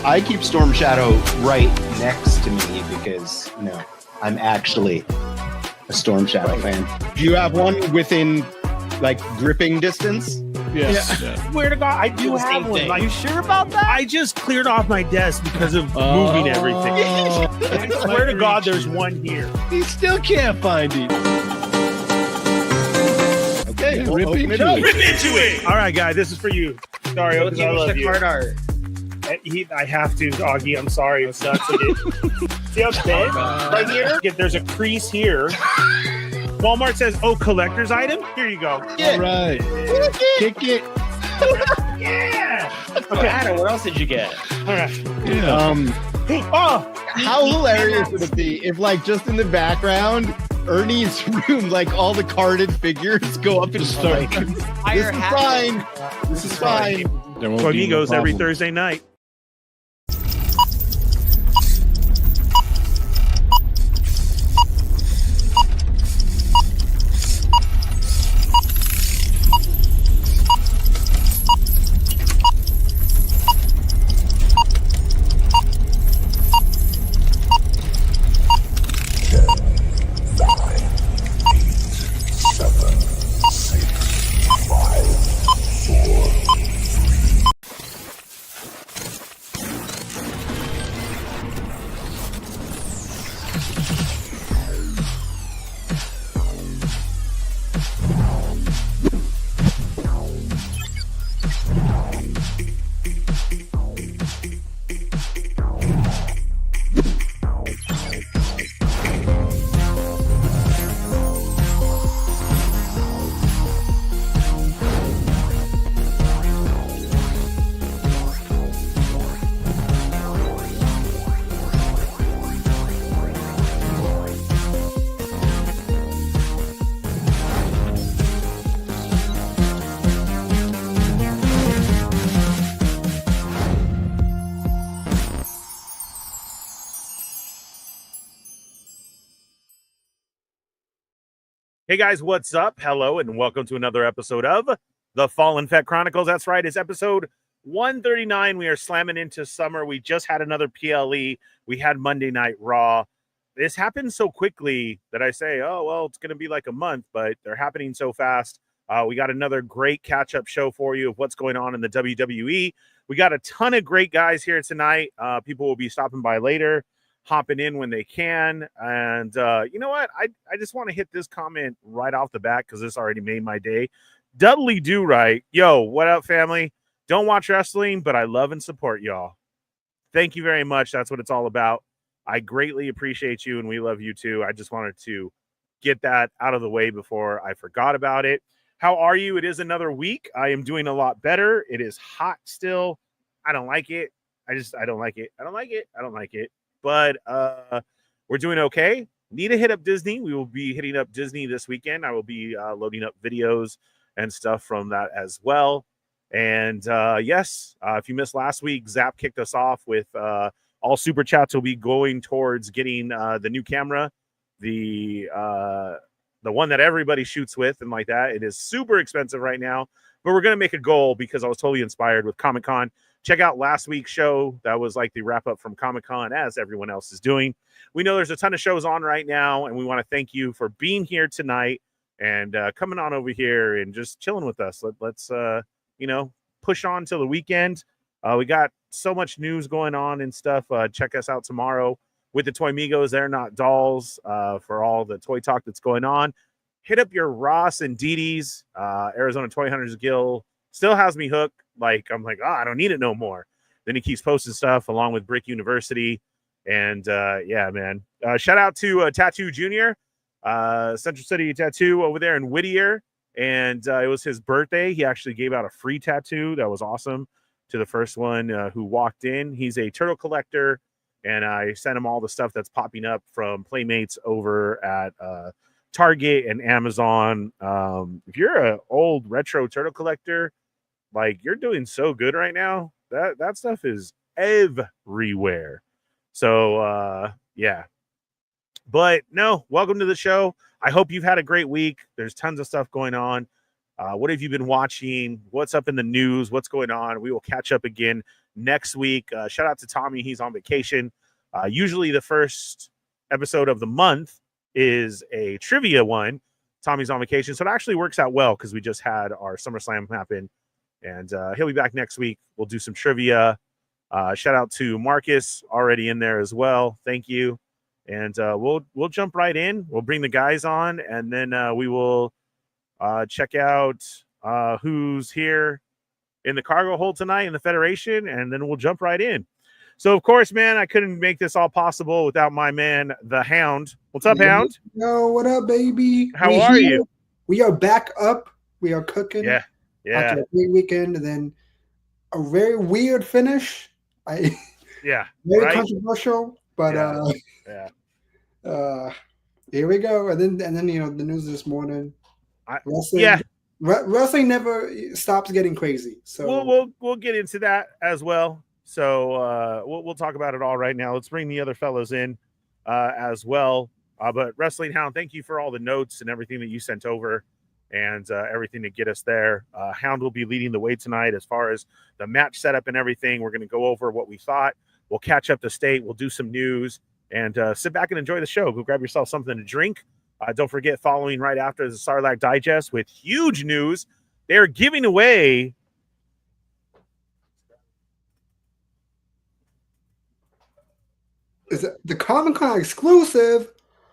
I keep Storm Shadow right next to me because, you know, I'm actually a Storm Shadow fan. Do you have one within, like, gripping distance? Yes. Yeah. Swear to God, I do have one. Like, you sure about that? I just cleared off my desk because of moving everything. I swear to God, there's one here. He still can't find it. Okay, we'll rip open into it up. it. Rip into it! All right, guy, this is for you. Sorry, because I love you. card art. I have to, Augie. I'm sorry. It's nuts. See how thin? Right here? There's a crease here. Walmart says, oh, collector's item? Here you go. All right. Kick it. Yeah! Okay, Adam, what else did you get? All right. Yeah. Oh! How hilarious would it be if, like, just in the background, Ernie's room, like, all the carded figures go up and start. This is fine. This is fine. Chatmigos every Thursday night. Hey guys, what's up? Hello, and welcome to another episode of the Fallen Fett Chronicles. That's right, it's episode 139. We are slamming into summer. We just had another PLE. We had Monday Night Raw. This happened so quickly that I say, oh, well, it's going to be like a month, but they're happening so fast. We got another great catch-up show for you of what's going on in the WWE. We got a ton of great guys here tonight. People will be stopping by later, hopping in when they can. And you know what? I just want to hit this comment right off the bat because this already made my day. Dudley Do Right. Yo, what up, family? Don't watch wrestling, but I love and support y'all. Thank you very much. That's what it's all about. I greatly appreciate you, and we love you too. I just wanted to get that out of the way before I forgot about it. How are you? It is another week. I am doing a lot better. It is hot still. I don't like it. I don't like it. I don't like it. I don't like it. But we're doing okay. Need to hit up Disney. We will be hitting up Disney this weekend. I will be loading up videos and stuff from that as well. And yes, if you missed last week, Zap kicked us off with all super chats will be going towards getting the new camera, the one that everybody shoots with and like that. It is super expensive right now, but we're going to make a goal because I was totally inspired with Comic-Con. Check out last week's show. That was like the wrap up from Comic-Con, as everyone else is doing. We know there's a ton of shows on right now, and we want to thank you for being here tonight and coming on over here and just chilling with us. Let's push on till the weekend. We got so much news going on and stuff. Check us out tomorrow with the Toymigos. They're not dolls for all the toy talk that's going on. Hit up your Ross and Didi's. Arizona Toy Hunters Guild still has me hooked. Like, I'm like, I don't need it no more. Then he keeps posting stuff along with Brick University. And yeah, man. Shout out to Tattoo Jr., Central City Tattoo over there in Whittier. And it was his birthday. He actually gave out a free tattoo. That was awesome to the first one who walked in. He's a turtle collector. And I sent him all the stuff that's popping up from Playmates over at Target and Amazon. If you're an old retro turtle collector, like, you're doing so good right now. That stuff is everywhere. So yeah. But no, welcome to the show. I hope you've had a great week. There's tons of stuff going on. What have you been watching? What's up in the news? What's going on? We will catch up again next week. Shout out to Tommy. He's on vacation. Usually the first episode of the month is a trivia one. Tommy's on vacation, so it actually works out well because we just had our SummerSlam happen, and he'll be back next week. We'll do some trivia. Shout out to Marcus, already in there as well. Thank you. And we'll jump right in. We'll bring the guys on, and then we will check out who's here in the cargo hold tonight in the Federation, and then we'll jump right in. So, of course, man, I couldn't make this all possible without my man, the Hound. What's up, Hound? Yo, what up, baby? How are you? We are back up. We are cooking. Yeah. After a great weekend, and then a very weird finish. Yeah. Very controversial, but here we go. And then the news this morning. Wrestling never stops getting crazy. So we'll get into that as well. So we'll talk about it all right now. Let's bring the other fellows in as well. But Wrestling Hound, thank you for all the notes and everything that you sent over and everything to get us there. Hound will be leading the way tonight as far as the match setup and everything. We're going to go over what we thought. We'll catch up to state. We'll do some news and sit back and enjoy the show. Go grab yourself something to drink. Don't forget, following right after the Sarlacc Digest with huge news. They're giving away is it the Comic-Con exclusive?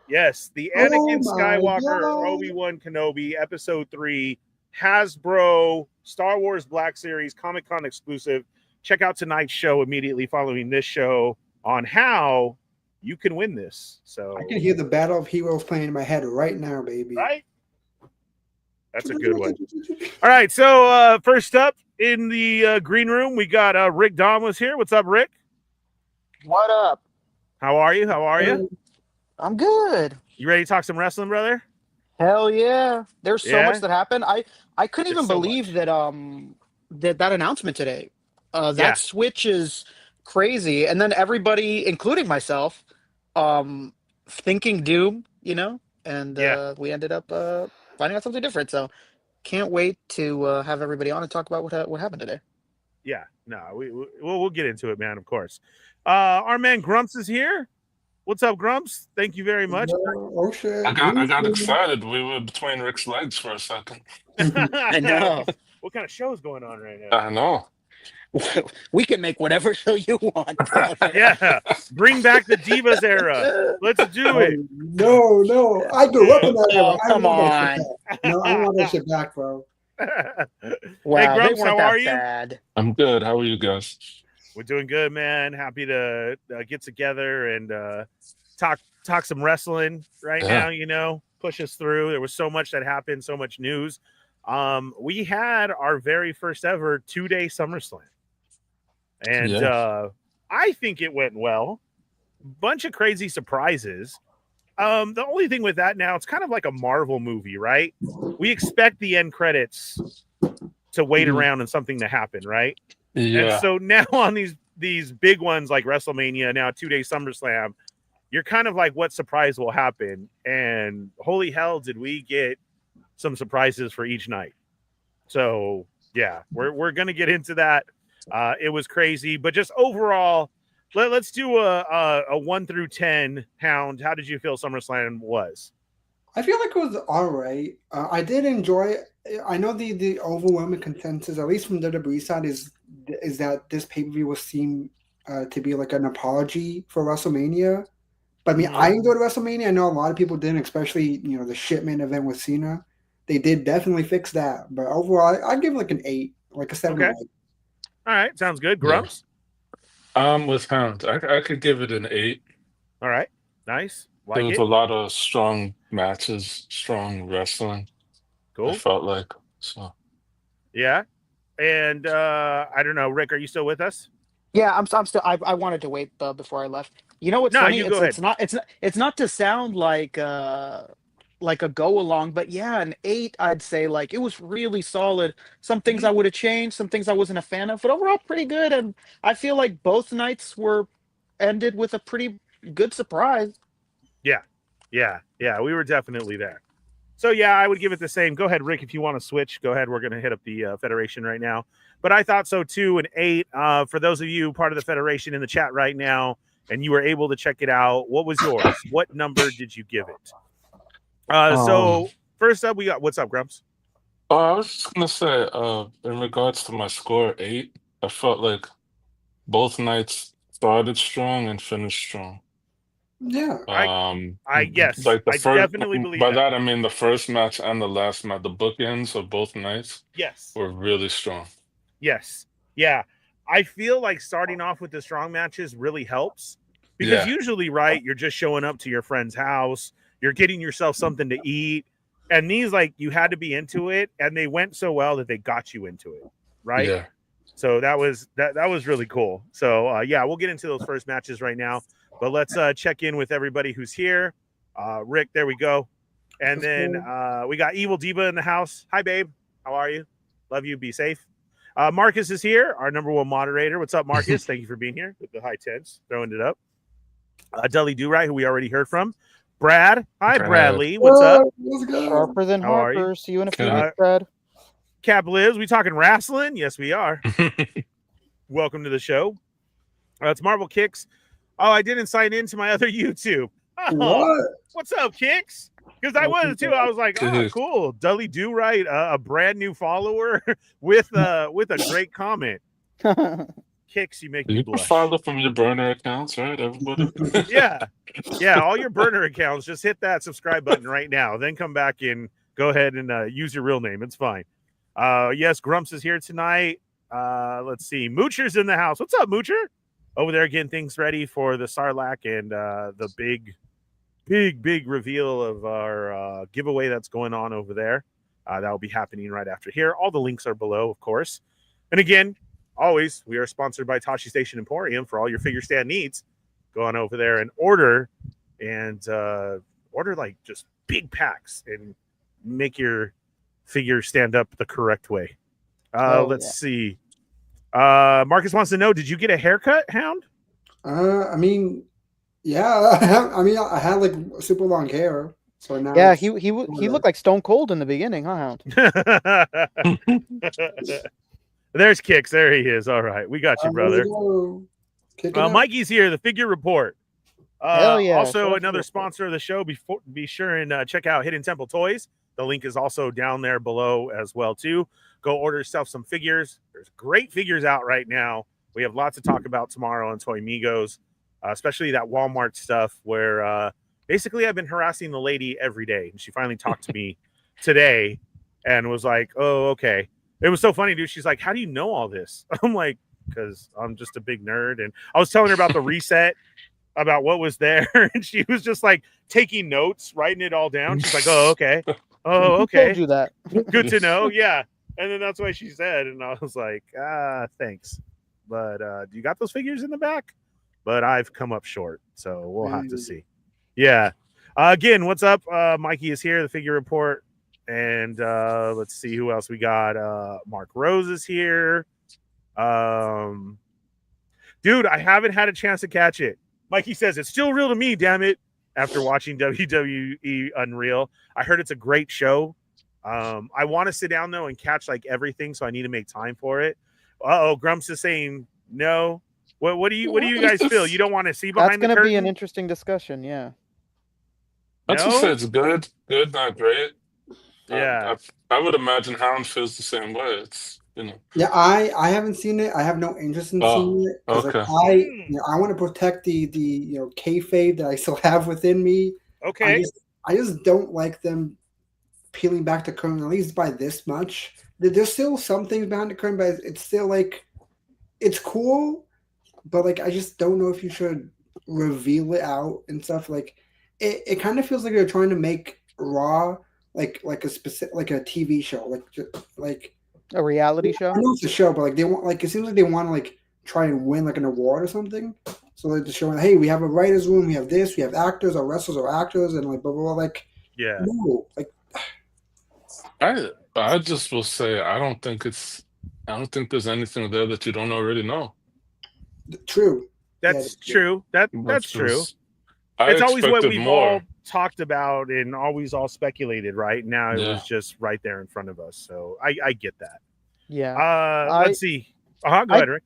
Yes, the Anakin Skywalker, Obi-Wan Kenobi, Episode 3, Hasbro, Star Wars Black Series, Comic-Con exclusive. Check out tonight's show immediately following this show on how you can win this. So I can hear the Battle of Heroes playing in my head right now, baby. Right? That's a good one. All right, so first up in the green room, we got Rick Dom here. What's up, Rick? What up? How are you? How are you? I'm good. You ready to talk some wrestling, brother? Hell yeah. There's so much that happened. I couldn't even believe that that announcement today. That switch is crazy. And then everybody, including myself, thinking Doom, and we ended up finding out something different. So can't wait to have everybody on and talk about what happened today. Yeah, no, we'll get into it, man, of course. Our man Grumps is here. What's up, Grumps? Thank you very much. Oh, shit. I got excited. We were between Rick's legs for a second. I know. What kind of show is going on right now? I know. We can make whatever show you want. Yeah, bring back the Divas era. Let's do it. No, I grew up in that era. Come on. No, I want that shit back, bro. Wow, hey, Grumps, they weren't how that are you? bad. I'm good. How are you guys? We're doing good, man. Happy to get together and talk some wrestling right now. Push us through. There was so much that happened, so much news. We had our very first ever 2-day SummerSlam. And I think it went well. Bunch of crazy surprises. The only thing with that now, it's kind of like a Marvel movie, right? We expect the end credits to wait around and something to happen, right? Yeah. And so now on these big ones like WrestleMania, now 2-day SummerSlam, you're kind of like, what surprise will happen? And holy hell, did we get some surprises for each night. So yeah, we're gonna get into that. It was crazy, but just overall, let's do a 1 through 10. Hound, how did you feel SummerSlam was? I feel like it was all right. I did enjoy it. I know the overwhelming consensus, at least from the WWE side, is that this pay-per-view will seem to be like an apology for WrestleMania. But I mean, I enjoyed WrestleMania. I know a lot of people didn't, especially the shipment event with Cena. They did definitely fix that. But overall, I'd give it like an 8, like a 7. Okay. All right, sounds good. Grumps? With Hound, I could give it an 8. All right, nice. There was a lot of strong matches, strong wrestling. Cool. I felt like so. Yeah, and I don't know, Rick, are you still with us? Yeah, I'm still. I wanted to wait before I left. You know what's funny? You go ahead. It's not to sound like a go along, but yeah, an 8. I'd say like it was really solid. Some things I would have changed, some things I wasn't a fan of, but overall pretty good. And I feel like both nights were ended with a pretty good surprise. Yeah, we were definitely there. So yeah, I would give it the same. Go ahead, Rick, if you want to switch. Go ahead. We're going to hit up the Federation right now. But I thought so too. An 8 for those of you part of the Federation in the chat right now, and you were able to check it out. What was yours? What number did you give it? So first up, we got what's up, Grumps? Oh, I was just gonna say, in regards to my score 8, I felt like both nights started strong and finished strong. Yeah. I guess. Like the I first, definitely believe by that. that I mean the first match and the last match, the bookends of both nights Yes. were really strong. Yes. Yeah. I feel like starting off with the strong matches really helps because usually, right, you're just showing up to your friend's house, you're getting yourself something to eat, and these, like, you had to be into it, and they went so well that they got you into it, right? Yeah. So that was really cool. So yeah, we'll get into those first matches right now, but let's check in with everybody who's here. Rick, there we go, and then we got Evil Diva in the house. Hi, babe. How are you? Love you. Be safe. Marcus is here, our number 1 moderator. What's up, Marcus? Thank you for being here with the high tens, throwing it up. Dudley Do-Right, who we already heard from. Brad. Hi, Bradley. What's up? Sharper than How are Harper. you? See you in a few weeks, Brad. Cap Lives, we talking wrestling? Yes, we are. Welcome to the show. It's Marvel Kicks. Oh, I didn't sign into my other YouTube. Oh, what's up, Kicks? Because I was too. I was like, oh, cool. Dudley Do-Right, a brand new follower with a great comment. Kicks, you make me blush. Follow from your burner accounts, right, everybody? yeah. All your burner accounts, just hit that subscribe button right now. Then come back and go ahead and use your real name. It's fine. Yes, Grumps is here tonight. Let's see. Moocher's in the house. What's up, Moocher? Over there getting things ready for the Sarlacc and the big reveal of our giveaway that's going on over there. That will be happening right after here. All the links are below, of course. And again, always, we are sponsored by Tashi Station Emporium for all your figure stand needs. Go on over there and order like just big packs and make your figure stand up the correct way. Let's see. Marcus wants to know, did you get a haircut, Hound? I mean, yeah. I had like super long hair. So now he looked like Stone Cold in the beginning, huh, Hound? There's Kicks. There he is. All right. We got you, brother. Mikey's here, the figure report. Hell yeah. Also, another sponsor of the show. Be sure and check out Hidden Temple Toys. The link is also down there below as well, too. Go order yourself some figures. There's great figures out right now. We have lots to talk about tomorrow on Toymigos, especially that Walmart stuff where basically I've been harassing the lady every day. And she finally talked to me today and was like, oh, okay. It was so funny, dude. She's like, how do you know all this? I'm like, because I'm just a big nerd. And I was telling her about the reset, about what was there. And she was just like taking notes, writing it all down. She's like, oh, okay. Oh, okay. Who told you that? Good to know. Yeah. And then that's what she said. And I was like, thanks. But do you got those figures in the back? But I've come up short. So we'll have to see. Yeah. Again, what's up? Mikey is here, the figure report. And let's see who else we got. Mark Rose is here. Dude, I haven't had a chance to catch it. Mikey says it's still real to me, damn it. After watching WWE Unreal, I heard it's a great show. I want to sit down though and catch like everything, so I need to make time for it. Grumps is saying no. What do you guys feel? You don't want to see behind the curtain? That's going to be an interesting discussion. Yeah. I just say it's good, not great. Yeah, I would imagine Hound feels the same way. It's Yeah, I haven't seen it. I have no interest in seeing it because okay. I want to protect the kayfabe that I still have within me. Okay. I just don't like them peeling back the curtain, at least by this much. There's still some things behind the curtain, but it's still like it's cool, but like I just don't know if you should reveal it out and stuff. Like it kind of feels like they're trying to make Raw like a specific like a TV show, like a reality show. I know it's a show, but like they want it seems like they want to like try and win like an award or something. So like to show, hey, we have a writer's room, we have this, we have actors, our wrestlers are actors, and like blah blah blah. Like no, like I just will say I don't think there's anything there that you don't already know. True. That's true. That's true. It's always what we've all talked about and always all speculated, right? Now it was just right there in front of us. So I get that. Yeah. Let's see. Go ahead, Rick.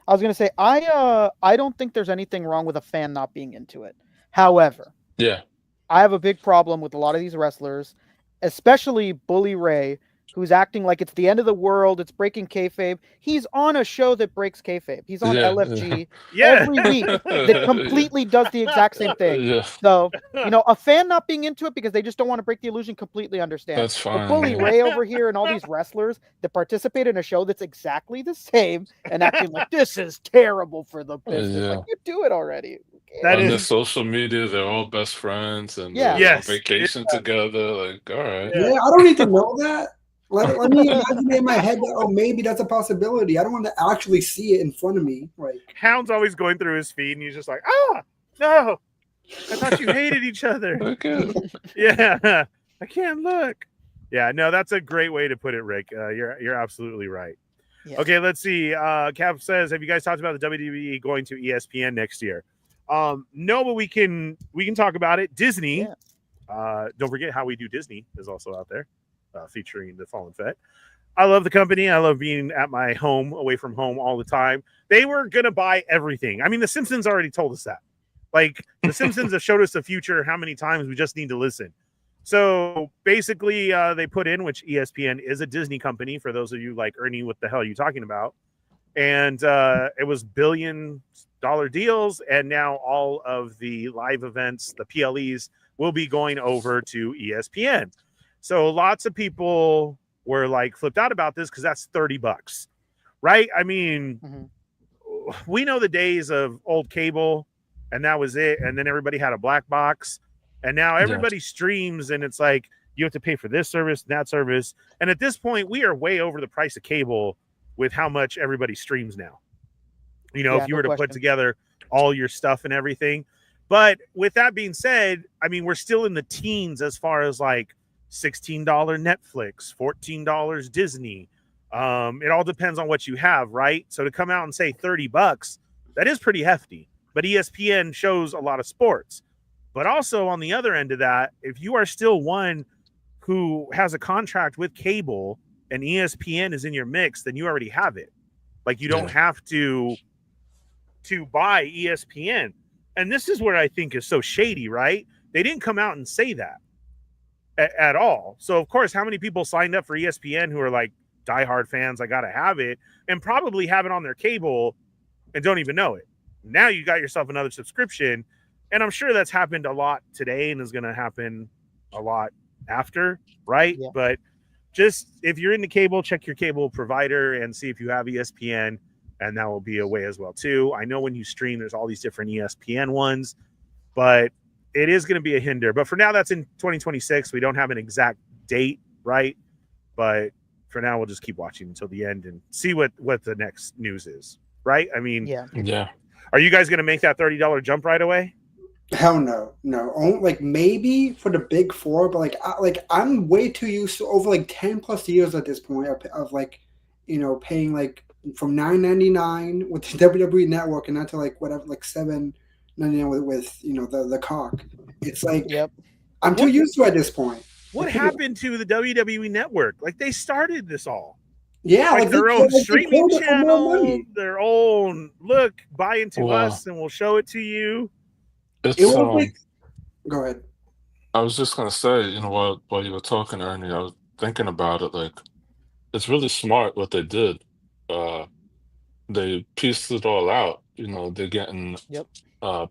I was gonna say I don't think there's anything wrong with a fan not being into it. However, I have a big problem with a lot of these wrestlers, especially Bully Ray, who's acting like it's the end of the world, it's breaking kayfabe. He's on a show that breaks kayfabe. He's on LFG every week that completely does the exact same thing. So, a fan not being into it because they just don't want to break the illusion, completely understand. That's fine. But Bully Ray over here and all these wrestlers that participate in a show that's exactly the same and acting like this is terrible for the business. Like, you do it already. On the social media, they're all best friends and they're on vacation together. Like, all right. Yeah, I don't need to know that. Let me imagine in my head that maybe that's a possibility. I don't want to actually see it in front of me. Like Hound's always going through his feed, and he's just like, no, I thought you hated each other. Yeah, I can't look. Yeah, no, that's a great way to put it, Rick. You're absolutely right. Yeah. Okay, let's see. Cav says, have you guys talked about the WWE going to ESPN next year? No, but we can talk about it. Disney. Yeah. Don't forget How We Do Disney is also out there. Featuring the Fallen Fett. I love the company. I love being at my home, away from home all the time. They were going to buy everything. I mean, The Simpsons already told us that. Like, The Simpsons have showed us the future how many times. We just need to listen. So, basically, they put in, which ESPN is a Disney company, for those of you like Ernie, what the hell are you talking about? And it was billion-dollar deals, and now all of the live events, the PLEs, will be going over to ESPN. So lots of people were like flipped out about this because that's $30, right? I mean, we know the days of old cable, and that was it. And then everybody had a black box, and now everybody streams, and it's like you have to pay for this service, that service. And at this point, we are way over the price of cable with how much everybody streams now. If you were to put together all your stuff and everything. But with that being said, I mean, we're still in the teens as far as like $16 Netflix, $14 Disney. It all depends on what you have, right? So to come out and say $30, that is pretty hefty. But ESPN shows a lot of sports. But also on the other end of that, if you are still one who has a contract with cable and ESPN is in your mix, then you already have it. Like you don't have to buy ESPN. And this is where I think is so shady, right? They didn't come out and say that at all. So of course, how many people signed up for ESPN who are like diehard fans? I gotta have it, and probably have it on their cable and don't even know it. Now you got yourself another subscription, and I'm sure that's happened a lot today and is going to happen a lot after, right? Yeah. But just if you're into cable, check your cable provider and see if you have ESPN, and that will be a way as well too. I know when you stream, there's all these different ESPN ones, but it is going to be a hinder. But for now, that's in 2026. We don't have an exact date, right? But for now, we'll just keep watching until the end and see what the next news is, right? I mean, yeah. Are you guys going to make that $30 jump right away? Hell no. Like maybe for the big four, but I'm way too used to over like 10 plus years at this point of like, paying like from $9.99 with the WWE Network and not to like whatever, like $7.99 with the cock. It's like I'm too used to it at this point. What happened to the WWE Network? Like they started this all. Yeah, like their own streaming channel, their own buy into us and we'll show it to you. Go ahead. I was just gonna say, while you were talking, Ernie, I was thinking about it. Like, it's really smart what they did. They pieced it all out. They're getting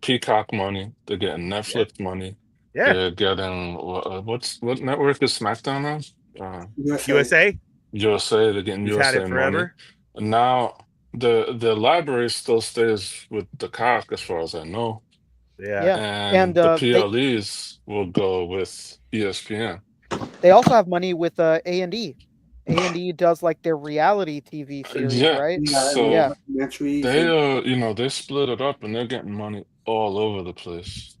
Peacock money. They're getting Netflix money. Yeah. They're getting what network is SmackDown on? USA. USA. They're getting USA money. And now the library still stays with the cock, as far as I know. Yeah. And the PLEs will go with ESPN. They also have money with A&E. A&E does like their reality TV series, right? So they they split it up and they're getting money all over the place.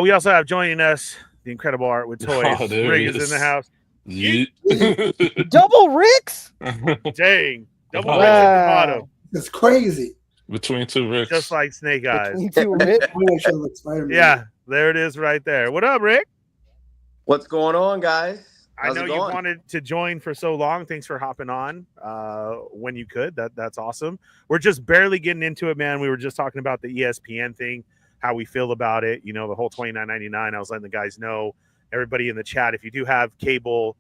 We also have joining us the incredible Art with Toys. Rick is in the house. Double Ricks? Dang. Double Ricks and Tomato. It's crazy. Between two Ricks. Just like Snake Eyes. Between two Ricks. Really should look Spider-Man. Yeah, there it is right there. What up, Rick? What's going on, guys? I know you wanted to join for so long. Thanks for hopping on when you could. That's awesome. We're just barely getting into it, man. We were just talking about the ESPN thing, how we feel about it. You know, the whole $29.99. I was letting the guys know, everybody in the chat, if you do have cable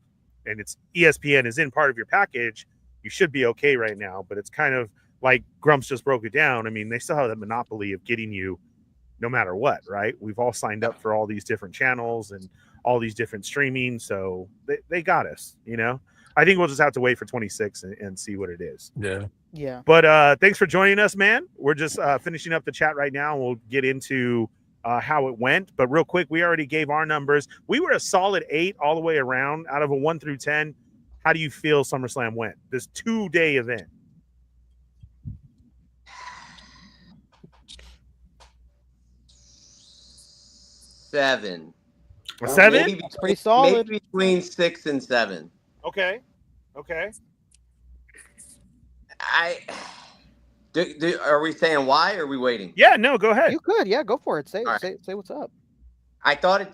and it's ESPN is in part of your package, you should be okay right now. But it's kind of like Grumps just broke it down. I mean, they still have the monopoly of getting you no matter what, right? We've all signed up for all these different channels and all these different streaming, so they got us, you know. I think we'll just have to wait for 26 and see what it is. Yeah. But thanks for joining us, man. We're just finishing up the chat right now, and we'll get into how it went. But real quick, we already gave our numbers. We were a solid 8 all the way around out of a 1 through 10. How do you feel SummerSlam went? This 2-day event. 7. A 7? Maybe That's pretty solid. Maybe between 6 and 7. Okay. Are we saying why or are we waiting? Yeah, no, go ahead. You could, yeah, go for it. Say All say what's up. I thought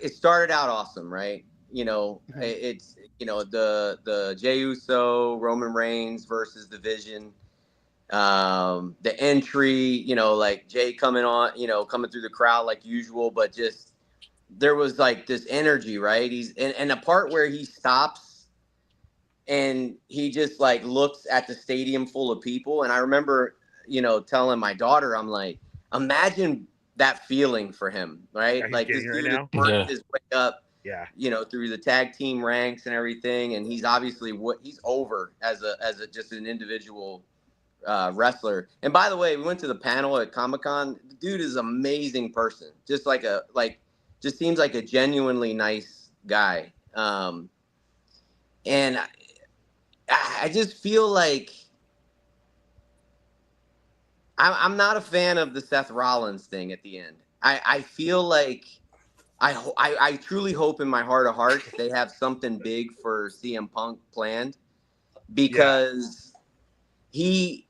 it started out awesome, right? You know, it's the Jey Uso, Roman Reigns versus the Vision. The entry, you know, like Jay coming through the crowd like usual, but just there was like this energy, right? And a part where he stops and he just like looks at the stadium full of people. And I remember, you know, telling my daughter, I'm like, imagine that feeling for him, right? Yeah, like this dude has worked his way up, you know, through the tag team ranks and everything. And he's obviously he's over as a just an individual wrestler. And by the way, we went to the panel at Comic-Con. The dude is an amazing person. Just just seems like a genuinely nice guy. And I just feel like I'm not a fan of the Seth Rollins thing at the end. I feel like I truly hope in my heart of hearts they have something big for CM Punk planned, because he's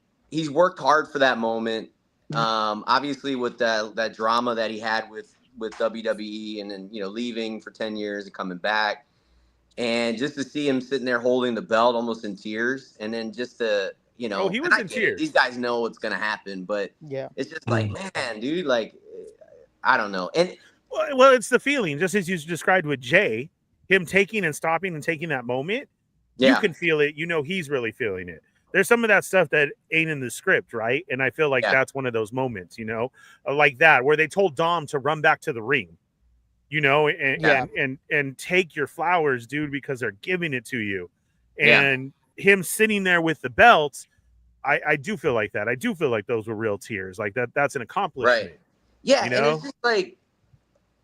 worked hard for that moment. Obviously with that drama that he had with WWE, and then, you know, leaving for 10 years and coming back, and just to see him sitting there holding the belt almost in tears, and then just to, you know, he was in tears. These guys know what's going to happen, but it's just like, man, dude, like, I don't know. And well, it's the feeling, just as you described with Jay, him taking and stopping and taking that moment. You can feel it. You know, he's really feeling it. There's some of that stuff that ain't in the script, right? And I feel like that's one of those moments, you know, like that, where they told Dom to run back to the ring, you know, and take your flowers, dude, because they're giving it to you. And him sitting there with the belts, I do feel like that. I do feel like those were real tears. Like that's an accomplishment. Right. Yeah. You know? And it's just like,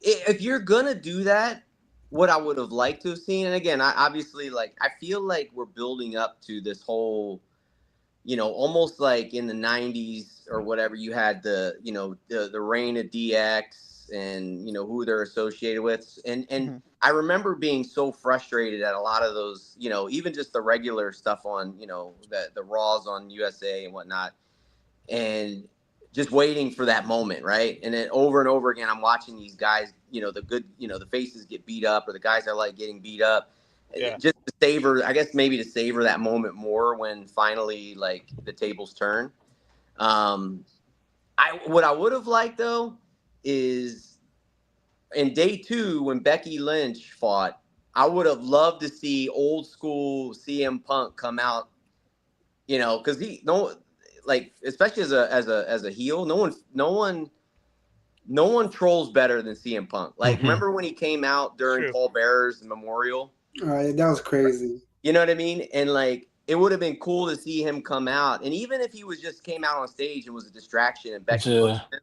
if you're going to do that, what I would have liked to have seen, and again, I feel like we're building up to this whole, you know, almost like in the 90s or whatever, you had the reign of DX and, you know, who they're associated with. And I remember being so frustrated at a lot of those, you know, even just the regular stuff on, you know, the Raws on USA and whatnot, and just waiting for that moment, right? And then over and over again, I'm watching these guys, you know, the faces get beat up, or the guys are like getting beat up. Just to savor, I guess maybe to savor that moment more when finally like the tables turn. What I would have liked though is in day 2 when Becky Lynch fought, I would have loved to see old school CM Punk come out, you know, because especially as a heel, no one trolls better than CM Punk. Like, remember when he came out during Paul Bearer's memorial? That was crazy. You know what I mean? And like, it would have been cool to see him come out. And even if he came out on stage and was a distraction and Becky pushed him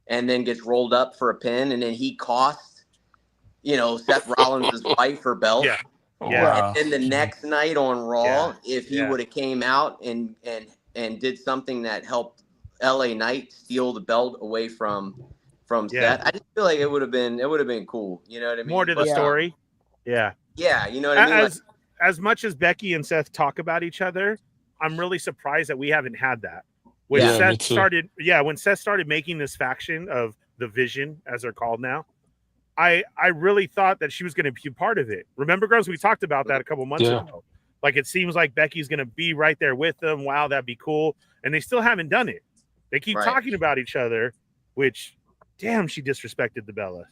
and then gets rolled up for a pin, and then he cost, you know, Seth Rollins' wife her belt. And then the next night on Raw, if he would have came out and did something that helped LA Knight steal the belt away from Seth, I just feel like it would have been cool. You know what I mean? More to the story. Yeah, you know what I mean? As much as Becky and Seth talk about each other, I'm really surprised that we haven't had that. when Yeah, me Seth too. started making this faction of the Vision, as they're called now, I really thought that she was going to be part of it. Remember, girls, we talked about that a couple months ago. Like, it seems like Becky's going to be right there with them. Wow, that'd be cool. And they still haven't done it. They keep talking about each other, which, damn, she disrespected the Bellas.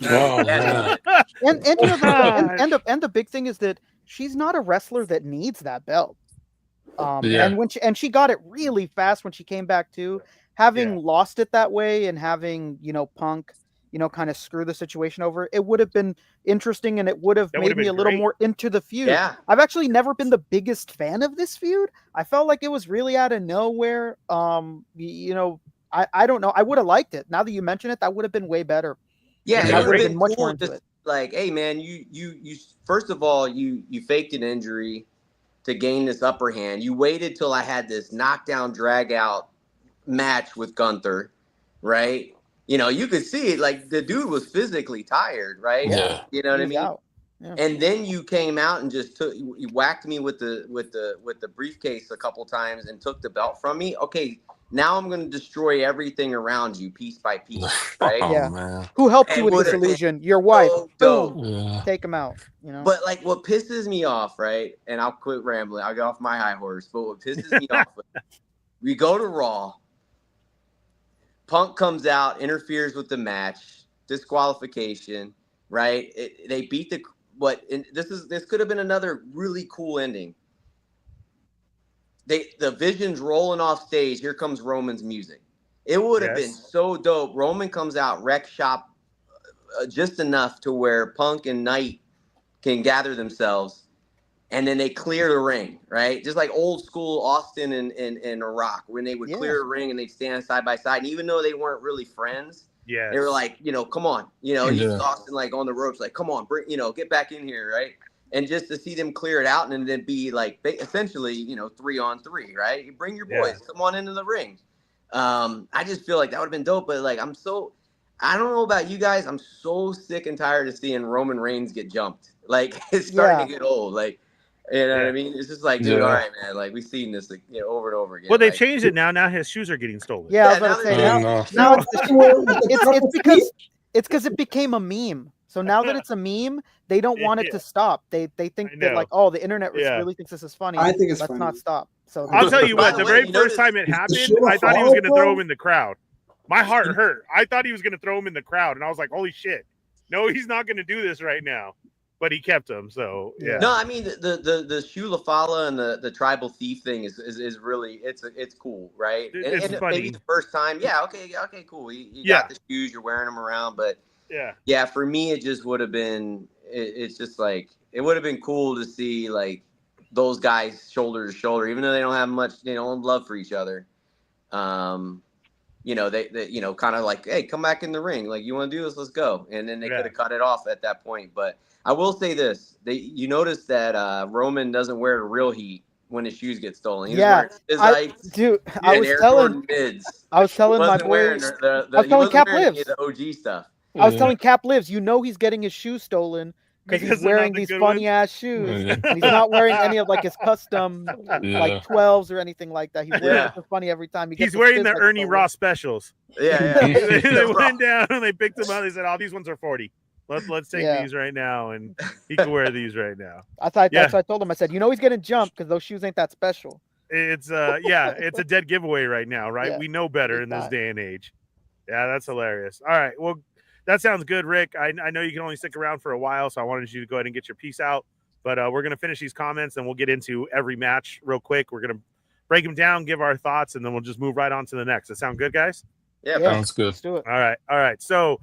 Oh, man. And you know, and the big thing is that she's not a wrestler that needs that belt. And when she got it really fast when she came back too, having lost it that way and having, you know, Punk, you know, kind of screw the situation over, it would have been interesting and it would have made me a little more into the feud. Yeah. I've actually never been the biggest fan of this feud. I felt like it was really out of nowhere. You know, I don't know. I would have liked it. Now that you mention it, that would have been way better. Yeah, I would have been much more into just it. like, hey man, you first of all, you faked an injury to gain this upper hand. You waited till I had this knockdown drag out match with Gunther, right? You know, you could see it, like the dude was physically tired, right? Yeah. You know what I mean? Yeah. And then you came out and just you whacked me with the briefcase a couple times and took the belt from me. Okay, now I'm going to destroy everything around you piece by piece, right? Oh, man. Who helped you with this illusion? Your wife. Boom. Take him out. You know. But like, what pisses me off, right? And I'll quit rambling. I'll get off my high horse. But what pisses me off, we go to Raw. Punk comes out, interferes with the match, disqualification, right? They beat the this could have been another really cool ending. The Vision's rolling off stage. Here comes Roman's music. It would have been so dope. Roman comes out, wreck shop just enough to where Punk and Knight can gather themselves, and then they clear the ring, right? Just like old school Austin and Rock, when they would clear a ring and they'd stand side by side. And even though they weren't really friends, they were like, you know, come on, you know, you saw Austin like on the ropes, like, come on, bring, you know, get back in here, right? And just to see them clear it out and then be like, essentially, you know, 3-on-3, right? You bring your boys, come on into the ring. I just feel like that would have been dope, but like, I don't know about you guys, I'm so sick and tired of seeing Roman Reigns get jumped. Like, it's starting to get old. Like, you know what I mean? It's just like, dude, all right, man. Like, we've seen this, like, you know, over and over again. Well, they like, changed it now. Now his shoes are getting stolen. Yeah, I was about to say now it's because it became a meme. So now that it's a meme, they don't want it to stop. They think that like, oh, the internet really thinks this is funny. I think it's Let's funny. not stop. So I'll tell you what, the very first time it happened, I thought he was going to throw him in the crowd. My heart hurt. I thought he was going to throw him in the crowd, and I was like, holy shit. No, he's not going to do this right now. But he kept him, so yeah. No, I mean the Shula Fala and the tribal thief thing is really it's cool, right? It's and funny. Maybe the first time, okay, cool. You got the shoes, you're wearing them around, but yeah. For me, it just would have been. It's just like it would have been cool to see like those guys shoulder to shoulder, even though they don't have much, they don't love for each other. You know, they you know, kind of like, hey, come back in the ring. Like, you want to do this? Let's go. And then they could have cut it off at that point. But I will say this: you notice that Roman doesn't wear real heat when his shoes get stolen. He's wearing I was telling my boys, I was telling Cap Lives the OG stuff. I was telling Cap Lives, you know, he's getting his shoes stolen because he's wearing these funny ass shoes. And he's not wearing any of like his custom like 12s or anything like that. He's wearing something funny every time. He's wearing the Ernie Ross specials. Yeah. They went down and they picked them out. They said, "Oh, these ones are 40. Let's take these right now, and he can wear these right now." That's what I told him. I said, "You know, he's getting jumped because those shoes ain't that special." It's it's a dead giveaway right now, right? We know better in this day and age. Yeah, that's hilarious. All right, well. That sounds good, Rick. I know you can only stick around for a while, so I wanted you to go ahead and get your piece out. But we're going to finish these comments, and we'll get into every match real quick. We're going to break them down, give our thoughts, and then we'll just move right on to the next. That sound good, guys? Yeah, sounds good. Let's do it. All right. So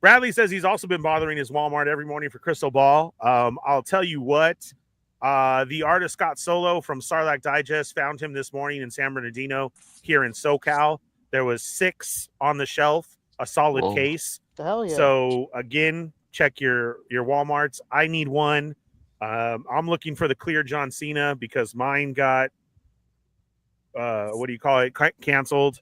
Bradley says he's also been bothering his Walmart every morning for Crystal Ball. I'll tell you what. The artist Scott Solo from Sarlacc Digest found him this morning in San Bernardino here in SoCal. There was 6 on the shelf, a solid case. Hell yeah. So again, check your Walmarts. I need one. I'm looking for the clear John Cena because mine got canceled,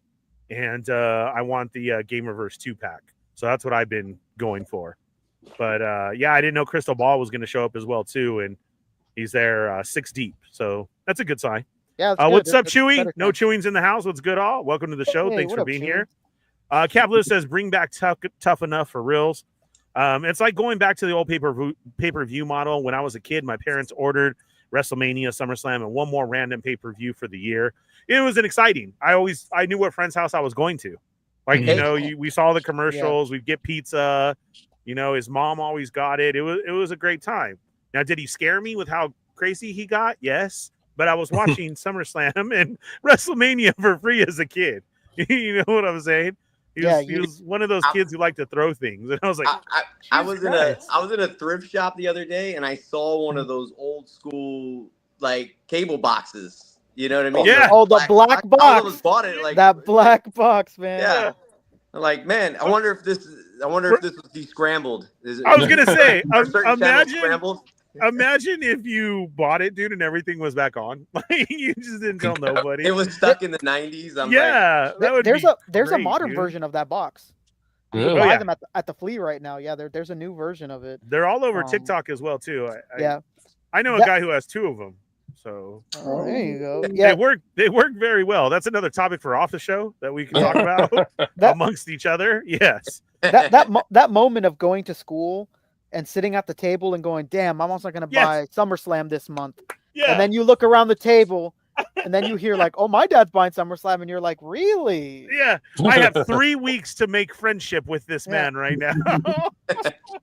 and I want the Game Reverse 2-pack. So that's what I've been going for. But I didn't know Crystal Ball was going to show up as well too, and he's there 6 deep. So that's a good sign. Yeah. What's up, Chewy? No chewings in the house. What's good, all? Welcome to the show. Hey, Thanks what for up, being Chewy? here. Capitalist says, bring back tough enough for reals. It's like going back to the old pay-per-view model. When I was a kid, my parents ordered WrestleMania, SummerSlam, and one more random pay-per-view for the year. It was exciting. I knew what friend's house I was going to. Like, we saw the commercials. We'd get pizza. His mom always got it. It was a great time. Now, did he scare me with how crazy he got? Yes. But I was watching SummerSlam and WrestleMania for free as a kid. You know what I'm saying? He was one of those kids who liked to throw things, and I was like, I was in a thrift shop the other day, and I saw one of those old school like cable boxes. You know what I mean? Yeah. The black box. I almost bought it. Like that black box, man. Yeah. I'm like, man, I wonder if this was de-scrambled. I was gonna say, imagine if you bought it, dude, and everything was back on. Like you just didn't tell nobody. It was stuck in the 90s. There's a modern version of that box. You can buy them at the flea right now. Yeah, there's a new version of it. They're all over TikTok as well too. I know a guy who has 2 of them. So there you go. Yeah, they work very well. That's another topic for off the show that we can talk about amongst each other. Yes. That moment of going to school and sitting at the table and going, damn, I'm also going to buy SummerSlam this month. Yeah. And then you look around the table and then you hear like, oh, my dad's buying SummerSlam. And you're like, really? Yeah. I have 3 weeks to make friendship with this man right now.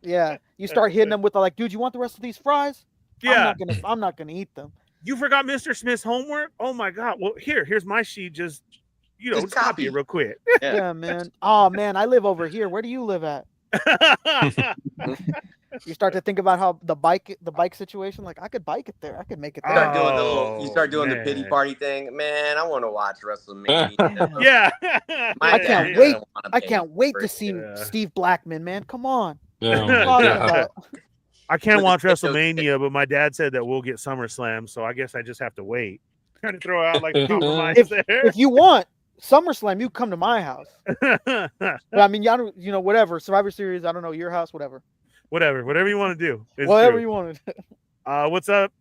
Yeah. You start hitting them with like, dude, you want the rest of these fries? Yeah. I'm not going to eat them. You forgot Mr. Smith's homework? Oh my God. Well, here's my sheet. Just copy it real quick. Yeah, man. Oh man, I live over here. Where do you live at? You start to think about how the bike situation. Like I could bike it there. I could make it there. You start doing the pity party thing. Man, I want to watch WrestleMania. Yeah. I can't wait to see Steve Blackman, man. Come on. I can't watch WrestleMania, but my dad said that we'll get SummerSlam, so I guess I just have to wait. Trying to throw out like a compromise there. If you want SummerSlam, you come to my house. But I mean, whatever. Survivor Series, I don't know, your house, whatever. Whatever you want to do. Whatever you want to do. What's up?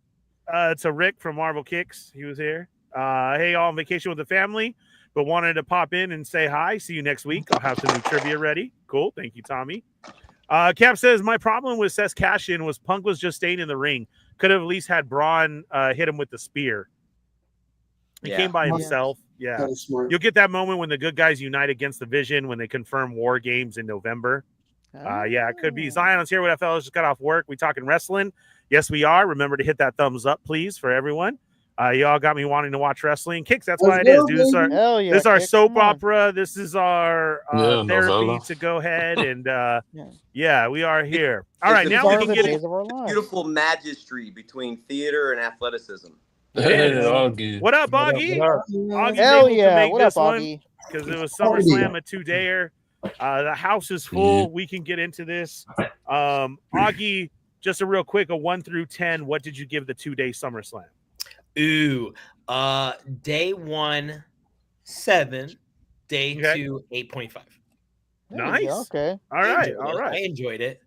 It's a Rick from Marvel Kicks. He was here. Hey, all on vacation with the family, but wanted to pop in and say hi. See you next week. I'll have some new trivia ready. Cool. Thank you, Tommy. Cap says, my problem with Seth's cash-in was Punk was just staying in the ring. Could have at least had Braun hit him with the spear. He came by himself. Yeah. That is smart. You'll get that moment when the good guys unite against the Vision when they confirm War Games in November. Yeah, it could be. Zion's here with that fellas just got off work. We talking wrestling? Yes, we are. Remember to hit that thumbs up, please, for everyone. Y'all got me wanting to watch wrestling. Kicks, that's why it is, dude. This is our soap opera. This is our therapy to go ahead and we are here. All right, now we can get beautiful magistry between theater and athleticism. Hey, Augie. What up, Augie? Augie's Hell able yeah. to make What this up, one Augie? because it was SummerSlam a 2-dayer. The house is full. We can get into this. Augie, just a real quick, a 1 through 10. What did you give the 2-day SummerSlam? Ooh, day 1, 7, day 2, 8.5. Nice. Okay. All right. I enjoyed it.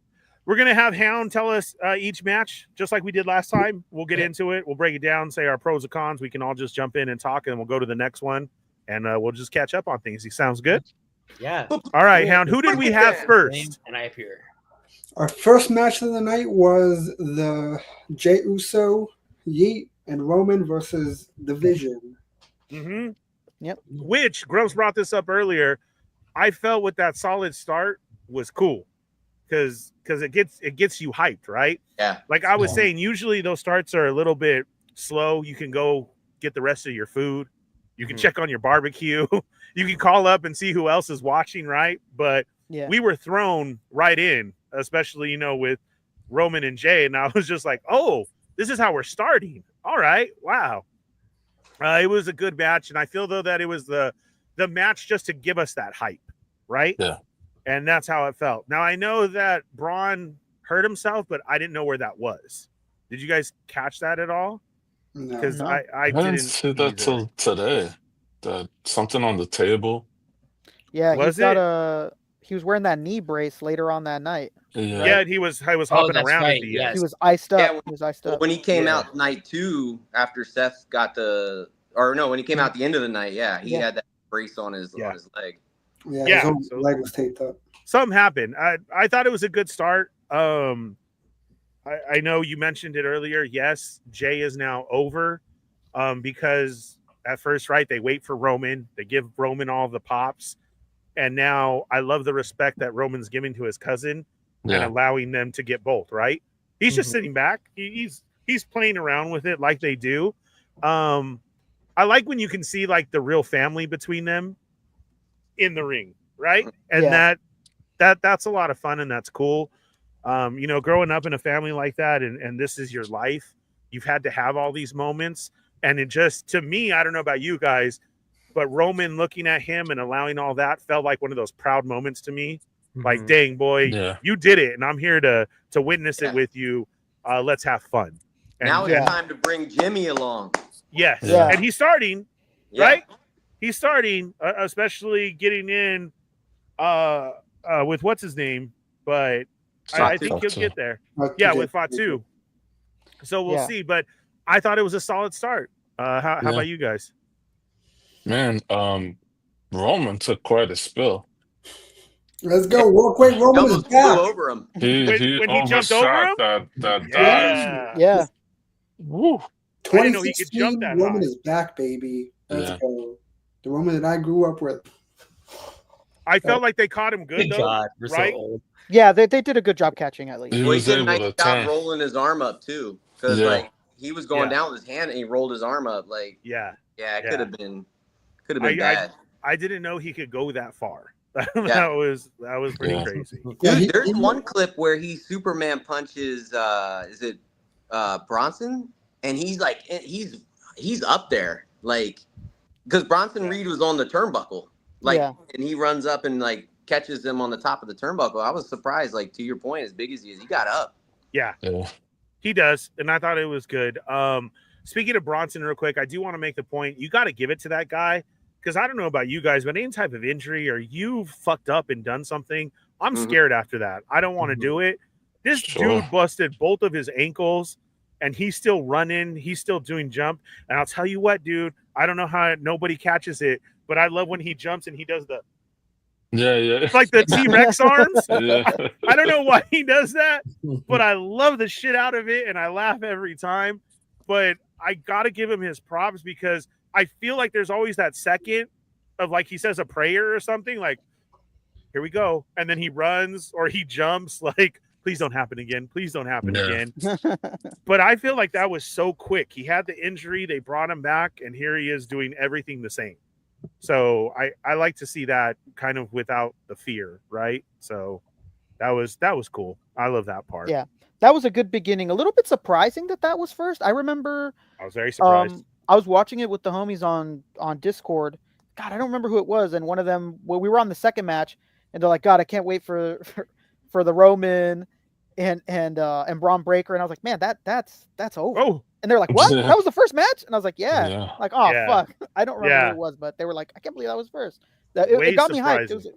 We're going to have Hound tell us each match, just like we did last time. We'll get into it. We'll break it down, say our pros and cons. We can all just jump in and talk, and we'll go to the next one, and we'll just catch up on things. He sounds good? Yeah. All right, Hound. Who did we have first? And I appear. Our first match of the night was the Jey Uso, Yeet, and Roman versus The Vision. Mm-hmm. Yep. Which, Grumps brought this up earlier, I felt with that solid start was cool. Because it gets you hyped, right? Yeah. Like I was saying, usually those starts are a little bit slow. You can go get the rest of your food. You can check on your barbecue. You can call up and see who else is watching, right? But we were thrown right in, especially, with Roman and Jay. And I was just like, oh, this is how we're starting. All right. Wow. It was a good match. And I feel, though, that it was the match just to give us that hype, right? Yeah. And that's how it felt. Now, I know that Braun hurt himself, but I didn't know where that was. Did you guys catch that at all? Because No. I didn't see that till today. That something on the table. Yeah, Was he was wearing that knee brace later on that night. Yeah, he was hopping that's around right, at the yes. end. He was iced up. Yeah, he was iced up. When he came out night 2 after Seth got the or no, when he came out the end of the night, he Yeah. had that brace on his leg. His whole leg was taped up. Something happened. I thought it was a good start. I know you mentioned it earlier. Yes, Jay is now over because at first, right, they wait for Roman. They give Roman all the pops. And now I love the respect that Roman's giving to his cousin and allowing them to get both, right? He's just sitting back. He's playing around with it like they do. I like when you can see like the real family between them in the ring, right? And that's a lot of fun and that's cool. You know, growing up in a family like that and this is your life, you've had to have all these moments. And it just, to me, I don't know about you guys, but Roman looking at him and allowing all that felt like one of those proud moments to me. Like, dang, boy, you did it. And I'm here to witness it with you. Let's have fun. And, now it's time to bring Jimmy along. Yes. And he's starting, right? He's starting, especially getting in with what's his name. But I think he'll get there. With Fatu. So we'll see. But I thought it was a solid start. How about you guys? Man, Roman took quite a spill. Let's go. Real quick, Roman is back. Over him. When he jumped over him? That dive. Yeah. Woo. I didn't know he could jump that Roman high. is back, baby. Let's go. The Roman that I grew up with. I felt like they caught him good, though. God, we're right? so old. Yeah, they did a good job catching at least. He Well, he was did a able nice to job turn. rolling his arm up too, because like he was going down with his hand and he rolled his arm up. Like it could have been bad. I didn't know he could go that far. that was pretty crazy. Dude, there's one clip where he Superman punches is it Bronson, and he's like he's up there, like, because Bronson Reed was on the turnbuckle, like, and he runs up and like catches him on the top of the turnbuckle. I was surprised, like, to your point, as big as he is, he got up. Yeah. He does, and I thought it was good. Speaking of Bronson real quick, I do want to make the point, you got to give it to that guy, because I don't know about you guys, but any type of injury or you fucked up and done something, I'm scared after that. I don't want to do it. This dude busted both of his ankles, and he's still running. He's still doing jump. And I'll tell you what, dude, I don't know how nobody catches it, but I love when he jumps and he does the it's like the T-Rex arms. I don't know why he does that, but I love the shit out of it, and I laugh every time. But I got to give him his props, because I feel like there's always that second of, like, he says a prayer or something, like, here we go. And then he runs or he jumps, like, please don't happen again. Please don't happen again. But I feel like that was so quick. He had the injury. They brought him back, and here he is doing everything the same. So I like to see that kind of without the fear, right? So that was cool. I love that part. Yeah, that was a good beginning. A little bit surprising that was first. I remember I was very surprised. I was watching it with the homies on Discord. God, I don't remember who it was. And one of them, well, we were on the second match, and they're like, God, I can't wait for the Roman and Braun Breaker. And I was like, man, that's over. Oh. And they're like, what? That was the first match? And I was like, yeah. Like, oh, fuck. I don't remember who it was, but they were like, I can't believe that was first. It got me hyped. It was,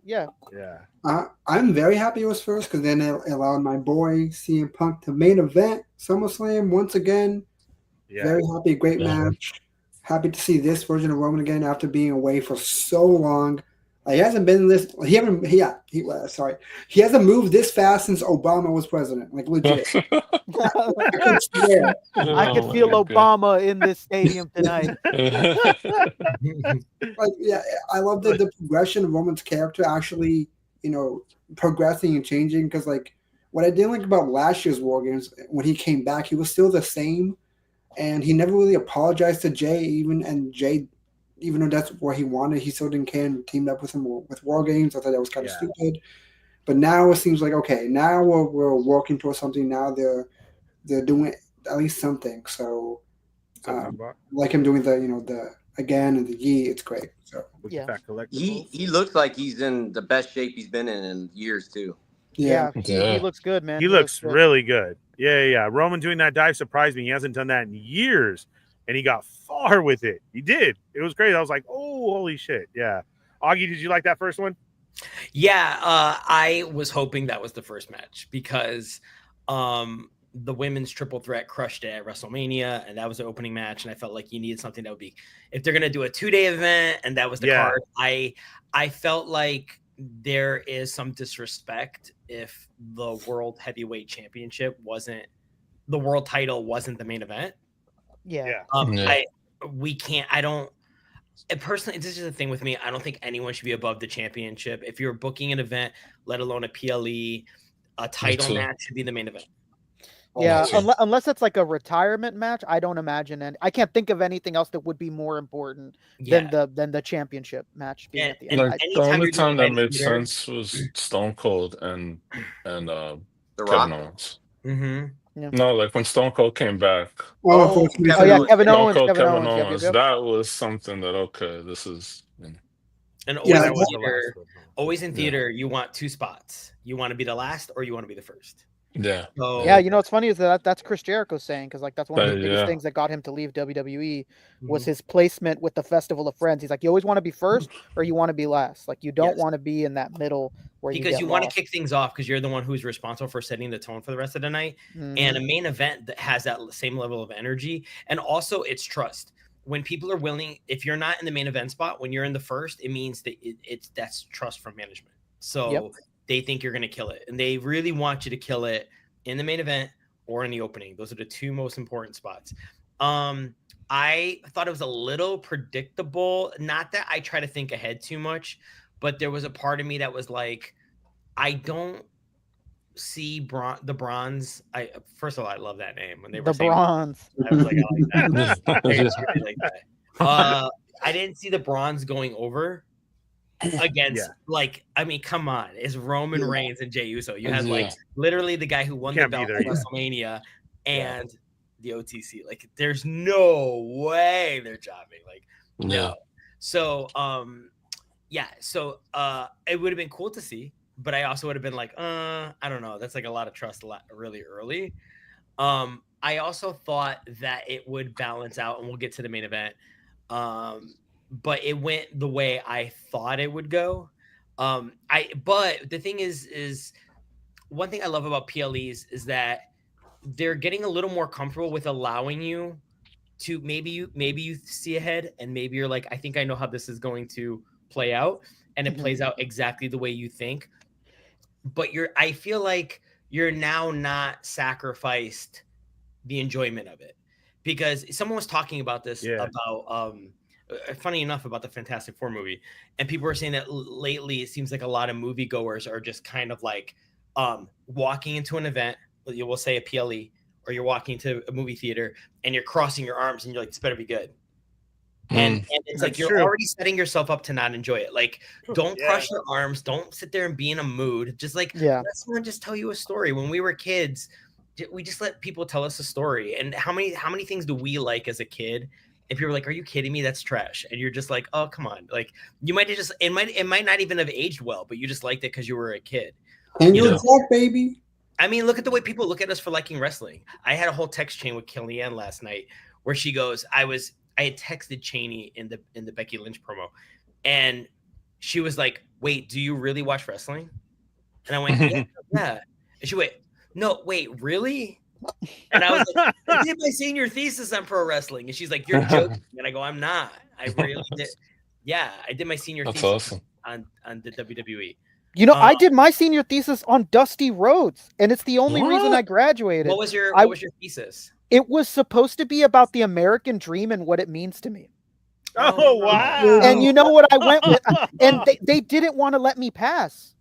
I'm very happy it was first, because then it allowed my boy CM Punk to main event SummerSlam once again. Very happy, great match. Happy to see this version of Roman again after being away for so long. He hasn't been this. He hasn't moved this fast since Obama was president. Like, legit. I swear. I could feel Obama in this stadium tonight. Like, I love the progression of Roman's character actually, progressing and changing. Because, like, what I didn't like about last year's War Games, when he came back, he was still the same, and he never really apologized to Jay. Even though that's what he wanted, he still didn't care and teamed up with him with War Games. I thought that was kind of stupid. But now it seems like, okay, now we're working towards something. Now they're doing at least something. So, like him doing the again and the Yi, it's great. So he looks like he's in the best shape he's been in years too. Yeah, he looks good, man. He looks really good. Yeah. Roman doing that dive surprised me. He hasn't done that in years. And he got far with it. He did. It was great. I was like, oh, holy shit. Yeah. Augie, did you like that first one? Yeah. I was hoping that was the first match, because the women's triple threat crushed it at WrestleMania, and that was the opening match. And I felt like you needed something that would be, if they're gonna do a 2-day event, and that was the card. I felt like there is some disrespect if the World Heavyweight Championship wasn't, the world title wasn't the main event. Yeah. We can't. I don't. Personally, this is the thing with me. I don't think anyone should be above the championship. If you're booking an event, let alone a PLE, a title match should be the main event. Yeah, unless it's like a retirement match, I don't imagine, and I can't think of anything else that would be more important than the championship match being at the end. Like the only time that made sense was Stone Cold and The Kevin Rock. Owens. Mm-hmm. Yeah. No, like when Stone Cold came back. Kevin Owens. Owens. That was something that this is. And always in theater, you want 2 spots. You want to be the last, or you want to be the first. Yeah. So, yeah, you know what's funny is that's Chris Jericho's saying, because like that's one of the biggest things that got him to leave WWE was his placement with the Festival of Friends. He's like, you always want to be first or you want to be last. Like you don't want to be in that middle where because you want to kick things off because you're the one who's responsible for setting the tone for the rest of the night. And a main event that has that same level of energy, and also it's trust. When people are willing, if you're not in the main event spot, when you're in the first, it means that that's trust from management. So they think you're going to kill it, and they really want you to kill it in the main event or in the opening. Those are the 2 most important spots. I thought it was a little predictable. Not that I try to think ahead too much, but there was a part of me that was like, I don't see the Bronze. First of all, I love that name. When they were saying Bronze, I was like, I like that. I just really like that. I didn't see the Bronze going over against come on, it's Roman Reigns and Jey Uso. You had like literally the guy who won the belt at WrestleMania and the OTC. Like there's no way they're jobbing. Like no. So it would have been cool to see, but I also would have been like, I don't know. That's like a lot of trust really early. I also thought that it would balance out, and we'll get to the main event. But it went the way I thought it would go. But the thing is one thing I love about PLEs is that they're getting a little more comfortable with allowing you to maybe you see ahead, and maybe you're like, I think I know how this is going to play out, and it plays out exactly the way you think. But I feel like you're now not sacrificed the enjoyment of it, because someone was talking about this about funny enough about the Fantastic Four movie, and people were saying that lately it seems like a lot of moviegoers are just kind of like walking into an event, you will say a PLE, or you're walking to a movie theater and you're crossing your arms and you're like, this better be good. And it's like you're already setting yourself up to not enjoy it. Like, don't cross your arms, don't sit there and be in a mood. Just like let someone just tell you a story. When we were kids, we just let people tell us a story. And how many things do we like as a kid? And people are like, are you kidding me? That's trash. And you're just like, oh, come on. Like, you might have just, it might not even have aged well, but you just liked it because you were a kid. And you're Jack, baby. I mean, look at the way people look at us for liking wrestling. I had a whole text chain with Kellyanne last night where she goes, I had texted Cheney in the Becky Lynch promo, and she was like, wait, do you really watch wrestling? And I went, yeah. And she went, no, wait, really? And I was like, I did my senior thesis on pro wrestling. And she's like, you're joking. And I go, I'm not. I really did. Yeah, I did my senior thesis on the WWE. You know, I did my senior thesis on Dusty Rhodes, and it's the only reason I graduated. What was your thesis? It was supposed to be about the American dream and what it means to me. Oh, wow. And you know what I went with? And they didn't want to let me pass.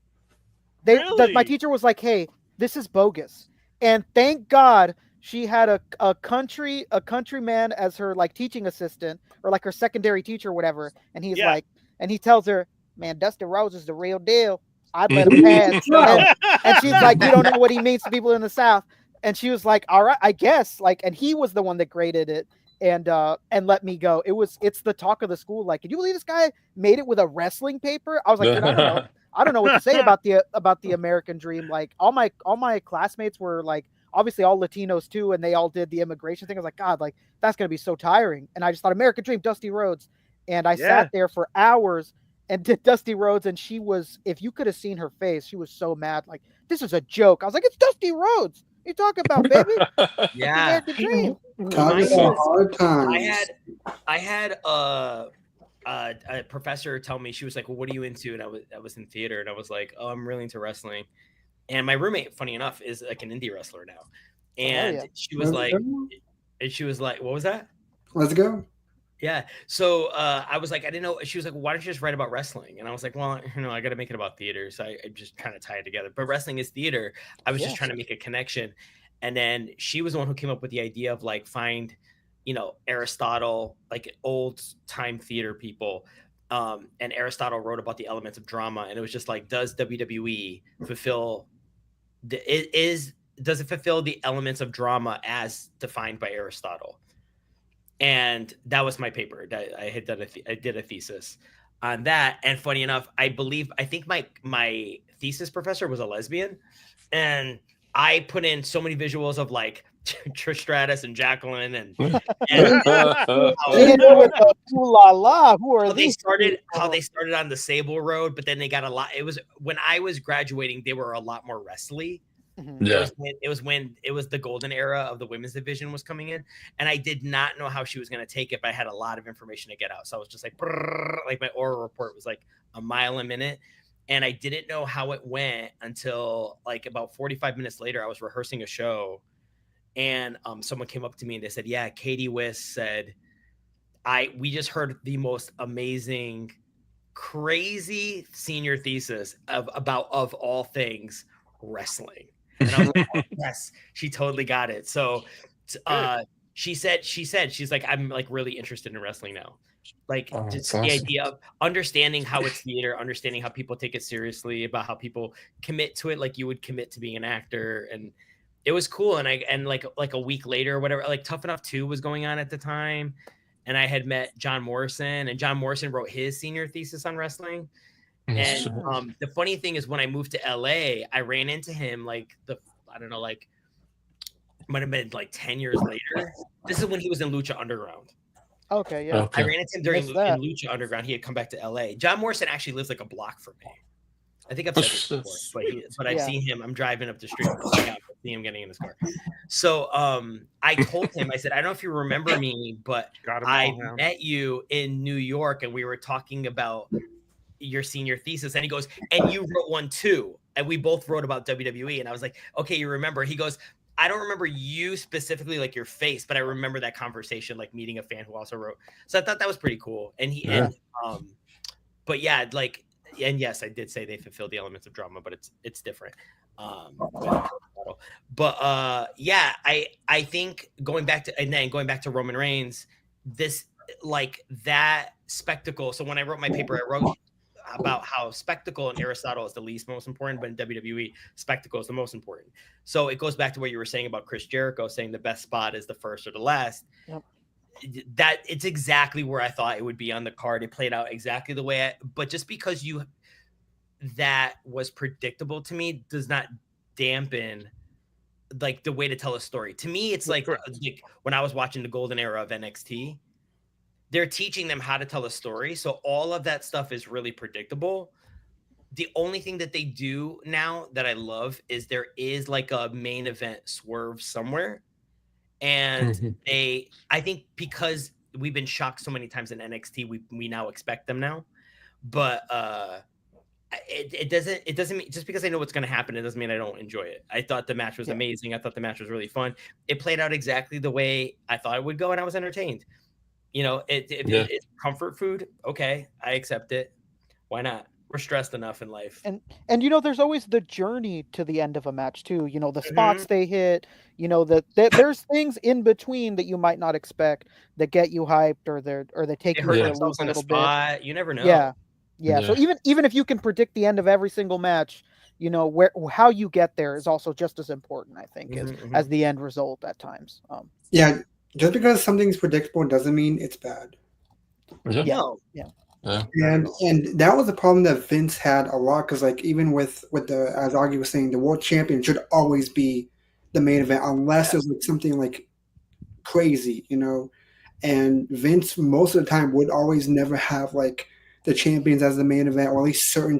My teacher was like, hey, this is bogus. And thank God she had a countryman as her like teaching assistant, or like her secondary teacher or whatever. And he's like, and he tells her, man, Dusty Rhodes is the real deal. I'd let him pass. And she's like, you don't know what he means to people in the South. And she was like, all right, I guess. Like, and he was the one that graded it and let me go. It's the talk of the school. Like, can you believe this guy made it with a wrestling paper? I was like, I don't know what to say about the American dream. Like, all my classmates were like, obviously all Latinos too, and they all did the immigration thing. I was like, God, like that's gonna be so tiring. And I just thought American dream, Dusty Rhodes. And I sat there for hours and did Dusty Rhodes, and she was, if you could have seen her face, she was so mad. Like, this is a joke. I was like, it's Dusty Rhodes. You talking about, baby? Yeah. American dream. Talking about hard times. I had a professor tell me, she was like, well, what are you into? And I was in theater, and I was like, oh, I'm really into wrestling. And my roommate, funny enough, is like an indie wrestler now. And she was like, what was that? Let's go. Yeah. So I was like, I didn't know. She was like, well, why don't you just write about wrestling? And I was like, well, I got to make it about theater. So I just kind of tie it together. But wrestling is theater. I was just trying to make a connection. And then she was the one who came up with the idea of like find, Aristotle, like old time theater people. And Aristotle wrote about the elements of drama. And it was just like, does WWE fulfill does it fulfill the elements of drama as defined by Aristotle? And that was my paper. I did a thesis on that. And funny enough, I think my thesis professor was a lesbian, and I put in so many visuals of like Trish Stratus and Jacqueline and Who are these? How they started on the Sable Road, but then they got a lot. It was when I was graduating, they were a lot more wrestly. Yeah. It was when the golden era of the women's division was coming in, and I did not know how she was going to take it, but I had a lot of information to get out. So I was just like my oral report was like a mile a minute, and I didn't know how it went until like about 45 minutes later. I was rehearsing a show, and someone came up to me and they said, yeah, Katie Wiss said, we just heard the most amazing, crazy senior thesis of all things wrestling. And I was like, oh, yes, she totally got it. So she said, she's like, I'm like really interested in wrestling now. Like just the idea of understanding how it's theater, understanding how people take it seriously, about how people commit to it like you would commit to being an actor. And it was cool. And like a week later or whatever, like Tough Enough 2 was going on at the time. And I had met John Morrison, and John Morrison wrote his senior thesis on wrestling. And the funny thing is, when I moved to LA, I ran into him like might have been like 10 years later. This is when he was in Lucha Underground. Okay, yeah. I ran into him in Lucha Underground. He had come back to LA. John Morrison actually lives like a block from me. I think I've said this before, but I've seen him. I'm driving up the street. I see him getting in his car. So I told him, I said, I don't know if you remember me, but I met you in New York, and we were talking about your senior thesis. And he goes, and you wrote one too. And we both wrote about WWE. And I was like, okay, you remember? He goes, I don't remember you specifically, like your face, but I remember that conversation, like meeting a fan who also wrote. So I thought that was pretty cool. And but yeah, like, and yes, I did say they fulfill the elements of drama, but it's different. But yeah, I think going back to Roman Reigns, this like that spectacle. So when I wrote my paper, I wrote about how spectacle in Aristotle is the least most important, but in WWE, spectacle is the most important. So it goes back to what you were saying about Chris Jericho saying the best spot is the first or the last. Yep. That it's exactly where I thought it would be on the card. It played out exactly the way but just because that was predictable to me does not dampen like the way to tell a story. To me, it's like when I was watching the golden era of NXT, they're teaching them how to tell a story. So all of that stuff is really predictable. The only thing that they do now that I love is there is like a main event swerve somewhere. And I think because we've been shocked so many times in NXT, we now expect them now. But it doesn't mean just because I know what's going to happen, it doesn't mean I don't enjoy it. I thought the match was amazing. I thought the match was really fun. It played out exactly the way I thought it would go, and I was entertained. It's comfort food. Okay, I accept it. Why not? We're stressed enough in life. And there's always the journey to the end of a match too. The spots they hit. There's things in between that you might not expect that get you hyped, or they take you for a little bit. You never know. Yeah. So even if you can predict the end of every single match, how you get there is also just as important, I think, as the end result at times. Just because something's predictable doesn't mean it's bad. Yeah. And that was the problem that Vince had a lot, because like even with the, as Augie was saying, the world champion should always be the main event unless there's like something like crazy, and Vince most of the time would always never have like the champions as the main event, or at least certain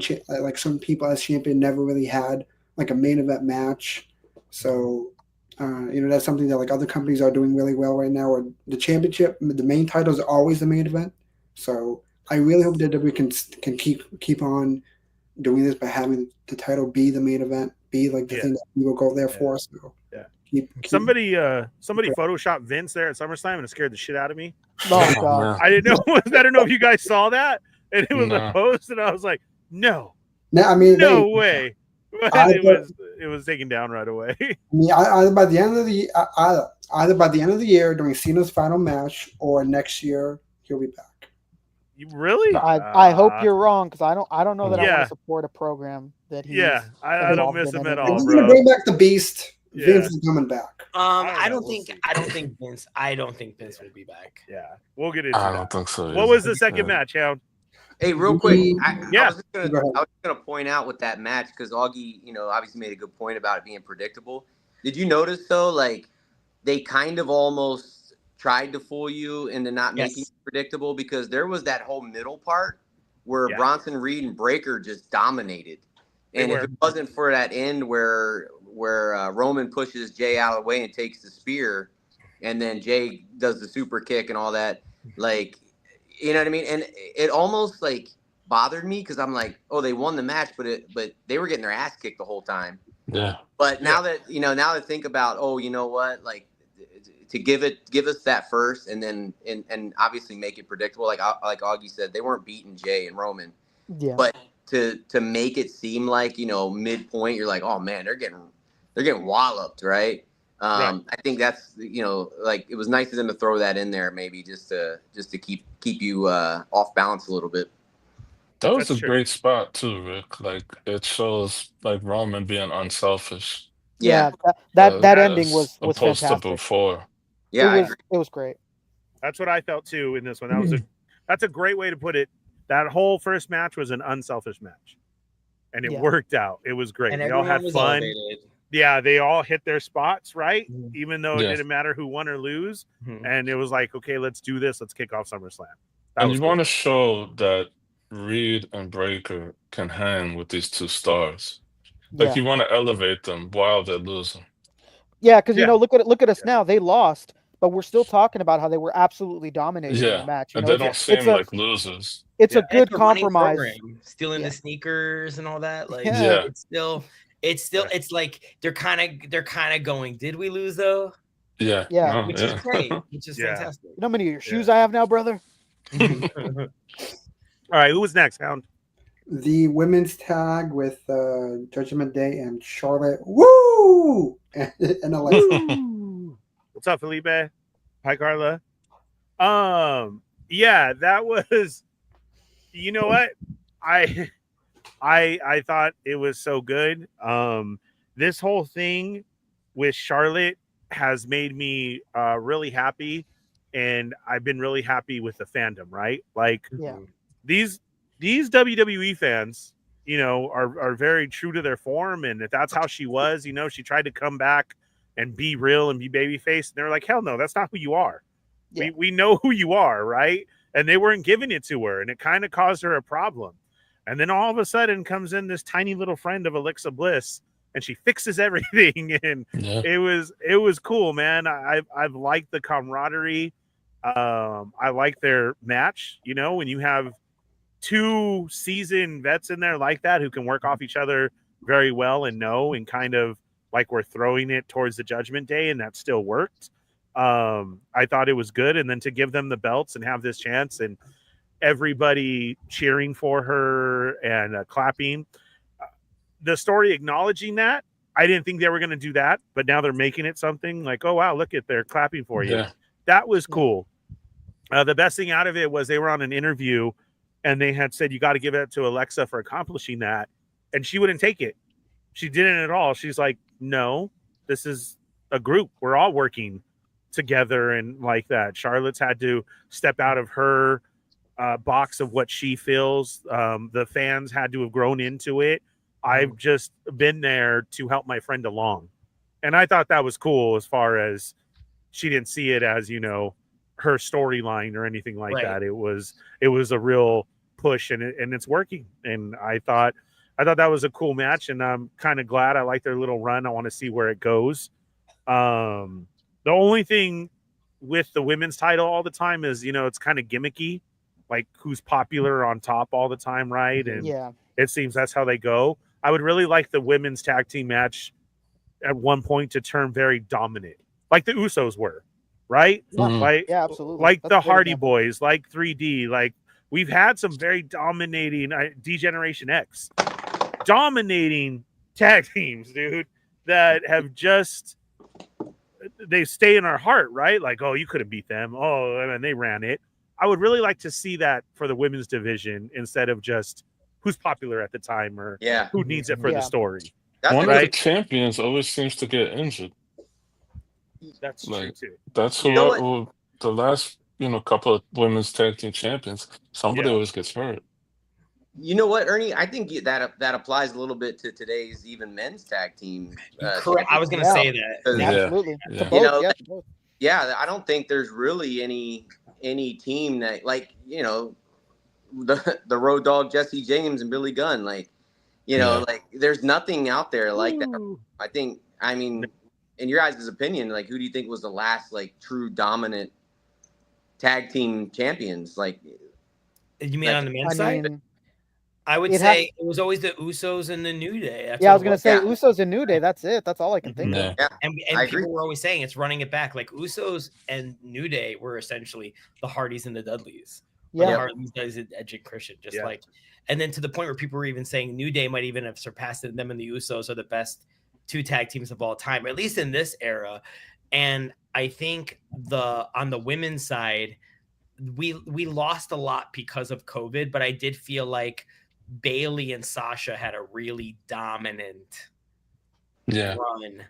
people as champion never really had like a main event match. So That's something that like other companies are doing really well right now. Or the championship, the main titles are always the main event. So I really hope that we can keep on doing this by having the title be the main event, be like the thing that people go there for. So somebody photoshopped Vince there at SummerSlam and it scared the shit out of me. Oh God! I didn't know. I don't know if you guys saw that, and it was a post, and I was like, no, no way. It was taken down right away. Either by the end of the year during Cena's final match, or next year he'll be back. You really? I hope you're wrong, because I don't know that I want to support a program that he's I don't miss him at all. If he's gonna bring back the Beast, Vince is coming back. I don't think Vince will be back. Yeah, we'll get into that. I don't think so. What was the second match, Hound? Hey, real quick, I was gonna point out with that match, because Augie, obviously made a good point about it being predictable. Did you notice though, like they kind of almost tried to fool you into not making it predictable, because there was that whole middle part where Bronson Reed and Breaker just dominated, and if it wasn't for that end where Roman pushes Jay out of the way and takes the spear, and then Jay does the super kick and all that, like. You know what I mean? And it almost like bothered me, because I'm like, oh, they won the match, but they were getting their ass kicked the whole time. Yeah. But now that think about, oh, you know what, like to give us that first, and then and obviously make it predictable. Like Augie said, they weren't beating Jay and Roman. Yeah. But to make it seem like midpoint, you're like, oh man, they're getting walloped, right? I think that's like it was nice of them to throw that in there, maybe just to keep you off balance a little bit. That was a great spot too, Rick. Like it shows like Roman being unselfish. Yeah, that ending was opposed fantastic. to before. Yeah, it was great. That's what I felt too in this one. That's a great way to put it. That whole first match was an unselfish match, and it worked out. It was great. And they all had fun. Elevated. Yeah, they all hit their spots, right? Mm-hmm. Even though it didn't matter who won or lose. Mm-hmm. And it was like, okay, let's do this. Let's kick off SummerSlam. And you want to show that Reed and Breaker can hang with these two stars. Like you want to elevate them while they're losing. Yeah, because look at us now. They lost, but we're still talking about how they were absolutely dominating the match. And they don't seem like losers. It's a good compromise. Stealing the sneakers and all that. Like it's like they're kind of going, did we lose though? Yeah. Which is great. Which is fantastic. You know how many of your shoes I have now, brother? All right, who was next, Hound? The women's tag with Judgment Day and Charlotte. Woo! and Alexa. What's up, Felipe? Hi, Carla. Yeah, that was. You know what? I thought it was so good. This whole thing with Charlotte has made me really happy, and I've been really happy with the fandom. Right, like these WWE fans, are very true to their form, and if that's how she was, she tried to come back and be real and be babyface, and they're like, hell no, that's not who you are. Yeah. We know who you are, right? And they weren't giving it to her, and it kind of caused her a problem. And then all of a sudden comes in this tiny little friend of Alexa Bliss, and she fixes everything. And it was cool, man. I've liked the camaraderie. I like their match. When you have two seasoned vets in there like that who can work off each other very well and kind of like we're throwing it towards the Judgment Day, and that still worked. I thought it was good. And then to give them the belts and have this chance and everybody cheering for her and clapping, the story acknowledging that, I didn't think they were going to do that, but now they're making it something like, oh wow, look at, they're clapping for you. That was cool. The best thing out of it was they were on an interview and they had said, you got to give it to Alexa for accomplishing that. And she wouldn't take it. She didn't at all. She's like, no, this is a group. We're all working together. And like that, Charlotte's had to step out of her box of what she feels. The fans had to have grown into it. I've just been there to help my friend along. And I thought that was cool, as far as she didn't see it as, her storyline or anything like that. It was a real push, and it's working. And I thought that was a cool match, and I'm kind of glad. I like their little run. I want to see where it goes. The only thing with the women's title all the time is, it's kind of gimmicky, like who's popular on top all the time, right? And it seems that's how they go. I would really like the women's tag team match at one point to turn very dominant, like the Usos were, right? Yeah, absolutely. Like That's the a great Hardy example. Boys, like 3D, like we've had some very dominating D-Generation X, dominating tag teams, dude, that have just they stay in our heart, right? Like, oh, you couldn't beat them. Oh, and they ran it. I would really like to see that for the women's division instead of just who's popular at the time or who needs it for the story. One of the champions always seems to get injured. That's true too. That's who the last couple of women's tag team champions. Somebody always gets hurt. You know what, Ernie? I think that applies a little bit to today's even men's tag team. Correct. I was going to say that. Absolutely. Yeah. I don't think there's really any team that the Road Dogg Jesse James and Billy Gunn, like there's nothing out there like that. I mean, in your guys' opinion, like who do you think was the last true dominant tag team champions? Like, you mean on the men's side? I would say it was always the Usos and the New Day. I was going to say Usos and New Day. That's it. That's all I can think of. Yeah. And people were always saying it's running it back. Like Usos and New Day were essentially the Hardys and the Dudleys. Yeah. The Hardys, Dudleys, Edge and Christian. And then to the point where people were even saying New Day might even have surpassed them, and the Usos are the best two tag teams of all time, at least in this era. And I think on the women's side, we lost a lot because of COVID, but I did feel like Bailey and Sasha had a really dominant run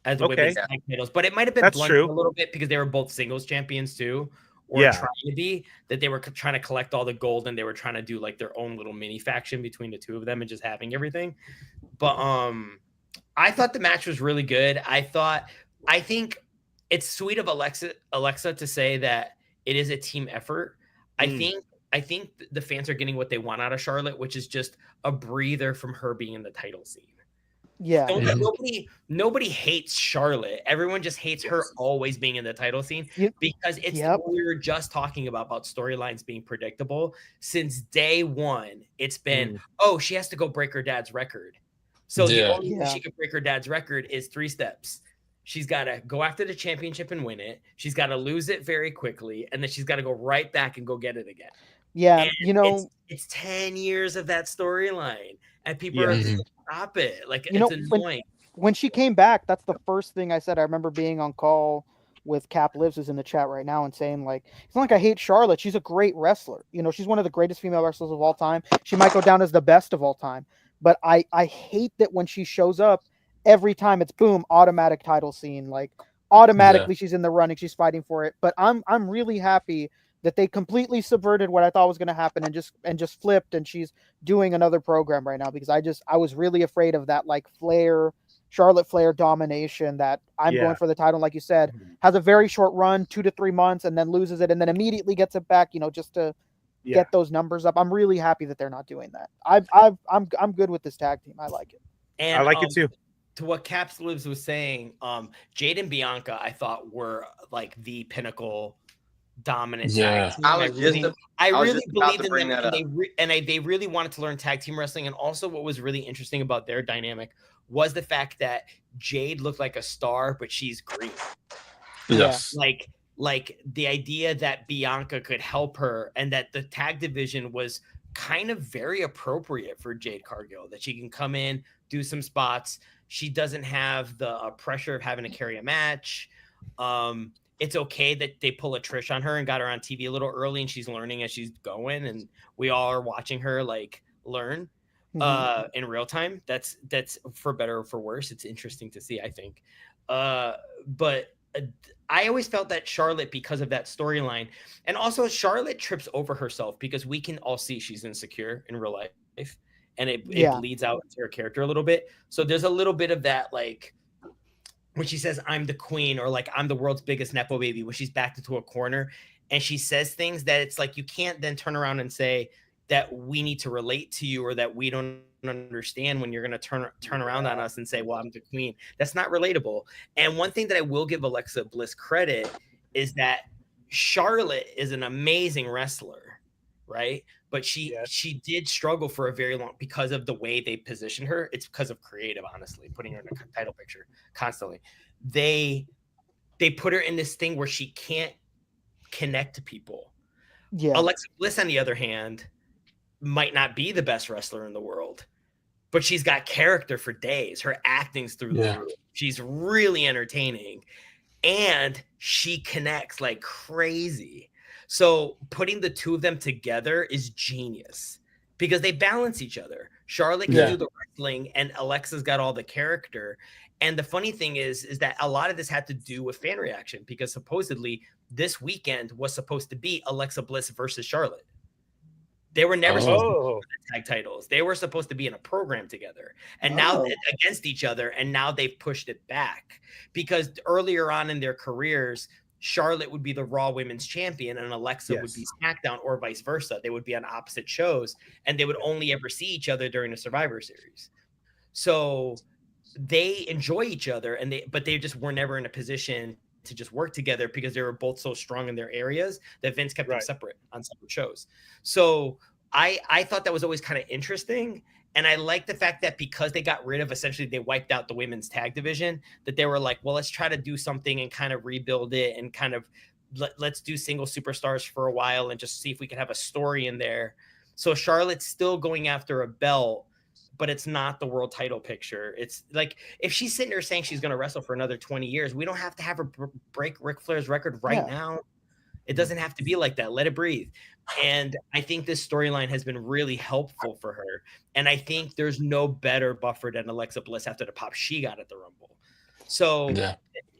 as the women's tag titles, but it might have been blunted a little bit because they were both singles champions too, or trying to be, that they were trying to collect all the gold and they were trying to do like their own little mini faction between the two of them and just having everything. But I thought the match was really good. I think it's sweet of Alexa to say that it is a team effort. I think the fans are getting what they want out of Charlotte, which is just a breather from her being in the title scene. Yeah. Nobody hates Charlotte. Everyone just hates her always being in the title scene because it's what we were just talking about storylines being predictable. Since day one, it's been, she has to go break her dad's record. So the only way she can break her dad's record is 3 steps. She's got to go after the championship and win it. She's got to lose it very quickly. And then she's got to go right back and go get it again. Yeah. And it's 10 years of that storyline. And people are like, stop it. Like, it's annoying. When she came back, that's the first thing I said. I remember being on call with Cap Lives, who's in the chat right now, and saying, like, it's not like I hate Charlotte. She's a great wrestler. She's one of the greatest female wrestlers of all time. She might go down as the best of all time. But I hate that when she shows up, every time it's boom, automatic title scene. Like automatically she's in the running, she's fighting for it. But I'm really happy that they completely subverted what I thought was going to happen and just flipped, and she's doing another program right now, because I was really afraid of that Charlotte Flair domination, that I'm going for the title, like you said, has a very short run, 2 to 3 months, and then loses it and then immediately gets it back, just to get those numbers up. I'm really happy that they're not doing that. I'm good with this tag team. I like it. And I like it too. To what Caps Lives was saying, Jade and Bianca, I thought were like the pinnacle dominant tag team. I really believed in them, and they really wanted to learn tag team wrestling. And also, what was really interesting about their dynamic was the fact that Jade looked like a star, but she's green. Yes, like the idea that Bianca could help her, and that the tag division was kind of very appropriate for Jade Cargill, that she can come in, do some spots. She doesn't have the pressure of having to carry a match. It's okay that they pull a Trish on her and got her on TV a little early, and she's learning as she's going, and we all are watching her learn in real time. That's for better or for worse. It's interesting to see, I think. But I always felt that Charlotte, because of that storyline, and also Charlotte trips over herself because we can all see she's insecure in real life. And it bleeds out into her character a little bit. So there's a little bit of that, like when she says, I'm the queen, or like, I'm the world's biggest Nepo baby, when she's backed into a corner and she says things that it's like, you can't then turn around and say, that we need to relate to you or that we don't understand when you're going to turn around on us and say, well, I'm the queen. That's not relatable. And one thing that I will give Alexa Bliss credit is that Charlotte is an amazing wrestler, right? But she did struggle for a very long because of the way they positioned her. It's because of creative, honestly, putting her in a title picture constantly. They put her in this thing where she can't connect to people. Yeah. Alexa Bliss, on the other hand, might not be the best wrestler in the world, but she's got character for days. Her acting's through the roof. She's really entertaining, and she connects like crazy. So putting the two of them together is genius because they balance each other. Charlotte can do the wrestling, and Alexa's got all the character. And the funny thing is that a lot of this had to do with fan reaction because supposedly this weekend was supposed to be Alexa Bliss versus Charlotte. They were never supposed to be tag titles. They were supposed to be in a program together, and now against each other. And now they've pushed it back because earlier on in their careers, Charlotte would be the Raw Women's Champion and Alexa would be SmackDown, or vice versa. They would be on opposite shows, and they would only ever see each other during the Survivor Series. So they enjoy each other, but they just were never in a position to just work together because they were both so strong in their areas that Vince kept them separate on separate shows. So I thought that was always kind of interesting. And I like the fact that because they got rid of, essentially they wiped out the women's tag division, that they were like, well, let's try to do something and kind of rebuild it and kind of let's do single superstars for a while and just see if we can have a story in there. So Charlotte's still going after a belt, but it's not the world title picture. It's like, if she's sitting there saying she's going to wrestle for another 20 years, we don't have to have her break Ric Flair's record now. It doesn't have to be like that. Let it breathe. And I think this storyline has been really helpful for her. And I think there's no better buffer than Alexa Bliss after the pop she got at the Rumble. So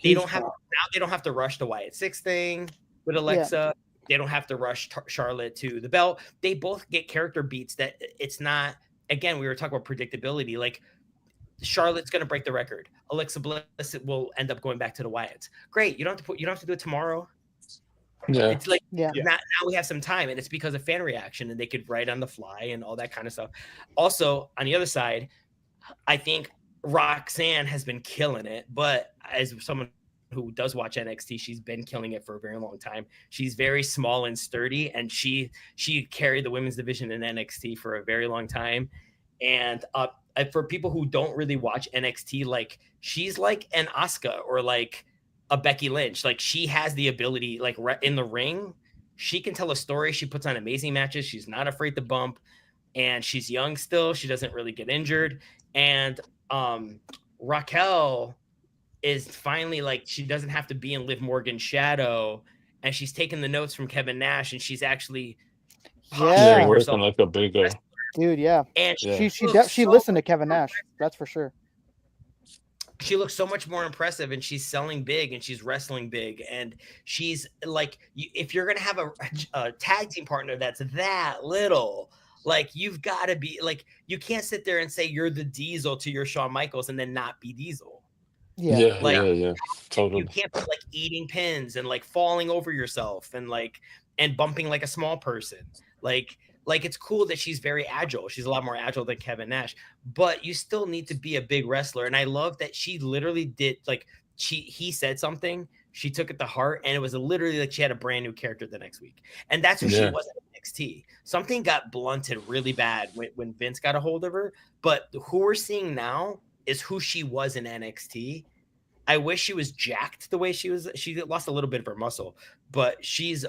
they don't have to rush the Wyatt Six thing with Alexa. They don't have to rush Charlotte to the belt. They both get character beats that it's not. Again, we were talking about predictability. Like Charlotte's going to break the record. Alexa Bliss will end up going back to the Wyatts. Great. You don't have to do it tomorrow. Yeah. It's like now we have some time, and it's because of fan reaction, and they could write on the fly and all that kind of stuff. Also, on the other side, I think Roxanne has been killing it, but as someone who does watch NXT, she's been killing it for a very long time. She's very small and sturdy, and she carried the women's division in NXT for a very long time. And for people who don't really watch NXT, like she's like an Asuka or like a Becky Lynch. Like she has the ability, like in the ring, she can tell a story. She puts on amazing matches. She's not afraid to bump, and she's young still. She doesn't really get injured. And Raquel is finally like, she doesn't have to be in Liv Morgan's shadow, and she's taking the notes from Kevin Nash, and she's actually posturing herself like a big dude. And she so listened to Kevin Nash. That's for sure. She looks so much more impressive, and she's selling big, and she's wrestling big, and she's like, if you're gonna have a tag team partner that's that little, like you've got to be like, you can't sit there and say you're the Diesel to your Shawn Michaels and then not be Diesel. Totally. You can't be like eating pins and like falling over yourself and bumping like a small person. Like it's cool that she's very agile. She's a lot more agile than Kevin Nash, but you still need to be a big wrestler. And I love that she literally did, like he said something, she took it to heart, and it was literally like she had a brand new character the next week. And that's who she was at NXT. Something got blunted really bad when Vince got a hold of her, but who we're seeing now is who she was in NXT. I wish she was jacked the way she was. She lost a little bit of her muscle, but she's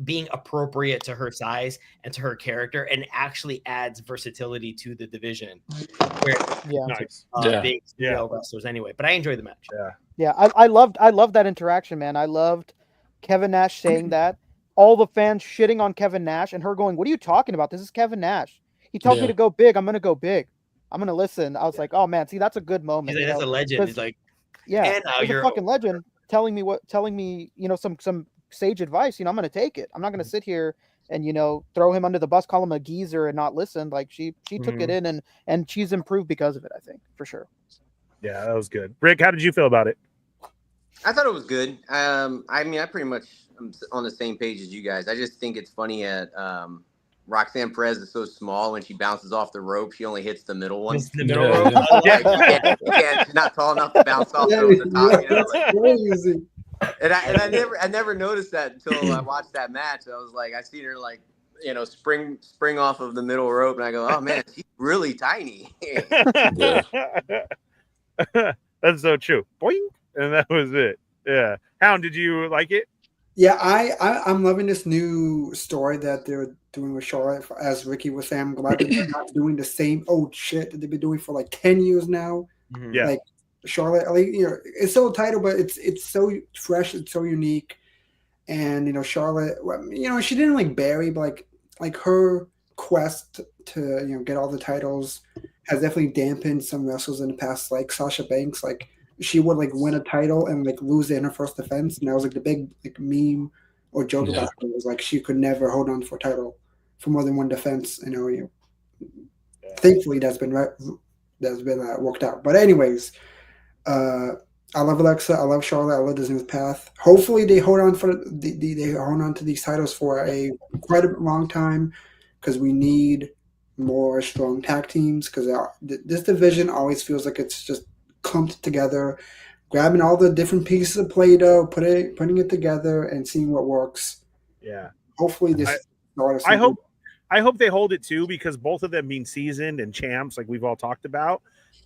being appropriate to her size and to her character, and actually adds versatility to the division. Where big wrestlers anyway. But I enjoyed the match. I loved that interaction, man. I loved Kevin Nash saying that. All the fans shitting on Kevin Nash, and her going, "What are you talking about? This is Kevin Nash. He told me to go big. I'm gonna go big. I'm gonna listen." I was like, "Oh man, see, that's a good moment." He's like, that's a legend. He's like, "Yeah, you're a fucking legend." Telling me, some sage advice. I'm gonna take it. I'm not gonna sit here and throw him under the bus, call him a geezer, and not listen. Like she took it in, and she's improved because of it. I think for sure. Yeah, that was good. Rick, how did you feel about it? I thought it was good. I mean, I pretty much am on the same page as you guys. I just think it's funny at Roxanne Perez is so small when she bounces off the rope, she only hits the middle one. The middle rope. Like, she's not tall enough to bounce off the top. You know, like, crazy. and I never noticed that until I watched that match. I was like, I seen her like, you know, spring off of the middle rope, and I go, oh man, she's really tiny. That's so true. Boing, and that was it. Yeah. Hound, did you like it? Yeah, I'm loving this new story that they're doing with Charlotte. As Ricky was saying, I'm glad they're not doing the same old shit that they've been doing for like 10 years now. Yeah. Like Charlotte, like, you know, it's so title, but it's so fresh, it's so unique. And you know, Charlotte, you know, she didn't like bury, but like her quest to, you know, get all the titles has definitely dampened some wrestlers in the past, like Sasha Banks. Like she would like win a title and like lose it in her first defense, and that was like the big like meme or joke about it. It was like she could never hold on for a title for more than one defense. You know, thankfully that's been worked out. But anyways, I love Alexa. I love Charlotte. I love this new path. Hopefully they hold on they hold on to these titles for a quite a long time, because we need more strong tag teams. Because this division always feels like it's just clumped together, grabbing all the different pieces of Play-Doh, putting it together, and seeing what works. Yeah. Hopefully this. I hope they hold it too, because both of them being seasoned and champs, like we've all talked about.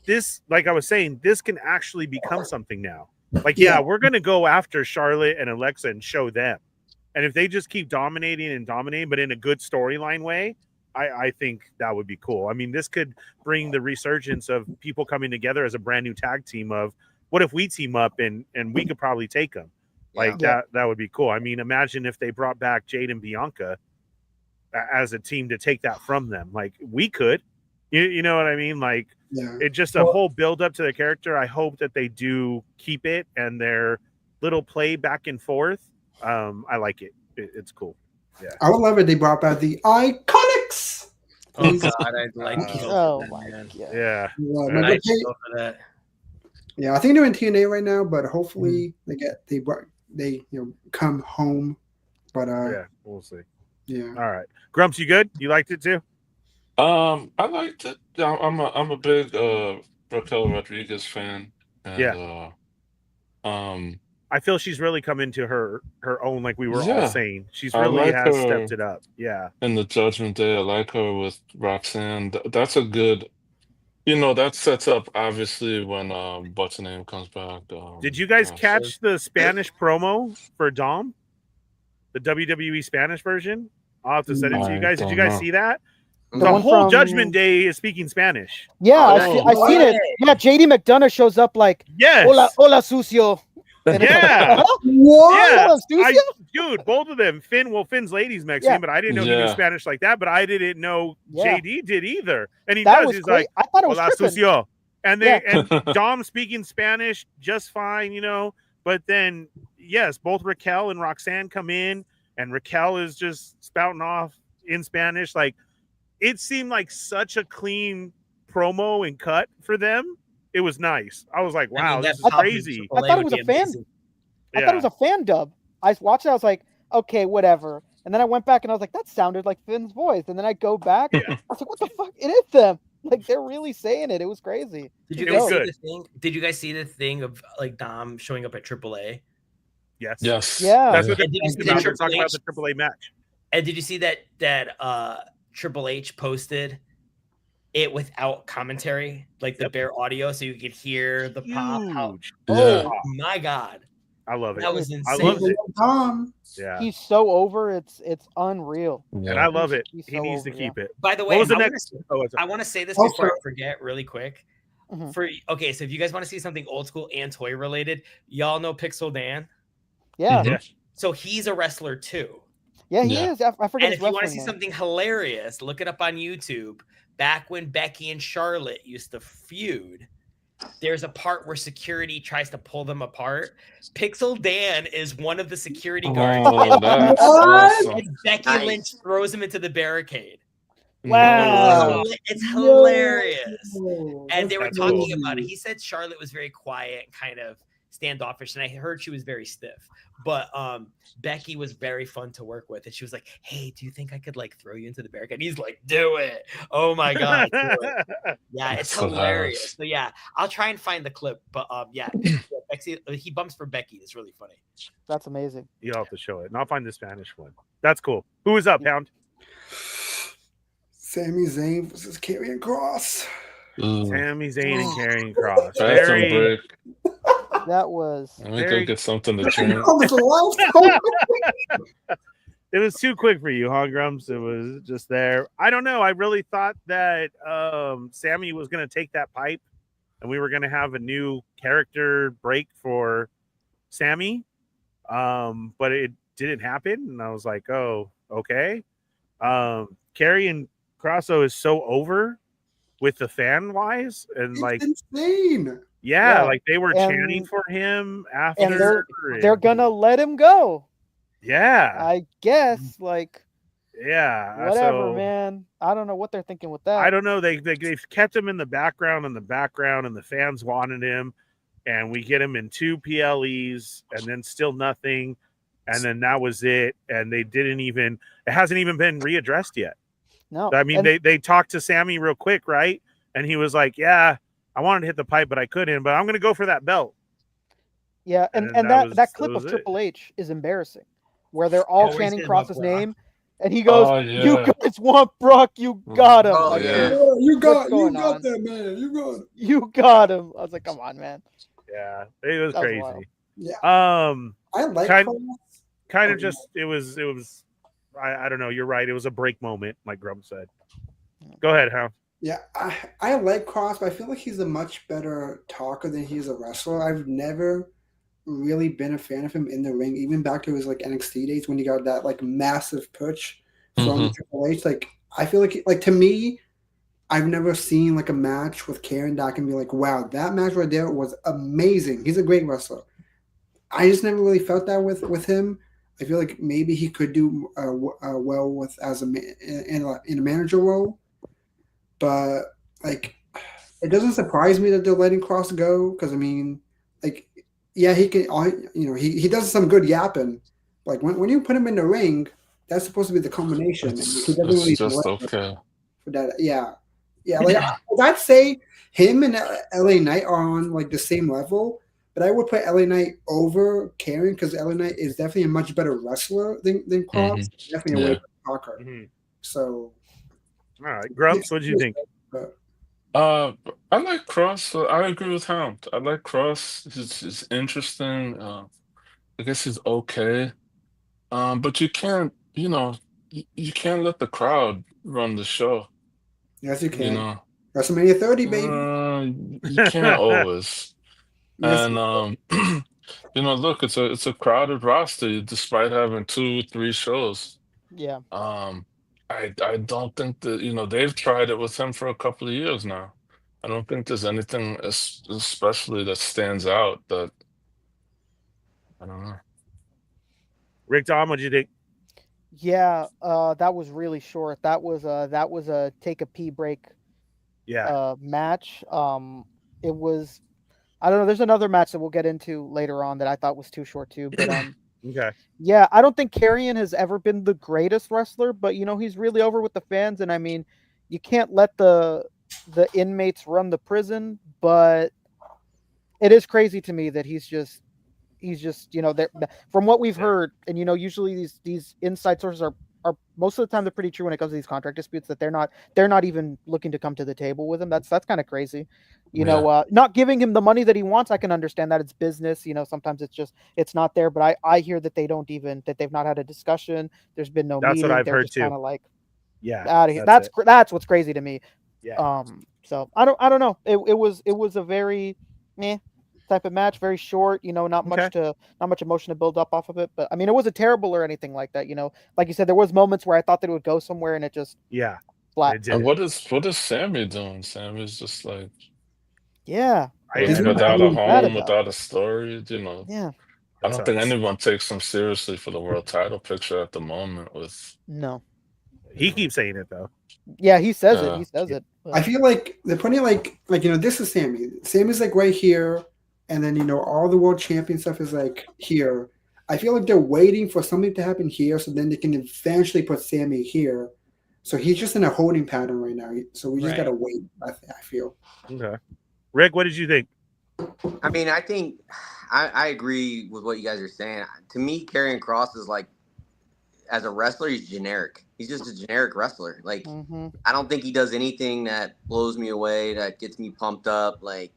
This, like I was saying, this can actually become something now. Like, yeah, we're going to go after Charlotte and Alexa and show them. And if they just keep dominating, but in a good storyline way, I think that would be cool. I mean, this could bring the resurgence of people coming together as a brand new tag team of, what if we team up and we could probably take them? Like that would be cool. I mean, imagine if they brought back Jade and Bianca as a team to take that from them. Like, we could, you know what I mean? Like, it's just a whole build up to the character. I hope that they do keep it, and their little play back and forth. I like it. It's cool. Yeah. I would love it. They brought back the Iconics. Oh God, I'd like. Oh my God. Yeah. Yeah, I think they're in TNA right now, but hopefully they come home. But yeah, we'll see. Yeah. All right, Grumps, you good? You liked it too? I liked it. I'm a big Raquel Rodriguez fan. And, I feel she's really come into her own, like we were all saying. She's really has stepped it up. Yeah. And the Judgment Day, I like her with Roxanne. That's a good, that sets up obviously when what's her name comes back. Did you guys catch the Spanish promo for Dom? The WWE Spanish version? I'll have to send it to you guys. Did you guys see that? The whole Judgment Day is speaking Spanish. Yeah, I seen it. Yeah, JD McDonough shows up like, yes. Hola sucio. Yeah. What? Yeah. Dude, both of them. Finn's ladies Mexican, but I didn't know he knew Spanish like that, but I didn't know JD did either. And he does. He's like, I thought it was Hola sucio. And and Dom speaking Spanish just fine, But then, yes, both Raquel and Roxanne come in, and Raquel is just spouting off in Spanish. Like, it seemed like such a clean promo and cut for them. It was nice. I was like, wow, this is crazy. I thought it was a fan. I thought it was a fan dub. I watched it. I was like, okay, whatever. And then I went back and I was like, that sounded like Finn's voice. And then I go back. I was like, what the fuck? It is them. Like, they're really saying it. It was crazy. Did you guys see the thing? Did you guys see the thing of like Dom showing up at AAA? Yes. Yeah. That's what they're talking about, the AAA match. And did you see that Triple H posted it without commentary, like the bare audio, so you could hear the pop? Oh my God. I love it. That was insane. I love it. Tom. Yeah. He's so over. It's unreal. And I love it. He needs to keep it. By the way, what was the next? I want to say this before I forget really quick. So if you guys want to see something old school and toy related, y'all know Pixel Dan? Yeah. So he's a wrestler too. Yeah, he is. I forget. And if you want to see something hilarious, look it up on YouTube. Back when Becky and Charlotte used to feud, there's a part where security tries to pull them apart. Pixel Dan is one of the security guards. And Becky Lynch throws him into the barricade. Wow. It's hilarious. And they were talking about it. He said Charlotte was very quiet and kind of standoffish, and I heard she was very stiff. But Becky was very fun to work with, and she was like, "Hey, do you think I could like throw you into the barricade?" And he's like, "Do it! Oh my god, do it." Yeah, it's hilarious. So yeah, I'll try and find the clip. But yeah, Becky, he bumps for Becky. It's really funny. That's amazing. You'll have to show it, and I'll find the Spanish one. That's cool. Who is up, Hound? Sami Zayn versus Karrion Kross. Sami Zayn and Karrion Kross. That was. Let me go get something to drink. It was too quick for you, huh, Grumps? It was just there. I don't know. I really thought that Sammy was going to take that pipe, and we were going to have a new character break for Sammy, but it didn't happen, and I was like, oh, okay. Karrion Kross is so over with the fan wise, and it's like insane. Yeah, like they were chanting for him after. And they're gonna let him go. Yeah, I guess. Like, yeah, whatever, man. I don't know what they're thinking with that. I don't know. They've kept him in the background, and the fans wanted him, and we get him in 2 PLEs, and then still nothing, and then that was it. And they didn't even. It hasn't even been readdressed yet. No, I mean they talked to Sammy real quick, right? And he was like, "Yeah, I wanted to hit the pipe, but I couldn't. But I'm going to go for that belt." Yeah, and that clip of Triple H is embarrassing, where they're all chanting Kross's name, and he goes, "You guys want Brock? You got him! Oh, you got that man! You got him!" I was like, "Come on, man!" Yeah, it was crazy. Yeah, I like kind of just it was. I don't know. You're right. It was a break moment, like Grump said. Go ahead, Hound. Yeah, I like Kross, but I feel like he's a much better talker than he is a wrestler. I've never really been a fan of him in the ring, even back to his like NXT days when he got that like massive push from Triple H. Like I feel like to me, I've never seen like a match with Karrion that I can be like, wow, that match right there was amazing. He's a great wrestler. I just never really felt that with him. I feel like maybe he could do well with as in a manager role. But like, it doesn't surprise me that they're letting Kross go because I mean, like, yeah, he can, he does some good yapping. Like when you put him in the ring, that's supposed to be the combination. It's really just okay. For that, yeah. Like I'd say him and LA Knight are on like the same level, but I would put LA Knight over Karrion because LA Knight is definitely a much better wrestler than Kross. Definitely a way better talker. So. All right, Grumps, what do you think? I like Kross. I agree with Hound. I like Kross. He's interesting. I guess he's okay. But you can't, you can't let the crowd run the show. Yes, you can. WrestleMania 30, baby. You can't always. And look, it's a crowded roster despite having 2-3 shows. Yeah. I don't think that they've tried it with him for a couple of years now. I don't think there's anything especially that stands out that I don't know. Rick Tom, what do you think? Yeah, that was really short. That was a take a pee break. Yeah. Match. It was. I don't know. There's another match that we'll get into later on that I thought was too short too, but Okay. Yeah, I don't think Karrion has ever been the greatest wrestler, but he's really over with the fans, and I mean, you can't let the inmates run the prison, but it is crazy to me that he's just from what we've heard, and usually these inside sources are most of the time they're pretty true when it comes to these contract disputes, that they're not even looking to come to the table with him. That's kind of crazy. Not giving him the money that he wants, I can understand that. It's business. Sometimes it's not there, but I hear that they've not had a discussion. There's been no meeting. That's what I've they're heard just too. Kind of like, yeah, out of here. That's what's crazy to me. Yeah. So I don't know. It was a very meh type of match, very short, not much emotion to build up off of it. But I mean, it wasn't terrible or anything like that. Like you said, there was moments where I thought that it would go somewhere and it just flat. And what is Sammy doing? Sammy's just like without a home, without a story. Yeah. I don't think anyone takes him seriously for the world title picture at the moment. No. He keeps saying it though. Yeah, he says it. He says it. I feel like they're putting this is Sammy. Sammy's like right here, and then all the world champion stuff is like here. I feel like they're waiting for something to happen here, so then they can eventually put Sammy here. So he's just in a holding pattern right now. So we just gotta wait. I feel. Okay. Rick, what did you think? I mean, I think I agree with what you guys are saying. To me, Karrion Kross is like, as a wrestler, he's generic. He's just a generic wrestler. Like, I don't think he does anything that blows me away, that gets me pumped up. Like,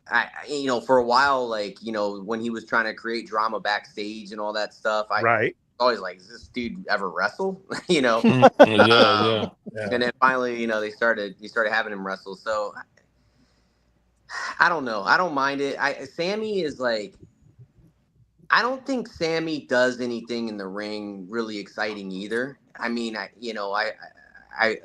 for a while, like, when he was trying to create drama backstage and all that stuff, I always like, does this dude ever wrestle? Yeah. And then finally, they started having him wrestle. So I don't know. I don't mind it. Sammy is like, I don't think Sammy does anything in the ring really exciting either. I mean, I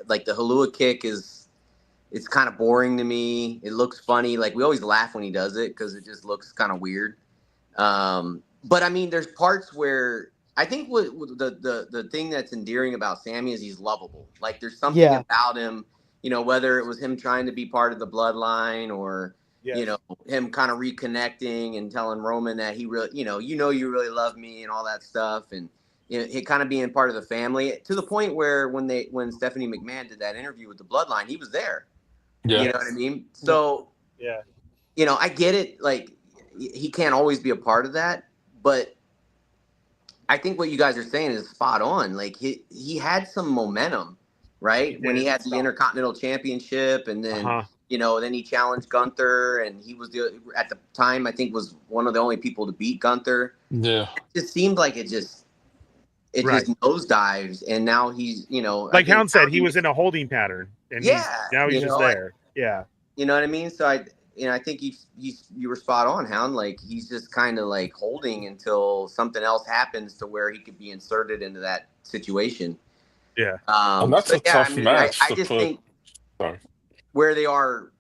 like the Halua kick it's kind of boring to me. It looks funny. Like, we always laugh when he does it because it just looks kind of weird. But I mean, there's parts where I think what the thing that's endearing about Sammy is he's lovable. Like, there's something about him, whether it was him trying to be part of the bloodline or, him kind of reconnecting and telling Roman that he really, you really love me and all that stuff. And, he kind of being part of the family, to the point where when Stephanie McMahon did that interview with the bloodline, he was there. Yeah. You know what I mean? So, I get it. Like, he can't always be a part of that, but I think what you guys are saying is spot on. Like, he had some momentum, right? When he had the Intercontinental Championship, and then then he challenged Gunther, and he was at the time, I think, was one of the only people to beat Gunther. Yeah, it just seemed like it just nosedives, and now he's like Hound said, he was in a holding pattern, and now he's just there. You know what I mean? So I think you were spot on, Hound. Like, he's just kind of like holding until something else happens to where he could be inserted into that situation. Yeah. And that's a tough match. I just think where they are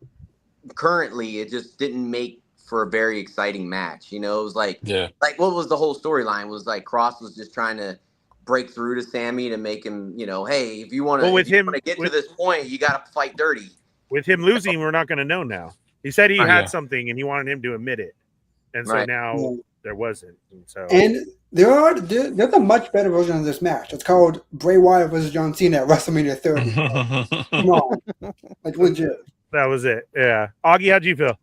currently, it just didn't make for a very exciting match. It was like, like, what was the whole storyline? It was like Kross was just trying to break through to Sammy to make him, hey, if you want to get to this point, you got to fight dirty. With him losing, we're not going to know now. He said he had something, and he wanted him to admit it, and so now there wasn't. And there's a much better version of this match. It's called Bray Wyatt versus John Cena at WrestleMania 30. Come on, like, legit. That was it. Yeah, Augie, how'd you feel?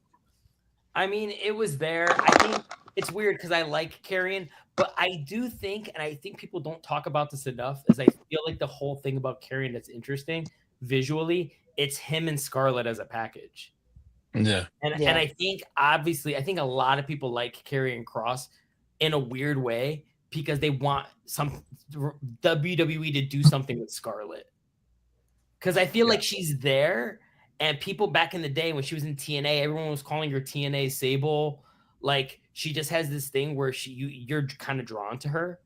I mean, it was there. I think it's weird because I like Karrion, but I do think, and I think people don't talk about this enough, is I feel like the whole thing about Karrion that's interesting visually, it's him and Scarlett as a package. Yeah. And I think, obviously, I think a lot of people like Karrion Kross in a weird way because they want some WWE to do something with Scarlett. Because I feel like she's there, and people back in the day when she was in TNA, everyone was calling her TNA Sable. Like, she just has this thing where you're kind of drawn to her.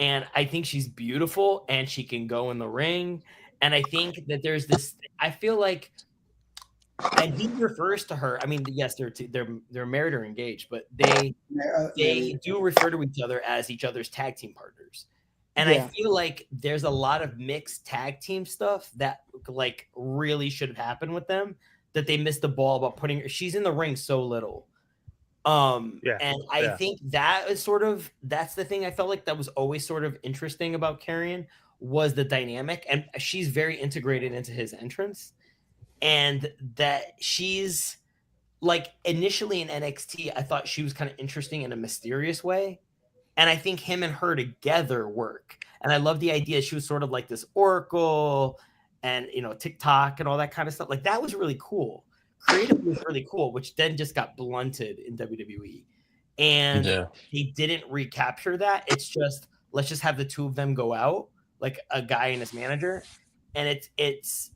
And I think she's beautiful, and she can go in the ring. And I think that there's this, I feel like, and he refers to her. I mean, yes, they're married or engaged, but they do refer to each other as each other's tag team partners. And I feel like there's a lot of mixed tag team stuff that, like, really should have happened with them, that they missed the ball about putting her. She's in the ring so little. And I think that is that's the thing I felt like that was always sort of interesting about Karrion, was the dynamic, and she's very integrated into his entrance. And that she's, like, initially in NXT, I thought she was kind of interesting in a mysterious way. And I think him and her together work. And I love the idea she was sort of like this oracle and, TikTok and all that kind of stuff. Like, that was really cool. Creatively was really cool, which then just got blunted in WWE. And they didn't recapture that. It's just, let's just have the two of them go out, like a guy and his manager. And it's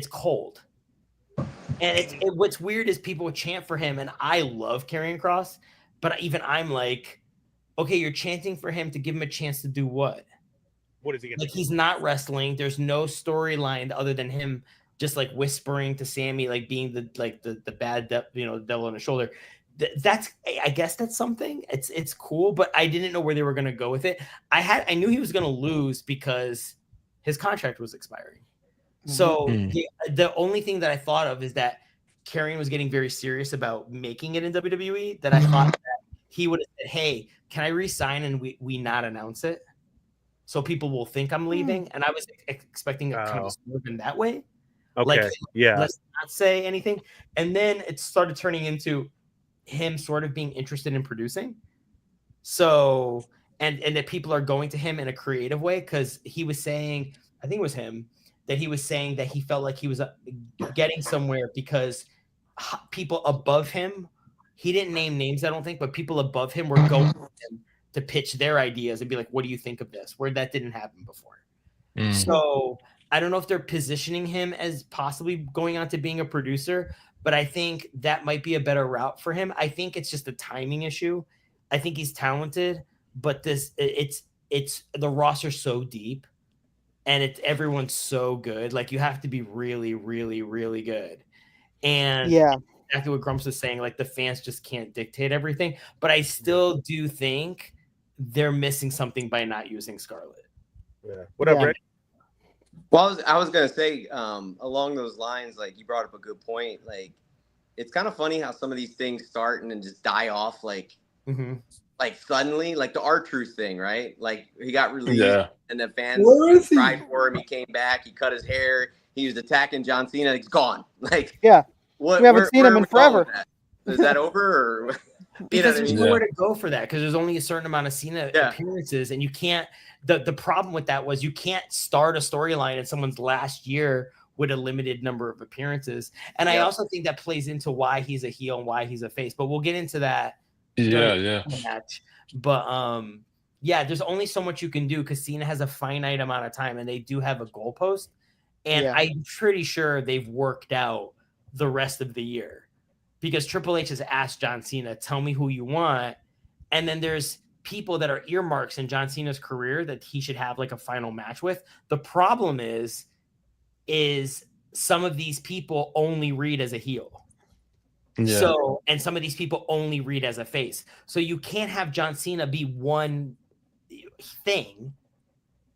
cold. And what's weird is people would chant for him, and I love Karrion Kross, but even I'm like, okay, you're chanting for him to give him a chance to do what? What is he gonna do? He's not wrestling. There's no storyline other than him just, like, whispering to Sammy, like, being the bad devil on his shoulder. That's, I guess that's something. It's cool, but I didn't know where they were gonna go with it. I knew he was gonna lose because his contract was expiring. So the only thing that I thought of is that Karrion was getting very serious about making it in WWE that I thought that he would have said, "Hey, can I resign and we not announce it, so people will think I'm leaving?" And I was expecting a kind of move in that way. Okay. Like, let's not say anything. And then it started turning into him sort of being interested in producing. So, and that people are going to him in a creative way, because he was saying, I think it was him, that he was saying that he felt like he was getting somewhere because people above him, he didn't name names, I don't think, but people above him were going to him to pitch their ideas and be like, what do you think of this? Where that didn't happen before. So I don't know if they're positioning him as possibly going on to being a producer, but I think that might be a better route for him. I think it's just a timing issue. I think he's talented, but it's the roster's so deep and everyone's so good. Like, you have to be really, really, really good. And exactly what Grumps was saying, like, the fans just can't dictate everything. But I still do think they're missing something by not using Scarlett. Yeah. What up, Rick? Well, I was gonna say, along those lines, like, you brought up a good point. Like, it's kind of funny how some of these things start and then just die off, like suddenly, like the R-Truth thing, right? Like, he got released, and the fans cried for him. He came back, he cut his hair, he was attacking John Cena. He's gone. Like, what? We haven't seen him in forever. Is that over? Or because there's nowhere to go for that, because there's only a certain amount of Cena appearances, and you can't. The problem with that was you can't start a storyline in someone's last year with a limited number of appearances. And I also think that plays into why he's a heel and why he's a face. But we'll get into that. Match. But there's only so much you can do, because Cena has a finite amount of time, and they do have a goalpost. And I'm pretty sure they've worked out the rest of the year, because Triple H has asked John Cena, tell me who you want. And then there's people that are earmarks in John Cena's career that he should have like a final match with. The problem is some of these people only read as a heel. So, and some of these people only read as a face. So you can't have John Cena be one thing,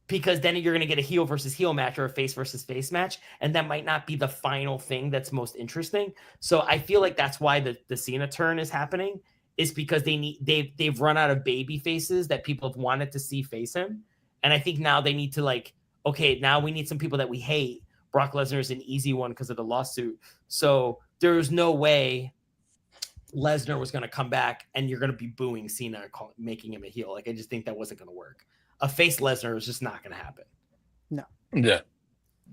because then you're going to get a heel versus heel match or a face versus face match. And that might not be the final thing that's most interesting. So I feel like that's why the Cena turn is happening, is because they've run out of baby faces that people have wanted to see face him. And I think now they need to, like, okay, now we need some people that we hate. Brock Lesnar is an easy one because of the lawsuit. So there's no way Lesnar was going to come back and you're going to be booing Cena, making him a heel. Like, I just think that wasn't going to work. A face Lesnar is just not going to happen. No. Yeah.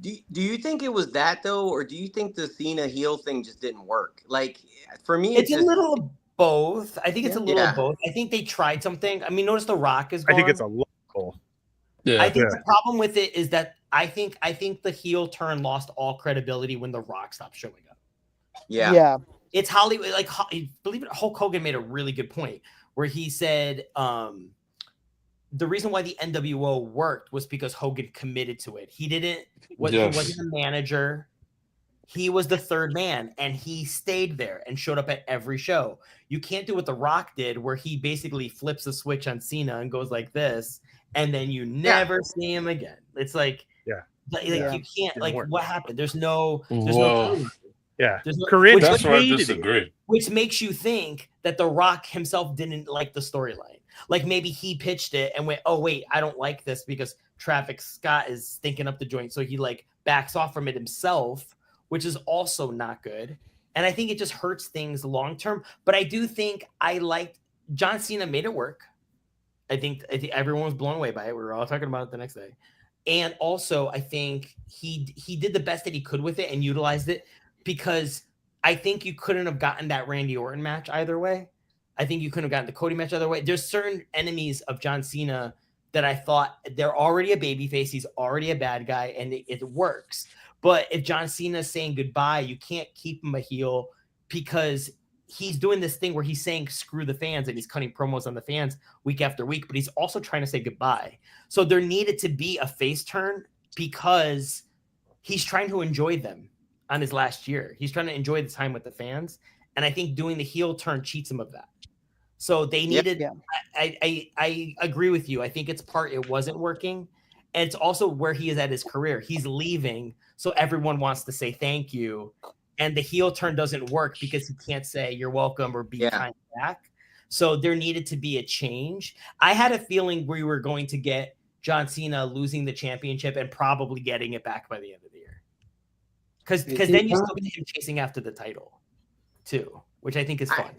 Do you think it was that, though? Or do you think the Cena heel thing just didn't work? Like, for me, it's a little of both. I think it's a little of both. I think they tried something. I mean, notice The Rock is gone. I think it's a local. Yeah. I think the problem with it is that I think the heel turn lost all credibility when The Rock stopped showing up. Yeah. It's Hollywood. Like, believe it, Hulk Hogan made a really good point where he said the reason why the NWO worked was because Hogan committed to it. He wasn't a manager. He was the third man, and he stayed there and showed up at every show. You can't do what The Rock did, where he basically flips the switch on Cena and goes like this, and then you never see him again. It's like, you can't, like, what happened? There's no Corinne, that's where I disagree. Which makes you think that The Rock himself didn't like the storyline. Like, maybe he pitched it and went, oh, wait, I don't like this because Travis Scott is stinking up the joint. So he, like, backs off from it himself, which is also not good. And I think it just hurts things long term. But I do think I liked John Cena made it work. I think everyone was blown away by it. We were all talking about it the next day. And also, I think he did the best that he could with it and utilized it, because I think you couldn't have gotten that Randy Orton match either way. I think you couldn't have gotten the Cody match either way. There's certain enemies of John Cena that I thought they're already a babyface. He's already a bad guy, and it works. But if John Cena is saying goodbye, you can't keep him a heel, because he's doing this thing where he's saying screw the fans and he's cutting promos on the fans week after week, but he's also trying to say goodbye. So there needed to be a face turn, because he's trying to enjoy them on his last year. He's trying to enjoy the time with the fans. And I think doing the heel turn cheats him of that. So they needed, I agree with you. I think it wasn't working. And it's also where he is at his career. He's leaving. So everyone wants to say thank you. and the heel turn doesn't work because he can't say you're welcome or be kind back. So there needed to be a change. I had a feeling we were going to get John Cena losing the championship and probably getting it back by the end of the year. Because then you still get him chasing after the title too, which I think is fun.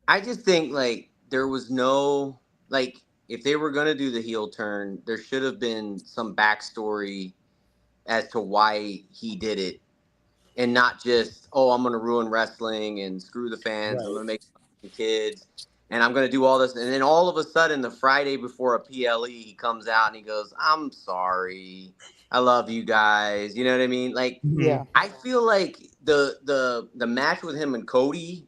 I just think like there was no like if they were gonna do the heel turn, there should have been some backstory as to why he did it, and not just I'm gonna ruin wrestling and screw the fans. I'm gonna make kids, and I'm gonna do all this, and then all of a sudden, the Friday before a PLE, he comes out and he goes, "I'm sorry, I love you guys." You know what I mean? Like, I feel like the match with him and Cody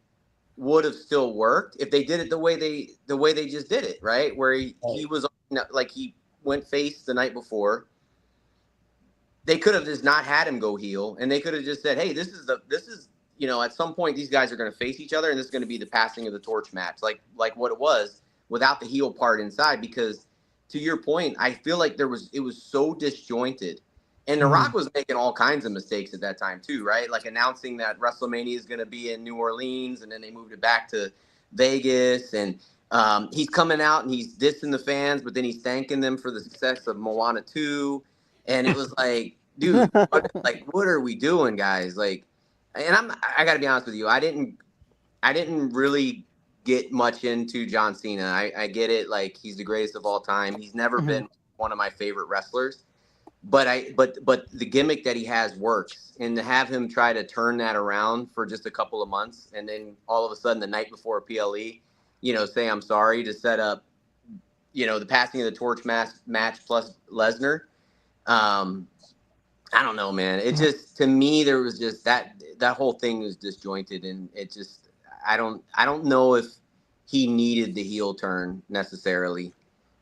would have still worked if they did it the way they just did it, right? Where he was like he went face the night before. They could have just not had him go heel, and they could have just said, "Hey, this is at some point these guys are going to face each other, and this is going to be the passing of the torch match, like what it was without the heel part inside." Because to your point, I feel like it was so disjointed. And The Rock was making all kinds of mistakes at that time too, right? Like announcing that WrestleMania is going to be in New Orleans, and then they moved it back to Vegas. And he's coming out and he's dissing the fans, but then he's thanking them for the success of Moana 2. And it was like, dude, what are we doing, guys? Like, and I got to be honest with you, I didn't really get much into John Cena. I get it, like he's the greatest of all time. He's never been one of my favorite wrestlers. But the gimmick that he has works, and to have him try to turn that around for just a couple of months, and then all of a sudden the night before a PLE, say I'm sorry to set up, the passing of the torch match plus Lesnar. I don't know, man. It just, to me, there was just that whole thing was disjointed, and it just I don't know if he needed the heel turn necessarily.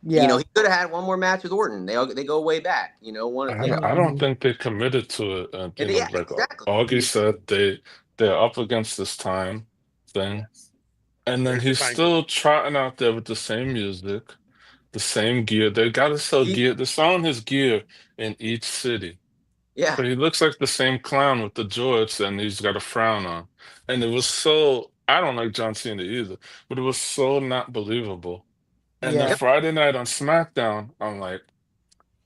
Yeah. He could have had one more match with Orton. They go way back. I don't think they committed to it. Exactly. Augie said they're up against this time thing, and then he's still trotting out there with the same music, the same gear. They got to sell gear. They're selling his gear in each city. Yeah. But he looks like the same clown with the jorts, and he's got a frown on. And it was so. I don't like John Cena either, but it was so not believable. And then Friday night on SmackDown, I'm like,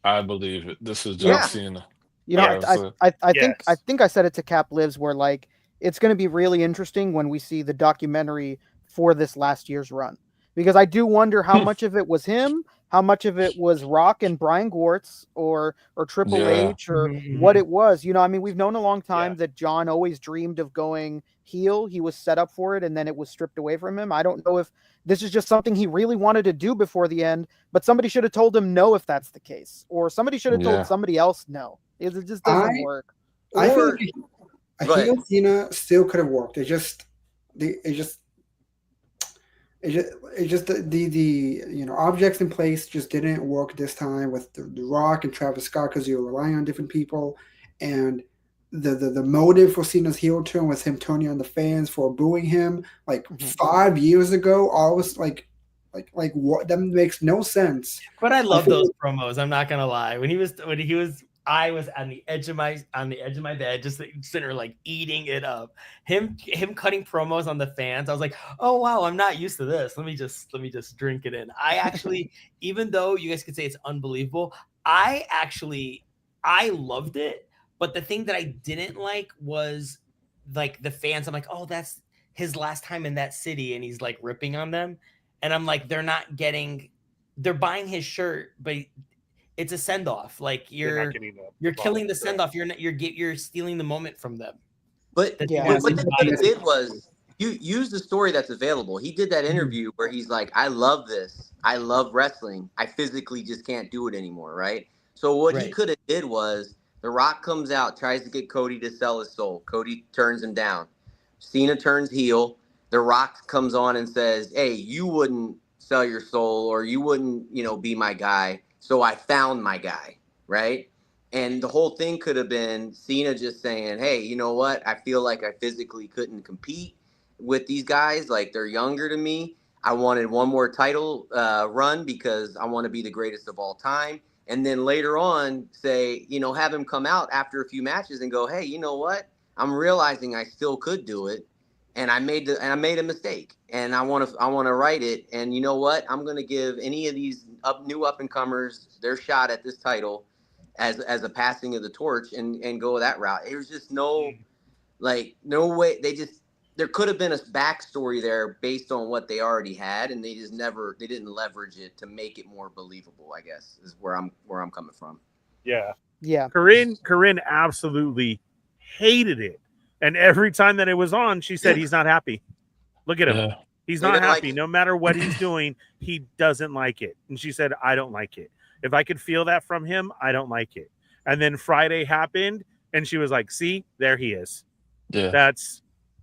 I believe it. This is John Cena. I think I said it to Cap Lives where like it's going to be really interesting when we see the documentary for this last year's run, because I do wonder how much of it was him, how much of it was Rock and Brian Gwartz or Triple H or what it was. We've known a long time that John always dreamed of going heel. He was set up for it, and then it was stripped away from him. I don't know if this is just something he really wanted to do before the end, but somebody should have told him no if that's the case, or somebody should have told somebody else no. It just doesn't work. I feel like a heel Cena still could have worked. The objects in place just didn't work this time with the Rock and Travis Scott, because you were relying on different people, and the motive for Cena's heel turn was him turning on the fans for booing him like 5 years ago. I was like what? That makes no sense. But I love those promos. I'm not gonna lie. I was on the edge of my bed, just sitting there like eating it up. Him cutting promos on the fans. I was like, oh wow, I'm not used to this. Let me just drink it in. I actually, even though you guys could say it's unbelievable, I loved it. But the thing that I didn't like was like the fans. I'm like, oh, that's his last time in that city, and he's like ripping on them. And I'm like, they're buying his shirt, but it's a send off. Like you're killing the send off. You're stealing the moment from them. But what he did was you use the story that's available. He did that interview where he's like, I love this. I love wrestling. I physically just can't do it anymore. Right. So what he could have did was, The Rock comes out, tries to get Cody to sell his soul. Cody turns him down. Cena turns heel. The Rock comes on and says, hey, you wouldn't sell your soul, or you wouldn't, be my guy. So I found my guy, right? And the whole thing could have been Cena just saying, hey, you know what? I feel like I physically couldn't compete with these guys. Like, they're younger to me. I wanted one more title run because I want to be the greatest of all time. And then later on say, have him come out after a few matches and go, hey, you know what? I'm realizing I still could do it, and I made a mistake, and I want to right it. And you know what? I'm going to give any of these new up and comers their shot at this title as a passing of the torch and go that route. There was just no way. There could have been a backstory there based on what they already had, and they didn't leverage it to make it more believable, I guess, is where I'm coming from. Yeah. Yeah. Corinne absolutely hated it. And every time that it was on, she said he's not happy. Look at him. Yeah. He's not happy. No matter what he's doing, he doesn't like it. And she said, I don't like it. If I could feel that from him, I don't like it. And then Friday happened, and she was like, see, there he is. Yeah.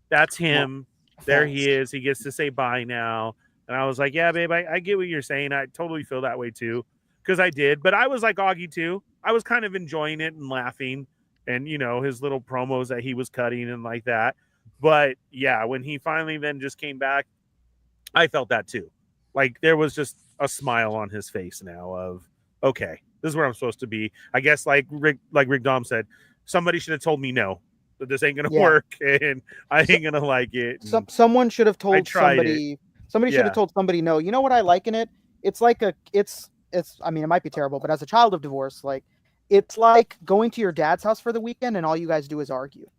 That's him. There he is. He gets to say bye now. And I was like, yeah, babe, I get what you're saying. I totally feel that way too. Because I did. But I was like Augie too. I was kind of enjoying it and laughing. And, you know, his little promos that he was cutting and like that. But yeah, when he finally then just came back, I felt that too. Like there was just a smile on his face now of, okay, this is where I'm supposed to be. I guess like Rick Dom said, somebody should have told me no, that this ain't going to work and I ain't going to like it. Someone should have told somebody should have told somebody no. You know what I like in it? It's like I mean, it might be terrible, but as a child of divorce, like it's like going to your dad's house for the weekend and all you guys do is argue.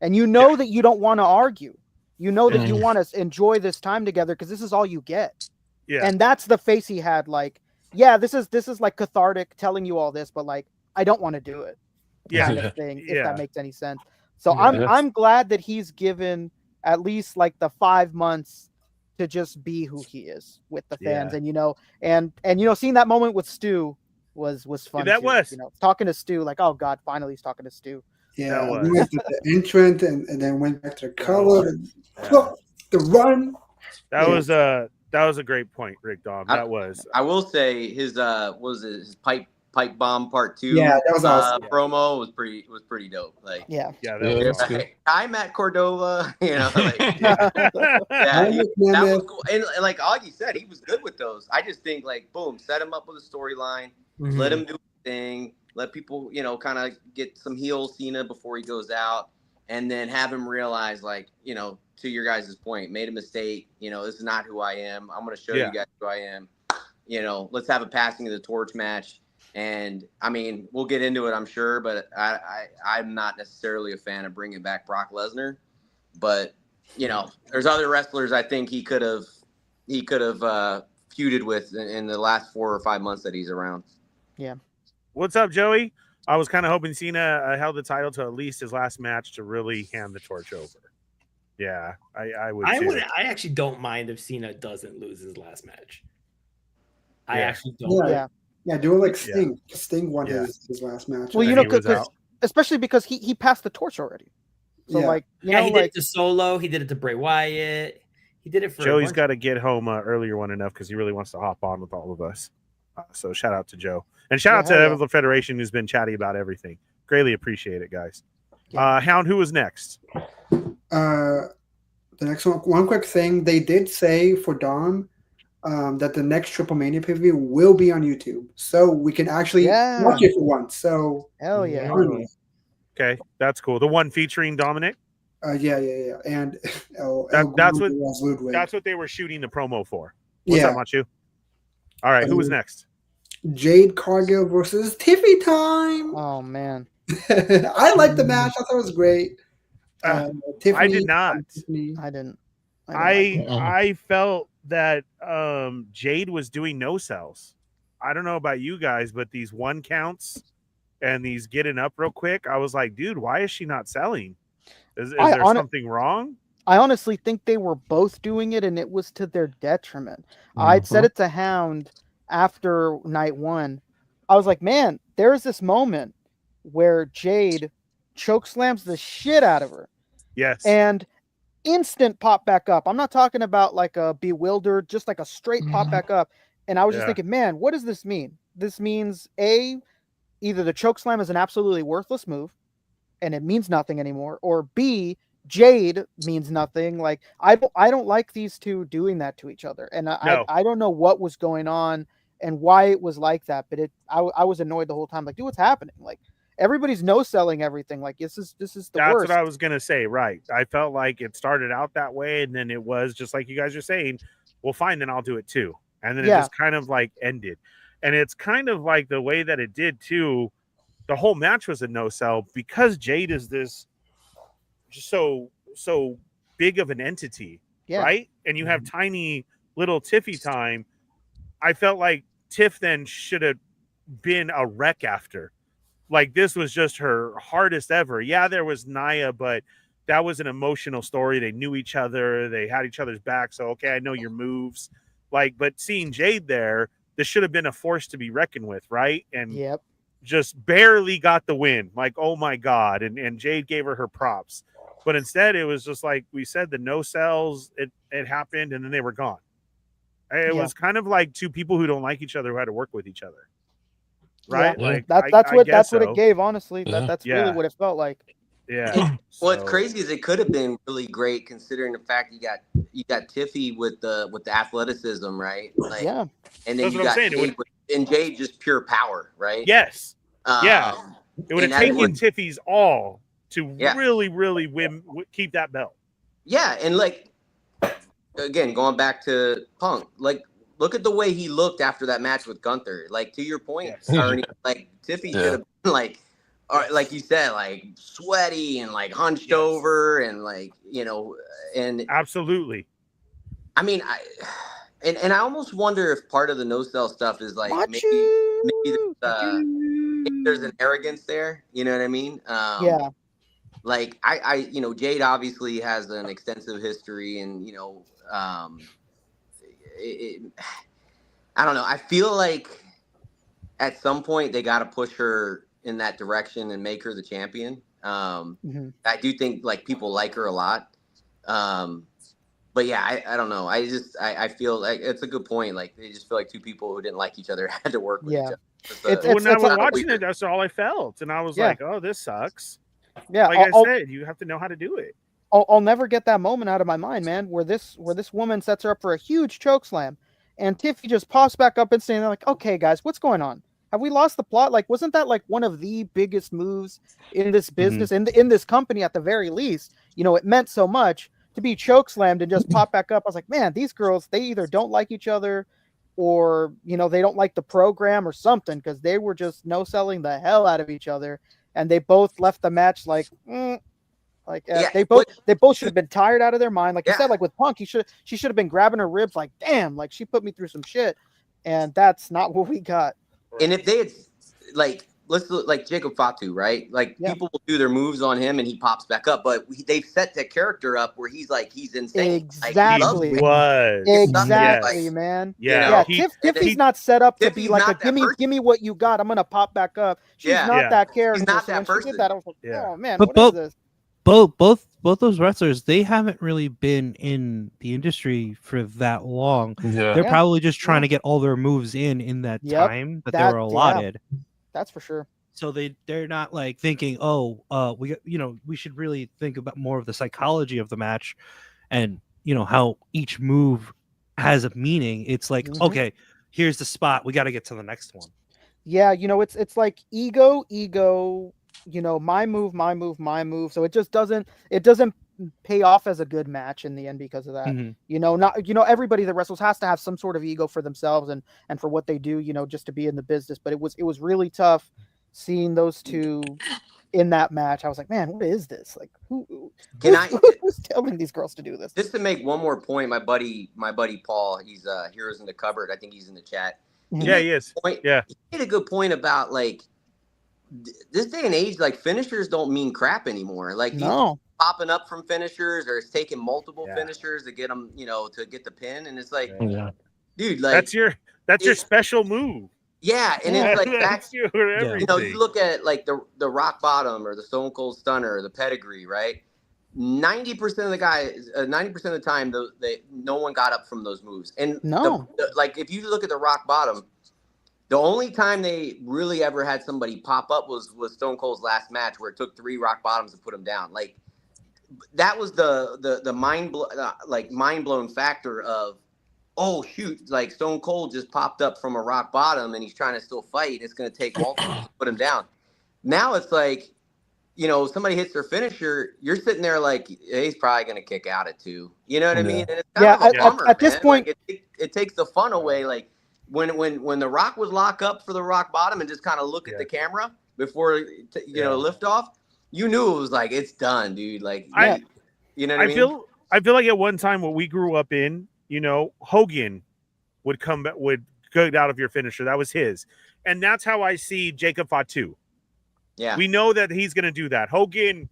And you know that you don't want to argue. You know that you want to enjoy this time together because this is all you get. Yeah. And that's the face he had. Like, yeah, this is like cathartic telling you all this, but like, I don't want to do it. Kind of thing, if that makes any sense. So I'm glad that he's given at least like the 5 months to just be who he is with the fans. And, you know, and seeing that moment with Stu was fun. That was, you know, talking to Stu, like, oh God, finally he's talking to Stu. Yeah, we went to the entrance and then went back to the color and the run. That was a great point, Rick Dom. That was. I will say his his pipe bomb part 2. Yeah, that was awesome. Promo was pretty dope. Like that was awesome. I'm at Cordova, you know. Like, that was cool. And like Augie said, he was good with those. I just think like boom, set him up with a storyline, let him do his thing. Let people, you know, kind of get some heel Cena before he goes out, and then have him realize, like, you know, to your guys' point, made a mistake. You know, this is not who I am. I'm going to show you guys who I am. You know, let's have a passing of the torch match. And I mean, we'll get into it, I'm sure, but I'm not necessarily a fan of bringing back Brock Lesnar. But you know, there's other wrestlers I think he could have feuded with in the last 4 or 5 months that he's around. Yeah. What's up, Joey? I was kind of hoping Cena held the title to at least his last match to really hand the torch over. Yeah, I would. I actually don't mind if Cena doesn't lose his last match. I actually don't. Yeah, do it like Sting. Yeah. Sting won his last match. Well, you know, especially because he passed the torch already. So like, you know, he did it to Solo. He did it to Bray Wyatt. He did it for Joey's got to get home earlier one enough because he really wants to hop on with all of us. So shout out to Joe and shout out to the Federation who's been chatty about everything. Greatly appreciate it, guys. Hound, who was next? The next one quick thing. They did say for Dom that the next Triple Mania pay-per-view will be on YouTube. So we can actually watch it for once. So hell yeah. Okay, that's cool. The one featuring Dominic? Yeah. And that's what they were shooting the promo for. What's up, Machu? All right, who was next? Jade Cargill versus Tiffy Time. Oh man. I liked the match. I thought it was great. Tiffany, I did not. I didn't. I felt that Jade was doing no sells. I don't know about you guys, but these 1 counts and these getting up real quick, I was like, dude, why is she not selling? Is there something wrong? I honestly think they were both doing it, and it was to their detriment. I'd said it to Hound after night 1. I was like, man, there's this moment where Jade chokeslams the shit out of her. Yes. And instant pop back up. I'm not talking about like a bewildered, just like a straight pop back up. And I was just thinking, man, what does this mean? This means either the chokeslam is an absolutely worthless move and it means nothing anymore, or B, Jade means nothing. Like I don't like these two doing that to each other. And I don't know what was going on and why it was like that, but I was annoyed the whole time. Like, dude, what's happening? Like, everybody's no selling everything. Like this is the That's worst. what I was gonna say. Right. I felt like it started out that way, and then it was just like you guys are saying. Well, fine, then I'll do it too. And then it just kind of like ended. And it's kind of like the way that it did too. The whole match was a no sell because Jade is this just so big of an entity, right? And you have tiny little Tiffy time. I felt like Tiff then should have been a wreck after. Like this was just her hardest ever. Yeah, there was Naya, but that was an emotional story. They knew each other. They had each other's back. So, okay, I know your moves. Like, but seeing Jade there, this should have been a force to be reckoned with, right? And just barely got the win. Like, oh my God. And Jade gave her props. But instead, it was just like we said, the no sells, it happened, and then they were gone. It was kind of like two people who don't like each other who had to work with each other. Right? Yeah. Like that's what it gave, honestly. That's really what it felt like. Yeah. What's crazy is it could have been really great considering the fact you got Tiffy with the athleticism, right? Like, and then that's you got Jade and Jade just pure power, right? Yes. It would have taken Tiffy's all to really, really keep that belt. Yeah, and like again, going back to Punk, like look at the way he looked after that match with Gunther. Like to your point, Ernie, like Tiffy should have been like you said, like sweaty and like hunched over and like, you know, and absolutely. I mean, I almost wonder if part of the no sell stuff is like maybe there's an arrogance there. You know what I mean? Like I you know, Jade obviously has an extensive history, and you know, I don't know. I feel like at some point they got to push her in that direction and make her the champion. I do think like people like her a lot. But yeah, I don't know. I feel like it's a good point. Like they just feel like two people who didn't like each other had to work with each other. When I was watching it, that's all I felt. And I was like, oh, this sucks. Yeah. Like I said, you have to know how to do it. I'll never get that moment out of my mind, man, where this woman sets her up for a huge choke slam and Tiffy just pops back up and saying like, okay, guys, what's going on? Have we lost the plot? Like, wasn't that like one of the biggest moves in this business, in this company at the very least? You know, it meant so much to be choke slammed and just pop back up. I was like, man, these girls, they either don't like each other or, you know, they don't like the program or something, because they were just no selling the hell out of each other. And they both left the match like, they both should have been tired out of their mind. Like you said, like with Punk, she should have been grabbing her ribs like, damn, like she put me through some shit. And that's not what we got. And if they had, like, let's look like Jacob Fatu, right? Like people will do their moves on him and he pops back up, but they've set the character up where he's insane. Exactly. Like, exactly, man. Yeah. Tiffy's not set up to be like give me what you got. I'm gonna pop back up. She's not that character. She's not that person. She did that, I was like, oh man, but what is this? Both those wrestlers, they haven't really been in the industry for that long. They're probably just trying to get all their moves in that time that they were allotted. That's for sure. So they're not like thinking, we should really think about more of the psychology of the match, and you know how each move has a meaning. It's like, okay, here's the spot, we got to get to the next one. Yeah, you know, it's like ego, you know, my move. So it just doesn't pay off as a good match in the end because of that. You know, everybody that wrestles has to have some sort of ego for themselves and for what they do, you know, just to be in the business. But it was really tough seeing those two in that match. I was like, man, what is this? Like, who's telling these girls to do this? Just to make one more point, my buddy Paul, he's Heroes in the Cupboard. I think he's in the chat. Yeah, he is. He made a good point about like this day and age, like finishers don't mean crap anymore. Like popping up from finishers, or it's taking multiple finishers to get them, you know, to get the pin. And it's like, dude, like that's your special move. Yeah, and it's like that's you know, you look at like the rock bottom or the Stone Cold Stunner or the pedigree, right? 90% of the guys, 90% of the time, no one got up from those moves. And like if you look at the rock bottom, the only time they really ever had somebody pop up was Stone Cold's last match, where it took 3 rock bottoms to put him down. Like that was the mind blown factor of, oh shoot, like Stone Cold just popped up from a rock bottom and he's trying to still fight. It's going to take multiple to put him down. Now it's like, you know, somebody hits their finisher, you're sitting there like, he's probably going to kick out at 2. You know what I mean? And it's kind of a bummer, at this point, like it takes the fun away. Like when the Rock was lock up for the rock bottom and just kind of look at the camera before you know lift off, you knew it was like it's done, dude. Like you know what I mean? I feel like at one time what we grew up in, you know, Hogan would go out of your finisher. That was his, and that's how I see Jacob Fatu. Yeah, we know that he's going to do that. Hogan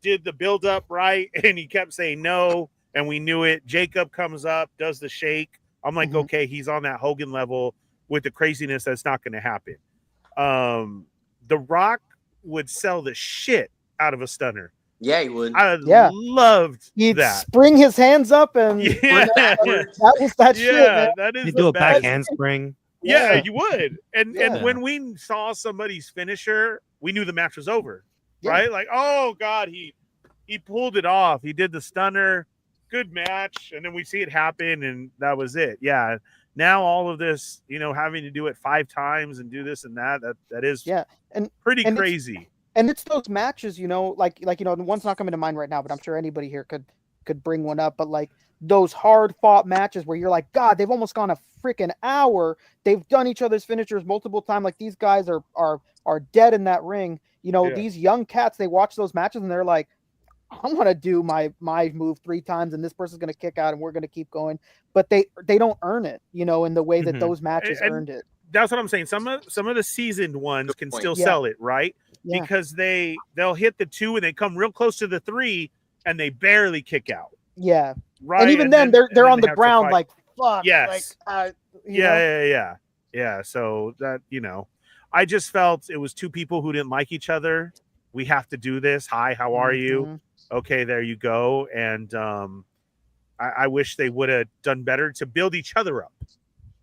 did the build up right, and he kept saying no, and we knew it. Jacob comes up, does the shake. I'm like, okay, he's on that Hogan level with the craziness that's not going to happen. The Rock would sell the shit out of a stunner. Yeah, he would. I loved He'd that. spring his hands up, and that was that shit. Man. That is do a back handspring. Yeah, you would. And when we saw somebody's finisher, we knew the match was over, right? Like, oh God, he pulled it off. He did the stunner, good match, and then we see it happen, and that was it. Yeah. Now all of this, you know, having to do it 5 times and do this and that is and pretty crazy. And it's those matches, you know, like you know, one's not coming to mind right now, but I'm sure anybody here could bring one up. But like those hard fought matches where you're like, God, they've almost gone a freaking hour. They've done each other's finishers multiple times. Like these guys are dead in that ring. You know, these young cats, they watch those matches and they're like, I want to do my move 3 times and this person's going to kick out and we're going to keep going. But they don't earn it, you know, in the way that those matches earned it. That's what I'm saying. Some of the seasoned ones can still sell it, right? Yeah. Because they'll hit the 2 and they come real close to the 3 and they barely kick out. Yeah. Right. And even then they're on the ground like, fuck. Yes. Like, yeah. So that, you know, I just felt it was 2 people who didn't like each other. We have to do this. Hi, how are you? Okay, there you go. And I wish they would have done better to build each other up,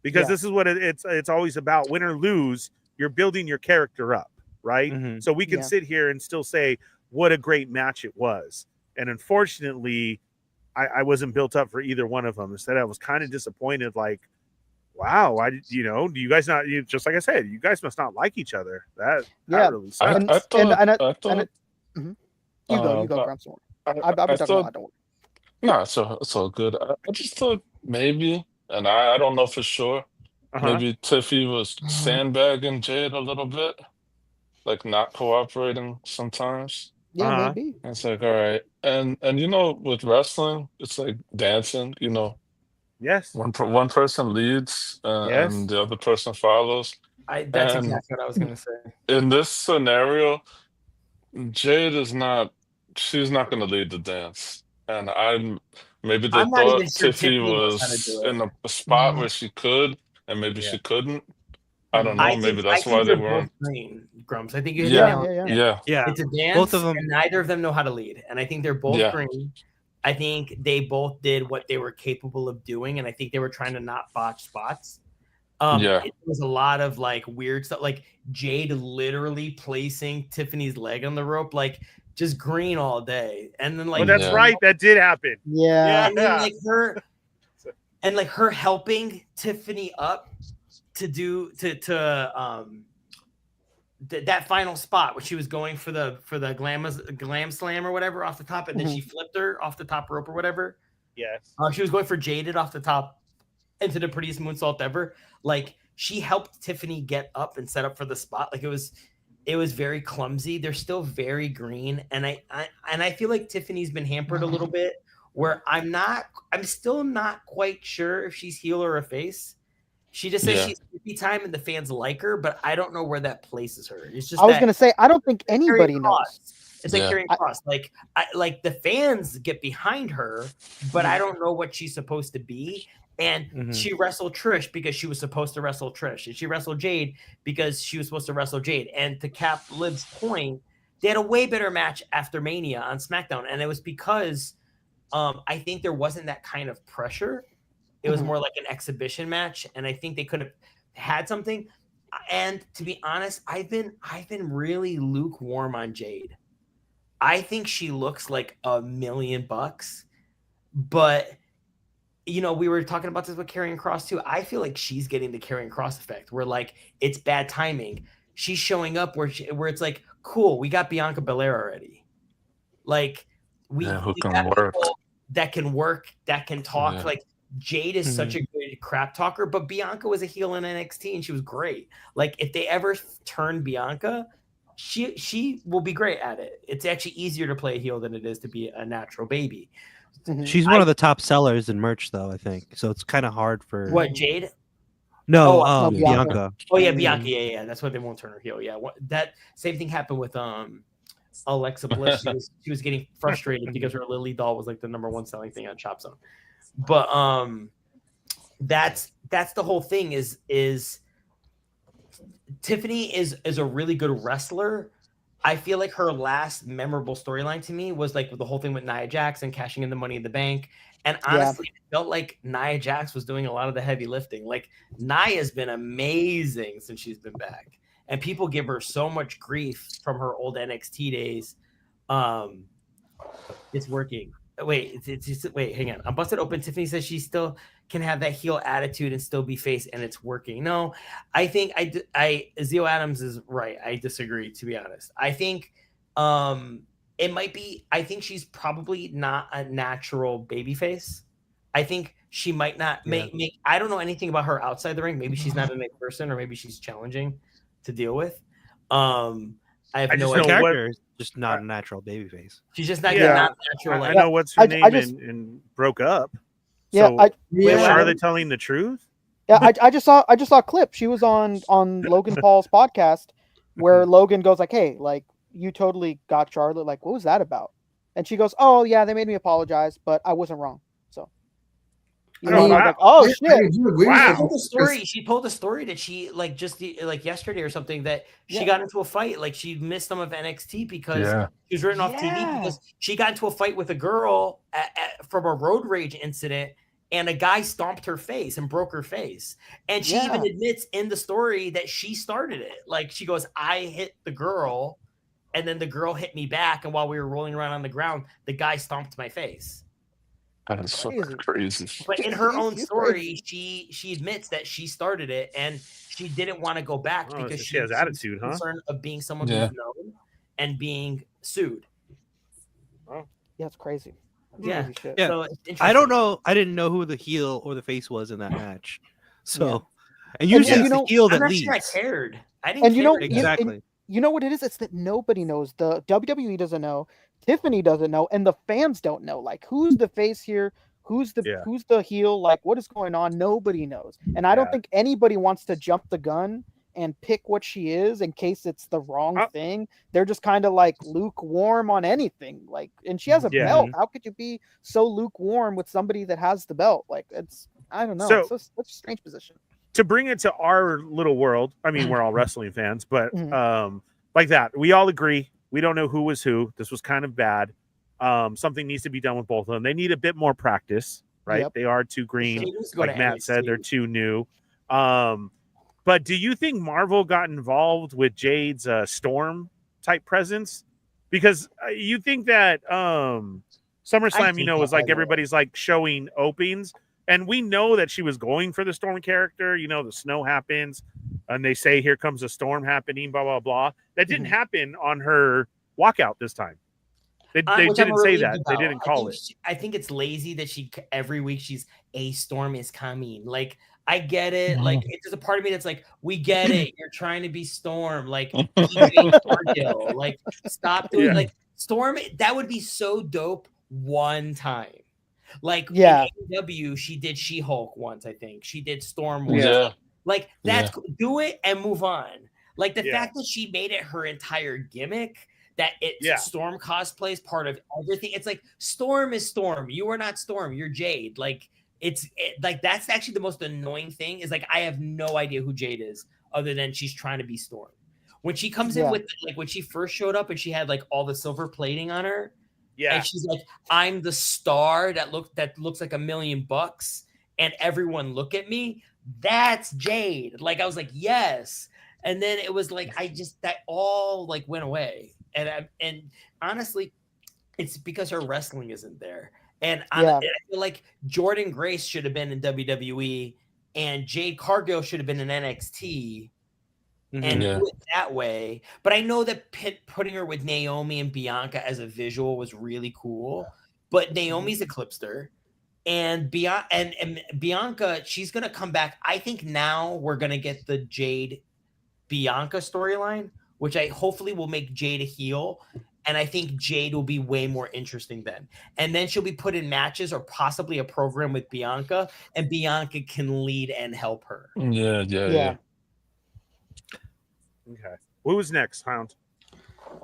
because this is what it's always about. Win or lose, you're building your character up, right? So we can sit here and still say what a great match it was. And unfortunately, I wasn't built up for either one of them. Instead, I was kind of disappointed. Like, wow, do you guys not? Just like I said, you guys must not like each other. That really sucks. I thought. You go, Grumps. I've been talking a lot. Don't worry. No, it's all good. I just thought maybe, and I don't know for sure, maybe Tiffy was sandbagging Jade a little bit, like not cooperating sometimes. Yeah, maybe. It's like, all right. And you know, with wrestling, it's like dancing, you know. Yes. One person leads and the other person follows. That's exactly what I was going to say. In this scenario, Jade she's not going to lead the dance. And maybe they thought Tiffy was in a spot where she could, and maybe she couldn't. I don't know. Maybe that's why they weren't. Grumps. I think you yeah. It's a dance. Both of them. And neither of them know how to lead. And I think they're both green. I think they both did what they were capable of doing. And I think they were trying to not botch spots. It was a lot of like weird stuff, like Jade literally placing Tiffany's leg on the rope, like just green all day. And then like, that's right. That did happen. Yeah. And then like her helping Tiffany up to do that final spot where she was going for the glam slam or whatever off the top, and then she flipped her off the top rope or whatever. Yes. She was going for Jaded off the top into the prettiest moonsault ever. Like she helped Tiffany get up and set up for the spot. Like it was very clumsy. They're still very green, and I feel like Tiffany's been hampered a little bit. Where I'm still not quite sure if she's heel or a face. She just says she's 50 time and the fans like her, but I don't know where that places her. It's just I was gonna say I don't think anybody knows. It's like carrying cross. Like the fans get behind her, but I don't know what she's supposed to be. And she wrestled Trish because she was supposed to wrestle Trish, and she wrestled Jade because she was supposed to wrestle Jade. And to cap Liv's point, they had a way better match after Mania on SmackDown, and it was because I think there wasn't that kind of pressure. It was more like an exhibition match, and I think they could have had something. And to be honest, I've been really lukewarm on Jade. I think she looks like $1 million, but you know, we were talking about this with Karrion Kross too. I feel like she's getting the Karrion Kross effect, where like it's bad timing. She's showing up where it's like cool. We got Bianca Belair already. Like we who can got work. people that can work, that can talk. Yeah. Like Jade is such a good crap talker, but Bianca was a heel in NXT and she was great. Like if they ever turn Bianca, she will be great at it. It's actually easier to play a heel than it is to be a natural baby. She's one of the top sellers in merch, though, I think. So it's kind of hard for What, Jade? No, no, Bianca. Oh yeah, Bianca. Yeah. That's why they won't turn her heel. Yeah, that same thing happened with Alexa Bliss. She was getting frustrated because her Lily doll was like the #1 selling thing on Shop Zone. But that's the whole thing. Is Tiffany is a really good wrestler. I feel like her last memorable storyline to me was like the whole thing with Nia Jax and cashing in the Money in the Bank. And honestly, it felt like Nia Jax was doing a lot of the heavy lifting. Like Nia's been amazing since she's been back. And people give her so much grief from her old NXT days. It's working. Wait, wait, hang on. I'm busted open. Tiffany says she still can have that heel attitude and still be face, and it's working. No, I think Zio Adams is right. I disagree, to be honest. I think it might be. I think she's probably not a natural babyface. I think she might not make. I don't know anything about her outside the ring. Maybe she's not a nice person, or maybe she's challenging to deal with. I have no idea. Character is just not a natural babyface. She's just not natural. I know what's her name and broke up. Yeah, So are they telling the truth? Yeah, I just saw a clip. She was on Logan Paul's podcast where Logan goes like, "Hey, like you totally got Charlotte. Like, what was that about?" And she goes, "Oh yeah, they made me apologize, but I wasn't wrong." So you know, like, oh shit! Wow. She told a story that she like yesterday or something that she got into a fight. Like she missed some of NXT because she was written off TV because she got into a fight with a girl from a road rage incident, and a guy stomped her face and broke her face. And she even admits in the story that she started it. Like she goes, "I hit the girl, and then the girl hit me back, and while we were rolling around on the ground, the guy stomped my face." That is so crazy. But in her own story, she admits that she started it and she didn't want to go back because she has attitude, huh? Concerned of being someone who's known and being sued. Oh, yeah, it's crazy. Yeah. Yeah. So I don't know. I didn't know who the heel or the face was in that match. So, and usually it's the heel that leads. Sure I cared. I didn't care. Exactly. You know what it is? It's that nobody knows. The WWE doesn't know. Tiffany doesn't know, and the fans don't know. Like, who's the face here? Who's the heel? Like, what is going on? Nobody knows. And I don't think anybody wants to jump the gun and pick what she is in case it's the wrong thing. They're just kind of like lukewarm on anything. Like, and she has a belt. How could you be so lukewarm with somebody that has the belt? Like, I don't know. So, it's such a strange position. To bring it to our little world, I mean, we're all wrestling fans, but like that, we all agree. We don't know who was who. This was kind of bad. Something needs to be done with both of them. They need a bit more practice, right? Yep. They are too green. Like Matt said, they're too new. But do you think Marvel got involved with Jade's Storm type presence? Because you think that SummerSlam, you know, was like everybody's like showing opens. And we know that she was going for the Storm character. You know, the snow happens and they say, here comes a storm happening, blah, blah, blah. That didn't happen on her walkout this time. They didn't say that. They didn't call it. I think it's lazy that every week she's a storm is coming. Like, I get it. Like, there's a part of me that's like, we get it. You're trying to be Storm. Like, like stop doing like Storm. That would be so dope one time. Like in AEW, she did She-Hulk once, I think. She did Storm once. Yeah. Like that's do it and move on. Like the fact that she made it her entire gimmick, that Storm cosplay is part of everything. It's like Storm is Storm. You are not Storm. You're Jade. Like like that's actually the most annoying thing. Is like I have no idea who Jade is other than she's trying to be Storm. When she comes in with like when she first showed up and she had like all the silver plating on her. Yeah, and she's like, I'm the star that looks like $1 million, and everyone look at me. That's Jade. Like I was like, yes. And then it was like that all like went away. And honestly, it's because her wrestling isn't there. And I feel like Jordan Grace should have been in WWE, and Jade Cargill should have been in NXT. and do it that way. But I know that putting her with Naomi and Bianca as a visual was really cool. But Naomi's eclipsed her. And Bianca, she's going to come back. I think now we're going to get the Jade Bianca storyline, which I hopefully will make Jade a heel. And I think Jade will be way more interesting then. And then she'll be put in matches or possibly a program with Bianca, and Bianca can lead and help her. Yeah. Okay. Who was next, Hound?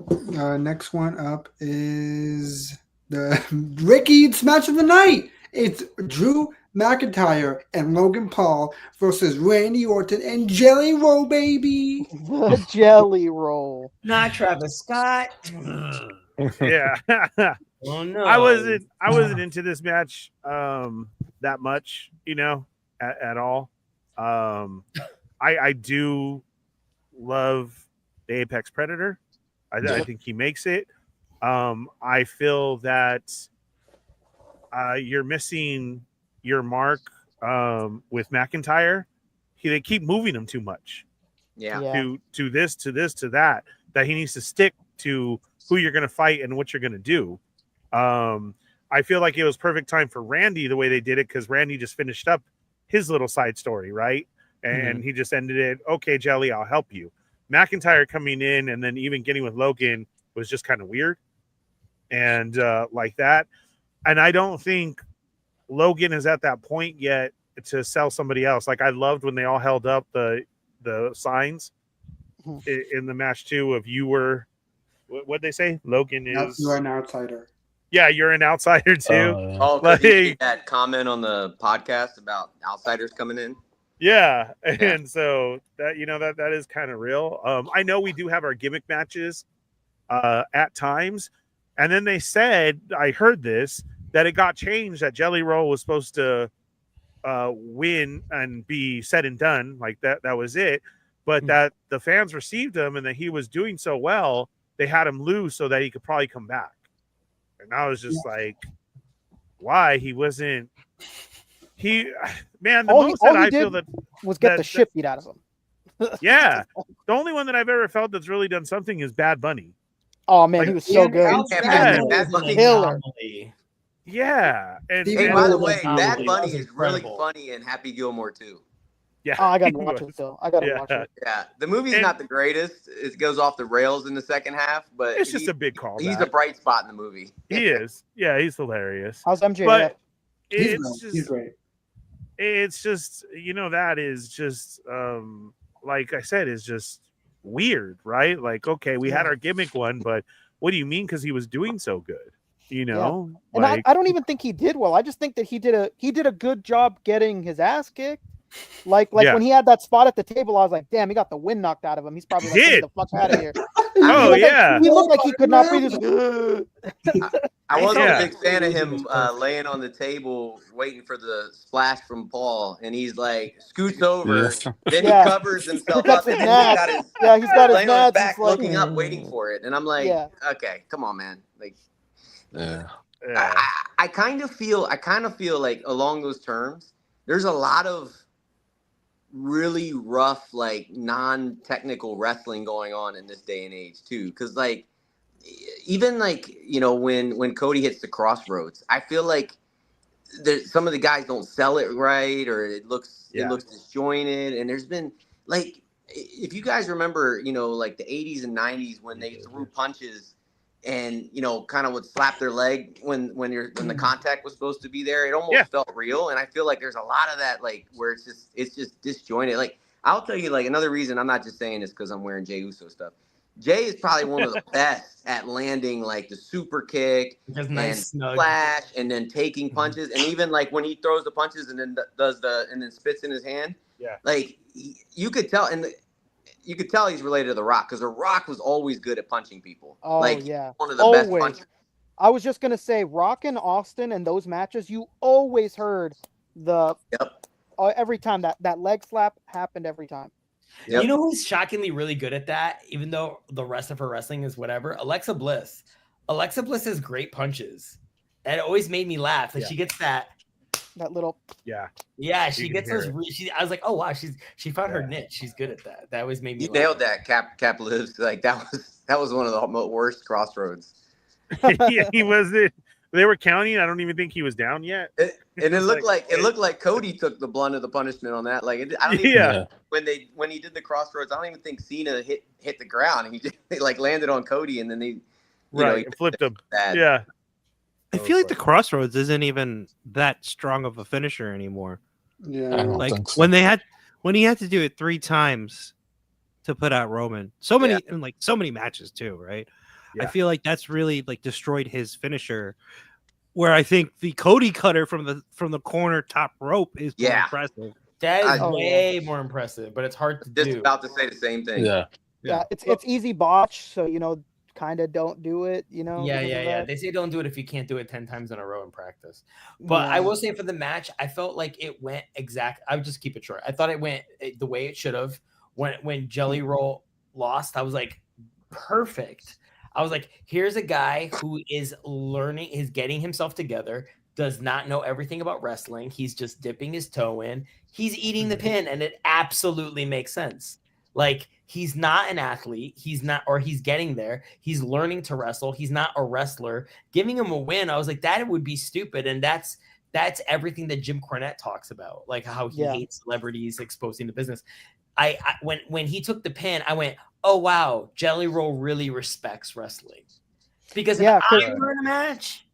Next one up is the Ricky's match of the night. It's Drew McIntyre and Logan Paul versus Randy Orton and Jelly Roll, baby. The Jelly Roll. Not Travis Scott. Yeah. Oh no. I wasn't into this match that much, at all. I do love the Apex Predator. I think he makes it. I feel that you're missing your mark with McIntyre. They keep moving him too much. To this, to that he needs to stick to who you're going to fight and what you're going to do. I feel like it was perfect time for Randy the way they did it, because Randy just finished up his little side story, right? And he just ended it, okay, Jelly, I'll help you. McIntyre coming in and then even getting with Logan was just kind of weird. And like that. And I don't think Logan is at that point yet to sell somebody else. Like, I loved when they all held up the signs in the match too of you were, what'd they say? Logan is... You're an outsider. Yeah, you're an outsider too. Because he made that comment on the podcast about outsiders coming in. Yeah. And so that that is kind of real. I know we do have our gimmick matches at times. And then they said, I heard this, that it got changed, that Jelly Roll was supposed to win and be said and done. Like that was it. But that the fans received him and that he was doing so well, they had him lose so that he could probably come back. And I was just like, why? He wasn't... the most that I feel that was get the shit beat out of him. Yeah. The only one that I've ever felt that's really done something is Bad Bunny. Oh man, he was so good. Bad Bunny. Yeah. And by the way, Bad Bunny is really funny in Happy Gilmore too. Yeah. Oh, I gotta watch it still. Watch it. Yeah. The movie's not the greatest. It goes off the rails in the second half, but it's just a big call. He's a bright spot in the movie. He is. Yeah, he's hilarious. How's MJ? But he's great. It's just, that is just like I said, is just weird, right? Like, okay, we had our gimmick one, but what do you mean? Because he was doing so good, And like, I don't even think he did well. I just think that he did a good job getting his ass kicked. Like when he had that spot at the table, I was like, damn, he got the wind knocked out of him. He's probably like, get the fuck out of here. He looked like he could not breathe. I wasn't a big fan of him laying on the table waiting for the splash from Paul, and he's like scoots over, then he covers himself up, and he's got his laying on his back, looking up, waiting for it, and I'm like, okay, come on, man, like, I kind of feel like along those terms, there's a lot of really rough, like non-technical wrestling going on in this day and age too, because like even like when Cody hits the crossroads, I feel like some of the guys don't sell it right, or it looks disjointed, and there's been like, if you guys remember, like the 80s and 90s when they threw punches and kind of would slap their leg when the contact was supposed to be there, it almost felt real. And I feel like there's a lot of that, like where it's just disjointed. Like, I'll tell you, like, another reason, I'm not just saying this because I'm wearing Jey Uso stuff. Jay is probably one of the best at landing like the super kick and splash and then taking punches, and even like when he throws the punches and then and then spits in his hand. Yeah, like you could tell, and you could tell he's related to The Rock, because The Rock was always good at punching people. Oh, like, yeah, one of the best punchers. I was just gonna say, Rock and Austin and those matches, you always heard the every time that leg slap happened every time. Yep. You know who's shockingly really good at that, even though the rest of her wrestling is whatever? Alexa Bliss. Alexa Bliss has great punches. And it always made me laugh. Like she gets that That little. Yeah, she can gets hear those. I was like, oh wow, she found her niche. She's good at that. That was made me. You nailed that, Cap lives. Like that was one of the worst crossroads. Yeah, he wasn't. They were counting. I don't even think he was down yet. And it looked like Cody took the blunt of the punishment on that. Like I don't even when he did the crossroads, I don't even think Cena hit the ground. He just landed on Cody, and then he flipped him. Bad. Yeah. I feel like the crossroads isn't even that strong of a finisher anymore. Yeah, like when he had to do it 3 times to put out Roman. So many matches too, right? Yeah. I feel like that's really destroyed his finisher. Where I think the Cody cutter from the corner top rope is more impressive. That is way more impressive, but it's hard to do. Just about to say the same thing. Yeah, it's easy botch, so kind of don't do it, Yeah. They say don't do it if you can't do it 10 times in a row in practice. But I will say for the match, I felt like it went I would just keep it short. I thought it went the way it should have. When Jelly Roll lost, I was like, perfect. I was like, here's a guy who is learning, is getting himself together, does not know everything about wrestling. He's just dipping his toe in. He's eating the pin, and it absolutely makes sense. Like, he's not an athlete. He's getting there. He's learning to wrestle. He's not a wrestler. Giving him a win, I was like, that would be stupid. And that's everything that Jim Cornette talks about, like how he hates celebrities exposing the business. When he took the pin, I went, oh wow, Jelly Roll really respects wrestling. Because if I were in a match,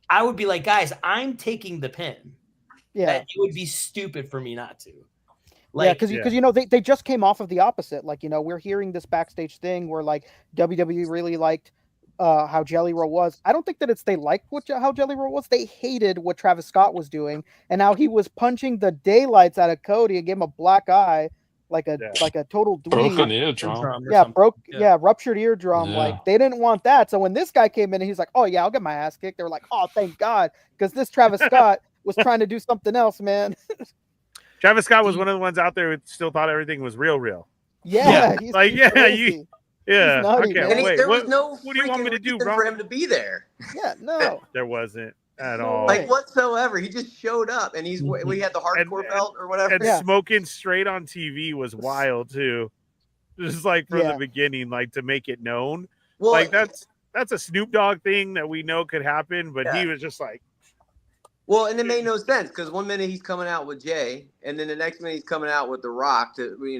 I would be like, guys, I'm taking the pin. Yeah, it would be stupid for me not to. Because they just came off of the opposite. We're hearing this backstage thing where WWE really liked how Jelly Roll was. I don't think that they liked how Jelly Roll was. They hated what Travis Scott was doing, and how he was punching the daylights out of Cody and gave him a black eye, like a total dweeb. Broken eardrum. Ruptured eardrum. Yeah. They didn't want that. So when this guy came in and he's like, oh yeah, I'll get my ass kicked. They were like, oh thank God, because this Travis Scott was trying to do something else, man. Travis Scott was one of the ones out there who still thought everything was real. Yeah. He's crazy. Nutty, wait. There was no what do you want me to do, bro? For him to be there. Yeah, no. There wasn't at all. Whatsoever. He just showed up, and we had the hardcore belt or whatever. And smoking straight on TV was wild too. Just from the beginning, to make it known. Well, that's a Snoop Dogg thing that we know could happen, but he was just like. Well, and it made no sense because 1 minute he's coming out with Jay, and then the next minute he's coming out with The Rock during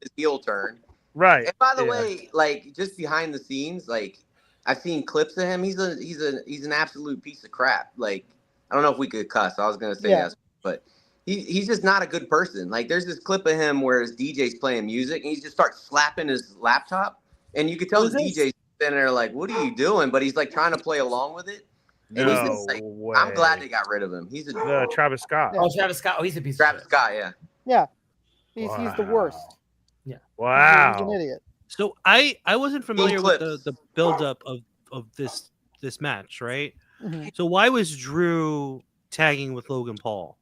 his heel turn. Right. And by the way, just behind the scenes, I've seen clips of him. He's an absolute piece of crap. I don't know if we could cuss. I was gonna say yes, but he's just not a good person. There's this clip of him where his DJ's playing music and he just starts slapping his laptop, and you could tell his DJ's sitting there what are you doing? But he's trying to play along with it. And he's just way. I'm glad they got rid of him. He's Travis Scott. Oh, Travis Scott. Oh, he's a piece Travis of Scott, yeah. Yeah. He's the worst. Yeah. Wow. He's an idiot. So I wasn't familiar with the buildup of this match, right? Mm-hmm. So why was Drew tagging with Logan Paul?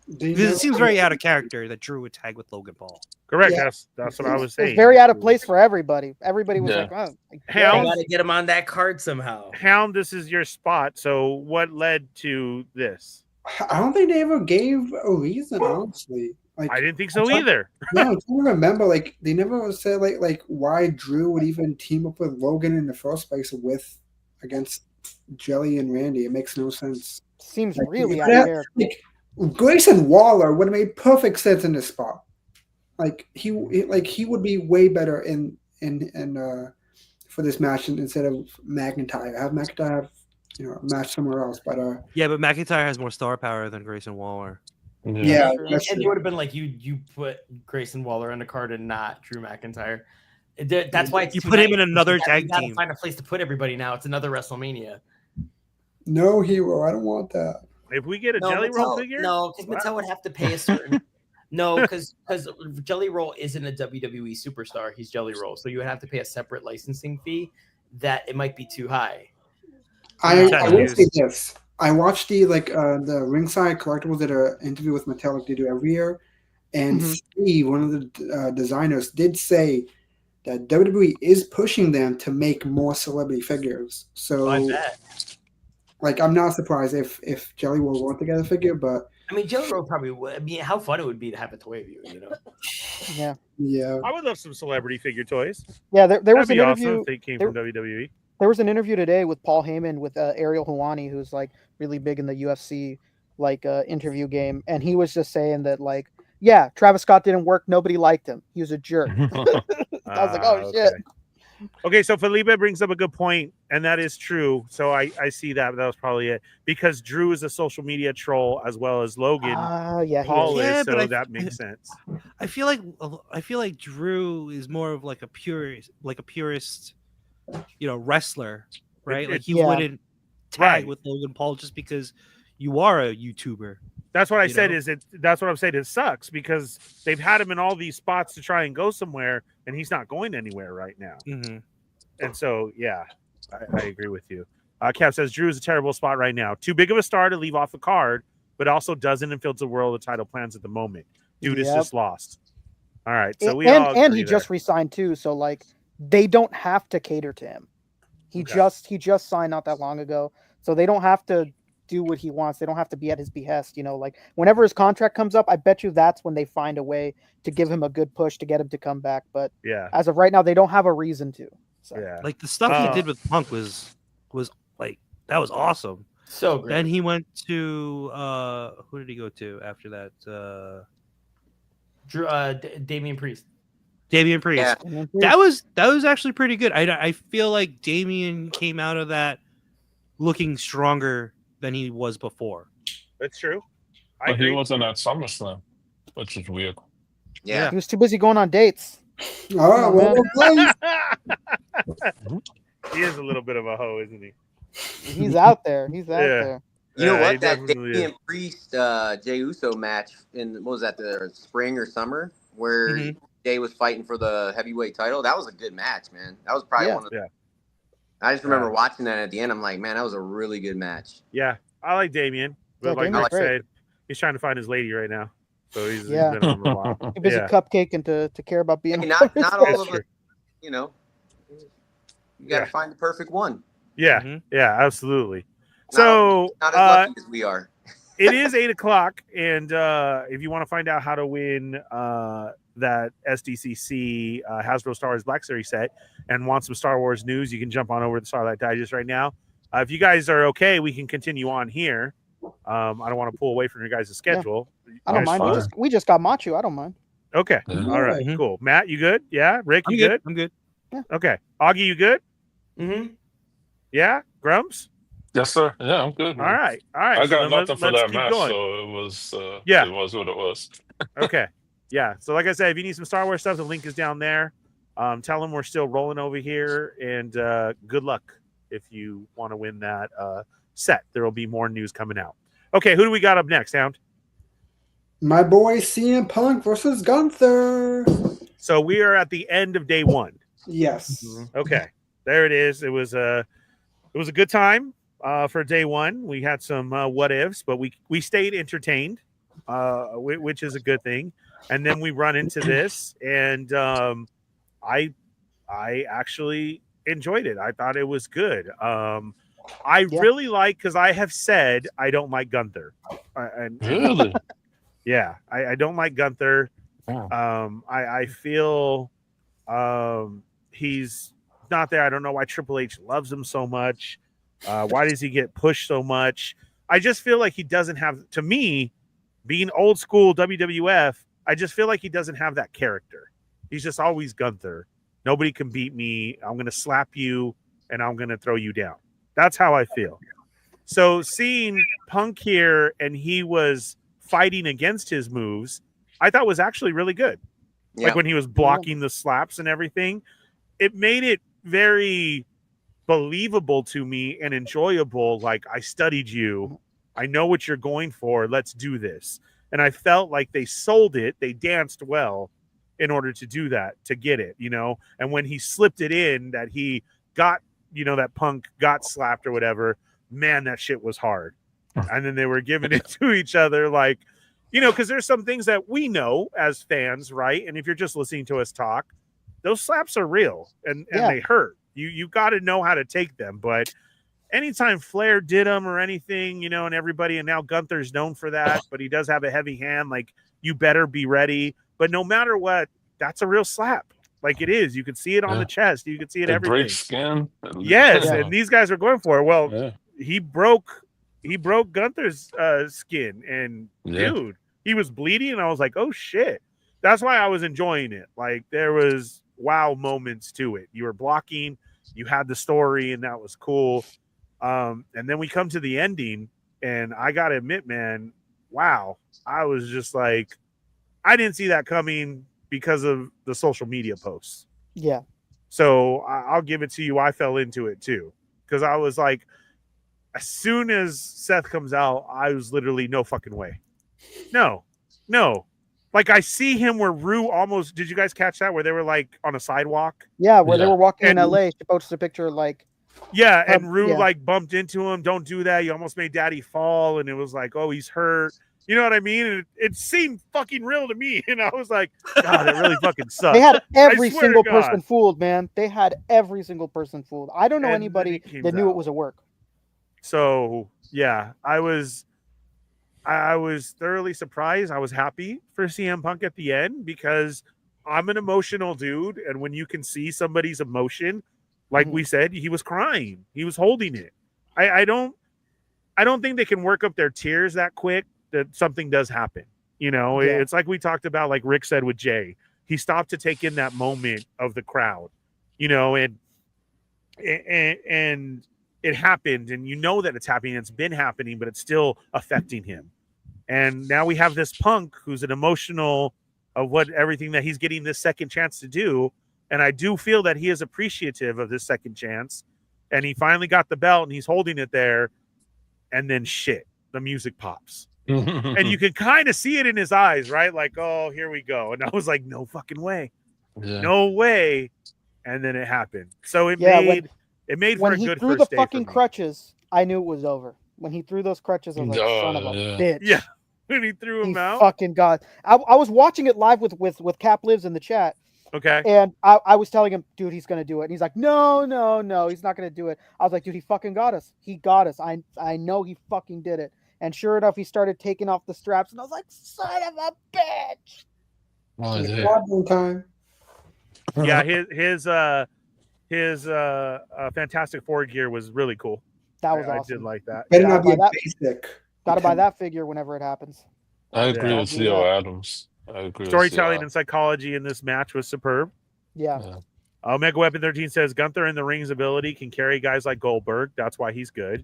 Because it seems very out of character that Drew would tag with Logan Paul. Correct. Yeah. That's what I was saying. It's very out of place for everybody. Everybody was like, oh. Hound, got to get him on that card somehow. Hound, this is your spot. So what led to this? I don't think they ever gave a reason, honestly. I didn't think so either. No, I don't remember. They never said why Drew would even team up with Logan in the first place against Jelly and Randy. It makes no sense. Seems really out of character. Grayson Waller would have made perfect sense in this spot. He would be way better in for this match instead of McIntyre. Have McIntyre have a match somewhere else. But but McIntyre has more star power than Grayson Waller. Yeah, and it would have been you put Grayson Waller on the card and not Drew McIntyre. That's why it's you put him in another tag team. You find a place to put everybody now. It's another WrestleMania. No, Hero. I don't want that. If we get a Jelly Roll figure, no, because Mattel would have to pay a certain. No, because Jelly Roll isn't a WWE superstar. He's Jelly Roll, so you would have to pay a separate licensing fee. That it might be too high. I will say this. I watched the Ringside Collectibles did an interview with Mattel like they do every year, and Steve, one of the designers, did say that WWE is pushing them to make more celebrity figures. So I bet. Like, I'm not surprised if Jelly Roll want to get a figure, but I mean, Jelly Roll probably would. I mean, how fun it would be to have a toy of you, you know? Yeah. Yeah. I would love some celebrity figure toys. Yeah, there was That'd an be awesome interview. if they came there, from WWE. there was an interview today with Paul Heyman with Ariel Helwani, who's like really big in the UFC like interview game, and he was just saying that like, yeah, Travis Scott didn't work. Nobody liked him. He was a jerk. I was like, oh shit. Okay, so Felipe brings up a good point, and that is true. So I see that. That was probably it. Because Drew is a social media troll as well as Logan. Yeah, Paul is, Yeah, so but that makes sense. I feel like Drew is more of like a purist, wrestler, right? Like he wouldn't tag with Logan Paul just because you are a YouTuber. That's what I said. That's what I'm saying. It sucks because they've had him in all these spots to try and go somewhere, and he's not going anywhere right now. Mm-hmm. And so, yeah, I agree with you. Cap says Drew is a terrible spot right now. Too big of a star to leave off the card, but also doesn't infiltrate the world of title plans at the moment. Dude is just lost. All right, so he just resigned too, so like they don't have to cater to him. He just signed not that long ago, so they don't have to do what he wants. They don't have to be at his behest. You know, like whenever his contract comes up, I bet you that's when they find a way to give him a good push to get him to come back. But as of right now, they don't have a reason to. So. Yeah, like the stuff he did with Punk was like that was awesome. So great. Then he went to who did he go to after that? Drew, Damian Priest. Damian Priest. Yeah. That was actually pretty good. I feel like Damian came out of that looking stronger than he was before. That's true. But he wasn't at SummerSlam, which is weird. Yeah. He was too busy going on dates. All right, he is a little bit of a hoe, isn't he? He's out there. He's out there. You know what? That definitely Damian Priest Jey Uso match in what was that, the spring or summer, where Jay was fighting for the heavyweight title. That was a good match, man. That was probably one of the I just remember watching that at the end. I'm like, man, that was a really good match. Yeah, I like Damian. But like I said, he's trying to find his lady right now. So he's been on a while. Too busy cupcaking to care about being. Hey, not all of it. You know, you got to find the perfect one. Yeah, yeah, absolutely. So not as lucky as we are. It is 8:00, and if you want to find out how to win that SDCC Hasbro Star Wars Black Series set and want some Star Wars news, you can jump on over to the Starlight Digest right now. If you guys are okay, we can continue on here. I don't want to pull away from your guys' schedule. I don't mind. We just got Machu. I don't mind. Okay. All right. Cool. Matt, you good? Yeah. Rick, you good? I'm good. Yeah. Okay. Augie, you good? Mm-hmm. Yeah. Grumps? Yes, sir. Yeah, I'm good. All right. All right. I got nothing for that keep match, going. so it was it was what it was. Okay. Yeah. So like I said, if you need some Star Wars stuff, the link is down there. Tell them we're still rolling over here, and good luck if you want to win that set. There will be more news coming out. Okay, who do we got up next, Hound? My boy CM Punk versus Gunther. So we are at the end of day one. Yes. Okay, there it is. It was a good time for day one. We had some what ifs, but we stayed entertained, which is a good thing. And then we run into this, and I actually enjoyed it. I thought it was good. I really like, because I have said I don't like Gunther. Really? Yeah, I don't like Gunther. I feel he's not there. I don't know why Triple H loves him so much. Why does he get pushed so much? I just feel like he doesn't have, to me, being old school WWF, I just feel like he doesn't have that character. He's just always Gunther. Nobody can beat me. I'm going to slap you, and I'm going to throw you down. That's how I feel. So seeing Punk here, and he was fighting against his moves, I thought was actually really good. Yeah. Like when he was blocking the slaps and everything, it made it very believable to me and enjoyable. Like, I studied you. I know what you're going for. Let's do this. And I felt like they sold it. They danced well in order to do that, to get it, you know? And when he slipped it in, that he got, you know, that Punk got slapped or whatever, man, that shit was hard. And then they were giving it to each other, like, you know, because there's some things that we know as fans, right? And if you're just listening to us talk, those slaps are real and they hurt. You got to know how to take them. But anytime Flair did him or anything, and everybody, and now Gunther's known for that, but he does have a heavy hand. Like, you better be ready. But no matter what, that's a real slap. Like, it is. You can see it on the chest. You can see it everything. Breaks skin. Yes, and these guys are going for it. Well, he broke Gunther's skin, and dude, he was bleeding, and I was like, oh shit. That's why I was enjoying it. Like, there was wow moments to it. You were blocking, you had the story, and that was cool. And then we come to the ending, and I gotta admit, man, wow. I was just like, I didn't see that coming because of the social media posts. Yeah. So I'll give it to you. I fell into it too. Because I was like, as soon as Seth comes out, I was literally, no fucking way. No. Like, I see him where Rue almost, did you guys catch that? Where they were like on a sidewalk? Yeah, where they were walking in LA. She posted a picture like. Yeah, and Rue like bumped into him. Don't do that. You almost made Daddy fall. And it was like, oh, he's hurt. You know what I mean? And it seemed fucking real to me. And I was like, God, it really fucking sucks. They had every single person fooled, man. They had every single person fooled. I don't know anybody that knew it was a work. So, yeah, I was thoroughly surprised. I was happy for CM Punk at the end because I'm an emotional dude. And when you can see somebody's emotion, like we said, he was crying. He was holding it. I don't think they can work up their tears that quick that something does happen. It's like we talked about, like Rick said with Jay. He stopped to take in that moment of the crowd, and it happened, and that it's happening. It's been happening, but it's still affecting him. And now we have this Punk who's an emotional of everything that he's getting this second chance to do. And I do feel that he is appreciative of this second chance. And he finally got the belt and he's holding it there. And then the music pops. And you can kind of see it in his eyes, right? Like, oh, here we go. And I was like, no fucking way. Yeah. No way. And then it happened. So it made for a good first day. When he threw the fucking crutches, I knew it was over. When he threw those crutches, I was like, son of a bitch. Yeah. When he threw him out. Fucking God. I was watching it live with Cap Lives in the chat. Okay. And I was telling him, dude, he's going to do it. And he's like, no, he's not going to do it. I was like, dude, he fucking got us. He got us. I know he fucking did it. And sure enough, he started taking off the straps. And I was like, son of a bitch. Time. Yeah, his Fantastic Four gear was really cool. That was awesome. I did like that. Better not be basic. Gotta buy that figure whenever it happens. I agree with Theo Adams. I agree. Storytelling and psychology in this match was superb. Yeah. Omega Weapon 13 says Gunther in the ring's ability can carry guys like Goldberg. That's why he's good.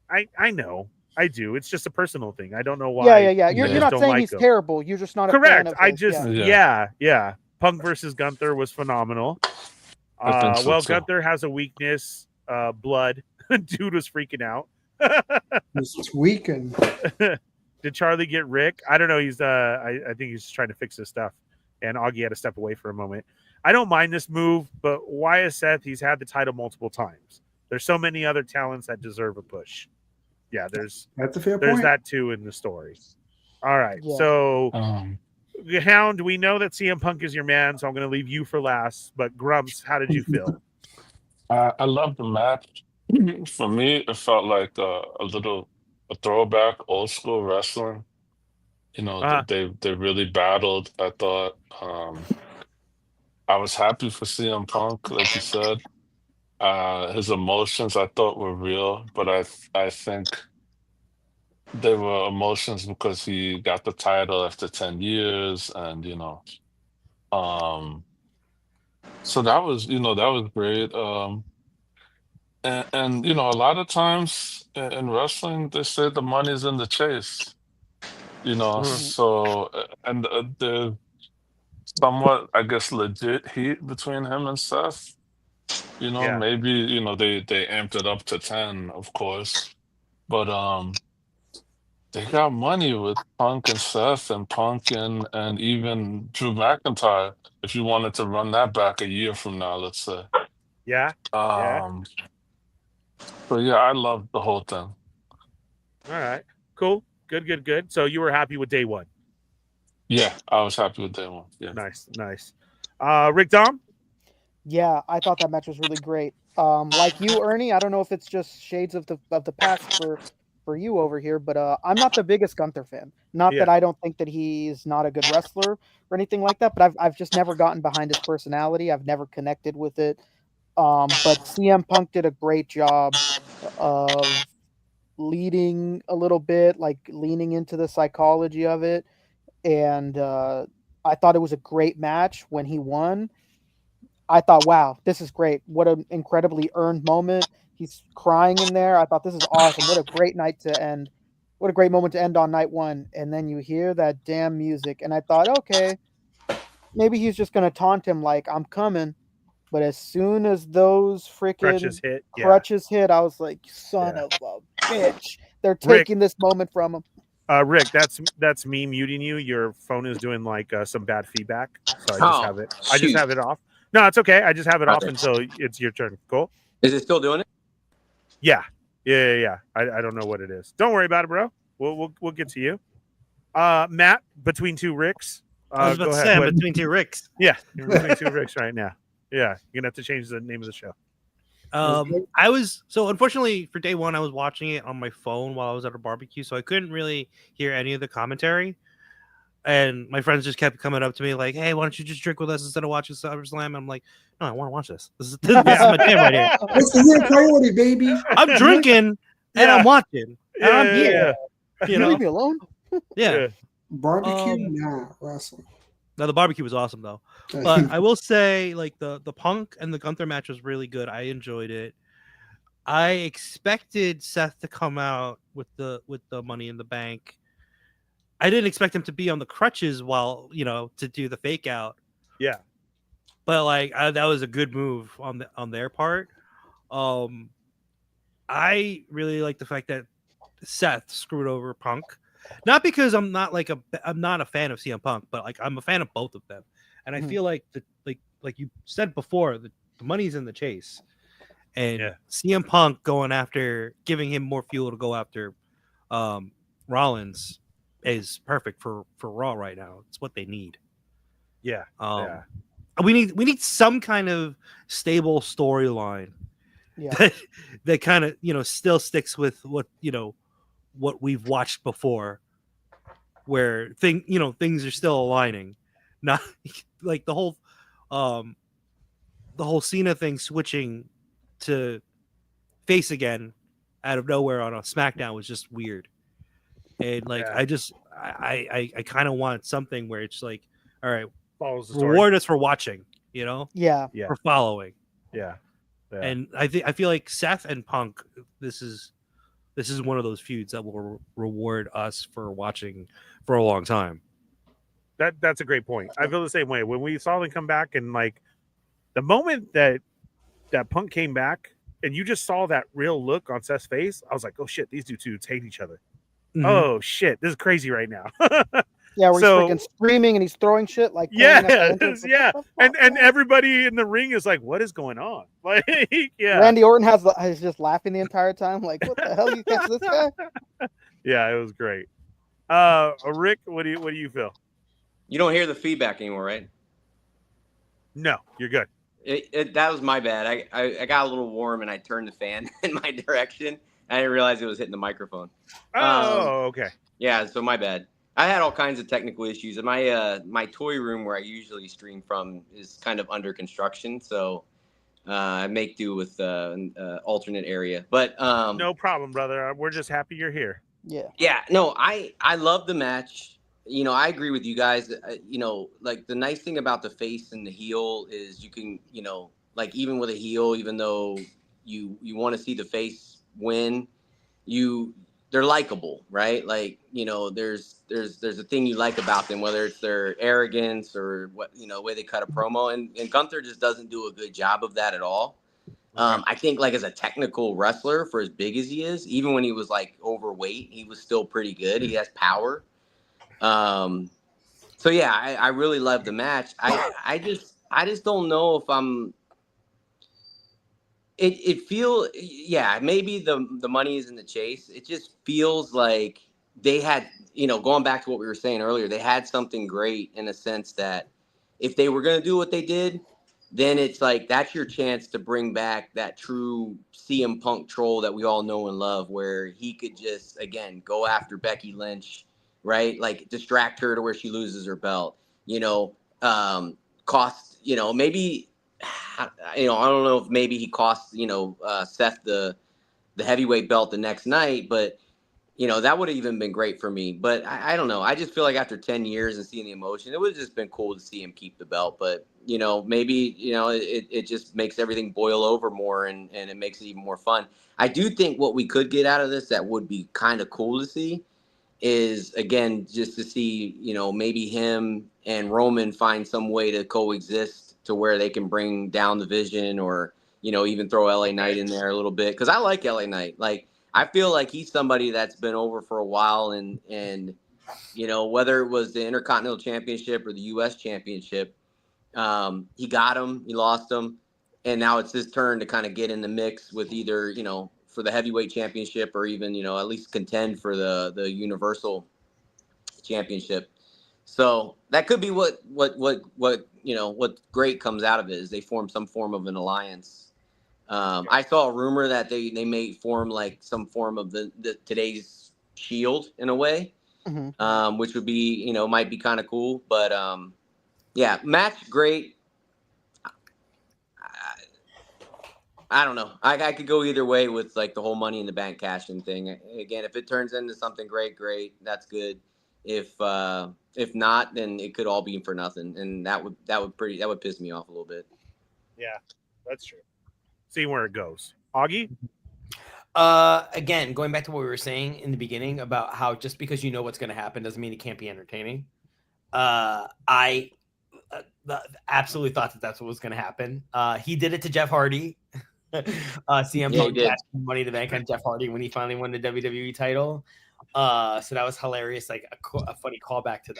I know. I do. It's just a personal thing. I don't know why. Yeah. You're not saying he's terrible. You're just not correct. A fan of yeah. Punk versus Gunther was phenomenal. Gunther has a weakness. Blood. Dude was freaking out. It's weakened. Did Charlie get Rick? I don't know. He's I think he's just trying to fix his stuff. And Augie had to step away for a moment. I don't mind this move, but why is Seth? He's had the title multiple times. There's so many other talents that deserve a push. Yeah, that's a fair point. There's that too in the story. All right. Yeah. So Hound, we know that CM Punk is your man, so I'm gonna leave you for last. But Grumps, how did you feel? I love the match. For me, it felt like a throwback, old school wrestling. They really battled. I thought I was happy for CM Punk, like you said. His emotions I thought were real, but I think they were emotions because he got the title after 10 years, and so that was great. And a lot of times in wrestling, they say the money's in the chase. So and the somewhat, I guess, legit heat between him and Seth. Maybe they amped it up to 10, of course, but they got money with Punk and Seth and Punk and even Drew McIntyre. If you wanted to run that back a year from now, let's say. Yeah. So yeah, I loved the whole thing. All right. Cool. Good. So you were happy with day one? Yeah, I was happy with day one. Yeah. Nice. Rick Dom? Yeah, I thought that match was really great. Like you, Ernie, I don't know if it's just shades of the past for you over here, but I'm not the biggest Gunther fan. Not that I don't think that he's not a good wrestler or anything like that, but I've just never gotten behind his personality. I've never connected with it. But CM Punk did a great job of leading a little bit, like leaning into the psychology of it, and I thought it was a great match when he won. I thought, wow, this is great. What an incredibly earned moment. He's crying in there. I thought this is awesome. What a great night to end. What a great moment to end on night one. And then you hear that damn music. And I thought, okay, maybe he's just going to taunt him like, I'm coming. But as soon as those freaking crutches hit, I was like, son of a bitch. They're taking this moment from him. Rick, that's me muting you. Your phone is doing like some bad feedback. So I just have it off. No, it's okay. I just have it off until it's your turn. Cool. Is it still doing it? Yeah. I don't know what it is. Don't worry about it, bro. We'll get to you. Matt, between two Ricks. I was about to say, I'm between two Ricks. Yeah, you're between two Ricks right now. Yeah, you're gonna have to change the name of the show. Unfortunately for day one, I was watching it on my phone while I was at a barbecue, so I couldn't really hear any of the commentary. And my friends just kept coming up to me like, "Hey, why don't you just drink with us instead of watching SummerSlam?" And I'm like, "No, I want to watch this. This is my jam right here. This is your priority, baby. I'm drinking and I'm watching. And I'm here. You know, leave me alone." Yeah. Barbecue, wrestling. Now the barbecue was awesome though. But I will say, like the Punk and the Gunther match was really good. I enjoyed it. I expected Seth to come out with the Money in the Bank. I didn't expect him to be on the crutches while to do the fake out. Yeah, but like that was a good move on their part. I really like the fact that Seth screwed over Punk, not because I'm not a fan of CM Punk, but like I'm a fan of both of them, and I feel like like you said before, the money's in the chase, and CM Punk giving him more fuel to go after Rollins is perfect for Raw right now. It's what they need. Yeah. We need some kind of stable storyline that kind of still sticks with what we've watched before, where things are still aligning, not like the whole Cena thing switching to face again out of nowhere on a SmackDown was just weird. And like I kind of want something where it's like, all right, reward us for watching, for following. Yeah. And I feel like Seth and Punk, this is one of those feuds that will reward us for watching for a long time. That's a great point. I feel the same way. When we saw them come back, and like the moment that Punk came back and you just saw that real look on Seth's face, I was like, oh shit, these two dudes hate each other. Mm-hmm. Oh shit, this is crazy right now. Yeah, where he's freaking screaming and he's throwing shit like and everybody in the ring is like, what is going on? Like, Randy Orton is just laughing the entire time, like, what the hell you catch this guy? Yeah, it was great. Rick, what do you feel? You don't hear the feedback anymore, right? No, you're good. That was my bad. I got a little warm and I turned the fan in my direction. I didn't realize it was hitting the microphone. Oh, okay. Yeah, so my bad. I had all kinds of technical issues. And my toy room where I usually stream from is kind of under construction, so I make do with an alternate area. But no problem, brother. We're just happy you're here. Yeah. Yeah. No, I love the match. I agree with you guys. Like the nice thing about the face and the heel is you can, like even with a heel, even though you want to see the face win, they're likable, right? Like, there's a thing you like about them, whether it's their arrogance or what, the way they cut a promo, and Gunther just doesn't do a good job of that at all. I think like as a technical wrestler, for as big as he is, even when he was like overweight, he was still pretty good. He has power. So yeah, I really love the match. I just don't know if I'm. It feels, maybe the money is in the chase. It just feels like they had, going back to what we were saying earlier, they had something great in a sense that if they were going to do what they did, then it's like that's your chance to bring back that true CM Punk troll that we all know and love, where he could just, again, go after Becky Lynch, right? Like distract her to where she loses her belt, cost, maybe, I don't know if maybe he cost, Seth the heavyweight belt the next night, but that would have even been great for me. But I don't know. I just feel like after 10 years and seeing the emotion, it would have just been cool to see him keep the belt. But, maybe, it just makes everything boil over more and it makes it even more fun. I do think what we could get out of this that would be kind of cool to see is, again, just to see, maybe him and Roman find some way to coexist to where they can bring down the Vision or, even throw LA Knight in there a little bit. Because I like LA Knight. Like, I feel like he's somebody that's been over for a while, and whether it was the Intercontinental Championship or the U.S. Championship, he got him, he lost him, and now it's his turn to kind of get in the mix with either for the heavyweight championship or even at least contend for the Universal Championship. So that could be what great comes out of it is they form some form of an alliance. I saw a rumor that they may form like some form of the today's Shield in a way, which would be might be kind of cool. But yeah, match great. I don't know. I could go either way with like the whole Money in the Bank cash-in thing. Again, if it turns into something great, that's good. If not, then it could all be for nothing, and that would piss me off a little bit. Yeah, that's true. See where it goes. Augie? Again, going back to what we were saying in the beginning about how just because you know what's going to happen doesn't mean it can't be entertaining. I absolutely thought that that's what was going to happen. He did it to Jeff Hardy. CM Punk cashed Money in the Bank on Jeff Hardy when he finally won the WWE title. So that was hilarious, like a funny callback to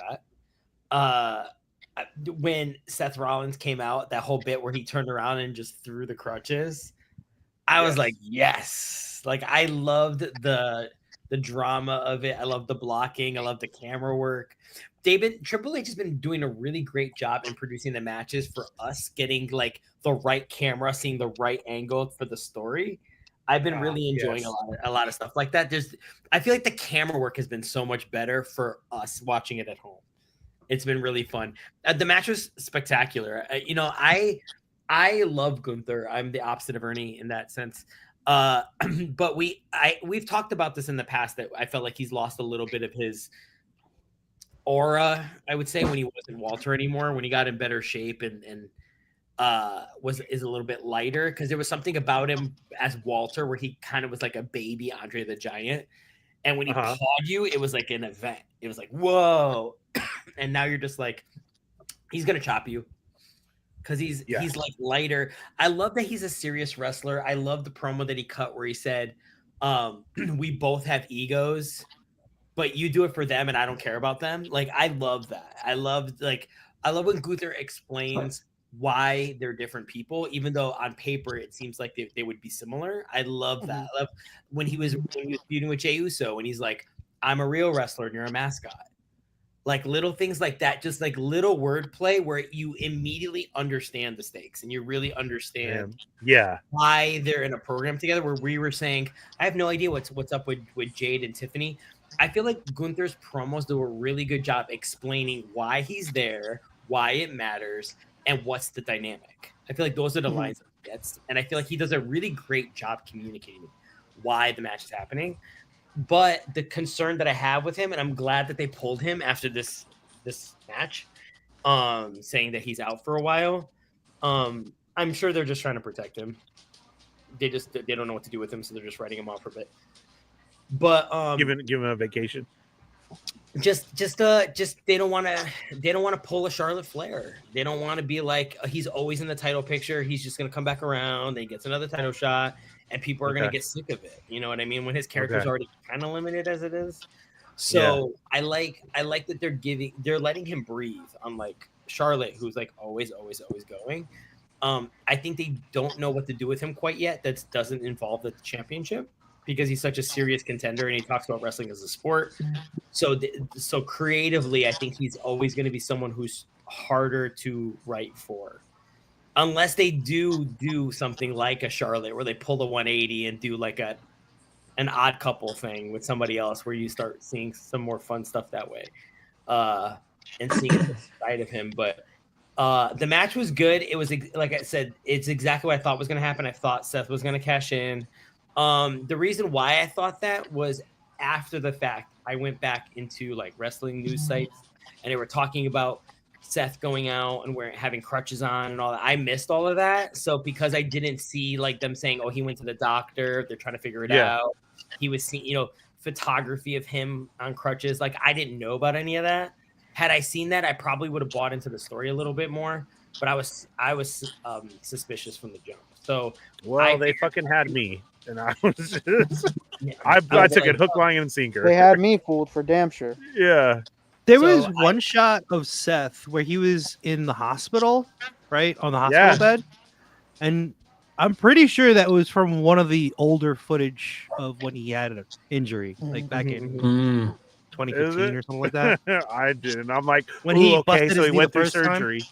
that. When Seth Rollins came out, that whole bit where he turned around and just threw the crutches, I was like, yes. Like I loved the drama of it. I love the blocking. I love the camera work. Triple H has been doing a really great job in producing the matches for us, getting like the right camera, seeing the right angle for the story. I've been really enjoying a lot of stuff like that. I feel like the camera work has been so much better for us watching it at home. It's been really fun. The match was spectacular. I love Gunther. I'm the opposite of Ernie in that sense. But we've talked about this in the past that I felt like he's lost a little bit of his aura, I would say, when he wasn't Walter anymore, when he got in better shape and is a little bit lighter, because there was something about him as Walter where he kind of was like a baby Andre the Giant. And when he pawed you, it was like an event. It was like, whoa. And now you're just like, he's going to chop you because he's like lighter. I love that he's a serious wrestler. I love the promo that he cut where he said, we both have egos, but you do it for them and I don't care about them. Like, I love that. I love when Gunther explains why they're different people, even though on paper it seems like they would be similar. I love that. I love when he was feuding with Jey Uso and he's like, I'm a real wrestler and you're a mascot. Like little things like that, just like little wordplay where you immediately understand the stakes and you really understand why they're in a program together. Where we were saying, I have no idea what's up with Jade and Tiffany. I feel like Gunther's promos do a really good job explaining why he's there, why it matters, and what's the dynamic. I feel like those are the lines that he gets, and I feel like he does a really great job communicating why the match is happening. But the concern that I have with him, and I'm glad that they pulled him after this match, saying that he's out for a while. I'm sure they're just trying to protect him. They don't know what to do with him, so they're just writing him off for a bit. But give him a vacation. Just they don't want to pull a Charlotte Flair. They don't want to be like he's always in the title picture. He's just gonna come back around. Then he gets another title shot, and people are gonna get sick of it. You know what I mean? When his character's already kind of limited as it is. So I like that they're letting him breathe. Unlike Charlotte, who's like always going. I think they don't know what to do with him quite yet. That doesn't involve the championship, because he's such a serious contender and he talks about wrestling as a sport. So creatively, I think he's always going to be someone who's harder to write for. unless they do something like a Charlotte where they pull the 180 and do like an odd couple thing with somebody else where you start seeing some more fun stuff that way, and seeing the side of him. But the match was good. It was, like I said, it's exactly what I thought was going to happen. I thought Seth was going to cash in. The reason why I thought that was after the fact, I went back into like wrestling news sites and they were talking about Seth going out and having crutches on and all that. I missed all of that. So because I didn't see like them saying, oh, he went to the doctor, they're trying to figure it out. He was seeing, photography of him on crutches. Like I didn't know about any of that. Had I seen that, I probably would have bought into the story a little bit more. But I was suspicious from the jump. So they fucking had me, and I was just I took it hook, line, and sinker. They had me fooled for damn sure. Yeah. There was one shot of Seth where he was in the hospital, right? On the hospital bed. And I'm pretty sure that was from one of the older footage of when he had an injury, like back in 2015 or something like that. I did. And I'm like, when he okay, busted so his he knee went the through first time? surgery.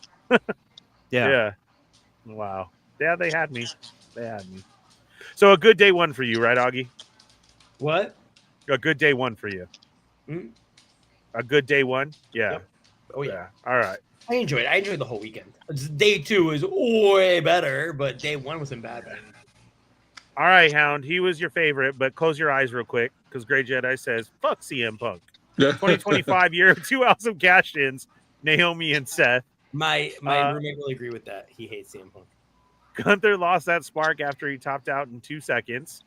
Yeah. Wow. Yeah, they had me. So a good day one for you, right, Augie? What? A good day one for you. A good day one? Yeah. Yep. Oh, yeah. All right. I enjoyed it. I enjoyed the whole weekend. Day 2 is way better, but day 1 wasn't bad. All right, Hound. He was your favorite, but close your eyes real quick because Grey Jedi says, fuck CM Punk. 2025 year, 2 awesome cash-ins, Naomi and Seth. My roommate will agree with that. He hates CM Punk. Gunther lost that spark after he topped out in 2 seconds.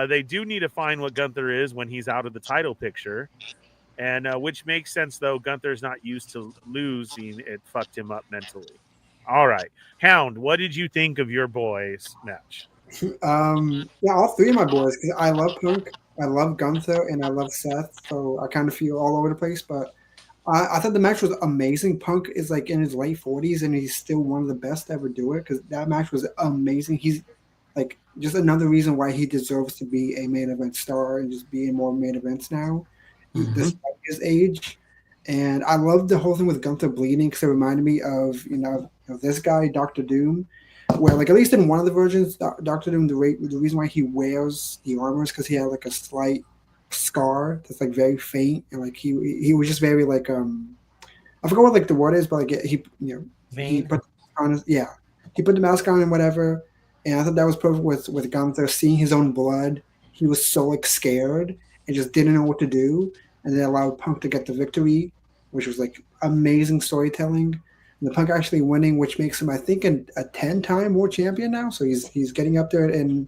They do need to find what Gunther is when he's out of the title picture. And which makes sense, though. Gunther's not used to losing. It fucked him up mentally. All right. Hound, what did you think of your boys' match? All 3 of my boys, because I love Punk, I love Gunther, and I love Seth. So I kind of feel all over the place. But I thought the match was amazing. Punk is like in his late 40s, and he's still one of the best to ever do it because that match was amazing. He's like just another reason why he deserves to be a main event star and just be in more main events now. Despite his age. And I love the whole thing with Gunther bleeding because it reminded me of this guy, Dr. Doom, where like at least in one of the versions, Dr. Doom, the reason why he wears the armor is because he had like a slight scar that's like very faint, and like he was just very like I forgot what like the word is, but like he put on he put the mask on and whatever. And I thought that was perfect with Gunther seeing his own blood. He was so like scared and just didn't know what to do. And they allowed Punk to get the victory, which was like amazing storytelling. And the Punk actually winning, which makes him, I think, a 10-time world champion now. So he's getting up there in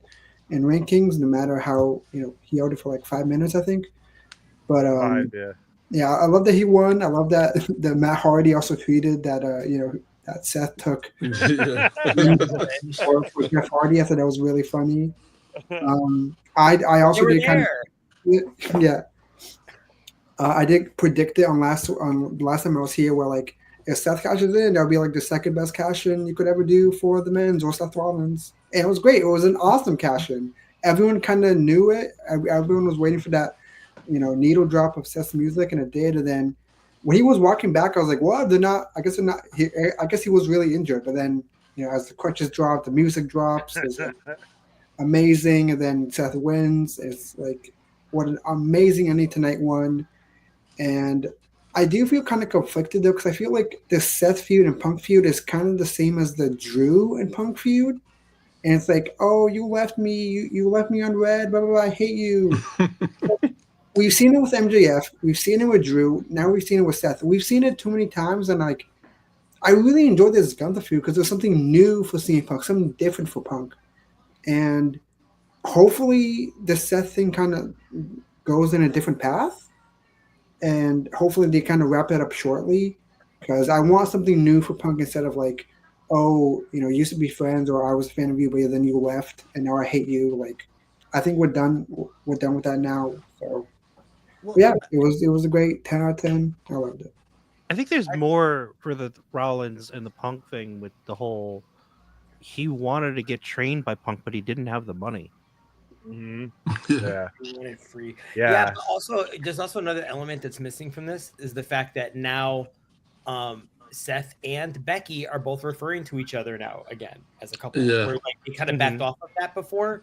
rankings, no matter how he held it for like 5 minutes, I think. But I love that he won. I love that Matt Hardy also tweeted that that Seth took for Jeff Hardy. I thought that was really funny. I also did kind of I did predict it on last time I was here, where like if Seth cashes in, that'll be like the second best cash in you could ever do for the men's or Seth Rollins, and it was great. It was an awesome cash in. Everyone kind of knew it. Everyone was waiting for that, needle drop of Seth's music, and it did. And then when he was walking back, I was like, "What? They're not. I guess they're not." I guess he was really injured. But then, as the crutches drop, the music drops. It's like amazing, and then Seth wins. It's like what an amazing ending to night one. And I do feel kind of conflicted though, because I feel like the Seth feud and Punk feud is kind of the same as the Drew and Punk feud. And it's like, oh, you left me, you left me on red, blah, blah, blah, I hate you. We've seen it with MJF. We've seen it with Drew. Now we've seen it with Seth. We've seen it too many times. And like, I really enjoyed this Gunther feud because there's something new for CM Punk, something different for Punk. And hopefully the Seth thing kind of goes in a different path. And hopefully they kind of wrap that up shortly, because I want something new for Punk instead of like, oh, used to be friends, or I was a fan of you, but then you left and now I hate you. Like, I think we're done with that now. So it was a great 10 out of 10. I loved it. I think there's more for the Rollins and the Punk thing with the whole, he wanted to get trained by Punk, but he didn't have the money. Yeah. Free. Yeah. But also, there's also another element that's missing from this is the fact that now Seth and Becky are both referring to each other now again as a couple. Yeah. Where like they kind of backed off of that before.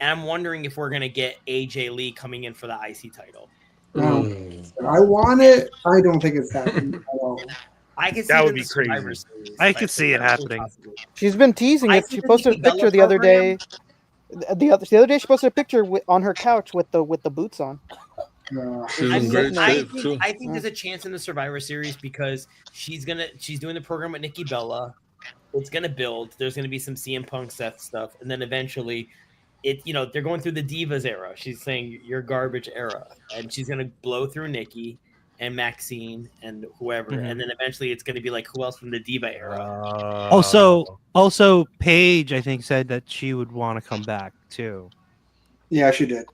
And I'm wondering if we're gonna get AJ Lee coming in for the IC title. I want it. I don't think it's happening at all. I could see That it would in be the Survivor crazy. Series. I could see it happening. She's been teasing it. She posted a picture the other day. The other day, she posted a picture on her couch with the boots on. She's in great shape too. I think there's a chance in the Survivor Series because she's doing the program with Nikki Bella. It's gonna build. There's gonna be some CM Punk Seth stuff, and then eventually, they're going through the Divas era. She's saying your garbage era, and she's gonna blow through Nikki and Maxine and whoever, and then eventually it's gonna be like who else from the Diva era. Also, Paige, I think, said that she would want to come back too. Yeah, she did.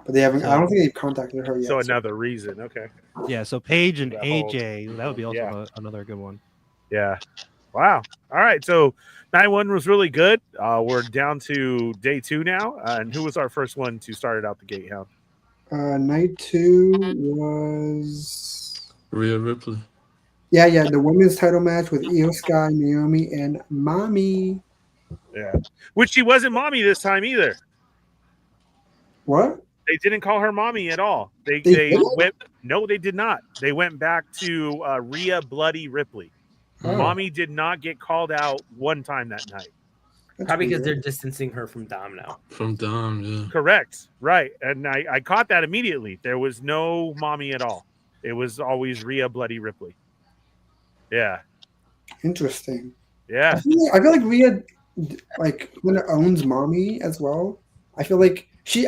But they haven't. I don't think they've contacted her yet. So another reason, okay. Yeah, so Paige and That AJ, that would be also another good one. Yeah. Wow. All right. So night one was really good. We're down to day 2 now. And who was our first one to start it out the gate, Hound? Night 2 was Rhea Ripley. Yeah, the women's title match with Io Sky, Naomi, and Mommy. Yeah. Which she wasn't Mommy this time either. What? They didn't call her Mommy at all. They went. No, they did not. They went back to Rhea Bloody Ripley. Oh. Mommy did not get called out one time that night. Probably because they're distancing her from Dom now. From Dom, yeah. Correct. Right. And I caught that immediately. There was no Mommy at all. It was always Rhea Bloody Ripley. Yeah. Interesting. Yeah. I feel like Rhea when it owns Mommy as well. I feel like she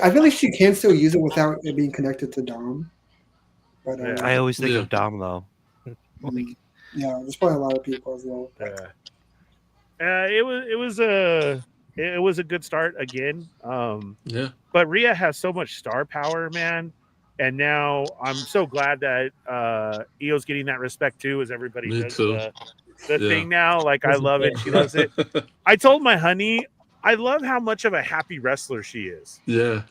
can still use it without it being connected to Dom. But I always think of Dom though. Yeah, there's probably a lot of people as well. It was a good start again. Yeah. But Rhea has so much star power, man. And now I'm so glad that Io's getting that respect too, as everybody does the thing now. Like I love it. She loves it. I told my honey, I love how much of a happy wrestler she is. Yeah.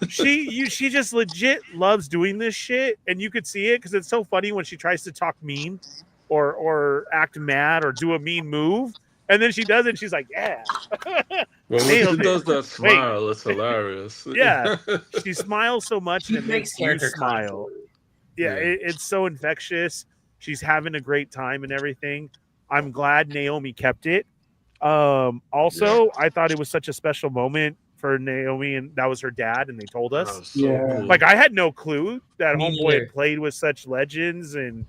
She just legit loves doing this shit, and you could see it because it's so funny when she tries to talk mean or act mad or do a mean move, and then she does it. And she's like, "Yeah." Well, when she does that smile, it's hilarious. Yeah, she smiles so much and it makes makes you smile. Yeah, it's so infectious. She's having a great time and everything. I'm glad Naomi kept it. Also, I thought it was such a special moment for Naomi, and that was her dad, and they told us. Yeah. Like I had no clue that Me homeboy neither. had played with such legends and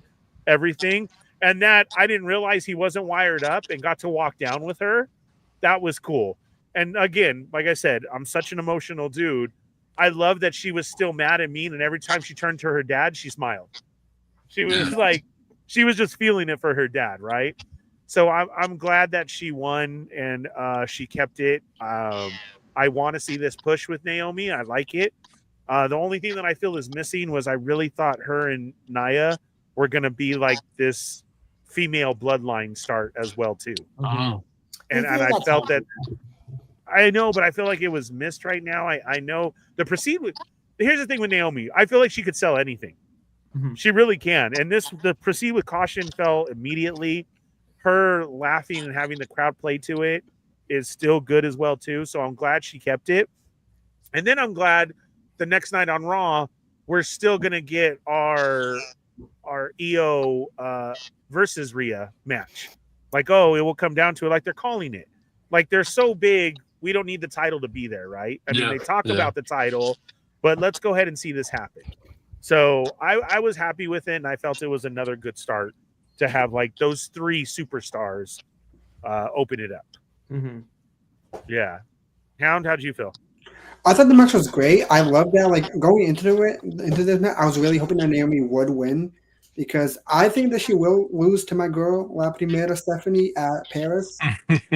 everything, and that I didn't realize he wasn't wired up and got to walk down with her. That was cool. And again, like I said, I'm such an emotional dude. I love that she was still mad and mean, and every time she turned to her dad, she smiled. She was like, she was just feeling it for her dad, right? So I'm glad that she won and she kept it. I want to see this push with Naomi. I like it. The only thing that I feel is missing was I really thought her and Nia were going to be like this female bloodline start as well too. And I felt that. I know, but I feel like it was missed right now. I know the proceed with. Here's the thing with Naomi. I feel like she could sell anything. She really can. And the proceed with caution fell immediately. Her laughing and having the crowd play to it is still good as well too. So I'm glad she kept it. And then I'm glad the next night on Raw, we're still gonna get our EO versus Rhea match. Like, it will come down to it. Like they're calling it. Like they're so big, we don't need the title to be there, right? I mean, they talk about the title, but let's go ahead and see this happen. So I was happy with it, and I felt it was another good start to have like those 3 superstars open it up. Yeah. Hound, how'd you feel? I thought the match was great. I love that. Like going into this match, I was really hoping that Naomi would win because I think that she will lose to my girl La Primera Stephanie at Paris.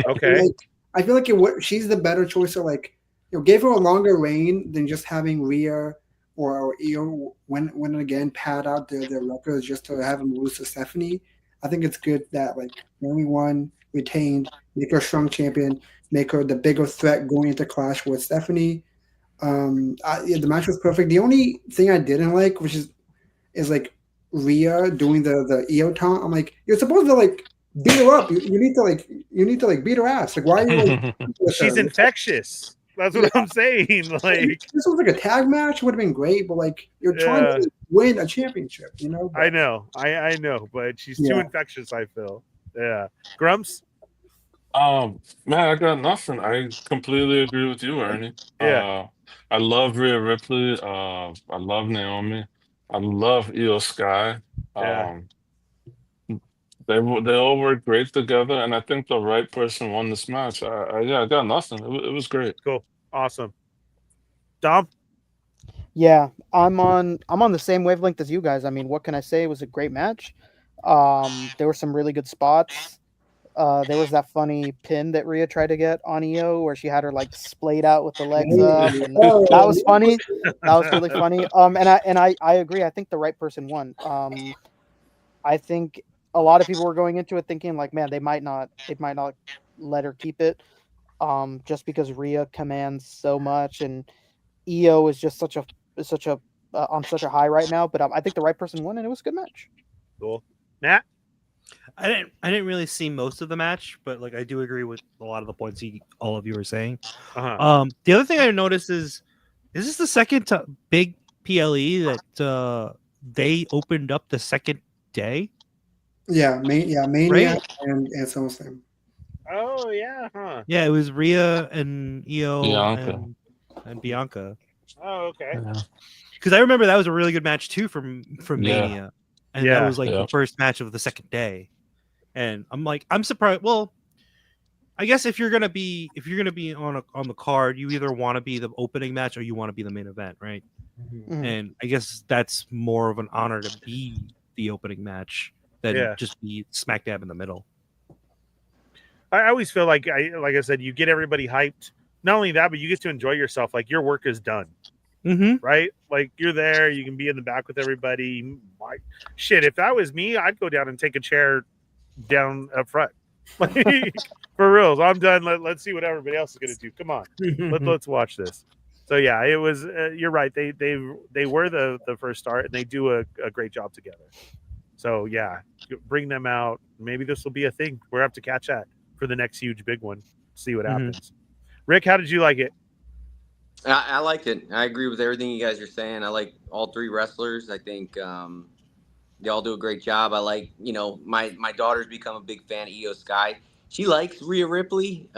Okay. I feel like she's the better choice. So gave her a longer reign than just having Rhea or Io win again, pad out their records just to have them lose to Stephanie. I think it's good that Naomi won, retained, make her a strong champion, make her the bigger threat going into Clash with Stephanie. The match was perfect. The only thing I didn't like, which is Rhea doing the EO taunt. I'm like, you're supposed to like beat her up. You need to like beat her ass. Like, why are you like? She's infectious. That's what I'm saying. Like, this was like a tag match. Would have been great, but like you're trying to win a championship, you know. But, I know, I know, but she's too infectious. I feel. Yeah, Grumps. Man, I got nothing. I completely agree with you, Ernie. Yeah. I love Rhea Ripley. I love Naomi. I love Io Sky. Yeah. They all work great together, and I think the right person won this match. I got nothing. It was great. Cool, awesome. Dom. Yeah, I'm on the same wavelength as you guys. I mean, what can I say? It was a great match. There were some really good spots. There was that funny pin that Rhea tried to get on Io where she had her like splayed out with the legs up, and that was funny. That was really funny. And I agree. I think the right person won. I think a lot of people were going into it thinking like, man, they might not let her keep it, just because Rhea commands so much, and Io is just such a on such a high right now. But I think the right person won, and it was a good match. Cool, Matt. I didn't really see most of the match, but like I do agree with a lot of the points all of you were saying. The other thing I noticed is this the second big PLE that they opened up the second day? Mania right? and SummerSlam. Oh yeah, huh? Yeah, it was Rhea and Io and Bianca. Oh, okay. Because I remember that was a really good match too from Mania, and that was like Yeah. the first match of the second day. And I'm surprised. Well, I guess if you're gonna be on the card, you either want to be the opening match or you want to be the main event, right? Mhm. And I guess that's more of an honor to be the opening match than just be smack dab in the middle. I always feel like I said, you get everybody hyped. Not only that, but you get to enjoy yourself. Like your work is done, right? Like you're there, you can be in the back with everybody. Shit, if that was me, I'd go down and take a chair down up front. Like, for reals, I'm done. Let's see what everybody else is gonna do. Come on, let's watch this. So yeah, it was. You're right. They were the first start, and they do a great job together. So yeah, bring them out. Maybe this will be a thing. We'll have to catch that for the next huge big one. See what happens. Rick, how did you like it? I liked it. I agree with everything you guys are saying. I like all three wrestlers. I think they all do a great job. I like, my daughter's become a big fan of Io Sky. She likes Rhea Ripley.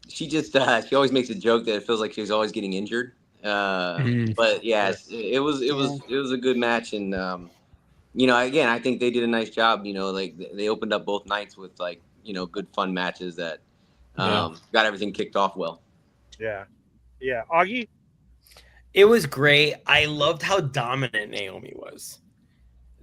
She just she always makes a joke that it feels like she's always getting injured. But yes, it was a good match, and again, I think they did a nice job. Like they opened up both nights with good fun matches that got everything kicked off well. Yeah. Augie? It was great. I loved how dominant Naomi was.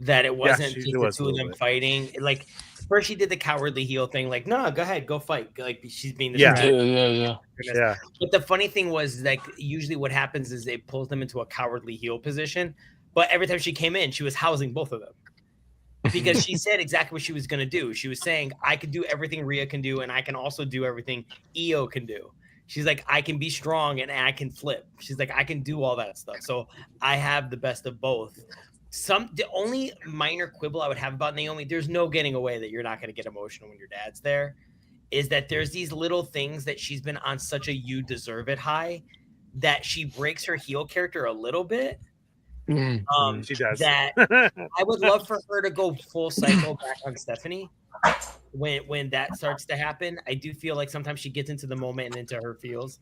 That it wasn't just the two of them fighting. Like first she did the cowardly heel thing, like, no, go ahead, go fight. Like she's being this Yeah. But the funny thing was, like, usually what happens is it pulls them into a cowardly heel position. But every time she came in, she was housing both of them. Because she said exactly what she was going to do. She was saying, I can do everything Rhea can do, and I can also do everything Io can do. She's like, I can be strong and I can flip. She's like, I can do all that stuff. So I have the best of both. The only minor quibble I would have about Naomi, there's no getting away that you're not going to get emotional when your dad's there, is that there's these little things that she's been on such a you deserve it high that she breaks her heel character a little bit. She does. That I would love for her to go full cycle back on Stephanie when that starts to happen. I do feel like sometimes she gets into the moment and into her feels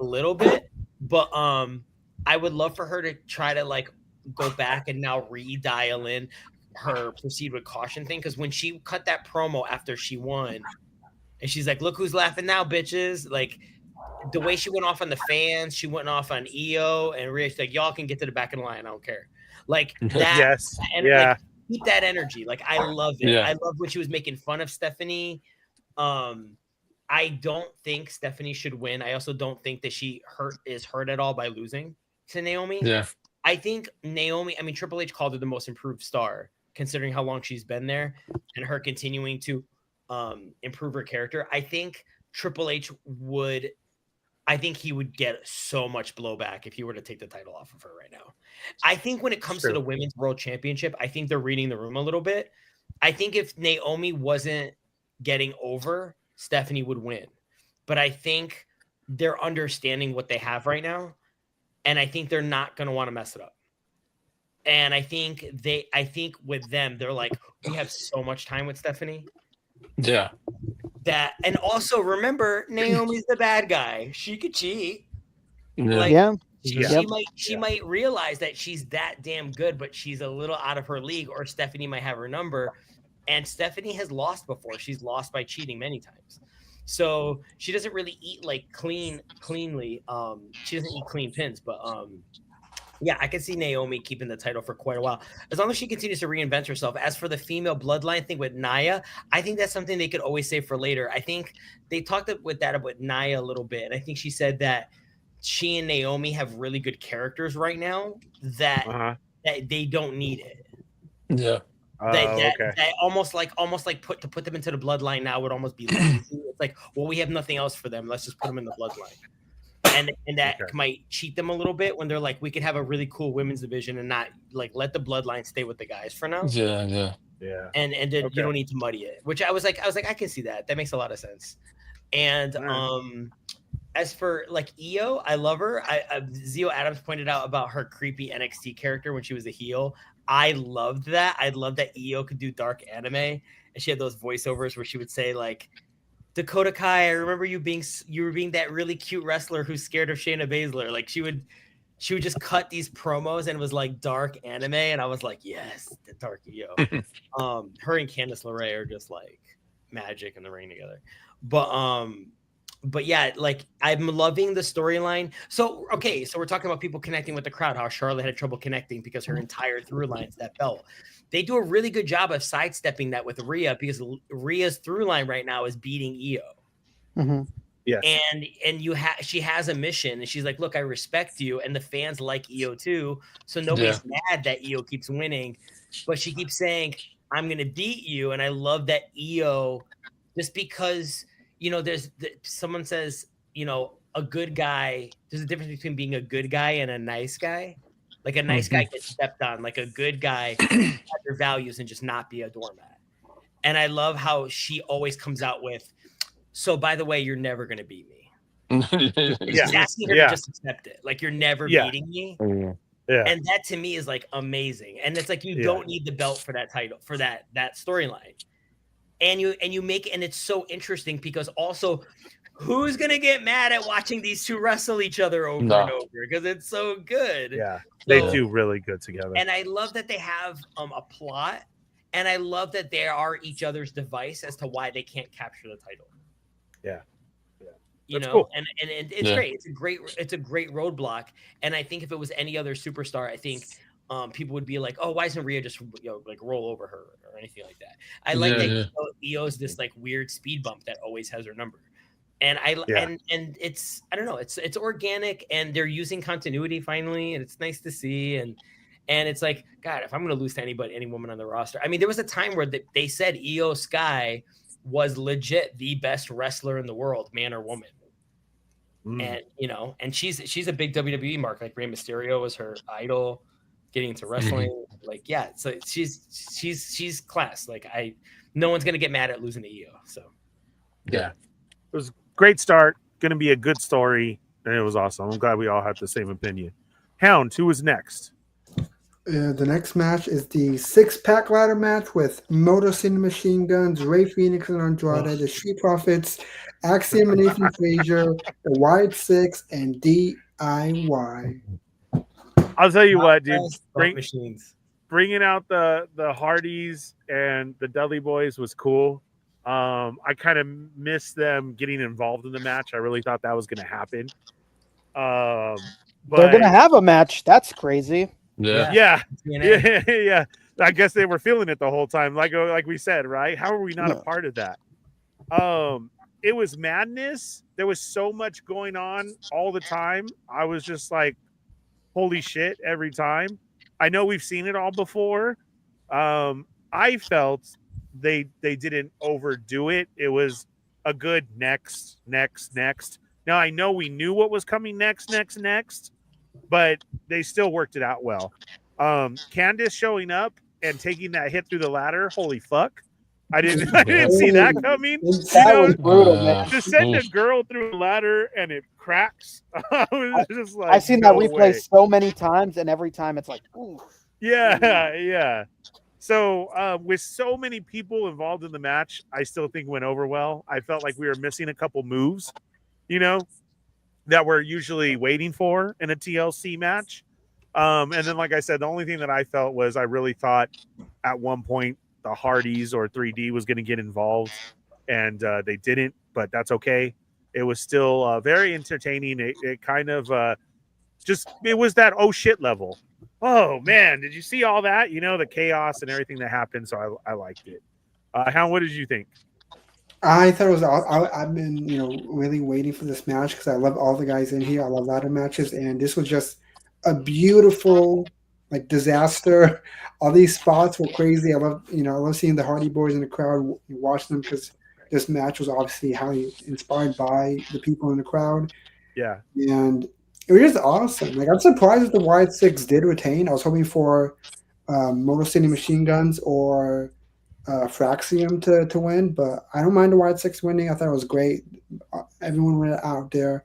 a little bit, but I would love for her to try to like go back and now redial in her proceed with caution thing, because when she cut that promo after she won and she's like, look who's laughing now, bitches, like the way she went off on the fans, she went off on Io and Rhea, like, y'all can get to the back of the line, I don't care, like that. Like, keep that energy. Like I love it. I love when she was making fun of Stephanie. I don't think Stephanie should win. I also don't think that she is hurt at all by losing to Naomi. I think Naomi, Triple H called her the most improved star, considering how long she's been there and her continuing to improve her character. I think Triple H would I think he would get so much blowback if he were to take the title off of her right now. I think when it comes to the Women's World Championship, I think they're reading the room a little bit. I think if Naomi wasn't getting over, Stephanie would win. But I think they're understanding what they have right now, and I think they're not going to want to mess it up. And I think with them, they're like, we have so much time with Stephanie. Yeah. That, and also remember, Naomi's the bad guy. She could cheat. Yeah. Like, she might realize that she's that damn good, but she's a little out of her league, or Stephanie might have her number. And Stephanie has lost before. She's lost by cheating many times. So she doesn't really eat like cleanly. She doesn't eat clean pins, but yeah, I can see Naomi keeping the title for quite a while, as long as she continues to reinvent herself. As for the female bloodline thing with Nia, I think that's something they could always save for later. I think they talked about Nia a little bit, and I think she said that she and Naomi have really good characters right now that they don't need it. Yeah. That almost like put them into the bloodline now would almost be lazy. It's like, well, we have nothing else for them. Let's just put them in the bloodline. And that might cheat them a little bit when they're like, we could have a really cool women's division and not like let the bloodline stay with the guys for now. Yeah. And you don't need to muddy it. Which I was like, I can see that. That makes a lot of sense. And as for like Io, I love her. Zio Adams pointed out about her creepy NXT character when she was a heel. I loved that. I loved that Io could do dark anime, and she had those voiceovers where she would say like, Dakota Kai, I remember you were being that really cute wrestler who's scared of Shayna Baszler. Like she would just cut these promos and it was like dark anime, and I was like, yes, the dark Io. Her and Candice LeRae are just like magic in the ring together. But yeah, like I'm loving the storyline. So we're talking about people connecting with the crowd, how Charlotte had trouble connecting because her entire through line is that belt. They do a really good job of sidestepping that with Rhea, because Rhea's through line right now is beating Io. Mm-hmm. Yeah. And she has a mission, and she's like, look, I respect you, and the fans like Io too. So nobody's mad that Io keeps winning, but she keeps saying, I'm gonna beat you. And I love that Io, just because someone says, a good guy, there's a difference between being a good guy and a nice guy. Like a nice guy gets stepped on, like a good guy has their values and just not be a doormat. And I love how she always comes out with, so by the way, you're never going to beat me. She's asking her to just accept it. Like, you're never beating me. Yeah. And that to me is like amazing. And it's like, you don't need the belt for that title, for that storyline. And you make it, and it's so interesting because also, who's gonna get mad at watching these two wrestle each other over and over? Because it's so good. Yeah, they do really good together. And I love that they have a plot, and I love that they are each other's device as to why they can't capture the title. Yeah. Cool. And it's great. It's a great roadblock. And I think if it was any other superstar, I think people would be like, oh, why doesn't Rhea just like roll over her or anything like that? I like that Io's this like weird speed bump that always has her number. And and it's, I don't know, it's organic, and they're using continuity finally, and it's nice to see. And it's like, God, if I'm going to lose to any woman on the roster, I mean, there was a time where they said Io Sky was legit the best wrestler in the world, man or woman. And and she's a big WWE mark. Like Rey Mysterio was her idol, getting into wrestling. Like, yeah, so she's class. Like, no one's going to get mad at losing to Io. So yeah, it was a great start, going to be a good story, and it was awesome. I'm glad we all had the same opinion. Hound, who is next? The next match is the 6-pack ladder match with Motor City Machine Guns, Ray Phoenix and Andrade, the Street Profits, Axiom and Nathan Frazier, the Wide Six, and DIY. I'll tell you what, dude. Bringing out the Hardys and the Dudley Boys was cool. I kind of missed them getting involved in the match. I really thought that was going to happen. But they're going to have a match. That's crazy. Yeah. I guess they were feeling it the whole time, like we said, right? How are we not a part of that? It was madness. There was so much going on all the time. I was just like, holy shit, every time. I know we've seen it all before. I felt they didn't overdo it. It was a good next. Now I know we knew what was coming next, but they still worked it out well. Candace showing up and taking that hit through the ladder, holy fuck. I didn't see that coming. That was brutal, man. To send a girl through a ladder and it cracks. I was just like, I've seen no that replay way. so many times, and every time it's like, ooh. Yeah. So with so many people involved in the match, I still think went over well. I felt like we were missing a couple moves, that we're usually waiting for in a TLC match. And then, like I said, the only thing that I felt was I really thought at one point the Hardys or 3D was going to get involved, and they didn't, but that's okay. It was still very entertaining. It kind of it was that oh shit level. Oh man, did you see all that? The chaos and everything that happened. So I liked it. Hound, what did you think? I thought it was. I've been, really waiting for this match because I love all the guys in here. I love ladder matches, and this was just a beautiful, disaster. All these spots were crazy. I love seeing the Hardy Boys in the crowd, watch them because this match was obviously highly inspired by the people in the crowd. Yeah, and it was just awesome. I'm surprised that the Wyatt Six did retain. I was hoping for Motor City Machine Guns or Fraxium to win, but I don't mind the Wyatt Six winning. I thought it was great. Everyone went out there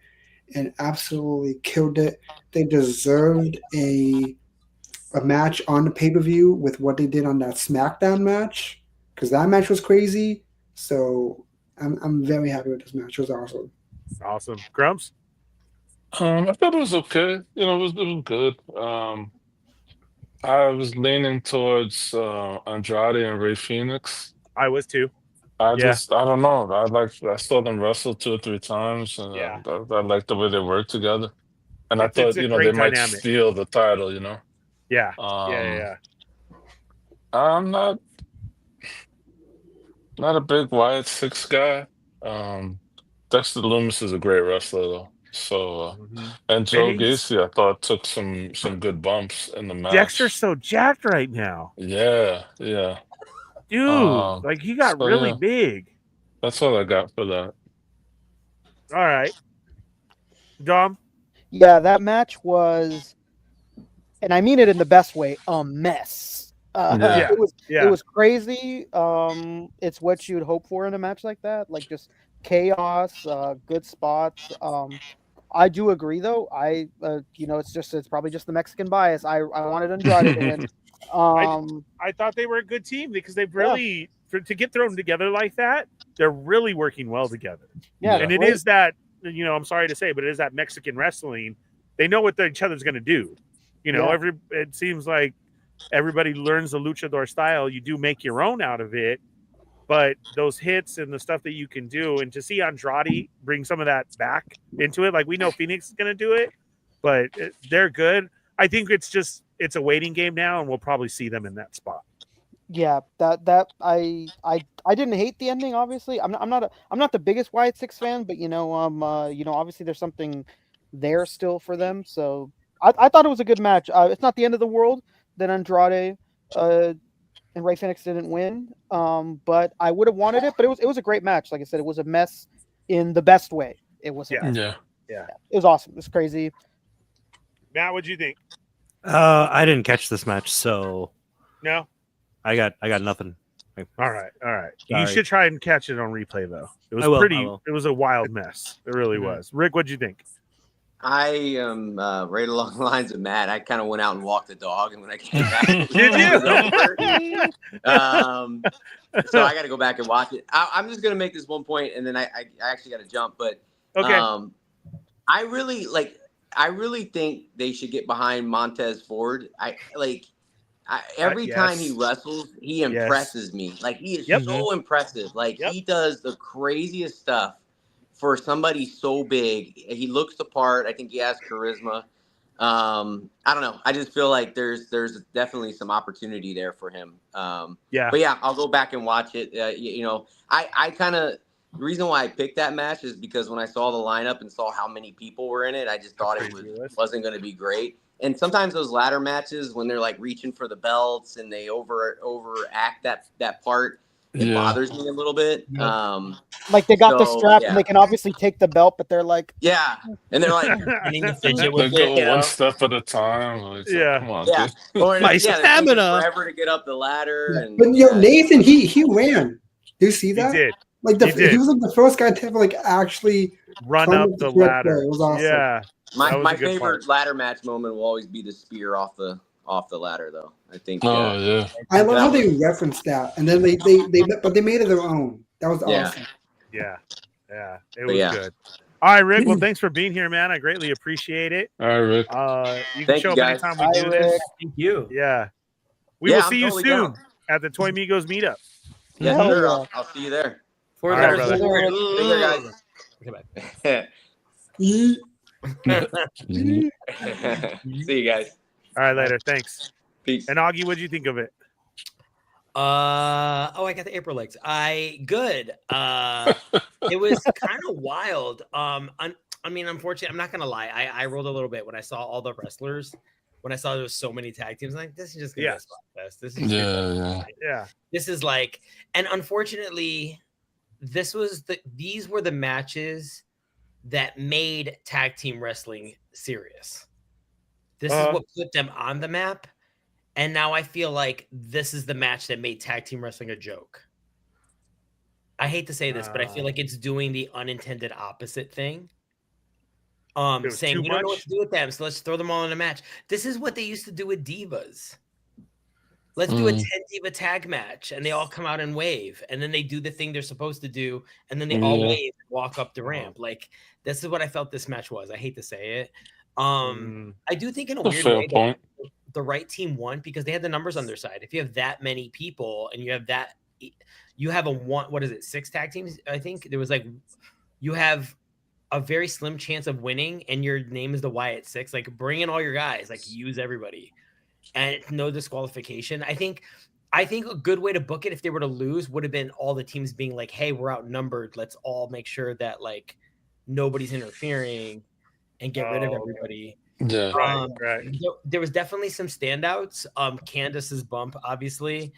and absolutely killed it. They deserved a match on the pay-per-view with what they did on that SmackDown match, because that match was crazy. So I'm very happy with this match. It was awesome. Awesome. Grumps? I thought it was okay. It was good. I was leaning towards Andrade and Rey Fenix. I was too. I don't know. I saw them wrestle 2 or 3 times, and I liked the way they worked together. And I thought, they might steal the title, Yeah. I'm not a big Wyatt Six guy. Dexter Lumis is a great wrestler, though. So, and Joe Gacy, I thought took some good bumps in the match. Dexter's so jacked right now. Yeah. Dude, he got really big. That's all I got for that. All right. Dom? Yeah, that match was, and I mean it in the best way, a mess. It was crazy. It's what you'd hope for in a match like that, just chaos, good spots. I do agree, though. It's probably just the Mexican bias. I wanted Andrade to win. I thought they were a good team because they've really, to get thrown together like that, they're really working well together. Yeah, and it is that, I'm sorry to say, but it is that Mexican wrestling. They know what each other's going to do. It seems like everybody learns the luchador style. You do make your own out of it, but those hits and the stuff that you can do, and to see Andrade bring some of that back into it, we know Phoenix is going to do it, but they're good. I think it's a waiting game now, and we'll probably see them in that spot. Yeah, that I didn't hate the ending. Obviously, I'm not the biggest Wyatt Six fan, but obviously there's something there still for them. So I thought it was a good match. It's not the end of the world that Andrade and Rey Fenix didn't win, but I would have wanted it. But it was a great match. Like I said, it was a mess in the best way. It was Yeah. It was awesome. It was crazy. Matt, what'd you think? I didn't catch this match, so no. I got nothing. All right. Sorry. You should try and catch it on replay, though. It was it was a wild mess. It really was. Rick, what'd you think? I am right along the lines of Matt. I kind of went out and walked the dog, and when I came back, did you? So I got to go back and watch it. I'm just gonna make this one point, and then I actually got to jump. But okay, I really think they should get behind Montez Ford. Every time he wrestles, he impresses me. He is so impressive. He does the craziest stuff for somebody so big. He looks the part. I think he has charisma. I don't know. I just feel like there's definitely some opportunity there for him. But yeah, I'll go back and watch it. I kind of, the reason why I picked that match is because when I saw the lineup and saw how many people were in it, I just thought it wasn't going to be great. And sometimes those ladder matches, when they're reaching for the belts and they overact that part, it bothers me a little bit. Like they got the So, strap yeah. and they can obviously take the belt, but they're like, Yeah, and they're like, They go one step at a time. Like, Yeah. come on, yeah, dude. or My yeah, they're taking stamina. forever to get up the ladder. And But Nathan, he ran. Do you see that? He did. Like he was like the first guy to ever like actually Run climb up the ladder. It was awesome. Yeah. my favorite ladder match moment will always be the spear off the ladder, though. I think. Oh yeah. I love how they referenced that, and then they made it their own. That was awesome. Yeah. It was good. All right, Rick. Well, thanks for being here, man. I greatly appreciate it. All right, Rick. You can show up anytime we do this. Thank you. Yeah. We will see you soon at the Toy Migos meetup. Yeah, sure. I'll see you there. All right, brother. Take care, guys. See you guys. All right, later. Thanks. Peace. And Augie, what'd you think of it? I got the April legs. Good. It was kind of wild. I mean, unfortunately, I'm not gonna lie. I rolled a little bit when I saw all the wrestlers. When I saw there was so many tag teams, I'm like, this is just gonna be a spot fest. This is This is like, and unfortunately, these were the matches that made tag team wrestling serious. This is what put them on the map. And now I feel like this is the match that made tag team wrestling a joke. I hate to say this, but I feel like it's doing the unintended opposite thing. Saying we don't know what to do with them, so let's throw them all in a match. This is what they used to do with divas. Let's do a 10 diva tag match, and they all come out and wave, and then they do the thing they're supposed to do, and then they all wave and walk up the ramp. Like, this is what I felt this match was. I hate to say it. I do think in a weird way the right team won because they had the numbers on their side. If you have that many people and you have what is it, 6 tag teams? I think there was like, you have a very slim chance of winning, and your name is the Wyatt 6. Like, bring in all your guys, like use everybody, and no disqualification. I think a good way to book it if they were to lose would have been all the teams being like, hey, we're outnumbered. Let's all make sure that like nobody's interfering and get rid of everybody. Yeah. Right. There was definitely some standouts. Candace's bump, obviously.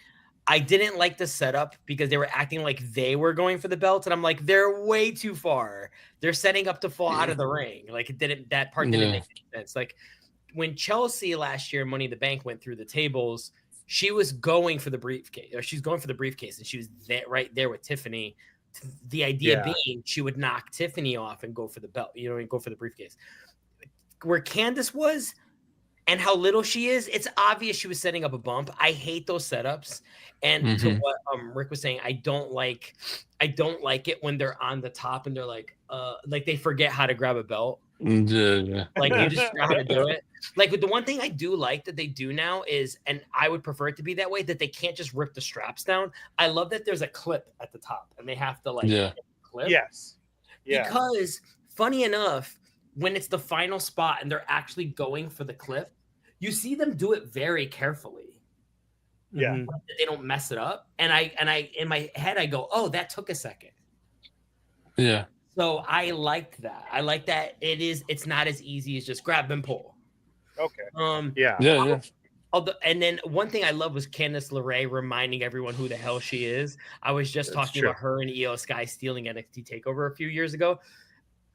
I didn't like the setup because they were acting like they were going for the belt, and I'm like, they're way too far. They're setting up to fall out of the ring. Like that part didn't make any sense. Like when Chelsea last year, Money in the Bank went through the tables, she was going for the briefcase, or she's going for the briefcase, and she was right there with Tiffany. The idea being she would knock Tiffany off and go for the belt, and go for the briefcase. Where Candace was and how little she is, it's obvious she was setting up a bump. I hate those setups. And to what Rick was saying, I don't like it when they're on the top and they're like they forget how to grab a belt. Yeah. Like you just forgot how to do it. Like with the one thing I do like that they do now is, and I would prefer it to be that way, that they can't just rip the straps down. I love that there's a clip at the top and they have to clip. Yes. Yeah. Because funny enough, when it's the final spot and they're actually going for the clip, you see them do it very carefully. Yeah. They don't mess it up. And I in my head, I go, oh, that took a second. Yeah. So I liked that. I like that it's not as easy as just grab and pull. Okay. Yeah. And then one thing I love was Candice LeRae reminding everyone who the hell she is. I was just talking about her and Io Sky stealing NXT TakeOver a few years ago.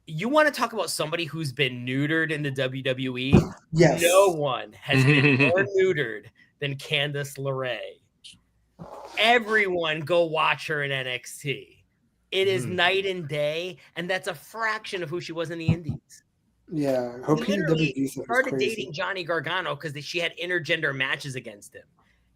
You want to talk about somebody who's been neutered in the WWE? Yes. No one has been more neutered than Candice LeRae. Everyone go watch her in NXT. It is night and day, and that's a fraction of who she was in the Indies. Yeah, her literally started dating Johnny Gargano because she had intergender matches against him.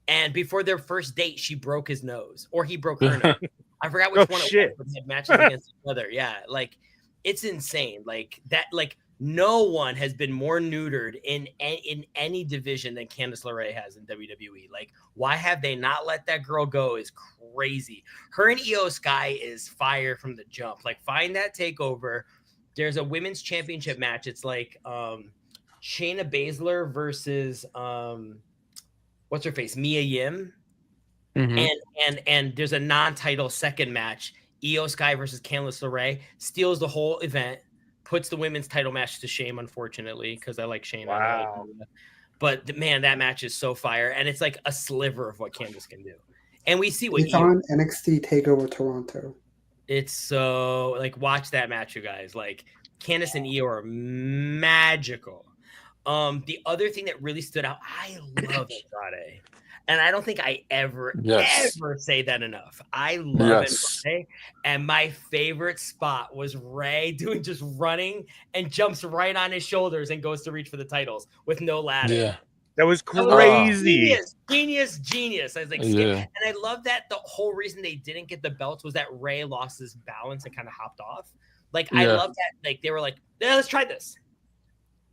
And before their first date, she broke his nose, or he broke her nose. I forgot which one it was, but they had matches against each other. Yeah, like it's insane. Like that, like no one has been more neutered in any division than Candice LeRae has in WWE. Like, why have they not let that girl go is crazy. Her and Io Sky is fire from the jump. Like, find that takeover. There's a women's championship match. It's like Shayna Baszler versus what's her face? Mia Yim. And there's a non-title second match. Io Sky versus Candice LeRae steals the whole event, puts the women's title match to shame, unfortunately, because I like Shayna. Wow. But man, that match is so fire, and it's like a sliver of what Candice can do. And we see what It's on NXT TakeOver Toronto. It's so like watch that match, you guys. Like Candice and Io are magical. The other thing that really stood out, I love Andrade. And I don't think I ever say that enough. I love Andrade. And my favorite spot was Ray doing just running and jumps right on his shoulders and goes to reach for the titles with no ladder. Yeah. That was crazy. Genius. I was like, and I love that the whole reason they didn't get the belts was that Ray lost his balance and kind of hopped off. Like, I love that. Like, they were like, yeah, let's try this.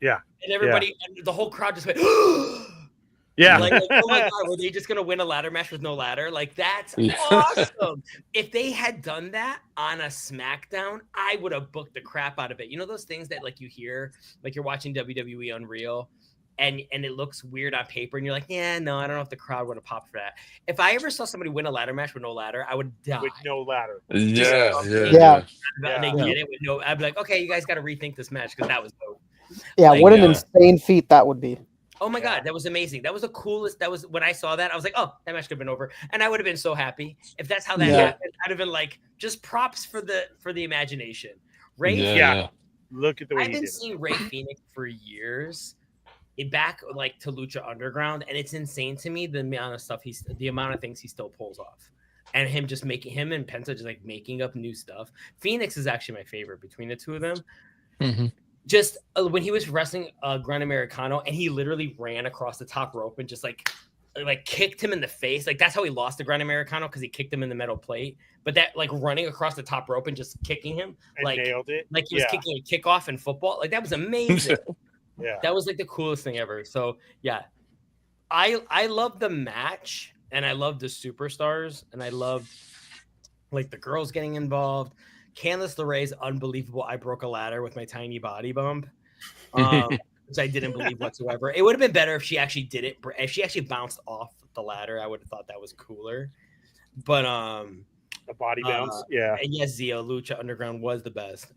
Yeah. And everybody, and the whole crowd just went, yeah. Like, oh my God, were they just going to win a ladder match with no ladder? Like, that's awesome. If they had done that on a SmackDown, I would have booked the crap out of it. You know those things that, like, you hear, like you're watching WWE Unreal, and it looks weird on paper, and you're like, yeah, no, I don't know if the crowd would have popped for that. If I ever saw somebody win a ladder match with no ladder, I would die. With no ladder. Yeah. And they get it with no. I'd be like, okay, you guys got to rethink this match because that was dope. Yeah, like, what an insane feat that would be. Oh my God, that was amazing. That was the coolest. That was when I saw that, I was like, oh, that match could have been over. And I would have been so happy. If that's how that happened, I'd have been like, just props for the imagination. Ray, look at the way I've been seeing Ray Phoenix for years. Back like to Lucha Underground, and it's insane to me the amount of things he still pulls off. And him and Penta just like making up new stuff. Phoenix is actually my favorite between the two of them. Mm-hmm. Just when he was wrestling Gran Americano and he literally ran across the top rope and just like kicked him in the face. Like that's how he lost the Gran Americano, because he kicked him in the metal plate. But that like running across the top rope and just kicking him, like nailed it. Like he was kicking a kickoff in football. Like that was amazing. Yeah, that was like the coolest thing ever. So yeah, I love the match and I love the superstars and I love like the girls getting involved. Candice LeRae's unbelievable. I broke a ladder with my tiny body bump, which I didn't believe whatsoever. It would have been better if she actually did it. If she actually bounced off the ladder, I would have thought that was cooler. But a body bounce, yeah. And yes, Zio Lucha Underground was the best.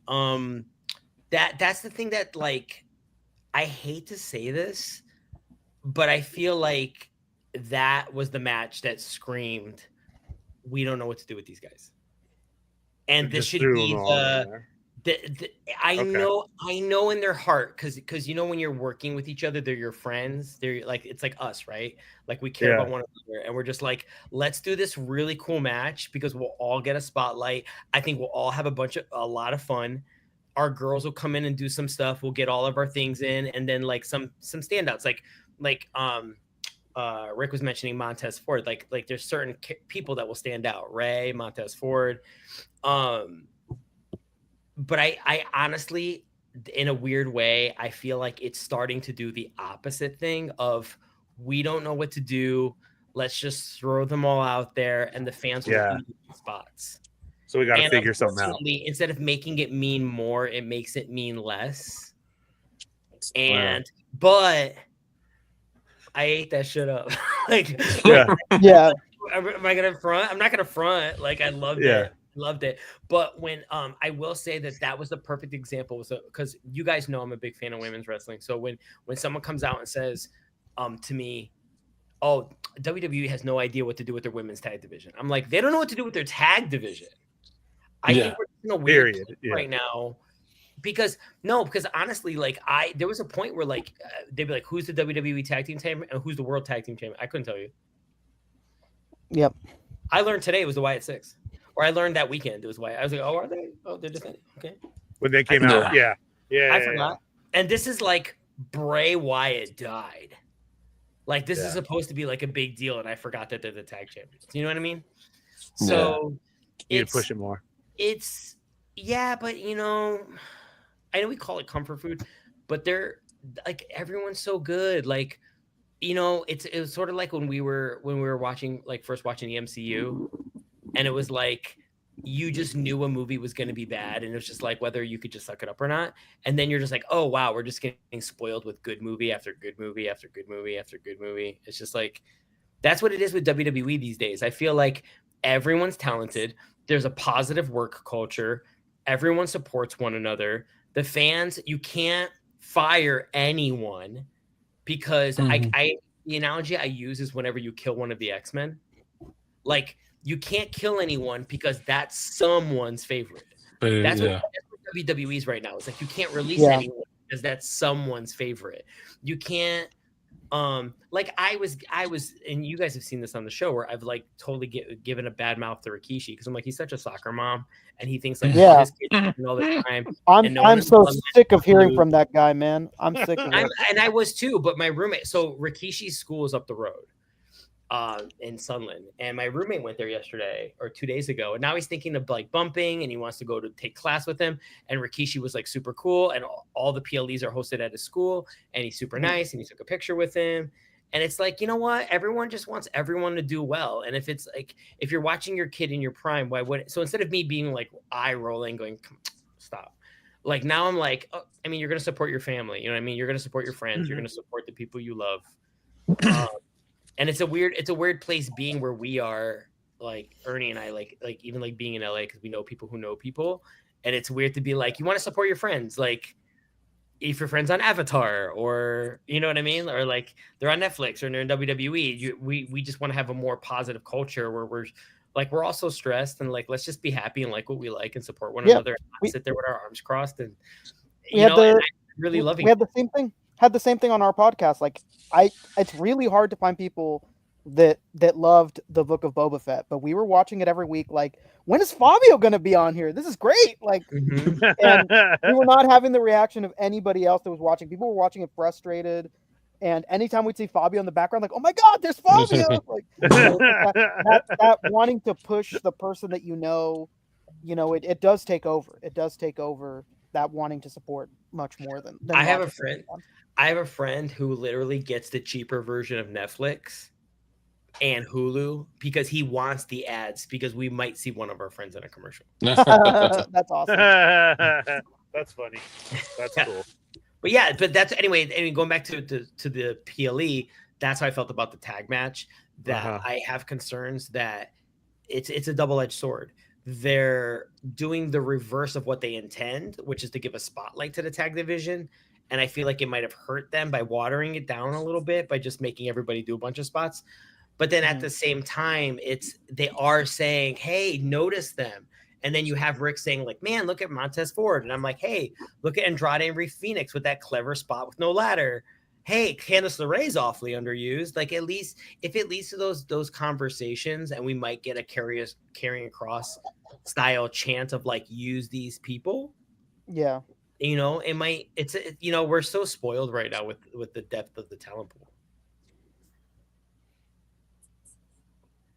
That's the thing that like I hate to say this, but I feel like that was the match that screamed, we don't know what to do with these guys. And this should be I know in their heart, because you know when you're working with each other, they're your friends. They're like, it's like us, right? Like we care about one another, and we're just like, let's do this really cool match because we'll all get a spotlight. I think we'll all have a lot of fun. Our girls will come in and do some stuff. We'll get all of our things in, and then like some standouts, like Rick was mentioning Montez Ford. Like there's certain people that will stand out. Ray, Montez Ford. But I honestly, in a weird way, I feel like it's starting to do the opposite thing of we don't know what to do. Let's just throw them all out there, and the fans will be in spots. So we got to figure something out. Instead of making it mean more, it makes it mean less. But I ate that shit up. Like, yeah. Am I gonna front? I'm not gonna front. Like, I loved it. Loved it. But when I will say that was the perfect example, because you guys know I'm a big fan of women's wrestling. So when someone comes out and says to me, oh, WWE has no idea what to do with their women's tag division, I'm like, they don't know what to do with their tag division. I think we're in a weird place right now. Because honestly, like there was a point where like they'd be like, who's the WWE tag team champion and who's the world tag team champion? I couldn't tell you. Yep. I learned today it was the Wyatt Six. Or I learned that weekend it was Wyatt. I was like, oh, are they? Oh, they're defending. Okay. When they came out, yeah. I forgot. And this is like Bray Wyatt died. Like this is supposed to be like a big deal, and I forgot that they're the tag champions. You know what I mean? So you push it more. It's but you know, I know we call it comfort food, but they're like everyone's so good. Like, you know, it was sort of like when we were watching first watching the MCU. And it was like, you just knew a movie was going to be bad. And it was just like, whether you could just suck it up or not. And then you're just like, oh, wow, we're just getting spoiled with good movie after good movie after good movie after good movie. It's just like, that's what it is with WWE these days. I feel like everyone's talented. There's a positive work culture. Everyone supports one another. The fans, you can't fire anyone because the analogy I use is whenever you kill one of the X-Men. Like you can't kill anyone because that's someone's favorite. That's what WWE's right now. It's like you can't release anyone because that's someone's favorite. You can't like I was and you guys have seen this on the show where I've like totally given a bad mouth to Rikishi because I'm like he's such a soccer mom and he thinks like his kids all the time. I'm so sick of hearing from that guy, man. I'm sick of it. And I was too, but my roommate, so Rikishi's school is up the road in Sunland, and my roommate went there yesterday or 2 days ago, and now he's thinking of like bumping and he wants to go to take class with him, and Rikishi was like super cool, and all the PLEs are hosted at his school, and he's super nice, and he took a picture with him. And it's like, you know what, everyone just wants everyone to do well. And if it's like, if you're watching your kid in your prime, why would so instead of me being like eye rolling going stop, like now I'm like, oh, I mean, you're gonna support your family, you know what I mean, you're gonna support your friends, you're gonna support the people you love. And it's a weird place being where we are, like Ernie and I, like even like being in LA because we know people who know people, and it's weird to be like, you want to support your friends, like if your friend's on Avatar or you know what I mean, or like they're on Netflix or they're in WWE. We just want to have a more positive culture where we're all so stressed and like let's just be happy and like what we like and support one another and not sit there with our arms crossed and and I'm really loving. We had the same thing. Had the same thing on our podcast. Like it's really hard to find people that loved the Book of Boba Fett, but we were watching it every week. Like, when is Fabio going to be on here? This is great. Like, and we were not having the reaction of anybody else that was watching. People were watching it frustrated, and anytime we'd see Fabio in the background, like, oh my God, there's Fabio! Like, that wanting to push the person that you know, it does take over. It does take over that wanting to support much more than I have a friend who literally gets the cheaper version of Netflix and Hulu because he wants the ads because we might see one of our friends in a commercial. That's awesome. That's funny. That's cool. But yeah, but that's anyway. Going back to the PLE, that's how I felt about the tag match. That I have concerns that it's a double-edged sword. They're doing the reverse of what they intend, which is to give a spotlight to the tag division. And I feel like it might have hurt them by watering it down a little bit by just making everybody do a bunch of spots. But then at the same time, they are saying, hey, notice them. And then you have Rick saying like, man, look at Montez Ford. And I'm like, hey, look at Andrade and Rey Fenix with that clever spot with no ladder. Hey, Candice LeRae's awfully underused. Like at least if it leads to those conversations and we might get a carrying across style chant of like use these people. Yeah. It might, we're so spoiled right now with the depth of the talent pool.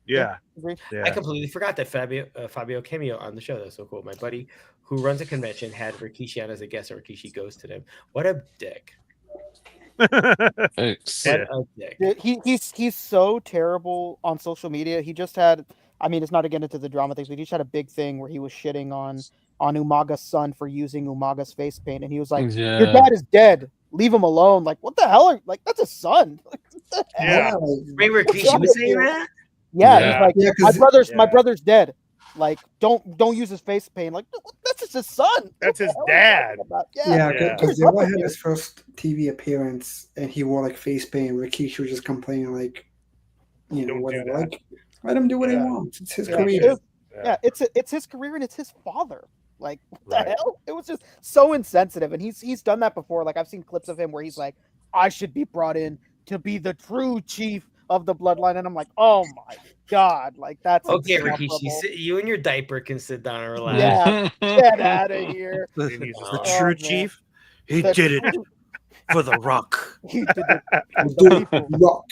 Yeah. I completely forgot that Fabio cameo on the show. That's so cool. My buddy who runs a convention had Rikishi on as a guest, and Rikishi ghosted him. What a dick. Thanks. What a dick. He's so terrible on social media. He just had, I mean, it's not to get into the drama things, but he just had a big thing where he was shitting on Umaga's son for using Umaga's face paint, and he was like, your dad is dead, leave him alone. Like, what the hell that's his son. Like, what the hell? Ray Rikishi was saying that? Yeah, he's like, my brother's dead. Like, don't use his face paint. Like, that's just his son. That's his dad. Because Zilla had his first TV appearance and he wore like face paint. And Rikishi was just complaining like, whatever. Like, let him do what he wants. It's his career. It's his career and it's his father. Like, what the hell? It was just so insensitive. And he's done that before. Like, I've seen clips of him where he's like, I should be brought in to be the true chief of the bloodline, and I'm like, oh my God, like that's okay. Rikishi, you and your diaper can sit down and relax. Yeah, get out of here. The true chief, he did it for the Rock. He did it for the Rock.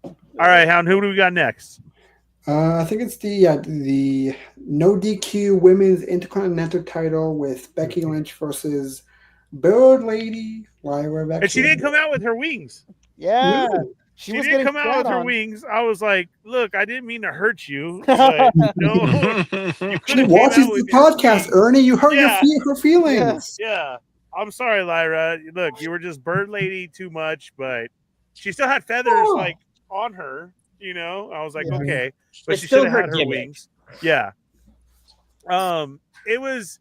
All right, Hound, who do we got next? I think it's the no DQ women's intercontinental title with Becky Lynch versus Bird Lady Lyra Valkyria. And she didn't come out with her wings. Yeah. She didn't come out with her wings. I was like, look, I didn't mean to hurt you. But no, she watches the podcast, Ernie. You hurt her feelings. Yeah. I'm sorry, Lyra. Look, you were just Bird Lady too much, but she still had feathers like on her, I was like, okay. But she still had her wings. Yeah. It was,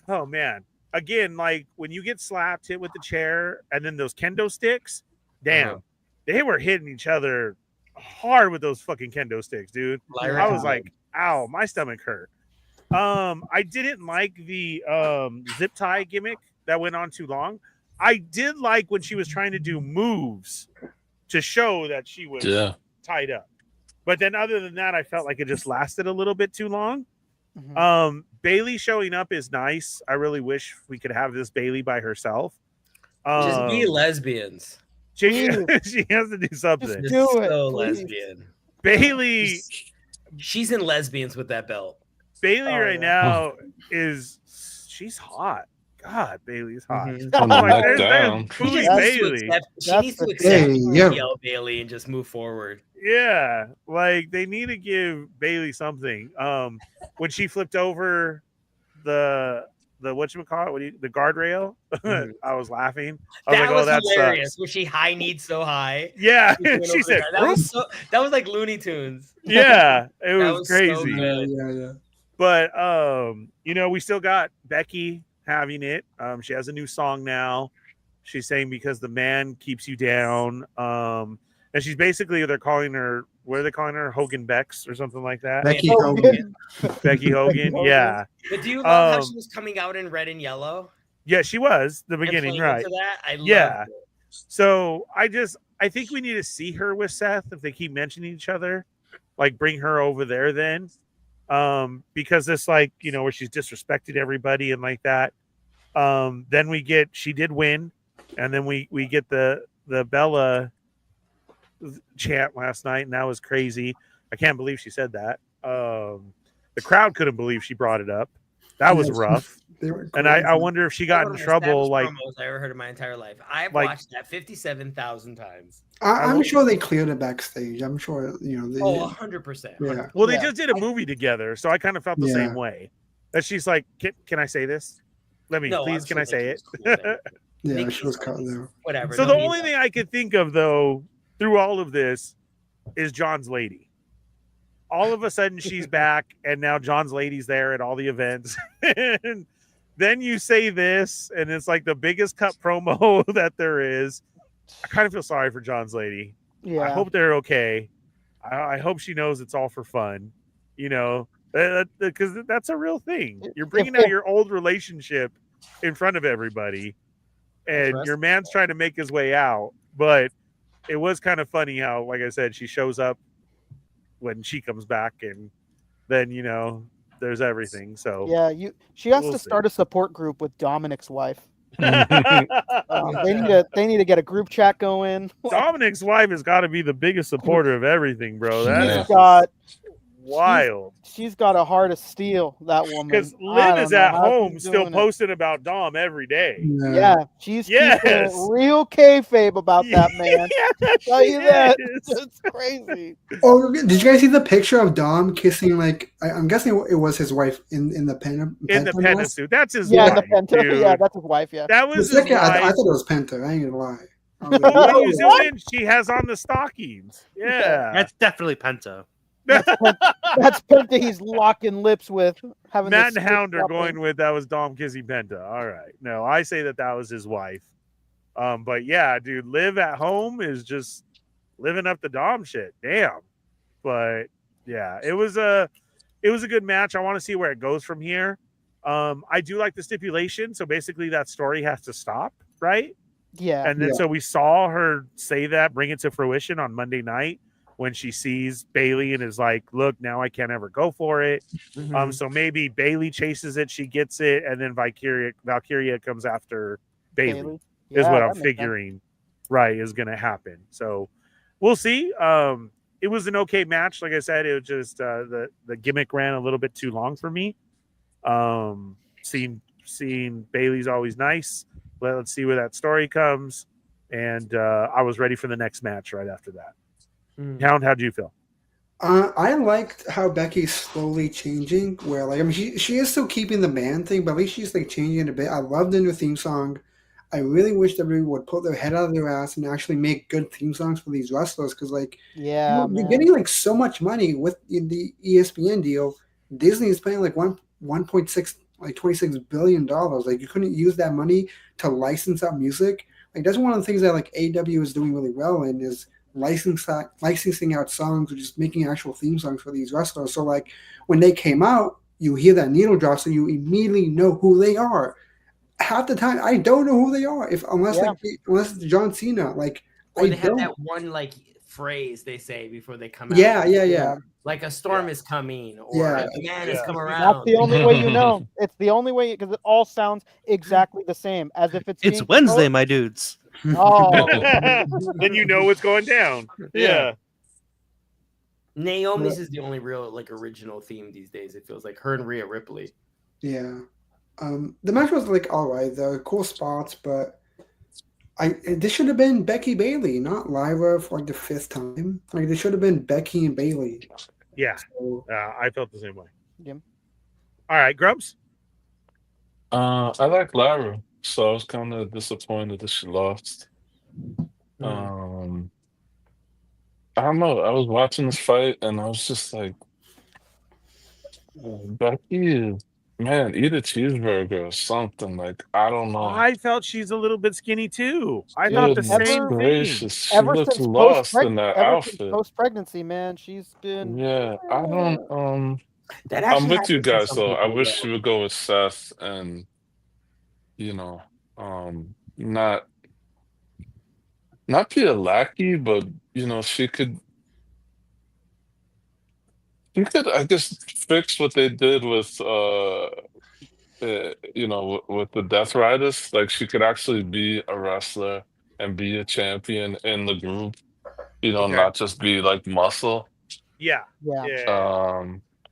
oh man. Again, like when you get slapped, hit with the chair, and then those kendo sticks, damn, they were hitting each other hard with those fucking kendo sticks, dude. Lyra I was is like, ow, my stomach hurt. I didn't like the zip tie gimmick that went on too long. I did like when she was trying to do moves to show that she was tied up. But then other than that, I felt like it just lasted a little bit too long. Bailey showing up is nice. I really wish we could have this Bailey by herself. Just be lesbians. She has to do something. Just do it, so lesbian. Bailey, she's in lesbians with that belt. Bailey now she's hot. God, Bailey's hot. Down. She needs to accept Bailey and just move forward. Yeah, like they need to give Bailey something. When she flipped over the whatchamacallit, the guardrail, I was laughing. I was that like, was that hilarious. sucks. Where she high kneed so high. Yeah, she said that was like Looney Tunes. Yeah, it was crazy. So good. Yeah. But we still got Becky having it. She has a new song now. She's saying because the man keeps you down. And she's basically, they're calling her, what are they calling her? Hogan Bex or something like that. Becky Hogan. Becky Hogan. Yeah. But do you love how she was coming out in red and yellow? Yeah, she was the beginning, right? I loved it. So I think we need to see her with Seth if they keep mentioning each other, like bring her over there then. Because it's like, where she's disrespected everybody and like that. Then she did win, and then we get the Bella chant last night, and that was crazy. I can't believe she said that. The crowd couldn't believe she brought it up. That was rough. And I wonder if she got in trouble. Like promos I ever heard in my entire life. I've watched that 57,000 times. I'm sure they cleared it backstage. I'm sure 100%. Yeah. Well, they just did a movie together, so I kind of felt the same way. That she's like, can I say this? Please, can I say it? Yeah, she was cut there. Whatever. So the only thing I could think of though through all of this is John's lady. All of a sudden she's back, and now John's lady's there at all the events. And then you say this, and it's like the biggest cut promo that there is. I kind of feel sorry for John's lady. Yeah. I hope they're okay. I hope she knows it's all for fun, because that's a real thing. You're bringing out your old relationship in front of everybody, and your man's trying to make his way out. But it was kind of funny how, like I said, she shows up when she comes back, and then there's everything. So yeah, she has to start a support group with Dominic's wife. They need to get a group chat going. Dominic's wife has got to be the biggest supporter of everything, bro. She's got wild. She's got a heart of steel, that woman. Because Liv is at home still posting about Dom every day. Yeah, she's keeping it real kayfabe about that man. Tell you that. It's crazy. Oh, did you guys see the picture of Dom kissing, like, I'm guessing it was his wife in the Penta suit? That's his wife. The Penta, dude. Yeah, that's his wife. Yeah, that was his wife. I thought it was Penta. I ain't gonna lie. What are you doing? She has on the stockings. Yeah, that's definitely Penta. That's Penta he's locking lips with. Matt and Hound are going with that was Dom kissing Penta. All right. No, I say that was his wife. But yeah, dude, Liv at home is just living up the Dom shit. Damn. But yeah, it was a good match. I want to see where it goes from here. I do like the stipulation. So basically that story has to stop, right? Yeah. And then so we saw her say that, bring it to fruition on Monday night, when she sees Bailey and is like, look, now I can't ever go for it. So maybe Bailey chases it, she gets it, and then Valkyria comes after Bailey. Is what I'm figuring is going to happen. So we'll see. It was an okay match. Like I said, it was just the gimmick ran a little bit too long for me. Seeing Bailey's always nice. Let's see where that story comes. And I was ready for the next match right after that. Hound, how'd you feel? I liked how Becky's slowly changing. Where, like, I mean, she is still keeping the band thing, but at least she's like changing it a bit. I love the new theme song. I really wish that everyone would put their head out of their ass and actually make good theme songs for these wrestlers, because, like, you're getting like so much money with the ESPN deal. Disney is paying like 1.6, like $26 billion. Like, you couldn't use that money to license out music. Like, that's one of the things that like AEW is doing really well in, is licensing out songs or just making actual theme songs for these wrestlers. So like when they came out, you hear that needle drop, so you immediately know who they are. Half the time, I don't know who they are unless it's John Cena. Like or I they have don't. that one like phrase they say before they come out. Yeah. Like a storm is coming, or a man has come around. That's the only way you know. It's the only way because it all sounds exactly the same, as if it's. It's Wednesday, my dudes. Oh, then you know what's going down. Yeah. Naomi's is the only real like original theme these days. It feels like her and Rhea Ripley. Yeah. The match was like all right, there were cool spots, but this should have been Becky Bailey, not Lyra for like the 5th time. Like this should have been Becky and Bailey. Yeah. So, I felt the same way. Yeah. All right, Grubs. I like Lyra, so I was kind of disappointed that she lost. I don't know. I was watching this fight and I was just like, Becky, man, eat a cheeseburger or something. Like, I don't know. I felt she's a little bit skinny too. I thought the same gracious. thing. She looks lost in that outfit. Post-pregnancy, man, she's been. Yeah, I don't. I'm with you guys though. I wish she would go with Seth and, not be a lackey, but she could, I guess, fix what they did with with the Death Riders. Like she could actually be a wrestler and be a champion in the group, not just be like muscle. Yeah.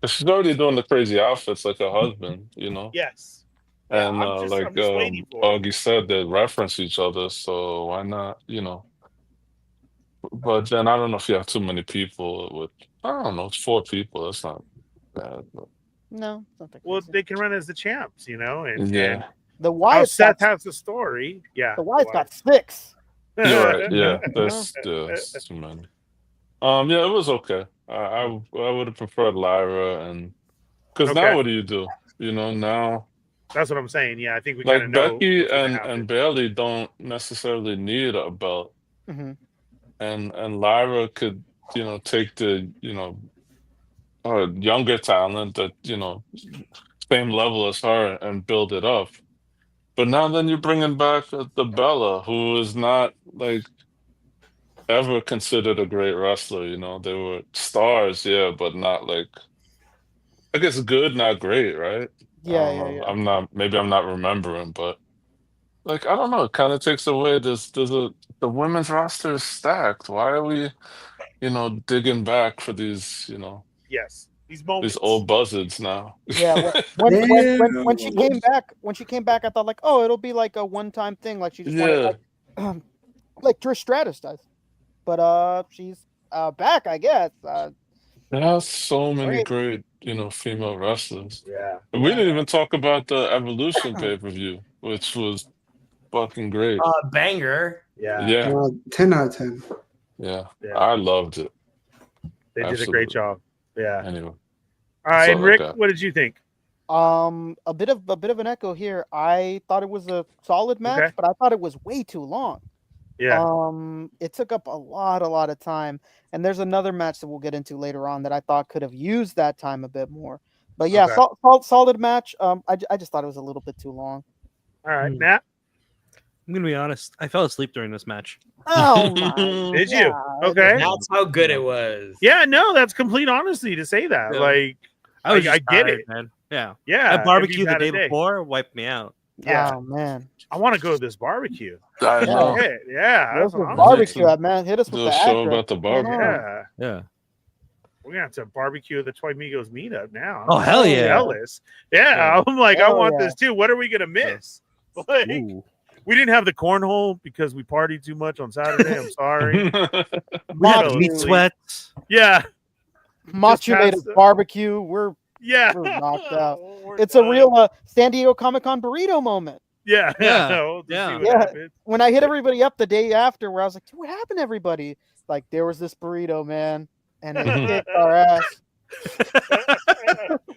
But she's already doing the crazy outfits like her husband, Yes. And I'm like just waiting for it. Augie said, they reference each other, so why not, But then I don't know if you have too many people with, I don't know, it's 4 people. That's not bad. But No, not that Well, crazy. they can run as the champs, and yeah. The how Wyatt Seth has the story. Yeah. The Wyatt's got 6. You're right. Yeah, that's too many. Yeah, it was okay. I would have preferred Lyra, and because Okay. now what do you do? Now That's what I'm saying. Yeah, I think we kind of like know. Becky what's gonna happen. and Bailey don't necessarily need a belt, Mm-hmm. and Lyra could take the younger talent that same level as her and build it up. But now then you're bringing back the Bella, who is not like ever considered a great wrestler. They were stars, yeah, but not like, I guess, good, not great, right? I don't know. Maybe I'm not remembering, but like, I don't know. It kind of takes away the women's roster is stacked. Why are we, digging back for these, Yes, these moments. these old buzzards now? Yeah, when she came back, I thought like, oh, it'll be like a one-time thing, like she just wanted, like Trish Stratus does. But she's back, I guess. There's so many great, female wrestlers. Yeah. And we didn't even talk about the Evolution pay-per-view, which was fucking great. Banger. Yeah. 10 out of 10. Yeah. I loved it. They did a great job. Yeah. Anyway. All right, and Rick, what did you think? A bit of an echo here. I thought it was a solid match, but I thought it was way too long. Yeah. It took up a lot of time, and there's another match that we'll get into later on that I thought could have used that time a bit more. But yeah, solid match. I just thought it was a little bit too long. All right, Matt. I'm gonna be honest. I fell asleep during this match. Oh my! Did you? Okay. That's how good it was. Yeah, no, that's complete honesty to say that. Yeah. Like, I get tired, it, man. Yeah. Yeah. That barbecue if the you've had day a before wiped me out. Yeah. Oh man. I want to go to this barbecue. I know. Yeah. Where's That's the what I'm barbecue saying. at, man? Hit us with Do the a show address. about the barbecue. Yeah. Yeah. We're gonna have to barbecue at the Tffc meetup now. Oh, hell so yeah. jealous. Yeah, I'm like, I Hell want yeah. this too. What are we gonna miss? Like, Ooh. we didn't have the cornhole because we partied too much on Saturday. I'm sorry. We had Macho- meat sweats. Yeah. Machulated Just barbecue. We're Yeah. knocked out. We're It's a done. real San Diego Comic-Con burrito moment. Yeah. Yeah. We'll just Yeah. see what Yeah. happens. When I hit everybody up the day after, where I was like, "Dude, what happened to everybody?" Like, there was this burrito, man, and it kicked our ass.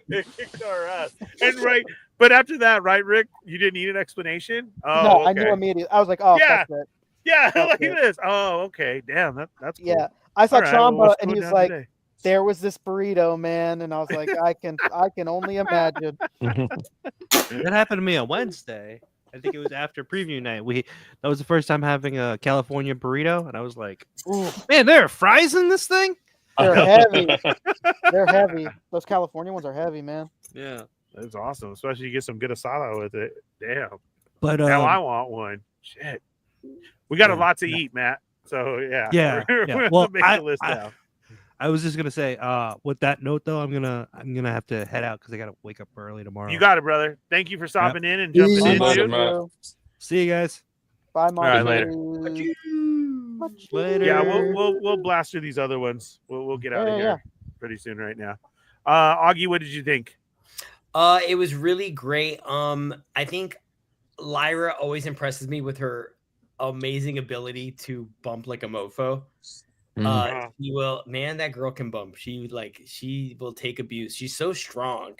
It kicked our ass. And but after that, right, Rick, you didn't need an explanation. Oh, No, okay. I knew immediately. I was like, "Oh, Yeah. fuck that." Yeah, up like there. this. Oh, okay. Damn, that's cool. Yeah, I saw All right, well, Chamba, what's and he going was down like, today? "There was this burrito, man," and I was like, "I can only imagine." That happened to me on Wednesday. I think it was after preview night. That was the first time having a California burrito, and I was like, Ooh, "Man, there are fries in this thing." they're heavy. They're heavy. Those California ones are heavy, man. Yeah, That's awesome, especially you get some good asada with it. Damn. but Now I want one. Shit. We got a Yeah, lot to yeah. eat, Matt. So yeah. yeah, We're yeah. gonna Well, make a list now. I was just gonna say, with that note though, I'm gonna have to head out because I gotta wake up early tomorrow. You got it, brother. Thank you for stopping in and See jumping you in, later, dude. Matt. See you guys Bye, right, Monty. later. later. Yeah, we'll blast through these other ones. We'll get out of Yeah, here pretty soon right now. Augie, what did you think? It was really great. I think Lyra always impresses me with her amazing ability to bump like a mofo. She will, man, that girl can bump. She will take abuse. She's so strong.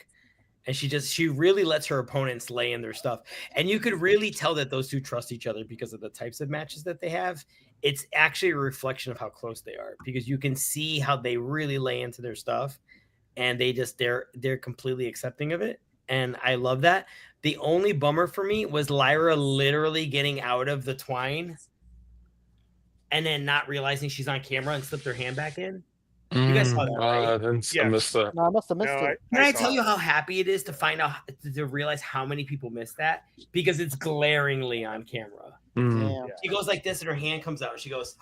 And she really lets her opponents lay in their stuff. And you could really tell that those two trust each other because of the types of matches that they have. It's actually a reflection of how close they are because you can see how they really lay into their stuff and they're completely accepting of it. And I love that. The only bummer for me was Lyra literally getting out of the twine and then not realizing she's on camera and slipped her hand back in. You guys saw that, right? I missed that. No, I must have missed it. Can I tell you how happy it is to find out to realize how many people missed that because it's glaringly on camera. Damn. She goes like this and her hand comes out and she goes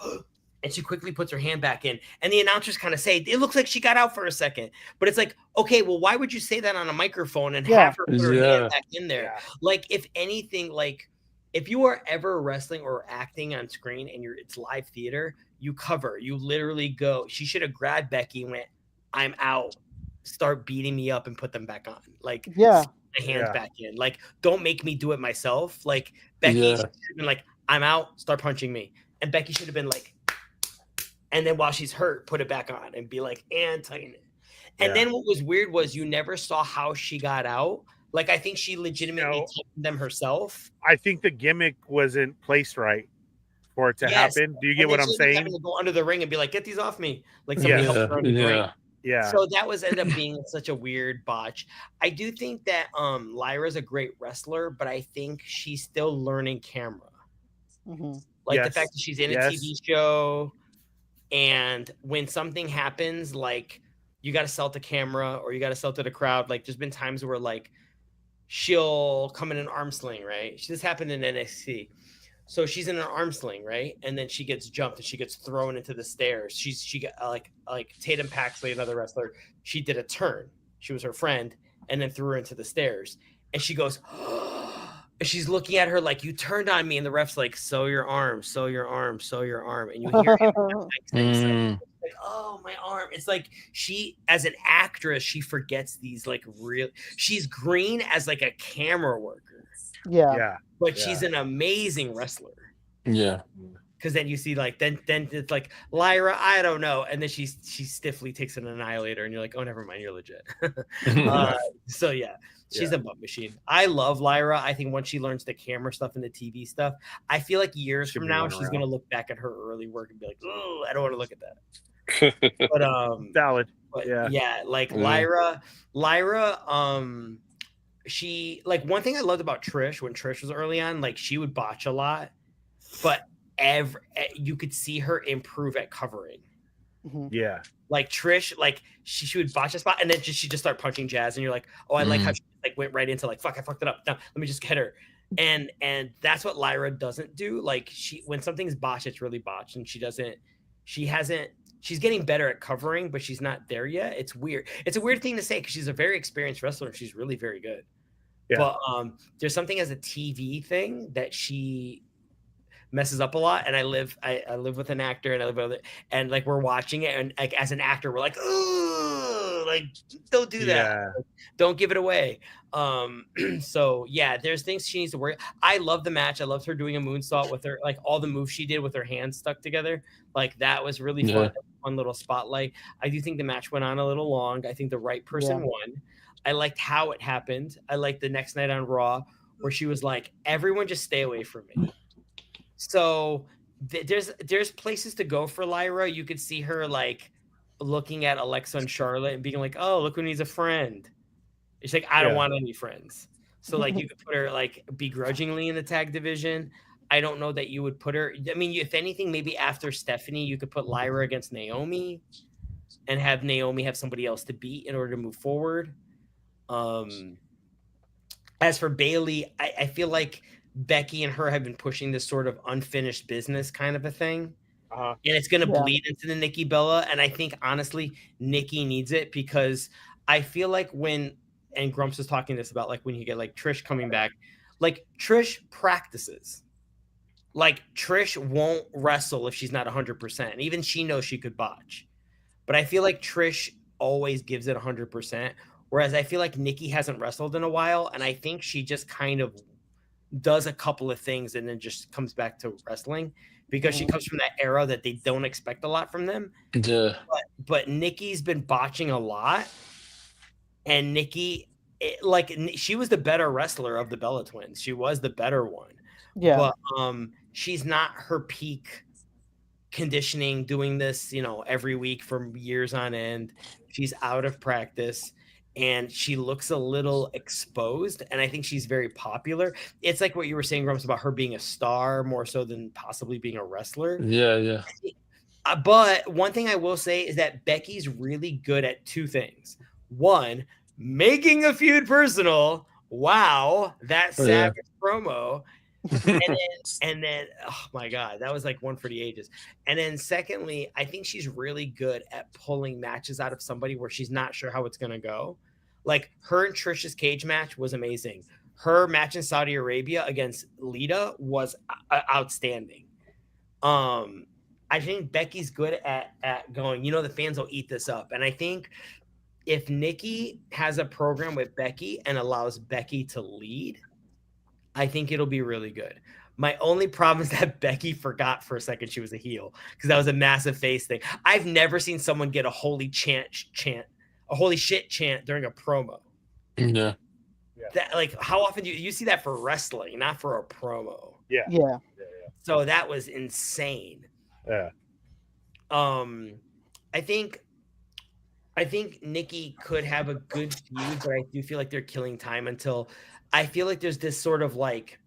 and she quickly puts her hand back in and the announcers kind of say it looks like she got out for a second, but it's like, okay, well, why would you say that on a microphone and have her put her hand back in there? Like if anything, like if you are ever wrestling or acting on screen and it's live theater, you cover, you literally go. She should have grabbed Becky and went, I'm out, start beating me up and put them back on. Like, yeah, the hands back in. Like, don't make me do it myself. Like, Becky should have been like, I'm out, start punching me. And Becky should have been like, and then while she's hurt, put it back on and be like, and tighten it. And then what was weird was you never saw how she got out. Like, I think she legitimately tightened them herself. I think the gimmick wasn't placed right for it to happen. Do you get what I'm saying? Having to go under the ring and be like, get these off me. Like somebody helped her under the ring. Yeah. So that ended up being such a weird botch. I do think that Lyra's a great wrestler, but I think she's still learning camera. Like the fact that she's in a TV show, and when something happens, like you got to sell to camera or you got to sell to the crowd. Like there's been times where like she'll come in an arm sling, right? This happened in NXT. So she's in an arm sling, right? And then she gets jumped and she gets thrown into the stairs. She got like Tatum Paxley, another wrestler. She did a turn. She was her friend, and then threw her into the stairs. And she goes, and she's looking at her like, you turned on me. And the ref's like, sew your arm, sew your arm, sew your arm. And you hear him like, oh, my arm. It's like she, as an actress, she forgets these like real. She's green as like a camera worker. Yeah. But she's an amazing wrestler. Yeah. Because then you see like then it's like Lyra, I don't know, and then she stiffly takes an annihilator, and you're like, oh, never mind, you're legit. So yeah, she's a bump machine. I love Lyra. I think once she learns the camera stuff and the TV stuff, I feel like years from now she's gonna look back at her early work and be like, oh, I don't want to look at that. But valid. But yeah, like Lyra, she like one thing I loved about Trish when Trish was early on, like she would botch a lot, but you could see her improve at covering. Yeah, like Trish, like she would botch a spot and then she just start punching Jazz, and you're like, oh, I like how she like went right into like, fuck, I fucked it up. Now let me just hit her. And that's what Lyra doesn't do. Like when something's botched, it's really botched, and she's getting better at covering, but she's not there yet. It's weird. It's a weird thing to say because she's a very experienced wrestler and she's really very good. Yeah. But there's something as a TV thing that she messes up a lot. And I live with an actor, and I live with it, and like we're watching it, and like as an actor, we're like, oh, like don't do that. Yeah. Like, don't give it away. So yeah, there's things she needs to work. I love the part. I loved her doing a moonsault with her, like all the moves she did with her hands stuck together. Like that was really fun. Fun little spotlight. I do think the match went on a little long. I think the right person won. I liked how it happened. I liked the next night on Raw where she was like, everyone just stay away from me. So there's places to go for Lyra. You could see her like looking at Alexa and Charlotte and being like, oh, look who needs a friend. She's like, I don't want any friends. So like you could put her like begrudgingly in the tag division. I don't know that you would put her. I mean, if anything, maybe after Stephanie, you could put Lyra against Naomi and have Naomi have somebody else to beat in order to move forward. As for Bailey, I feel like Becky and her have been pushing this sort of unfinished business kind of a thing. And it's going to bleed into the Nikki Bella. And I think, honestly, Nikki needs it because I feel like and Grumps was talking this about like when you get like Trish coming back, like Trish practices. Like Trish won't wrestle if she's not 100%. Even she knows she could botch. But I feel like Trish always gives it 100%. Whereas I feel like Nikki hasn't wrestled in a while. And I think she just kind of does a couple of things and then just comes back to wrestling because she comes from that era that they don't expect a lot from them. Yeah. But Nikki's been botching a lot. And Nikki, she was the better wrestler of the Bella Twins. She was the better one. Yeah. But she's not her peak conditioning, doing this, every week for years on end. She's out of practice and she looks a little exposed. And I think she's very popular. It's like what you were saying, Grumps, about her being a star more so than possibly being a wrestler. Yeah. But one thing I will say is that Becky's really good at two things. One, making a feud personal. Wow, that savage promo. and then, oh my God, that was like one for the ages. And then secondly, I think she's really good at pulling matches out of somebody where she's not sure how it's going to go. Like her and Trisha's cage match was amazing. Her match in Saudi Arabia against Lita was outstanding. I think Becky's good at going, the fans will eat this up. And I think if Nikki has a program with Becky and allows Becky to lead, I think it'll be really good. My only problem is that Becky forgot for a second she was a heel because that was a massive face thing. I've never seen someone get a holy shit chant during a promo. Yeah. That, like, how often do you see that for wrestling, not for a promo? Yeah. So that was insane. Yeah. I think Nikki could have a good feud, but I do feel like they're killing time until I feel like there's this sort of like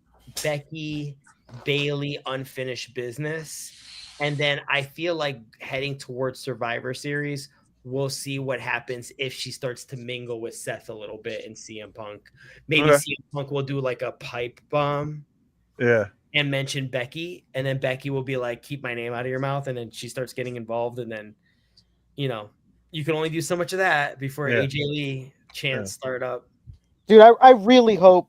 Becky Bailey unfinished business. And then I feel like heading towards Survivor Series, we'll see what happens if she starts to mingle with Seth a little bit in CM Punk. Maybe CM Punk will do like a pipe bomb. Yeah. And mention Becky. And then Becky will be like, keep my name out of your mouth. And then she starts getting involved. And then, you can only do so much of that before AJ Lee chants start up. Dude, I really hope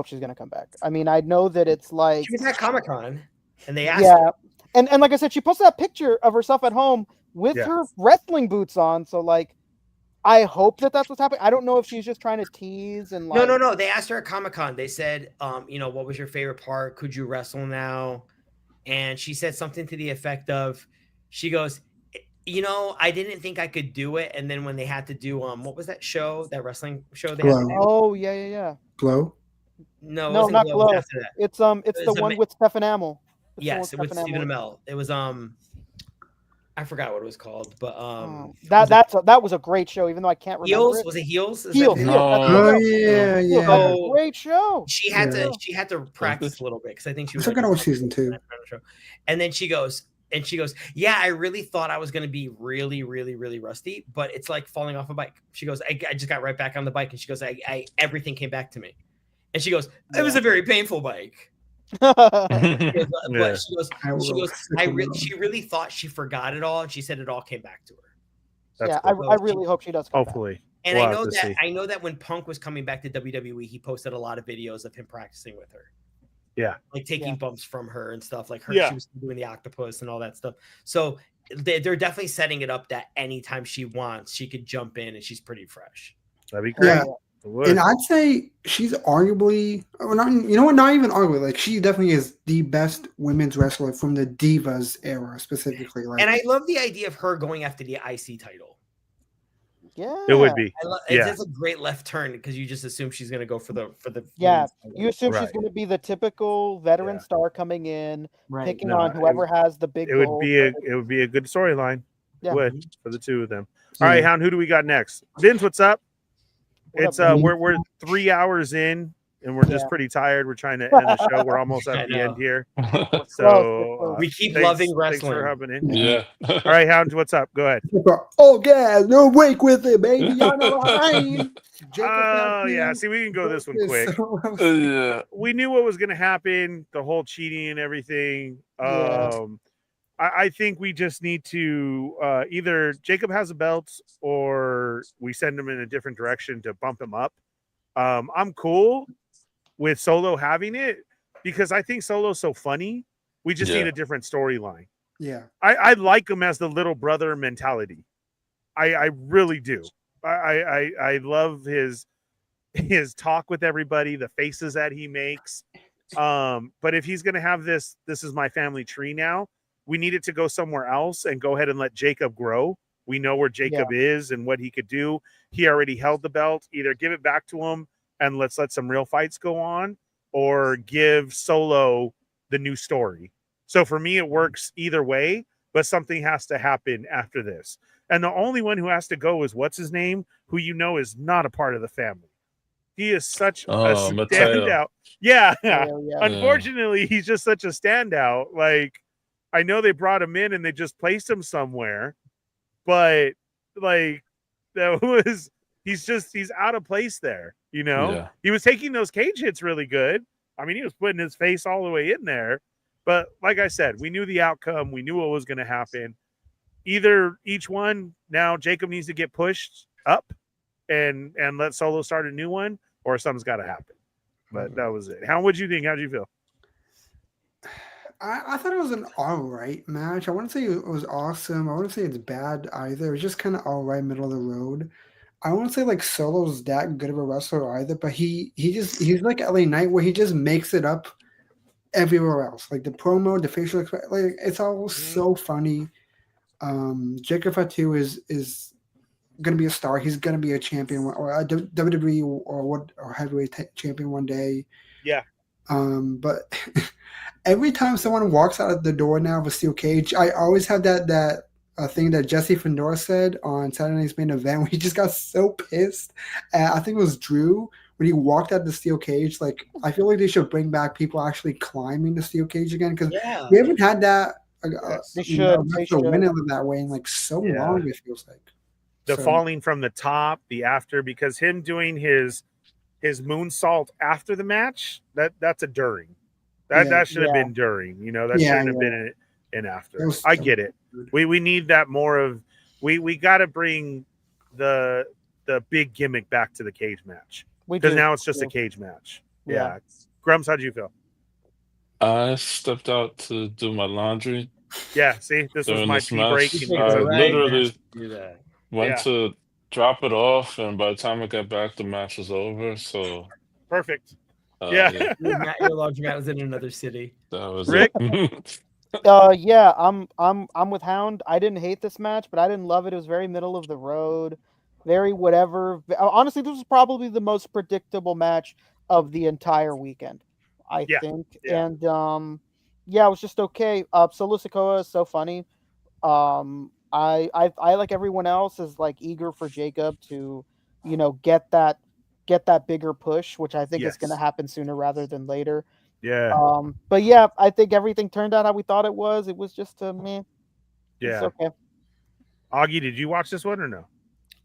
she's gonna come back. I mean, I know that it's like she was at Comic-Con and they asked her. And like I said, she posted that picture of herself at home with her wrestling boots on. So like, I hope that's what's happening. I don't know if she's just trying to tease and like. No. They asked her at Comic-Con. They said, what was your favorite part? Could you wrestle now? And she said something to the effect of, she goes, I didn't think I could do it. And then when they had to do, what was that show, that wrestling show? They had to do? Oh, yeah. Glow? No, not Glow. It's the one with Stephen Amell. Yes, it was Stephen Amell. It was, I forgot what it was called, but that was a great show, even though I can't remember. Heels? Was it Heels? Heels. Oh yeah. Oh, great show. She had to practice a little bit because I think she was. I think I was season 2. And then she goes, yeah, I really thought I was going to be really, really, really rusty, but it's like falling off a bike. She goes, I just got right back on the bike, and she goes, I everything came back to me, and she goes, it was a very painful bike. But she really thought she forgot it all, and she said it all came back to her. That's cool. I really hope she does. Hopefully. And I know that when Punk was coming back to WWE, he posted a lot of videos of him practicing with her. Yeah. Like taking bumps from her and stuff like her. She was doing the octopus and all that stuff. So they're definitely setting it up that anytime she wants, she could jump in and she's pretty fresh. That'd be great. Yeah. And I'd say she's arguably, not even arguably, like she definitely is the best women's wrestler from the Divas era specifically. Like, and I love the idea of her going after the IC title. Yeah, It would be. It's just a great left turn because you just assume she's gonna go for the yeah. women's You assume she's Right. going to be the typical veteran Yeah. star coming in, Right. picking No, on whoever has the big It would goal. be a good storyline. Yeah. Would for the two of them. All right, Hound. Who do we got next? Vince, what's up? What It's up, Vince? we're 3 hours in and we're just pretty tired. We're trying to end the show. We're almost at the end here. So we keep thanks- loving Thanks for wrestling. hopping in. Yeah. All right, Hound, what's up? Go ahead. Oh yeah, no wake with it, baby. Y'all know what I mean. Oh yeah, see, we can go this one quick. Yeah. We knew what was going to happen, the whole cheating and everything. Yeah. I think we just need to either Jacob has a belt or we send him in a different direction to bump him up. I'm cool with Solo having it because I think Solo's so funny. We just need a different storyline. Yeah. I like him as the little brother mentality. I really do. I love his talk with everybody, the faces that he makes. But if he's gonna have this is my family tree now, we need it to go somewhere else and go ahead and let Jacob grow. We know where Jacob is and what he could do. He already held the belt. Either give it back to him and let's let some real fights go on, or give Solo the new story. So for me, it works either way, but something has to happen after this. And the only one who has to go is what's his name, who you know is not a part of the family. He is such a standout. Yeah. Unfortunately, he's just such a standout. Like, I know they brought him in and they just placed him somewhere, but like he's out of place there, you know? Yeah. He was taking those cage hits really good. I mean, he was putting his face all the way in there. But like I said, we knew the outcome. We knew what was going to happen. Either each one, now Jacob needs to get pushed up and let Solo start a new one, or something's got to happen. But that was it. How would you think? How'd you feel? I thought it was an all right match. I wouldn't say it was awesome. I wouldn't say it's bad either. It was just kind of all right, middle of the road. I wouldn't say like Solo's that good of a wrestler either, but he's like LA Knight where he just makes it up everywhere else. Like the promo, the facial expression, like it's all so funny. Jacob Fatu is gonna be a star. He's gonna be a champion or a WWE or heavyweight champion one day. Yeah. But every time someone walks out of the door now of a steel cage, I always have that thing that Jesse Fendora said on Saturday Night's Main Event where he just got so pissed. I think it was Drew when he walked out the steel cage. Like, I feel like they should bring back people actually climbing the steel cage again because we haven't had that. They should win it that way in like so long. It feels like the falling from the top, the after, because him doing his moonsault after the match, that's a during. That should have been during. You know, that shouldn't have been an after. I get it. We need that more of. We got to bring the big gimmick back to the cage match because now it's just a cage match. Yeah. Grumps, how do you feel? I stepped out to do my laundry. Yeah, see, this was my tea break. I literally went to drop it off, and by the time I got back, the match was over. So perfect. Your laundromat was in another city. That was Rick. Yeah, I'm with Hound. I didn't hate this match, but I didn't love it. It was very middle of the road, very whatever. Honestly, this was probably the most predictable match of the entire weekend, I think. Yeah. And it was just okay. Solo Sikoa is so funny. I like everyone else is like eager for Jacob to, get that bigger push, which I think is going to happen sooner rather than later. Yeah. But yeah, I think everything turned out how we thought it was. It was just meh. Yeah. It's okay. Augie, did you watch this one or no?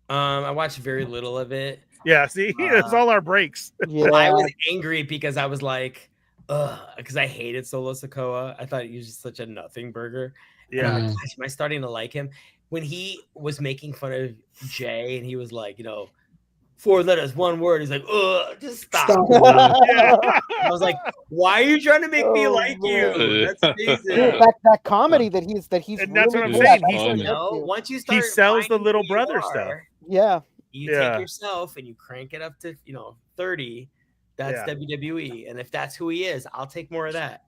I watched very little of it. Yeah, see, it's all our breaks. Yeah. I was angry because I was like, because I hated Solo Sikoa. I thought he was just such a nothing burger. Yeah. And I'm like, gosh, am I starting to like him? When he was making fun of Jay and he was like, 4 letters, 1 word. He's like, just stop. I was like, why are you trying to make me like you? That's amazing. That comedy that he's and really that's what I'm saying. Once you start, he sells the little brother stuff. Yeah. You take yourself and you crank it up to 30. That's WWE, and if that's who he is, I'll take more of that.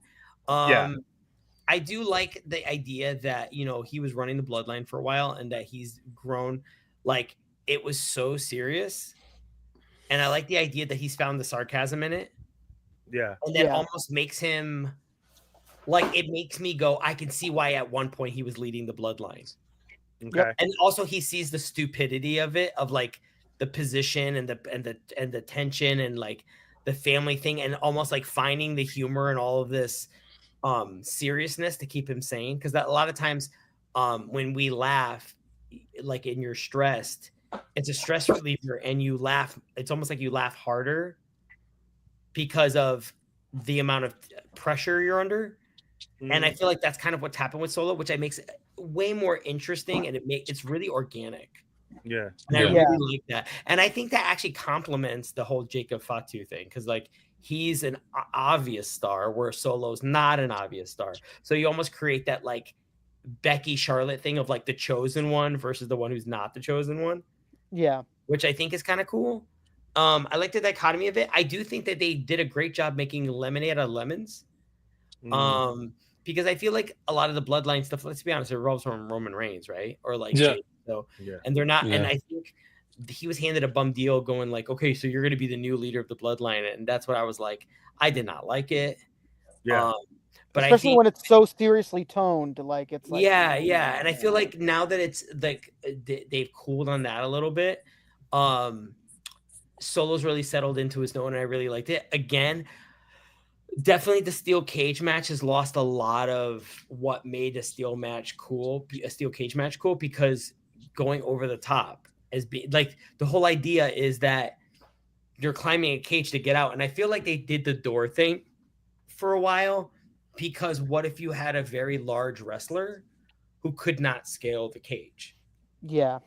I do like the idea that he was running the bloodline for a while and that he's grown. Like, it was so serious. And I like the idea that he's found the sarcasm in it. Yeah. And that almost makes him like, it makes me go, I can see why at one point he was leading the bloodline. Okay. And also he sees the stupidity of it, of like the position and the tension and like the family thing, and almost like finding the humor and all of this seriousness to keep him sane. Because that a lot of times when we laugh, like and you're stressed, it's a stress reliever, and you laugh. It's almost like you laugh harder because of the amount of pressure you're under. And I feel like that's kind of what's happened with Solo, which makes it way more interesting, and it's really organic. Yeah. And I really like that. And I think that actually complements the whole Jacob Fatu thing, because like he's an obvious star where Solo's not an obvious star. So you almost create that like Becky Charlotte thing of like the chosen one versus the one who's not the chosen one. Yeah. Which I think is kind of cool. I like the dichotomy of it. I do think that they did a great job making lemonade out of lemons. Because I feel like a lot of the bloodline stuff, let's be honest, it revolves from Roman Reigns, right? Or like Jake. So and they're not, and I think he was handed a bum deal going like, okay, so you're gonna be the new leader of the bloodline. And that's what I was like, I did not like it. Yeah. But especially I think, when it's so seriously toned, like it's like and I feel like now that it's like they've cooled on that a little bit, Solo's really settled into his own, and I really liked it. Again, definitely the steel cage match has lost a lot of what made a steel cage match cool, because going over the top as like the whole idea is that you're climbing a cage to get out, and I feel like they did the door thing for a while. Because what if you had a very large wrestler who could not scale the cage? Yeah.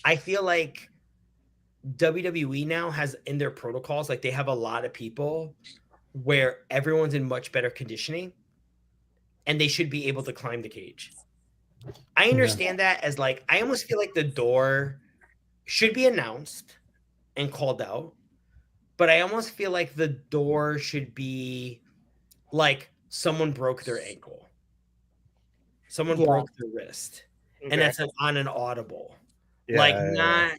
I feel like WWE now has in their protocols, like they have a lot of people where everyone's in much better conditioning and they should be able to climb the cage. I understand that as like, I almost feel like the door should be announced and called out, but I almost feel like the door should be like, someone broke their ankle. Someone broke their wrist. And that's on an audible. Not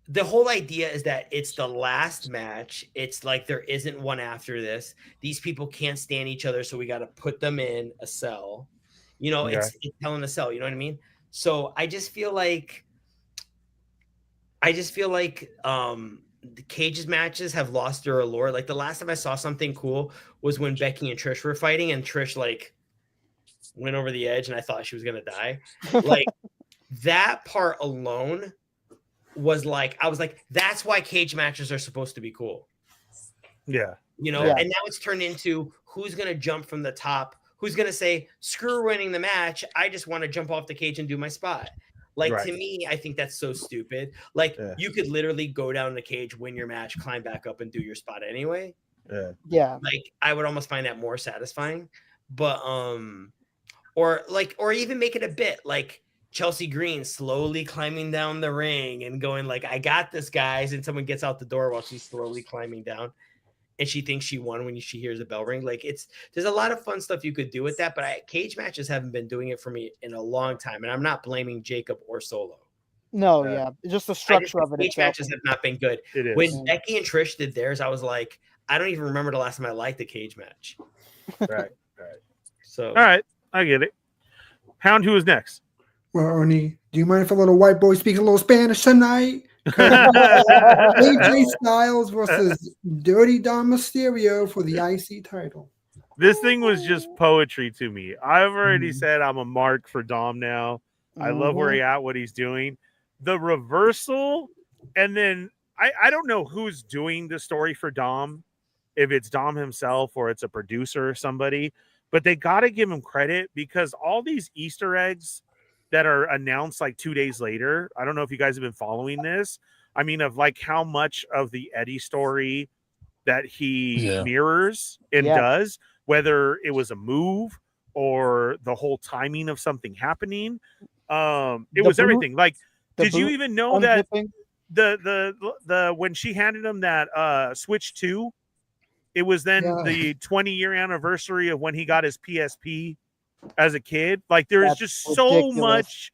the whole idea is that it's the last match. It's like there isn't one after this. These people can't stand each other, so we got to put them in a cell. You know, it's telling a cell, you know what I mean? So I just feel like the cages matches have lost their allure. Like the last time I saw something cool was when Becky and Trish were fighting, and Trish like went over the edge, and I thought she was gonna die. Like that part alone was like, I was like, that's why cage matches are supposed to be cool. Yeah. You know, and now it's turned into who's gonna jump from the top, who's gonna say, screw winning the match, I just want to jump off the cage and do my spot. Like, to me, I think that's so stupid. Like, you could literally go down the cage, win your match, climb back up, and do your spot anyway. Yeah. Like, I would almost find that more satisfying. But, or even make it a bit like Chelsea Green slowly climbing down the ring and going like, I got this, guys. And someone gets out the door while she's slowly climbing down. And she thinks she won when she hears the bell ring. Like there's a lot of fun stuff you could do with that, but cage matches haven't been doing it for me in a long time. And I'm not blaming Jacob or Solo. No, just the structure of it. Cage matches have not been good. When Becky and Trish did theirs, I was like, I don't even remember the last time I liked a cage match. Right. So, all right, I get it. Hound, who is next? Well, Ernie, do you mind if a little white boy speaks a little Spanish tonight? AJ Styles versus Dirty Dom Mysterio for the IC title. This thing was just poetry to me. I've already said I'm a mark for Dom now. I love where he's at, what he's doing. The reversal, and then I don't know who's doing the story for Dom, if it's Dom himself or it's a producer or somebody, but they got to give him credit because all these Easter eggs that are announced like 2 days later. I don't know if you guys have been following this. I mean, of like how much of the Eddie story that he mirrors and does, whether it was a move or the whole timing of something happening. It was everything. Like, did you even know that the when she handed him that Switch 2, it was then the 20-year anniversary of when he got his PSP as a kid? Like, there is just so much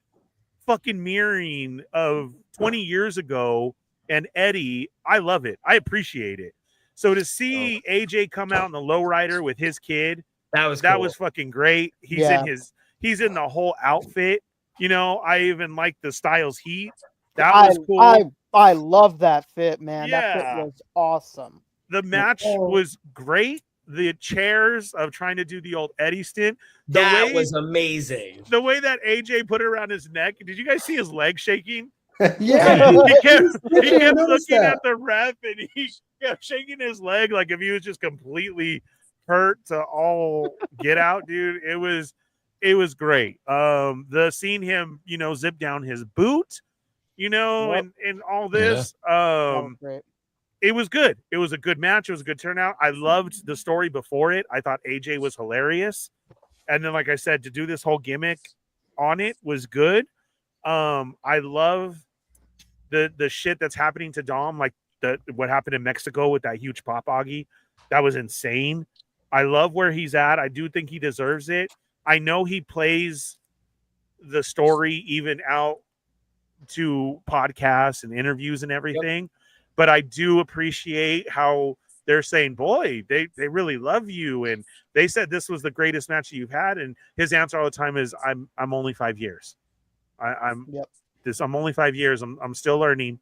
fucking mirroring of 20 years ago and Eddie. I love it. I appreciate it. So to see AJ come out in the lowrider with his kid, that was fucking great. He's in the whole outfit. You know, I even like the Styles Heat. That was cool. I love that fit, man. Yeah. That fit was awesome. The match was great. The chairs of trying to do the old Eddie stint. That was amazing. The way that AJ put it around his neck. Did you guys see his leg shaking? Yeah. He kept looking at the ref and he kept shaking his leg like if he was just completely hurt to all get out, dude. It was great. The seeing him, you know, zip down his boot, you know, and all this. Great. It was good. It was a good match. It was a good turnout. I loved the story before it. I thought AJ was hilarious. And then, like I said, to do this whole gimmick on it was good. I love the shit that's happening to Dom, like what happened in Mexico with that huge pop Augie. That was insane. I love where he's at. I do think he deserves it. I know he plays the story even out to podcasts and interviews and everything. Yep. But I do appreciate how they're saying, boy, they really love you. And they said this was the greatest match that you've had. And his answer all the time is, I'm only 5 years. I'm only 5 years. I'm still learning.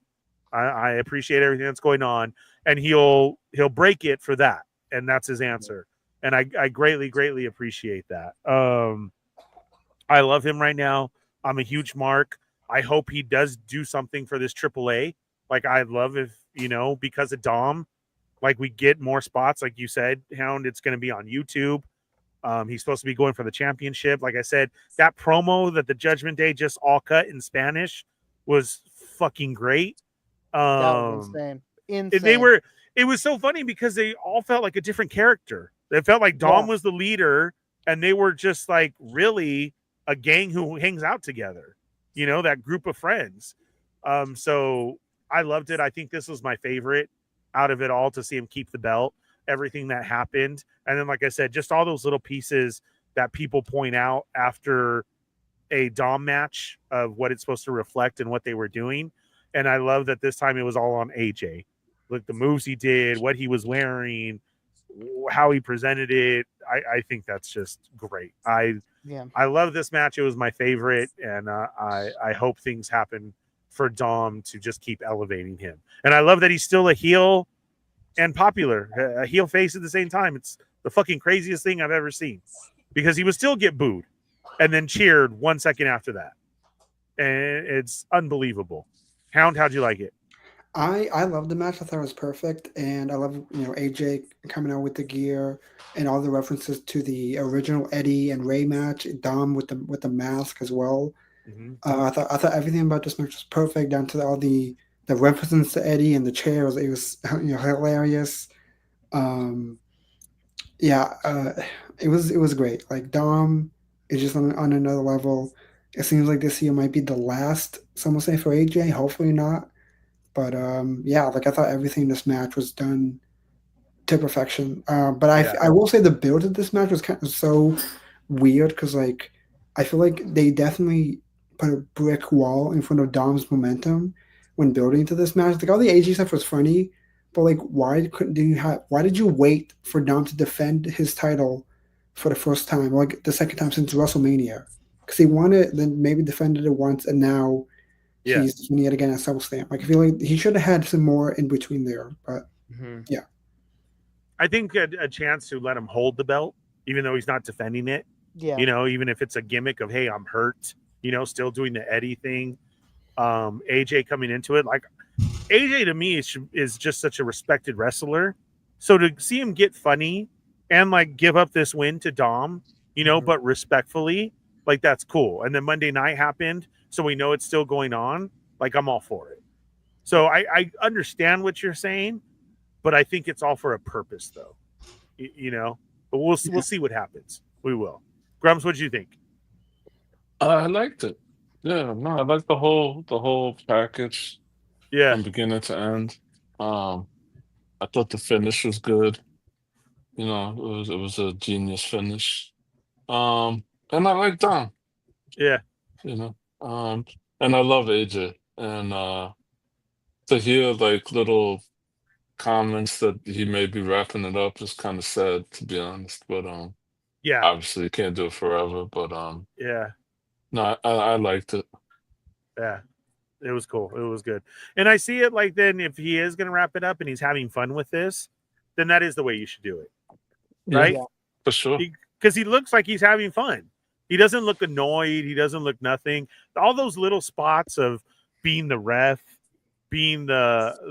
I appreciate everything that's going on. And he'll break it for that. And that's his answer. And I greatly, greatly appreciate that. I love him right now. I'm a huge mark. I hope he does do something for this AAA. Like, I'd love if, you know, because of Dom, like we get more spots. Like you said, Hound, it's going to be on YouTube. He's supposed to be going for the championship. Like I said, that promo that the Judgment Day just all cut in Spanish was fucking great. That was insane. It was so funny because they all felt like a different character. It felt like Dom was the leader and they were just like really a gang who hangs out together, you know, that group of friends. So I loved it. I think this was my favorite out of it all, to see him keep the belt, everything that happened. And then, like I said, just all those little pieces that people point out after a Dom match of what it's supposed to reflect and what they were doing. And I love that this time it was all on AJ. Like the moves he did, what he was wearing, how he presented it. I think that's just great. I love this match. It was my favorite. And I hope things happen for Dom to just keep elevating him. And I love that he's still a heel and popular, a heel face at the same time. It's the fucking craziest thing I've ever seen, because he would still get booed and then cheered 1 second after that. And it's unbelievable. Hound, how'd you like it? I love the match. I thought it was perfect. And I love, you know, AJ coming out with the gear and all the references to the original Eddie and Ray match, Dom with the mask as well. Mm-hmm. I thought everything about this match was perfect, down to all the references to Eddie and the chairs. It was, you know, hilarious. It was great. Like, Dom is just on another level. It seems like this year might be the last, some will say, for AJ. Hopefully not. But like I thought everything in this match was done to perfection. But I will say the build of this match was kind of so weird, because like I feel like they definitely put a brick wall in front of Dom's momentum when building to this match. Like, all the AJ stuff was funny, but like, why did you wait for Dom to defend his title for the first time, like the second time since WrestleMania? Because he won it, then maybe defended it once, and now he's defending it again at SummerSlam. Like, I feel like he should have had some more in between there. But I think a chance to let him hold the belt, even though he's not defending it. Yeah. You know, even if it's a gimmick of, hey, I'm hurt, you know, still doing the Eddie thing. AJ coming into it, like, AJ to me is just such a respected wrestler. So to see him get funny and like give up this win to Dom, you know, but respectfully, like, that's cool. And then Monday night happened, so we know it's still going on. Like, I'm all for it. So I understand what you're saying, but I think it's all for a purpose, though. You know, but we'll see what happens. We will. Grumps, what do you think? I liked it. Yeah, no, I like the whole package. Yeah, from beginning to end. I thought the finish was good. You know, it was a genius finish. And I like Dom. Yeah. You know, and And I love AJ. And to hear like little comments that he may be wrapping it up is kind of sad, to be honest. But Yeah. obviously you can't do it forever. But Yeah. no, I liked it. Yeah. It was cool. It was good. And I see it like then if he is going to wrap it up and he's having fun with this, then that is the way you should do it. Right? Yeah, for sure. Because he looks like he's having fun. He doesn't look annoyed. He doesn't look nothing. All those little spots of being the ref, being the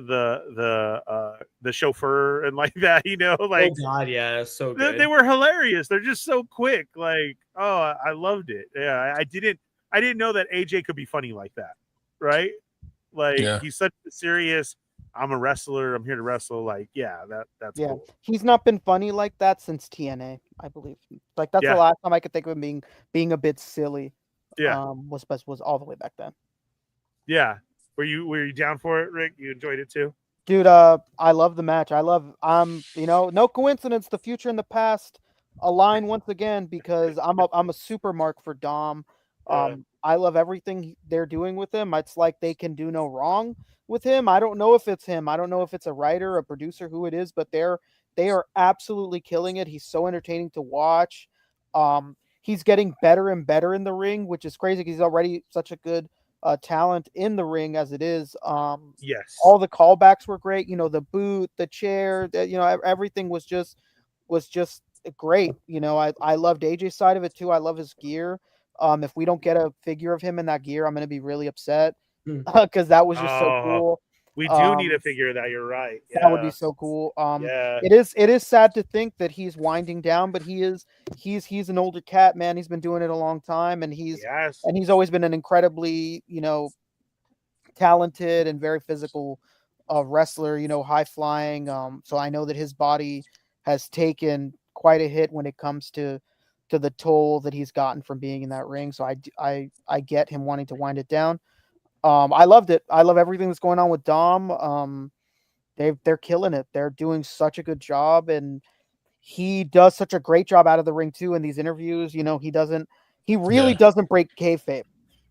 chauffeur and like that, you know, like oh god, yeah, so good. They were hilarious. They're just so quick. Like, oh, I loved it. Yeah, I didn't know that AJ could be funny like that. Right? Like he's such a serious, I'm a wrestler, I'm here to wrestle. Like, yeah, that's cool. He's not been funny like that since TNA, I believe. Like that's the last time I could think of him being a bit silly. Yeah. Was all the way back then. Yeah. Were you down for it, Rick? You enjoyed it too? Dude, I love the match. I love you know, no coincidence the future and the past align once again because I'm a super mark for Dom. I love everything they're doing with him. It's like they can do no wrong with him. I don't know if it's him. I don't know if it's a writer, a producer, who it is, but they are absolutely killing it. He's so entertaining to watch. He's getting better and better in the ring, which is crazy because he's already such a good talent in the ring as it is. Yes. All the callbacks were great. You know, the boot, the chair, you know, everything was just great. You know, I loved AJ's side of it too. I love his gear. If we don't get a figure of him in that gear, I'm going to be really upset because that was just so cool. We do need a figure of that. You're right. Yeah. That would be so cool. It is sad to think that he's winding down, but he's an older cat, man. He's been doing it a long time, and he's always been an incredibly, you know, talented and very physical wrestler. You know, high flying. So I know that his body has taken quite a hit when it comes to the toll that he's gotten from being in that ring. So I get him wanting to wind it down. I loved it. I love everything that's going on with Dom. They're killing it. They're doing such a good job, and he does such a great job out of the ring too in these interviews. You know, he really doesn't break kayfabe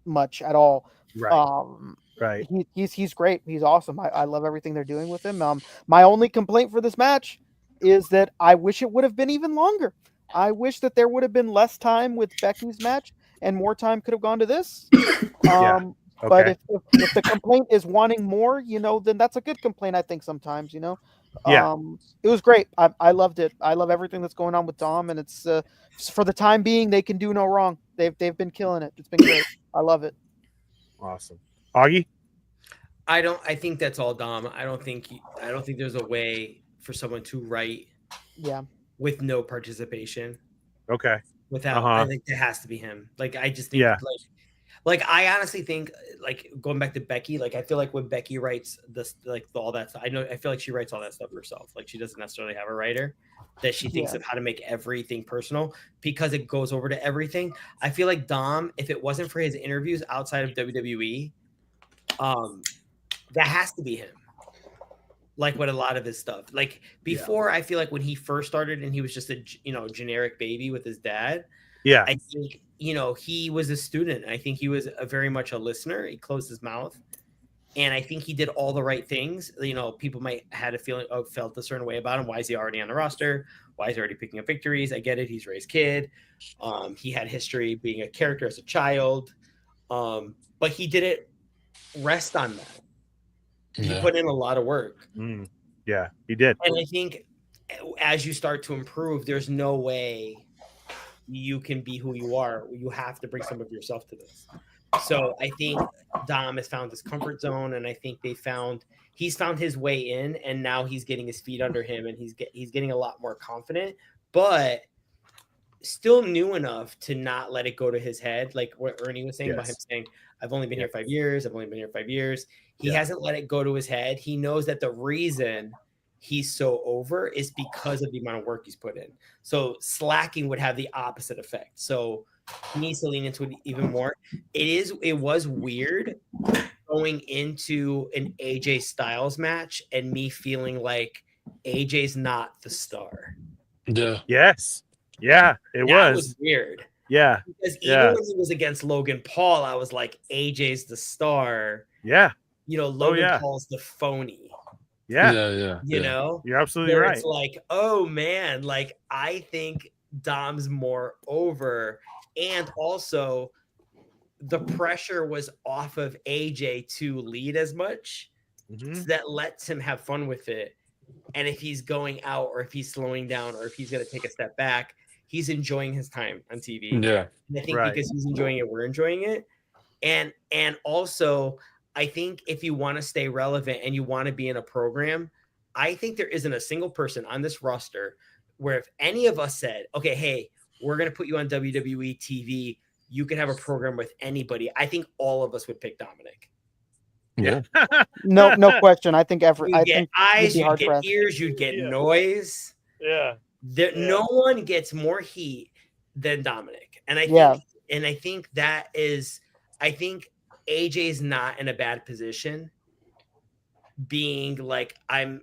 much at all. Right. Right. He's great. He's awesome. I love everything they're doing with him. My only complaint for this match is that I wish it would have been even longer. I wish that there would have been less time with Becky's match and more time could have gone to this. But if the complaint is wanting more, you know, then that's a good complaint, I think, sometimes, you know. It was great. I loved it. I love everything that's going on with Dom, and it's for the time being, they can do no wrong. They've been killing it. It's been great. I love it. Awesome. Augie? I think that's all Dom. I don't think there's a way for someone to write with no participation. Okay. Without I think it has to be him. Like I just think like I honestly think, like, going back to Becky, like I feel like when Becky writes this, like all that stuff, I feel like she writes all that stuff herself. Like she doesn't necessarily have a writer that she thinks of how to make everything personal because it goes over to everything. I feel like Dom, if it wasn't for his interviews outside of WWE, that has to be him. Like with a lot of his stuff, like before, I feel like when he first started and he was just a generic baby with his dad. Yeah, I think he was a student. I think he was very much a listener. He closed his mouth, and I think he did all the right things. You know, people might had a feeling felt a certain way about him. Why is he already on the roster? Why is he already picking up victories? I get it. He's Ray's kid. He had history being a character as a child, but he didn't rest on that. He put in a lot of work. Yeah, he did. And I think as you start to improve, there's no way you can be who you are. You have to bring some of yourself to this. So I think Dom has found his comfort zone, and I think he's found his way in, and now he's getting his feet under him, and he's getting a lot more confident, but still new enough to not let it go to his head. Like what Ernie was saying about him saying, I've only been here 5 years. I've only been here 5 years. He hasn't let it go to his head. He knows that the reason he's so over is because of the amount of work he's put in. So slacking would have the opposite effect. So he needs to lean into it even more. It was weird going into an AJ Styles match and me feeling like AJ's not the star. Yeah. Yes. Yeah, that was weird. Yeah. Because even when he was against Logan Paul, I was like, AJ's the star. Yeah. You know, Logan Paul's the phony. Yeah. You know? You're absolutely where right. It's like, oh man, like I think Dom's more over. And also the pressure was off of AJ to lead as much. So that lets him have fun with it. And if he's going out or if he's slowing down or if he's going to take a step back, he's enjoying his time on TV. Yeah. And I think because he's enjoying it, we're enjoying it. And also, I think if you want to stay relevant and you want to be in a program, I think there isn't a single person on this roster where if any of us said, okay, hey, we're going to put you on WWE TV, you can have a program with anybody. I think all of us would pick Dominic. Yeah. No question. I think you get eyes, you get ears, you get noise. Yeah. No one gets more heat than Dominic. And I think I think AJ's not in a bad position being like I'm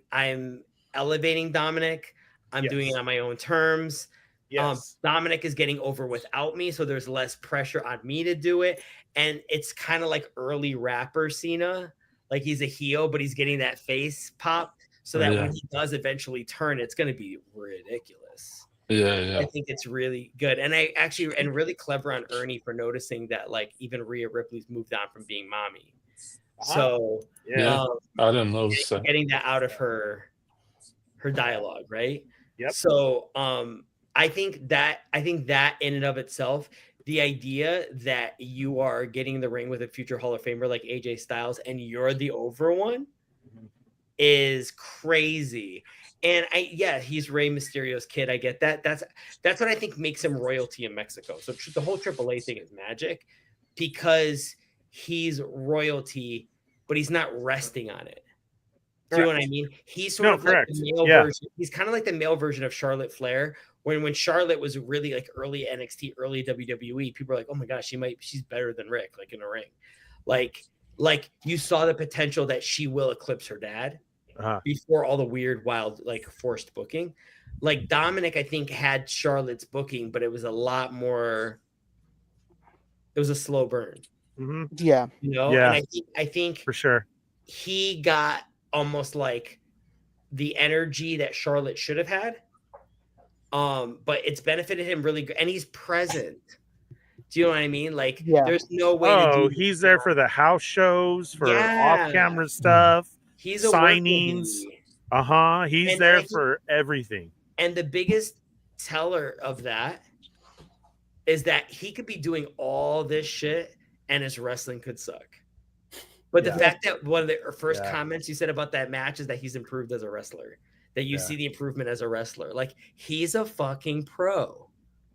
elevating Dominic. I'm doing it on my own terms. Dominic is getting over without me, so there's less pressure on me to do it. And it's kind of like early rapper Cena. Like he's a heel, but he's getting that face pop so that when he does eventually turn, it's going to be ridiculous. Yeah. I think it's really good. And and really clever on Ernie for noticing that like even Rhea Ripley's moved on from being mommy. So I didn't notice that. Getting that out of her dialogue, right? Yep. So I think that in and of itself, the idea that you are getting in the ring with a future Hall of Famer like AJ Styles and you're the over one is crazy. And he's Rey Mysterio's kid. I get that. That's what I think makes him royalty in Mexico. So the whole AAA thing is magic because he's royalty, but he's not resting on it. Do you know what I mean? He's sort of like the male version. He's kind of like the male version of Charlotte Flair. When Charlotte was really like early NXT, early WWE, people were like, "Oh my gosh, she's better than Rick, like in a ring." Like you saw the potential that she will eclipse her dad before all the weird, wild, like forced booking. Like Dominic, I think had Charlotte's booking, but it was a lot more. It was a slow burn. Yeah, you know. Yeah. And I think for sure he got almost like the energy that Charlotte should have had. But it's benefited him really good, and he's present. Do you know what I mean? Like, there's no way. Oh, he's there for the house shows, for off-camera stuff. He's a signings. He's there for everything. And the biggest teller of that is that he could be doing all this shit, and his wrestling could suck. But the fact that one of the first comments you said about that match is that he's improved as a wrestler. That you see the improvement as a wrestler. Like, he's a fucking pro.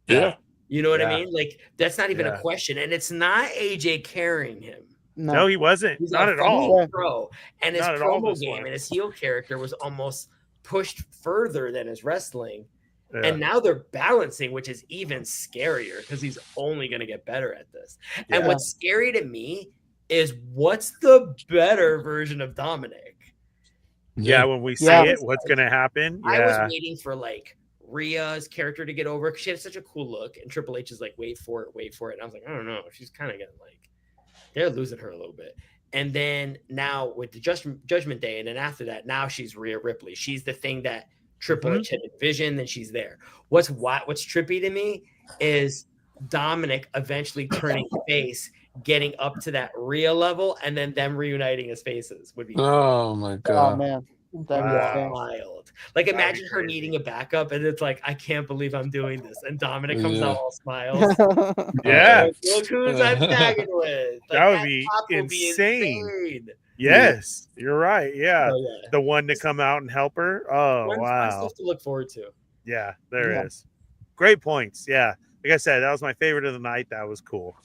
Yeah. You know what I mean? Like, that's not even a question. And it's not AJ carrying him. No, he wasn't. He's not at all. Pro. And his promo game and his heel character was almost pushed further than his wrestling. Yeah. And now they're balancing, which is even scarier because he's only going to get better at this. Yeah. And what's scary to me is what's the better version of Dominic? Yeah, when we see it, what's going to happen? Yeah. I was waiting for like Rhea's character to get over because she had such a cool look, and Triple H is like, wait for it. And I was like, I don't know. She's kind of getting like, they're losing her a little bit. And then now with the Judgment Day, and then after that, now she's Rhea Ripley. She's the thing that Triple H had envisioned, and she's there. What's trippy to me is Dominic eventually turning face, getting up to that Rhea level, and then them reuniting his faces would be. Oh my god! Oh man, that'd be wild. Like imagine her needing a backup, and it's like, I can't believe I'm doing this, and Dominic comes out all smiles. Look who's I'm tagging with. Like, that would be insane. Yes, you're right. Yeah. The one to come out and help her. Oh, wow. Stuff to look forward to. Yeah, there is. Great points. Yeah. Like I said, that was my favorite of the night. That was cool.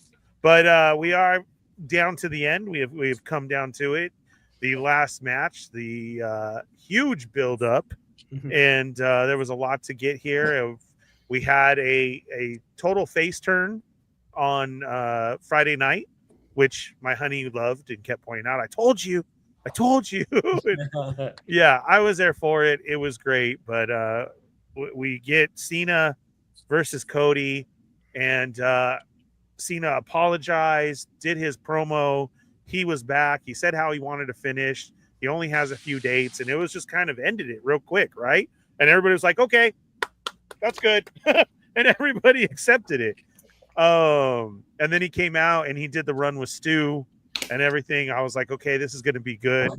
But we are down to the end. We have come down to it. The last match, the huge build-up, and there was a lot to get here. We had a total face turn on Friday night, which my honey loved and kept pointing out. I told you. Yeah, I was there for it. It was great. But we get Cena versus Cody. and Cena apologized, did his promo. He was back. He said how he wanted to finish. He only has a few dates, and it was just kind of ended it real quick, right? And everybody was like, okay, that's good. And everybody accepted it. And then he came out and he did the run with Stu and everything. I was like, okay, this is going to be good.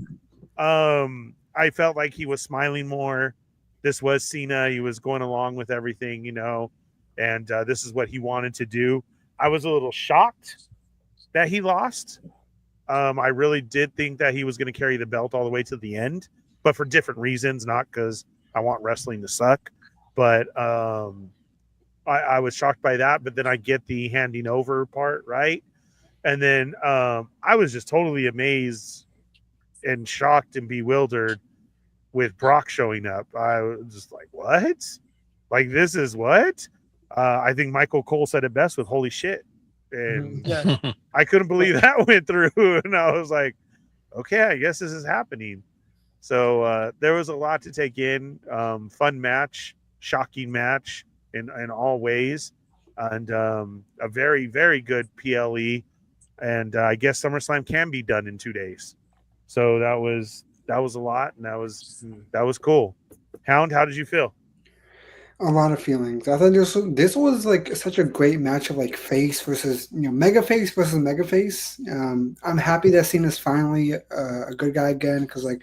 I felt like he was smiling more. This was Cena. He was going along with everything, you know, and this is what he wanted to do. I was a little shocked that he lost. I really did think that he was going to carry the belt all the way to the end, but for different reasons, not because I want wrestling to suck. But I was shocked by that. But then I get the handing over part, right? And then I was just totally amazed and shocked and bewildered with Brock showing up. I was just like, what? Like, this is what? I think Michael Cole said it best with holy shit. And I couldn't believe that went through. And I was like, okay, I guess this is happening. So there was a lot to take in. Fun match, shocking match in all ways. And a very, very good PLE. And I guess SummerSlam can be done in 2 days. So that was a lot, and that was cool. Hound, how did you feel? A lot of feelings. I thought this was like such a great match of like face versus mega face versus mega face. I'm happy that Cena's finally a good guy again, because like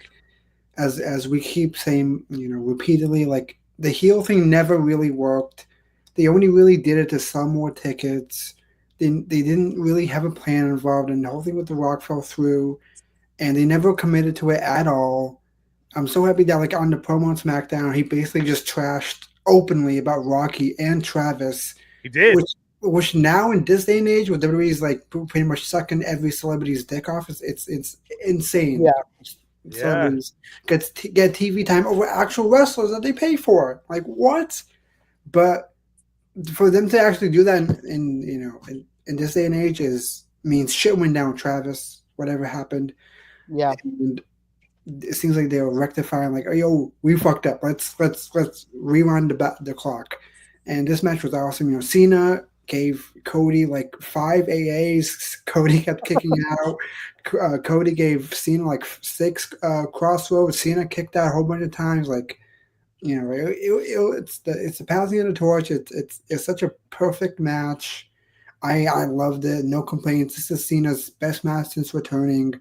as we keep saying repeatedly, like the heel thing never really worked. They only really did it to sell more tickets. They didn't really have a plan involved, and the whole thing with The Rock fell through, and they never committed to it at all. I'm so happy that like on the promo on SmackDown, he basically just trashed openly about Rocky and Travis. He did. Which now in this day and age, where WWE's like pretty much sucking every celebrity's dick off, it's insane. Yeah. Celebrities get TV time over actual wrestlers that they pay for. Like what? But for them to actually do that in this day and age means shit went down, Travis. Whatever happened. Yeah. And it seems like they were rectifying, like, oh, yo, we fucked up. Let's rewind the clock. And this match was awesome. Cena gave Cody like 5 AAs. Cody kept kicking out. Cody gave Cena like 6 crossroads. Cena kicked out a whole bunch of times. Like, it's the passing of the torch. It's such a perfect match. I loved it. No complaints. This is Cena's best match since returning.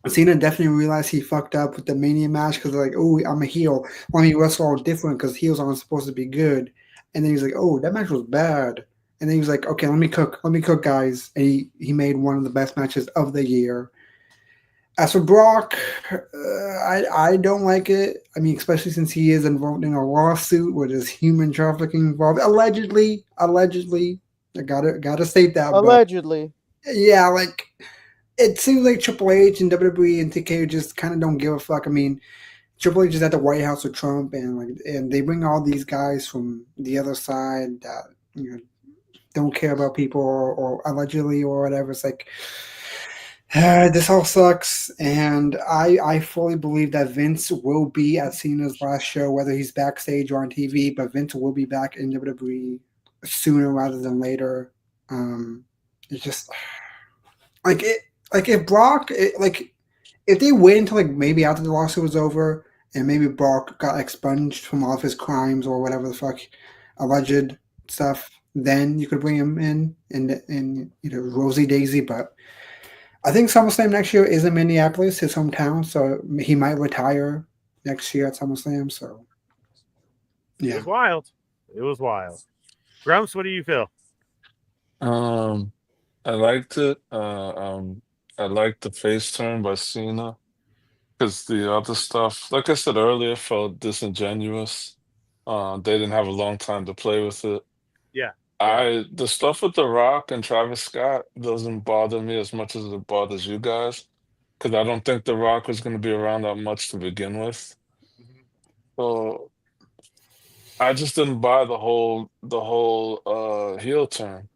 Cena definitely realized he fucked up with the Mania match, because like, oh, I'm a heel. Let me wrestle all different because heels aren't supposed to be good. And then he's like, oh, that match was bad. And then he was like, okay, let me cook, guys. And he made one of the best matches of the year. As for Brock, I don't like it. I mean, especially since he is involved in a lawsuit where there's human trafficking involved. Allegedly. I gotta state that. Allegedly. But yeah, like it seems like Triple H and WWE and TK just kind of don't give a fuck. I mean, Triple H is at the White House with Trump, and they bring all these guys from the other side that don't care about people or allegedly or whatever. It's like, this all sucks, and I fully believe that Vince will be at Cena's last show, whether he's backstage or on TV. But Vince will be back in WWE sooner rather than later. It's just like it. Like if Brock, if they wait until like maybe after the lawsuit was over, and maybe Brock got expunged from all of his crimes or whatever the fuck alleged stuff, then you could bring him in and Rosie Daisy. But I think SummerSlam next year is in Minneapolis, his hometown, so he might retire next year at SummerSlam. So yeah, It was wild. Grumps, what do you feel? I liked it. I liked the face turn by Cena, because the other stuff, like I said earlier, felt disingenuous. They didn't have a long time to play with it. Yeah. The stuff with The Rock and Travis Scott doesn't bother me as much as it bothers you guys, because I don't think The Rock was going to be around that much to begin with. So I just didn't buy the whole heel turn.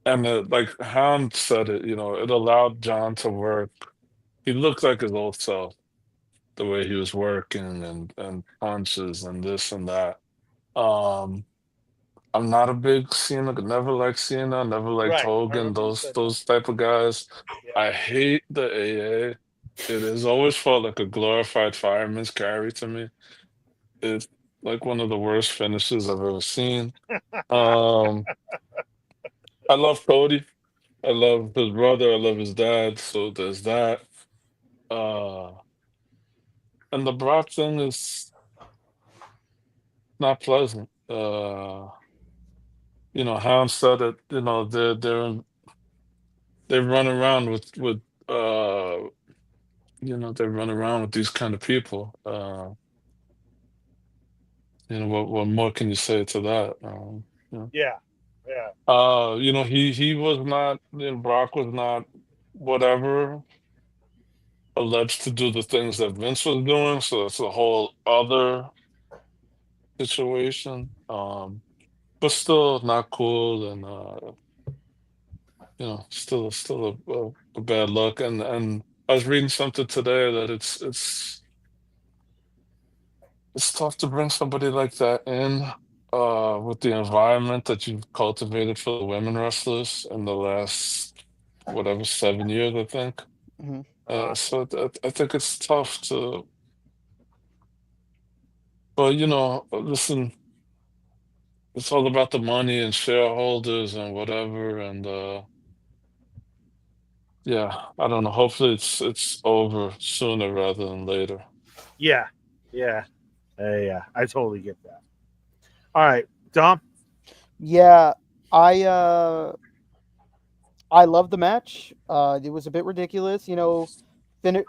And like Hound said it, it allowed John to work. He looked like his old self, the way he was working and punches and this and that. I'm not a big Cena, never liked Cena, never liked Right. I Hogan, remember you those said those type of guys. I hate the AA. It has always felt like a glorified fireman's carry to me. It's like one of the worst finishes I've ever seen. Um, I love Cody. I love his brother. I love his dad. So there's that. Uh, and the Brock thing is not pleasant. Ham said it. They run around with they run around with these kind of people. What more can you say to that? Yeah. Yeah. He was not, Brock was not whatever alleged to do the things that Vince was doing, so it's a whole other situation. But still not cool, and still a bad look. And I was reading something today that it's tough to bring somebody like that in with the environment that you've cultivated for the women wrestlers in the last whatever 7 years, I think. So I think it's tough to, but listen, it's all about the money and shareholders and whatever, and yeah, I don't know. Hopefully it's over sooner rather than later. Yeah. Yeah. Yeah. I totally get that. All right, Dom. Yeah, I love the match. It was a bit ridiculous,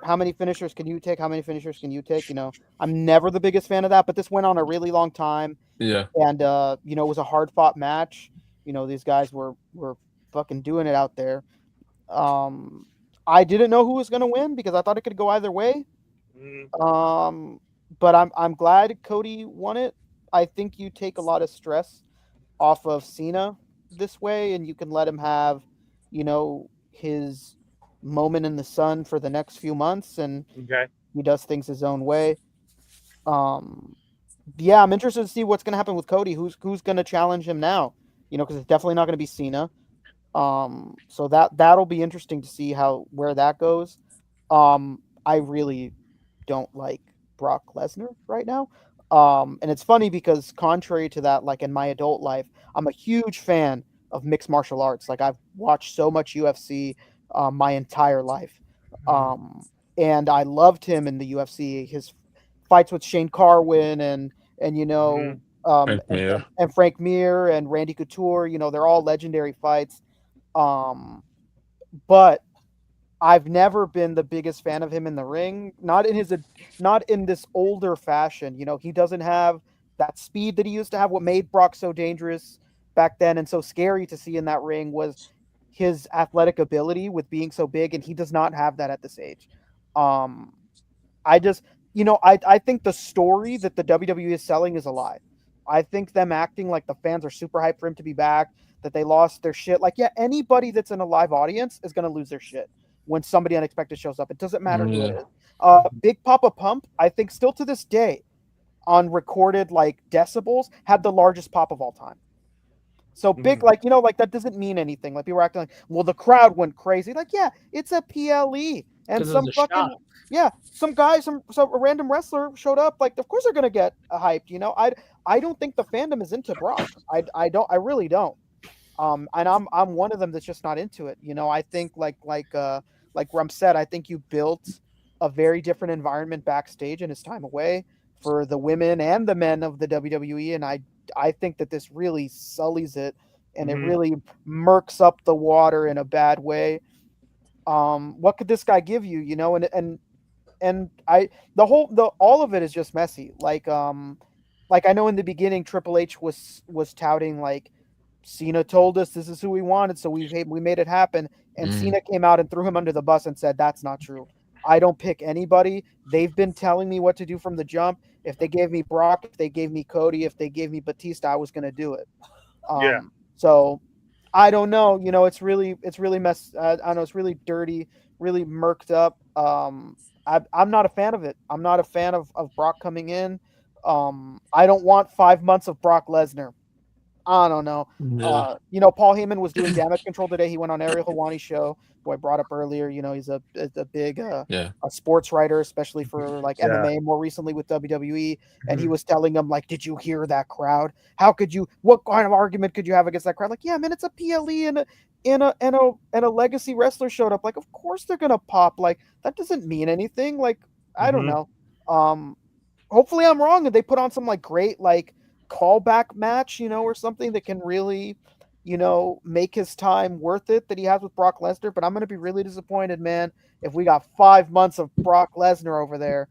how many finishers can you take? How many finishers can you take? I'm never the biggest fan of that, but this went on a really long time. Yeah. And it was a hard fought match. These guys were fucking doing it out there. I didn't know who was gonna win because I thought it could go either way. But I'm glad Cody won it. I think you take a lot of stress off of Cena this way, and you can let him have, his moment in the sun for the next few months, and he does things his own way. Yeah, I'm interested to see what's going to happen with Cody. Who's going to challenge him now? Because it's definitely not going to be Cena. So that'll be interesting to see where that goes. I really don't like Brock Lesnar right now. And it's funny because contrary to that, like in my adult life, I'm a huge fan of mixed martial arts. Like I've watched so much UFC my entire life. And I loved him in the UFC. His fights with Shane Carwin and Frank Mir. and Frank Mir and Randy Couture, they're all legendary fights. But I've never been the biggest fan of him in the ring. Not in this older fashion. He doesn't have that speed that he used to have. What made Brock so dangerous back then and so scary to see in that ring was his athletic ability with being so big, and he does not have that at this age. I just, I think the story that the WWE is selling is a lie. I think them acting like the fans are super hyped for him to be back, that they lost their shit. Like, yeah, anybody that's in a live audience is going to lose their shit when somebody unexpected shows up. It doesn't matter who it is. Big Papa Pump, I think still to this day, on recorded like decibels, had the largest pop of all time. So big, like that doesn't mean anything. Like people were acting like, well, the crowd went crazy. Like, yeah, it's a PLE, and some fucking some guy, some a random wrestler showed up. Like, of course they're gonna get hyped. I don't think the fandom is into Brock. I really don't. And I'm one of them that's just not into it. I think like Rump said, I think you built a very different environment backstage in his time away for the women and the men of the WWE, and I think that this really sullies it, and it really murks up the water in a bad way. What could this guy give you? And all of it is just messy. Like I know in the beginning Triple H was touting like, Cena told us this is who we wanted, so we made it happen. And Cena came out and threw him under the bus and said, that's not true. I don't pick anybody. They've been telling me what to do from the jump. If they gave me Brock, if they gave me Cody, if they gave me Batista, I was going to do it. So I don't know. It's really messed. I don't know. It's really dirty, really murked up. I'm not a fan of it. I'm not a fan of Brock coming in. I don't want 5 months of Brock Lesnar. I don't know. Yeah. You know, Paul Heyman was doing damage control today. He went on Ariel Helwani's show, who I brought up earlier. You know, he's a big Yeah. a sports writer, especially for like Yeah. MMA, more recently with WWE. And he Mhm. was telling them, like, did you hear that crowd? How could you? What kind of argument could you have against that crowd? Like, yeah, man, it's a PLE and a legacy wrestler showed up. Like, of course they're gonna pop. Like, that doesn't mean anything. Like, I don't Mhm. know. Hopefully I'm wrong and they put on some like great like callback match, you know, or something that can really, you know, make his time worth it that he has with Brock Lesnar. But I'm going to be really disappointed, man, if we got 5 months of Brock Lesnar over there,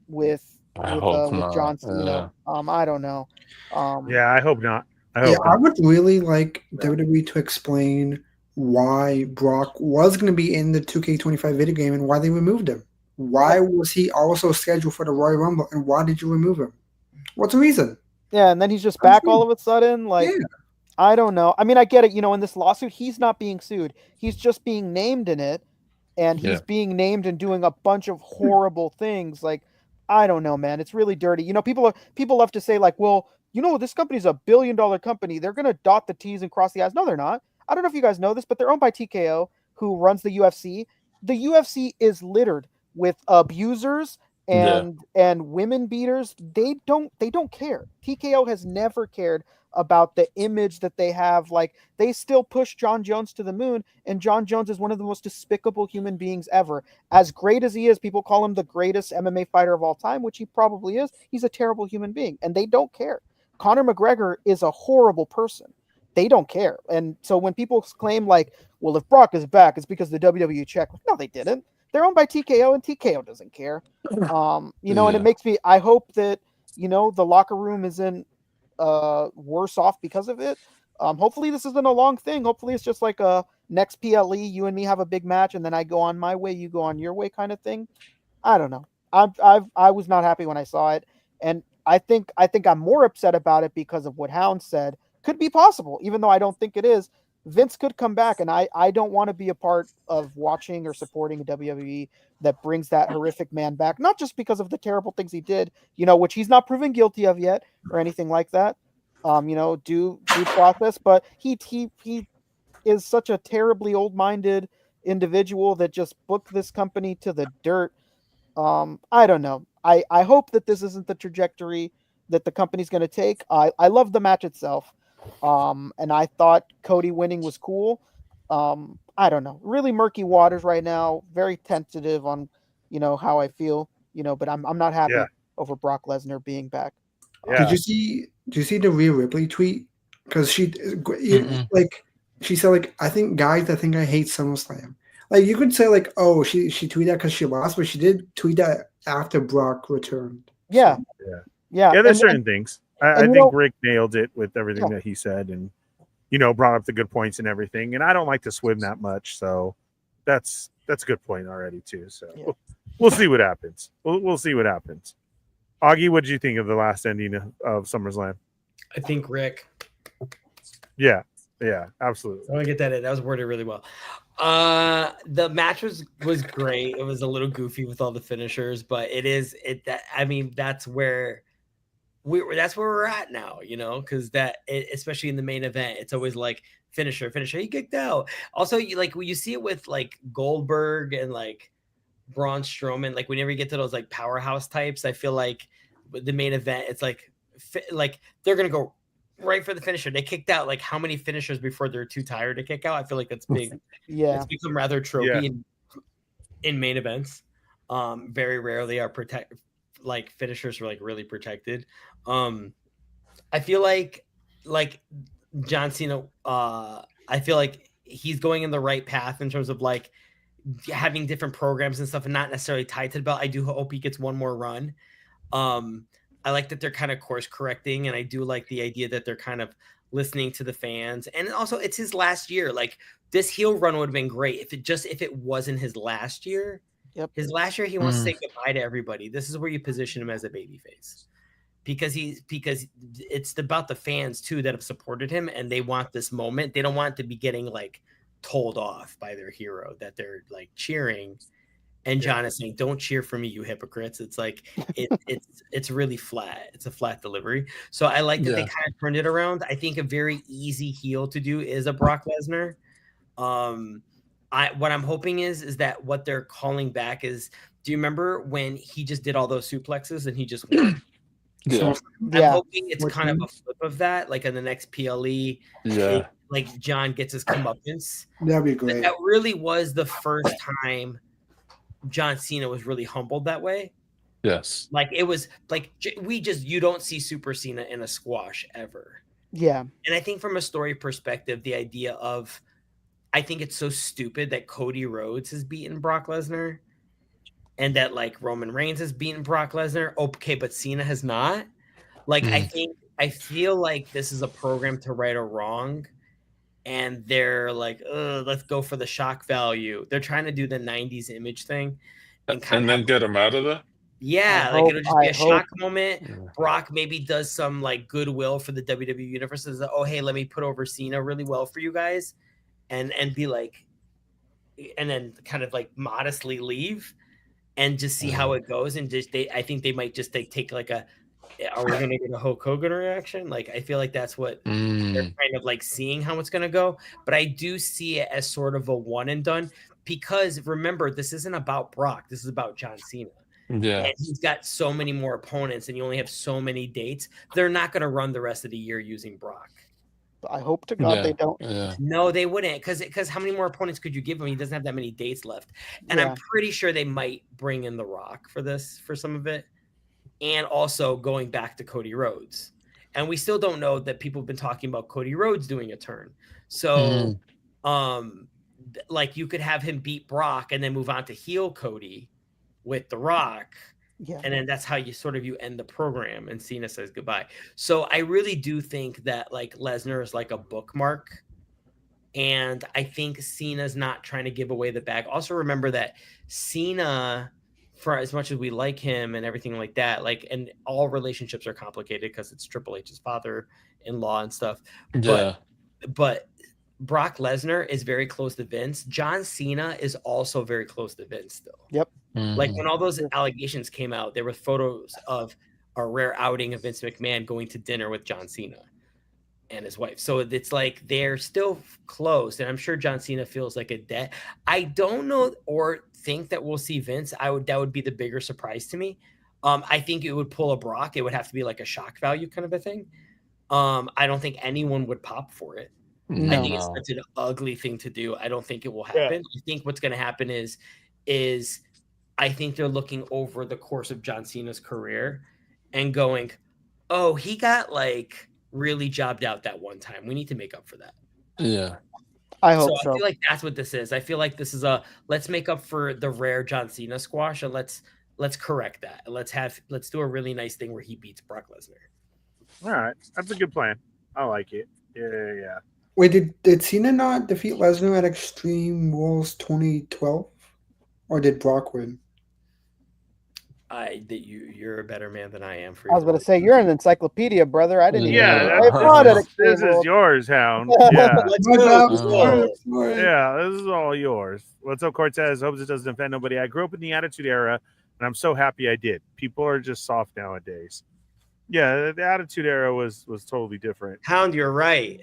with I hope with not. John Cena. I don't know. Yeah, I hope not. I Yeah, hope I not. would really like WWE to explain why Brock was going to be in the 2K25 video game and why they removed him. Why was he also scheduled for the Royal Rumble and why did you remove him? What's the reason? Yeah, and then he's just back all of a sudden. Like, Yeah. I don't know. I mean, I get it. You know, in this lawsuit, he's not being sued. He's just being named in it, and he's Yeah. being named and doing a bunch of horrible things. Like, I don't know, man. It's really dirty. You know, people love to say like, well, you know, this company's a billion-dollar company. They're gonna dot the T's and cross the I's. No, they're not. I don't know if you guys know this, but they're owned by TKO, who runs the UFC. The UFC is littered with abusers Yeah. and women beaters. They don't care. TKO has never cared about the image that they have. Like, they still push John Jones to the moon, and John Jones is one of the most despicable human beings ever. As great as he is, people call him the greatest MMA fighter of all time, which he probably is. He's a terrible human being, and they don't care. Conor McGregor is a horrible person. They don't care. And so when people claim like, well, if Brock is back, it's because the WWE checked. No, they didn't. They're owned by TKO, and TKO doesn't care. You know, and it Yeah. makes me, I hope that, you know, the locker room isn't worse off because of it. Hopefully this isn't a long thing. Hopefully it's just like a next PLE, you and me have a big match, and then I go on my way, you go on your way kind of thing. I don't know. I was not happy when I saw it, and I think I'm more upset about it because of what Hound said. Could be possible, even though I don't think it is. Vince could come back, and I don't want to be a part of watching or supporting a WWE that brings that horrific man back, not just because of the terrible things he did, you know, which he's not proven guilty of yet or anything like that. You know, due process, but he is such a terribly old-minded individual that just booked this company to the dirt. I don't know. I hope that this isn't the trajectory that the company's going to take. I love the match itself. And I thought Cody winning was cool. I don't know. Really murky waters right now. Very tentative on, you know, how I feel, you know, but I'm not happy Yeah. over Brock Lesnar being back. Yeah. Did you see the Rhea Ripley tweet? Because Mm-mm. like she said like, I think guys that think I hate SummerSlam. Like, you could say like, oh, she tweeted that because she lost, but she did tweet that after Brock returned. Yeah. Yeah. Yeah. Yeah, there's And- certain and- things. and I you think know- Rick nailed it with everything Yeah. that he said, and you know, brought up the good points and everything. And I don't like to swim that much, so that's a good point already too. So Yeah. we'll see what happens. We'll see what happens. Augie, what did you think of the last ending of SummerSlam? I think Rick. Yeah, absolutely. I want to get that in. That was worded really well. The match was great. It was a little goofy with all the finishers, but that's where we're at now, you know, because especially in the main event, it's always like finisher, he kicked out. Also, when you see it with like Goldberg and like Braun Strowman, like whenever you get to those like powerhouse types, I feel like with the main event, it's like they're gonna go right for the finisher. They kicked out like how many finishers before they're too tired to kick out? I feel like that's big. Yeah. It's become rather tropey in main events. Very rarely are finishers are like really protected. I feel like John Cena, I feel like he's going in the right path in terms of like having different programs and stuff and not necessarily tied to the belt. I do hope he gets one more run. I like that they're kind of course correcting, and I do like the idea that they're kind of listening to the fans. And also it's his last year. Like, this heel run would have been great if it wasn't his last year. Yep. His last year, he wants to say goodbye to everybody. This is where you position him as a babyface. Because it's about the fans too that have supported him, and they want this moment. They don't want to be getting like told off by their hero that they're like cheering And John is saying, "Don't cheer for me, you hypocrites." It's like it's really flat. It's a flat delivery. So I like that they kind of turned it around. I think a very easy heel to do is a Brock Lesnar. What I'm hoping is that what they're calling back is, do you remember when he just did all those suplexes and he just won? Yeah. I'm hoping it's kind of a flip of that, like in the next PLE, like John gets his comeuppance. That'd be great. That really was the first time John Cena was really humbled that way. Yes. Like it was like you don't see Super Cena in a squash ever. Yeah. And I think from a story perspective, the idea of, I think it's so stupid that Cody Rhodes has beaten Brock Lesnar and that like Roman Reigns has beaten Brock Lesnar. Okay, but Cena has not. Like I feel like this is a program to right a wrong. And they're like, let's go for the shock value. They're trying to do the 90s image thing. And then get him out of there? Yeah, like it'll just be a shock moment. Brock maybe does some like goodwill for the WWE universe. Says, oh, hey, let me put over Cena really well for you guys. And be like, and then kind of like modestly leave and just see how it goes. And just I think they might just take like are we going to get a Hulk Hogan reaction? Like, I feel like that's what they're kind of like seeing how it's going to go. But I do see it as sort of a one and done because remember, this isn't about Brock. This is about John Cena. Yeah. And he's got so many more opponents and you only have so many dates. They're not going to run the rest of the year using Brock. I hope to God they don't. Yeah. No, they wouldn't. Because how many more opponents could you give him? He doesn't have that many dates left. And I'm pretty sure they might bring in The Rock for some of it. And also going back to Cody Rhodes. And we still don't know that people have been talking about Cody Rhodes doing a turn. So, like you could have him beat Brock and then move on to heel Cody with The Rock. Yeah. And then that's how you end the program and Cena says goodbye. So I really do think that like Lesnar is like a bookmark. And I think Cena's not trying to give away the bag. Also remember that Cena, for as much as we like him and everything like that, like, and all relationships are complicated because it's Triple H's father-in-law and stuff. Yeah. But Brock Lesnar is very close to Vince. John Cena is also very close to Vince still. Yep. Like when all those allegations came out, there were photos of a rare outing of Vince McMahon going to dinner with John Cena and his wife. So it's like they're still close. And I'm sure John Cena feels like a debt. I don't know or think that we'll see Vince. That would be the bigger surprise to me. I think it would pull a Brock. It would have to be like a shock value kind of a thing. I don't think anyone would pop for it. I think it's such an ugly thing to do. I don't think it will happen. I think what's going to happen is I think they're looking over the course of John Cena's career and going, oh, he got like really jobbed out that one time. We need to make up for that. Yeah. I hope so. I feel like that's what this is. I feel like this is let's make up for the rare John Cena squash and let's correct that. Let's do a really nice thing where he beats Brock Lesnar. All right. That's a good plan. I like it. Yeah. Wait, did Cena not defeat Lesnar at Extreme Rules 2012? Or did Brock win? You're a better man than I am. I was going to say, you're an encyclopedia, brother. I didn't even this is yours, Hound. Yeah. This is all yours. What's up, Cortez? Hopes it doesn't offend nobody. I grew up in the Attitude Era, and I'm so happy I did. People are just soft nowadays. Yeah, the Attitude Era was totally different. Hound, you're right.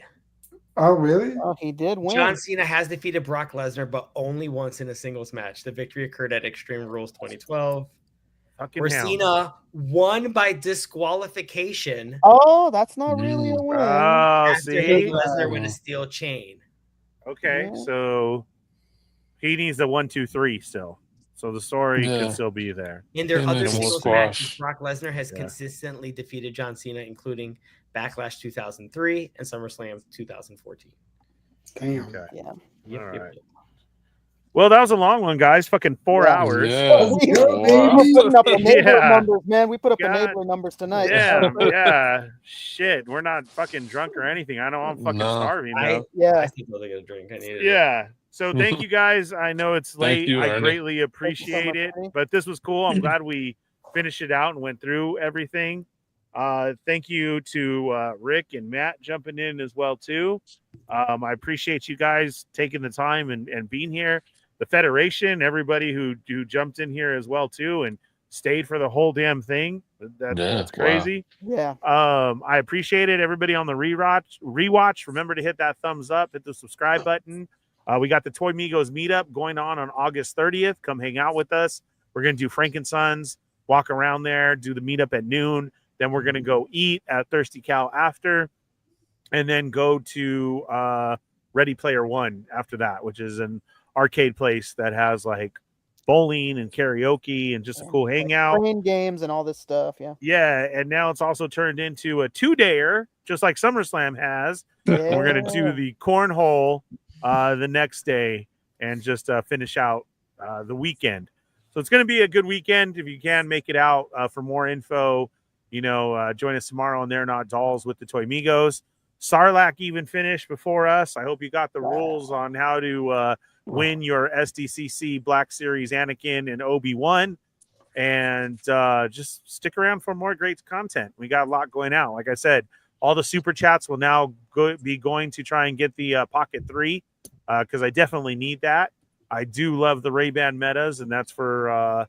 Oh, really? Oh, he did win. John Cena has defeated Brock Lesnar, but only once in a singles match. The victory occurred at Extreme Rules 2012. Where Cena won by disqualification. Oh, that's not really a win. Oh, see? Lesnar with a steel chain. Okay, so he needs the 1, 2, 3 still. So the story could still be there. In their other singles matches, Brock Lesnar has consistently defeated John Cena, including Backlash 2003 and SummerSlam 2014. Damn. Okay. Yeah. All right. Well, that was a long one, guys. Fucking 4 hours. Yeah. We're putting up enabler numbers, man. We put up enabler numbers tonight. Yeah. Shit. We're not fucking drunk or anything. I know I'm fucking starving, though. I think I'll get a drink. I need it. Yeah. So thank you guys. I know it's late. I greatly appreciate it. But this was cool. I'm glad we finished it out and went through everything. Thank you to Rick and Matt jumping in as well, too. I appreciate you guys taking the time and being here. the Federation, everybody who jumped in here as well too and stayed for the whole damn thing. That's crazy. Yeah. I appreciate it. Everybody on the rewatch, remember to hit that thumbs up, hit the subscribe button. We got the Toy Migos meetup going on August 30th. Come hang out with us. We're going to do Frankensons, walk around there, do the meetup at noon. Then we're going to go eat at Thirsty Cow after, and then go to Ready Player One after that, which is an arcade place that has like bowling and karaoke and just a cool hangout. Playing games and all this stuff. Yeah. Yeah. And now it's also turned into a 2-dayer, just like SummerSlam has. Yeah. And we're going to do the cornhole the next day and just finish out the weekend. So it's going to be a good weekend. If you can make it out, for more info, join us tomorrow on They're Not Dolls with the Toy Migos. Sarlacc even finished before us. I hope you got the rules on how to win your SDCC Black Series Anakin and Obi-Wan. And just stick around for more great content. We got a lot going out. Like I said, all the super chats will now be going to try and get the Pocket 3 because I definitely need that. I do love the Ray-Ban metas, and that's for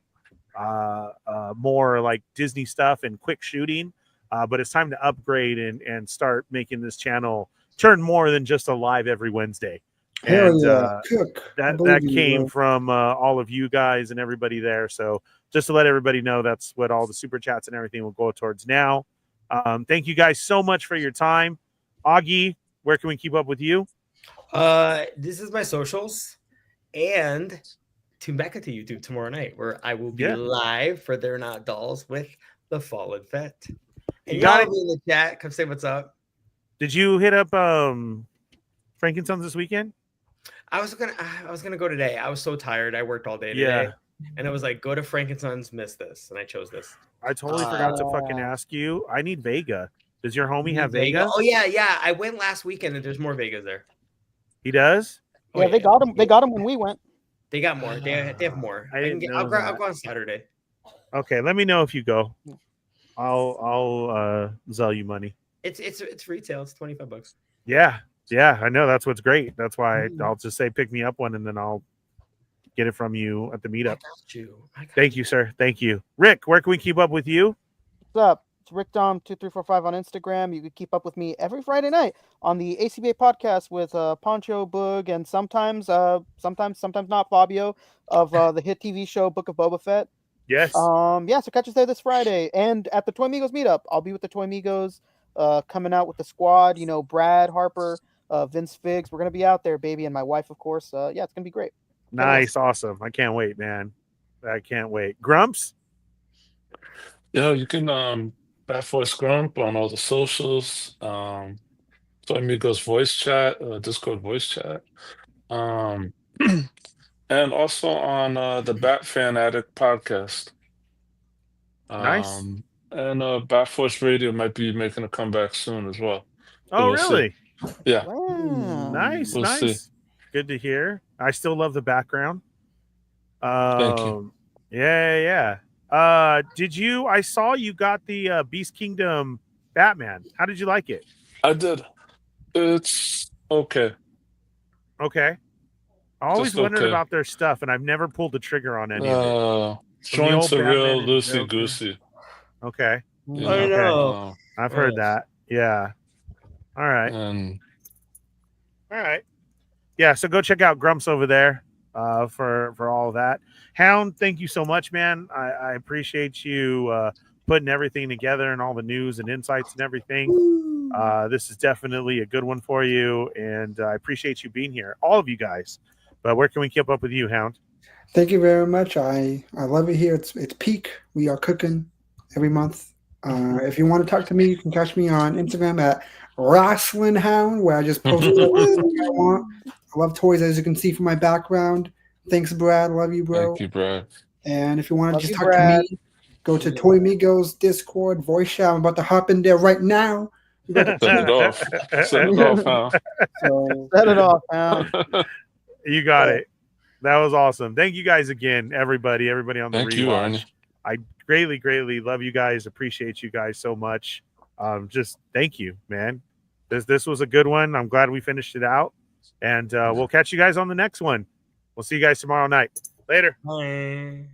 more like Disney stuff and quick shooting. But it's time to upgrade and start making this channel turn more than just a live every Wednesday. Hell And yeah. Cook. that came from all of you guys and everybody there. So just to let everybody know, that's what all the super chats and everything will go towards now. Thank you guys so much for your time. Augie, where can we keep up with you? This is my socials, and tune back into YouTube tomorrow night where I will be live for They're Not Dolls with the Fallen Fett. And You got y'all be in the chat. Come say what's up. Did you hit up Frankensons this weekend? I was gonna go today. I was so tired. I worked all day today. And it was like, go to Frankensons, miss this. And I chose this. I totally forgot to fucking ask you. I need Vega. Does your homie have Vega? Oh yeah. I went last weekend and there's more Vegas there. He does? Yeah, they got him. They got him when we went. They got more. They have more. I'll go on Saturday. Okay, let me know if you go. I'll sell you money. It's retail. It's $25. Yeah, I know. That's what's great. That's why I'll just say pick me up one and then I'll get it from you at the meetup. Thank you, sir. Thank you. Rick, where can we keep up with you? What's up? It's RickDom2345 on Instagram. You can keep up with me every Friday night on the ACBA podcast with Poncho, Boog, and sometimes not Fabio of the hit TV show Book of Boba Fett. Yes. So catch us there this Friday. And at the Toy Migos meetup, I'll be with the Toy Migos coming out with the squad. Brad, Harper, Vince Figs. We're going to be out there, baby. And my wife, of course. It's going to be great. Nice. Awesome. I can't wait, man. I can't wait. Grumps? Yeah, you can Bat Force Grump on all the socials. Toy Migos voice chat, Discord voice chat. And also on the Bat Fan Addict podcast. Nice. And Bat Force Radio might be making a comeback soon as well. Oh, really? See. Yeah. Nice. We'll see. Good to hear. I still love the background. Thank you. Yeah. I saw you got the Beast Kingdom Batman. How did you like it? I did. It's okay. Okay. I always wondered about their stuff, and I've never pulled the trigger on any of it. Joints are real loosey-goosey. Okay. I know. I've heard that. Yeah. All right. All right. Yeah, so go check out Grumps over there for all of that. Hound, thank you so much, man. I appreciate you putting everything together and all the news and insights and everything. This is definitely a good one for you, and I appreciate you being here, all of you guys. But where can we keep up with you, Hound? Thank you very much. I love it here. It's peak. We are cooking every month. If you want to talk to me, you can catch me on Instagram at Wrestling Hound, where I just post everything I want. I love toys, as you can see from my background. Thanks, Brad. Love you, bro. Thank you, Brad. And if you want to just talk to me, go to Toy Migos Discord voice chat. I'm about to hop in there right now. Set it off. Set it off, huh? So, set it off, man. You got it. That was awesome. Thank you guys again, everybody on the Thank rewatch. you, Arnie. I greatly love you guys. Appreciate you guys so much. Just thank you, man. This was a good one. I'm glad we finished it out. And we'll catch you guys on the next one. We'll see you guys tomorrow night. Later. Bye.